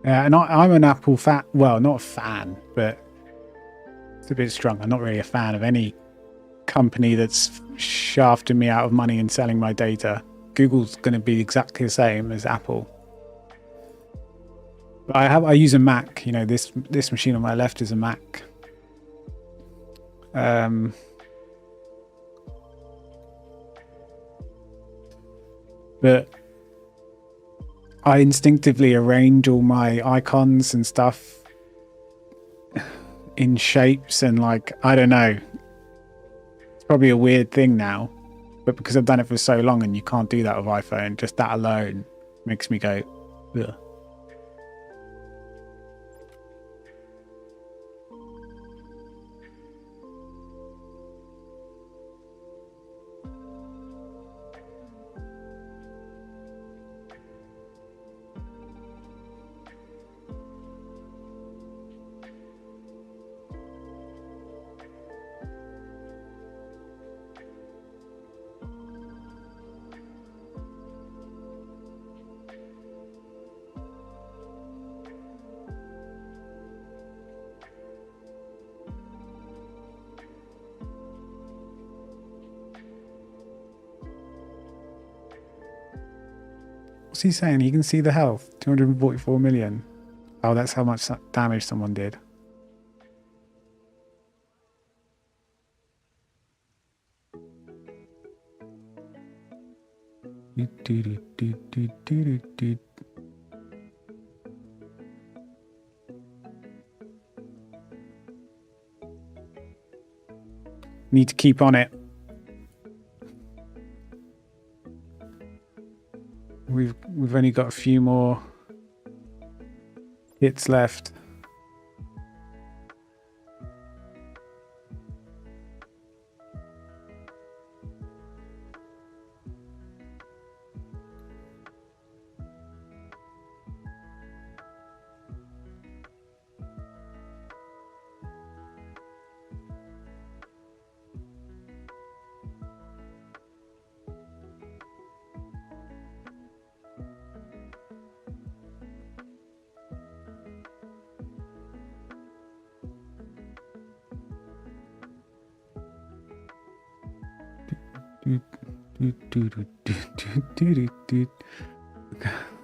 S1: And I'm an Apple fan. Well, not a fan, but it's a bit strong. I'm not really a fan of any company that's shafting me out of money and selling my data. Google's going to be exactly the same as Apple. But I use a Mac. You know, this machine on my left is a Mac. But I instinctively arrange all my icons and stuff in shapes and like, I don't know. It's probably a weird thing now, but because I've done it for so long and you can't do that with iPhone, just that alone makes me go, ugh. What's he saying? You can see the health. 244 million. Oh, that's how much damage someone did. Need to keep on it. We've only got a few more hits left.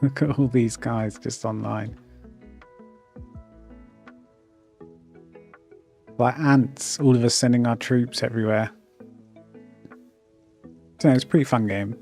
S1: Look at all these guys just online. Like ants, all of us sending our troops everywhere. So it's a pretty fun game.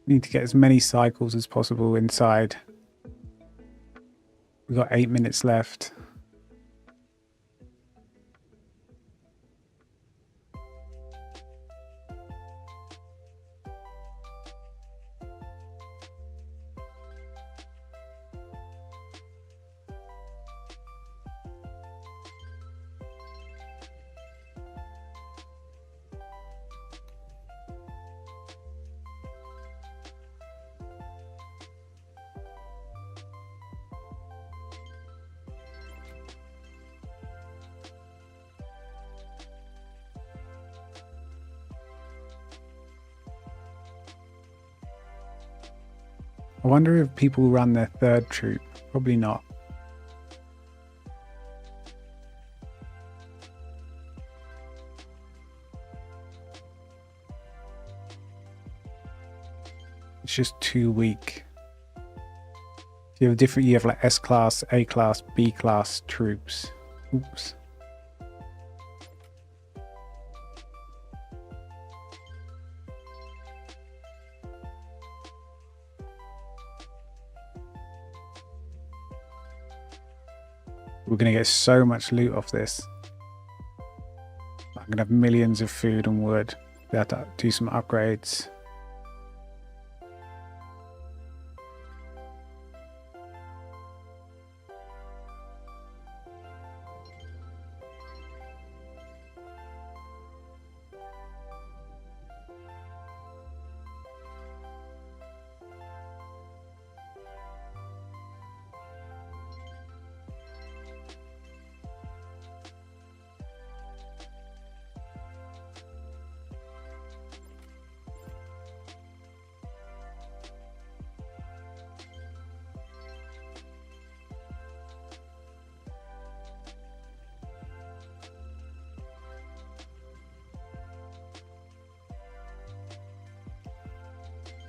S1: Need to get as many cycles as possible inside. We've got 8 minutes left. I wonder if people run their third troop. Probably not. It's just too weak. You have different. You have like S class, A class, B class troops. Oops. We're going to get so much loot off this. I'm going to have millions of food and wood. We have to do some upgrades.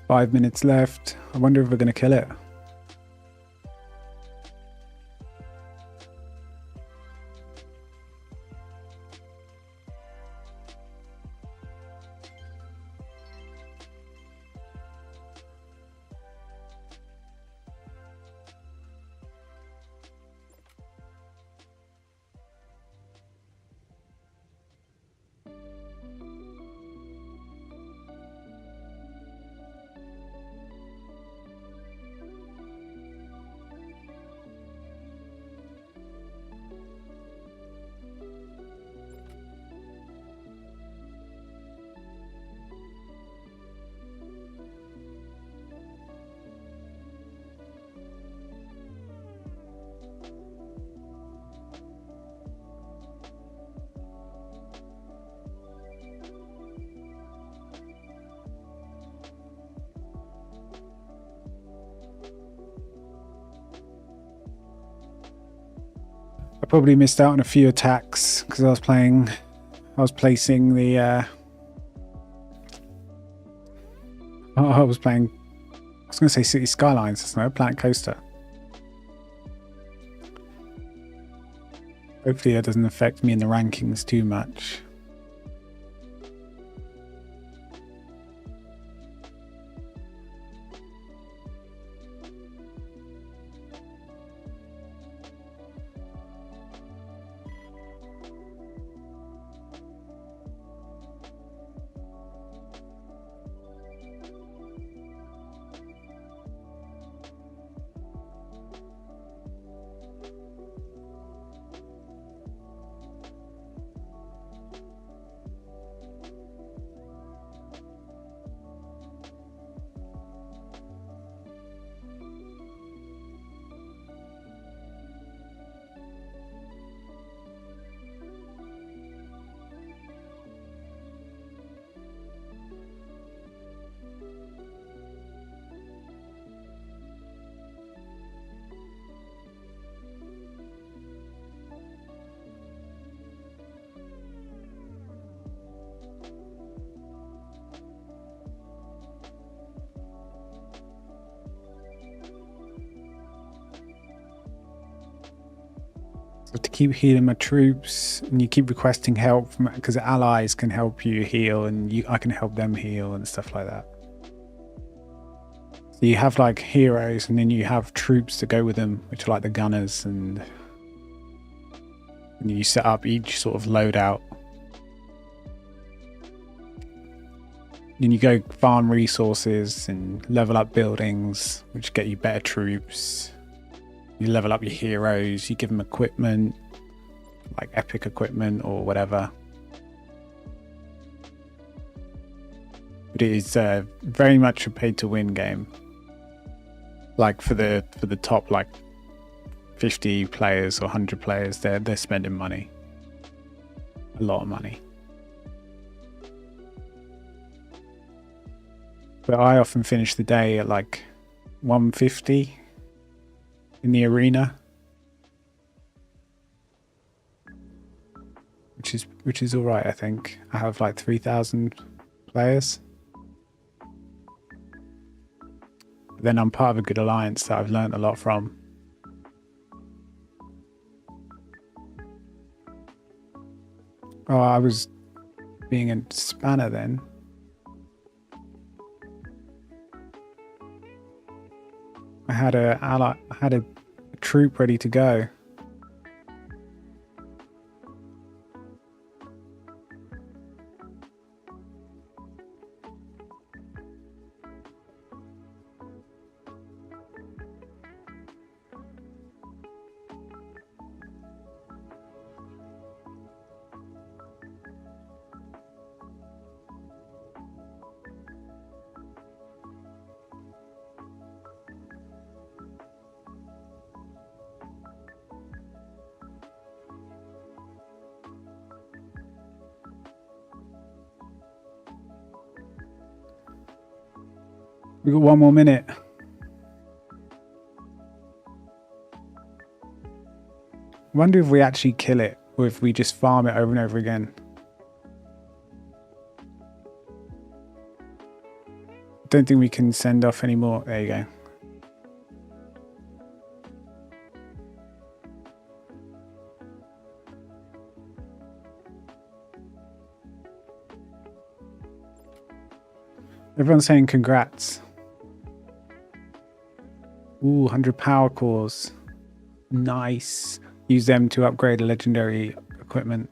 S1: Five minutes left. I wonder if we're going to kill it. I probably missed out on a few attacks because I was placing the I was going to say City Skylines, that's no Planet Coaster. Hopefully that doesn't affect me in the rankings too much. keep healing my troops, and you keep requesting help from, because allies can help you heal, and I can help them heal and stuff like that. So you have like heroes, and then you have troops to go with them, which are like the gunners, and you set up each sort of loadout. Then you go farm resources and level up buildings, which get you better troops. You level up your heroes, you give them equipment, like epic equipment or whatever. But it is very much a pay-to-win game. Like for the top like 50 players or 100 players, they're spending money, a lot of money. But I often finish the day at like 150 in the arena, which is all right. I think I have like 3,000 players. But then I'm part of a good alliance that I've learned a lot from. Oh, I was being a spanner then. I had a troop ready to go. We got 1 more minute. Wonder if we actually kill it, or if we just farm it over and over again. Don't think we can send off any more. There you go. Everyone's saying congrats. Ooh, 100 power cores. Nice. Use them to upgrade legendary equipment.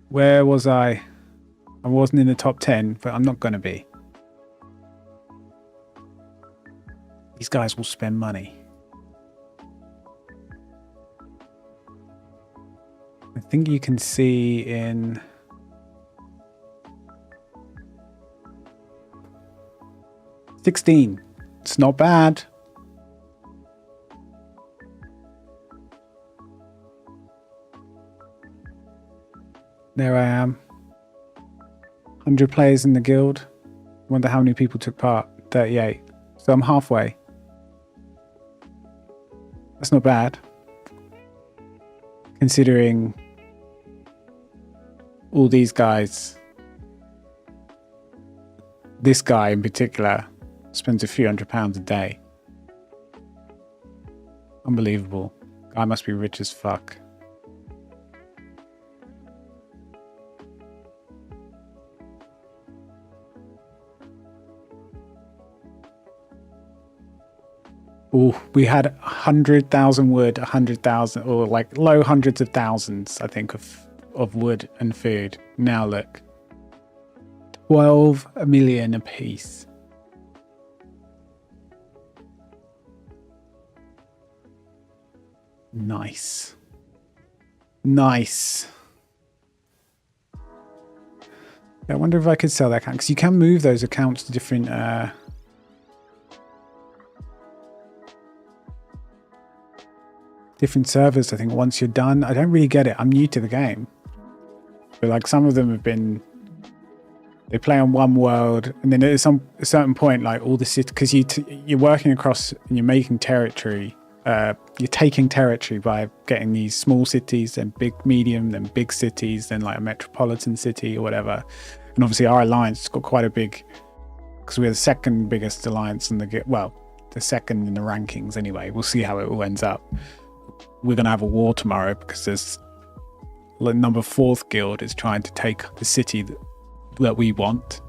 S1: Where was I? I wasn't in the top 10, but I'm not going to be. These guys will spend money. I think you can see in... $16. It's not bad. There I am. 100 players in the guild. Wonder how many people took part. 38. So I'm halfway. That's not bad. Considering all these guys. This guy in particular spends a few £100s a day. Unbelievable. Guy must be rich as fuck. Oh, we had 100,000 wood, 100,000, or like low hundreds of thousands, I think, of wood and food. Now look. 12 million apiece. Nice. Nice. I wonder if I could sell that account, because you can move those accounts to different different servers, I think, once you're done. I don't really get it. I'm new to the game. But like some of them have been, they play on one world, and then at a certain point, like all the cities, because you're working across and you're making territory, you're taking territory by getting these small cities, then big, medium, then big cities, then like a metropolitan city or whatever. And obviously our alliance has got quite a big because we're the second biggest alliance in the the second in the rankings anyway. We'll see how it all ends up. We're gonna have a war tomorrow because there's the number 4th guild is trying to take the city that we want,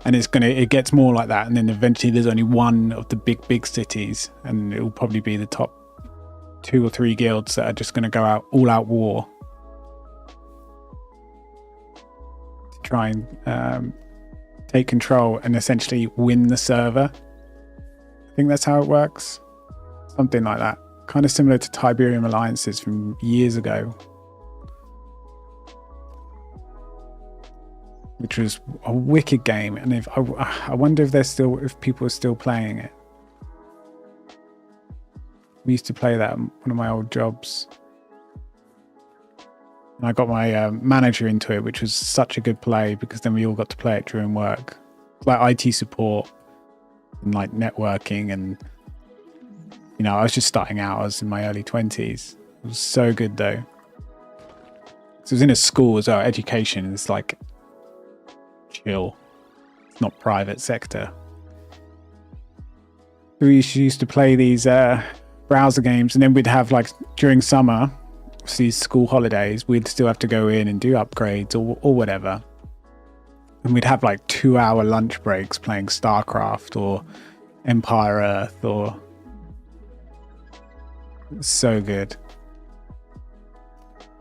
S1: and it gets more like that, and then eventually there's only one of the big cities, and it will probably be the top 2 or 3 guilds that are just going to go out all out war to try and take control and essentially win the server. I think that's how it works, something like that, kind of similar to Tiberium alliances from years ago, which was a wicked game. And if I wonder if people are still playing it. We used to play that at one of my old jobs, and I got my manager into it, which was such a good play because then we all got to play it during work, like IT support and like networking. And you know, I was just starting out. I was in my early 20s. It was so good though. So it was in a school as well. Education is like chill. It's not private sector. We used to play these browser games, and then we'd have, like, during summer, these school holidays, we'd still have to go in and do upgrades or whatever, and we'd have like 2-hour lunch breaks playing StarCraft or Empire Earth. Or so good.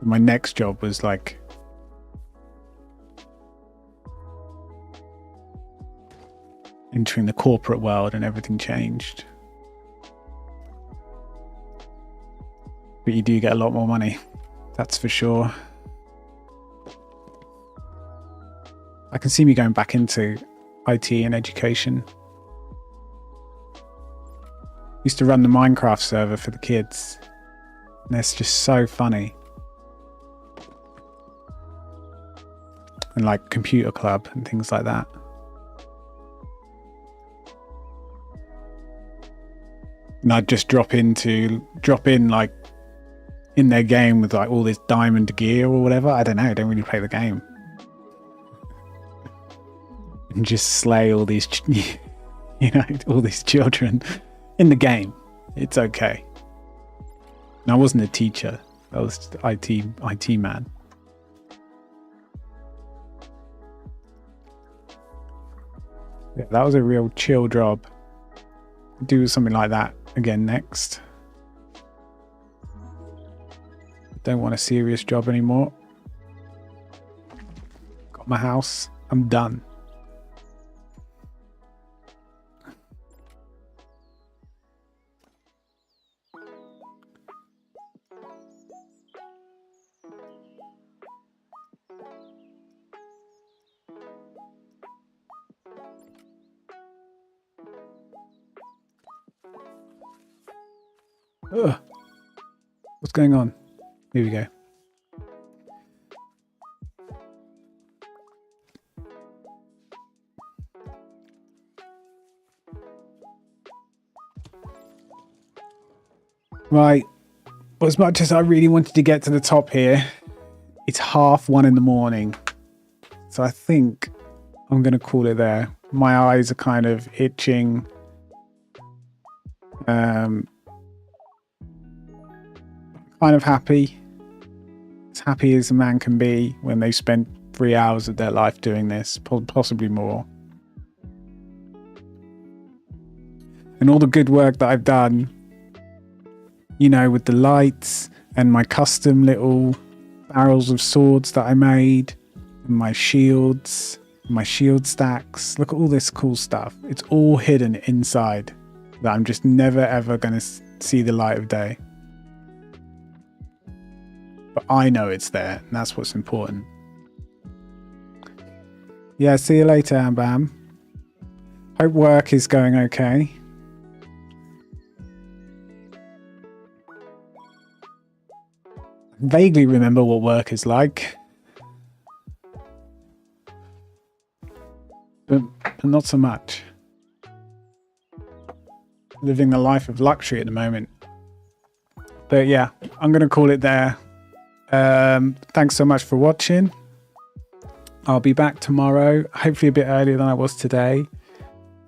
S1: My next job was like entering the corporate world, and everything changed. But you do get a lot more money, that's for sure. I can see me going back into IT and education. Used to run the Minecraft server for the kids, and it's just so funny. And like computer club and things like that. And I'd just drop in like in their game with like all this diamond gear or whatever. I don't know, I don't really play the game. And just slay all these, you know, all these children in the game. It's okay. And I wasn't a teacher. I was just IT man. Yeah, that was a real chill job. Do something like that again next. Don't want a serious job anymore. Got my house. I'm done. Ugh. What's going on? Here we go. Right. Well, as much as I really wanted to get to the top here, it's 1:30 in the morning. So I think I'm going to call it there. My eyes are kind of itching. Kind of happy. As happy as a man can be when they spent 3 hours of their life doing this, possibly more. And all the good work that I've done, you know, with the lights and my custom little barrels of swords that I made, and my shields, my shield stacks. Look at all this cool stuff. It's all hidden inside that I'm just never ever going to see the light of day. But I know it's there, and that's what's important. Yeah, see you later, Ambam. Hope work is going okay. Vaguely remember what work is like. But not so much. Living the life of luxury at the moment. But yeah, I'm going to call it there. Thanks so much for watching. I'll be back tomorrow, hopefully a bit earlier than I was today,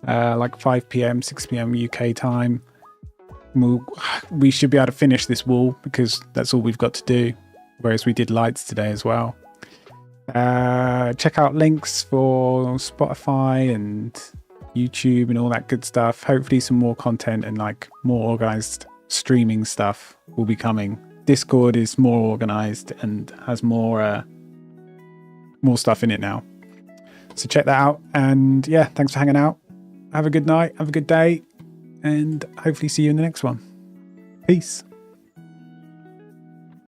S1: like 5 p.m, 6 p.m. UK time. We should be able to finish this wall because that's all we've got to do, whereas we did lights today as well. Check out links for Spotify and YouTube and all that good stuff. Hopefully some more content and like more organized streaming stuff will be coming. Discord is more organized and has more stuff in it now. So check that out. And yeah, thanks for hanging out. Have a good night. Have a good day. And hopefully see you in the next one. Peace.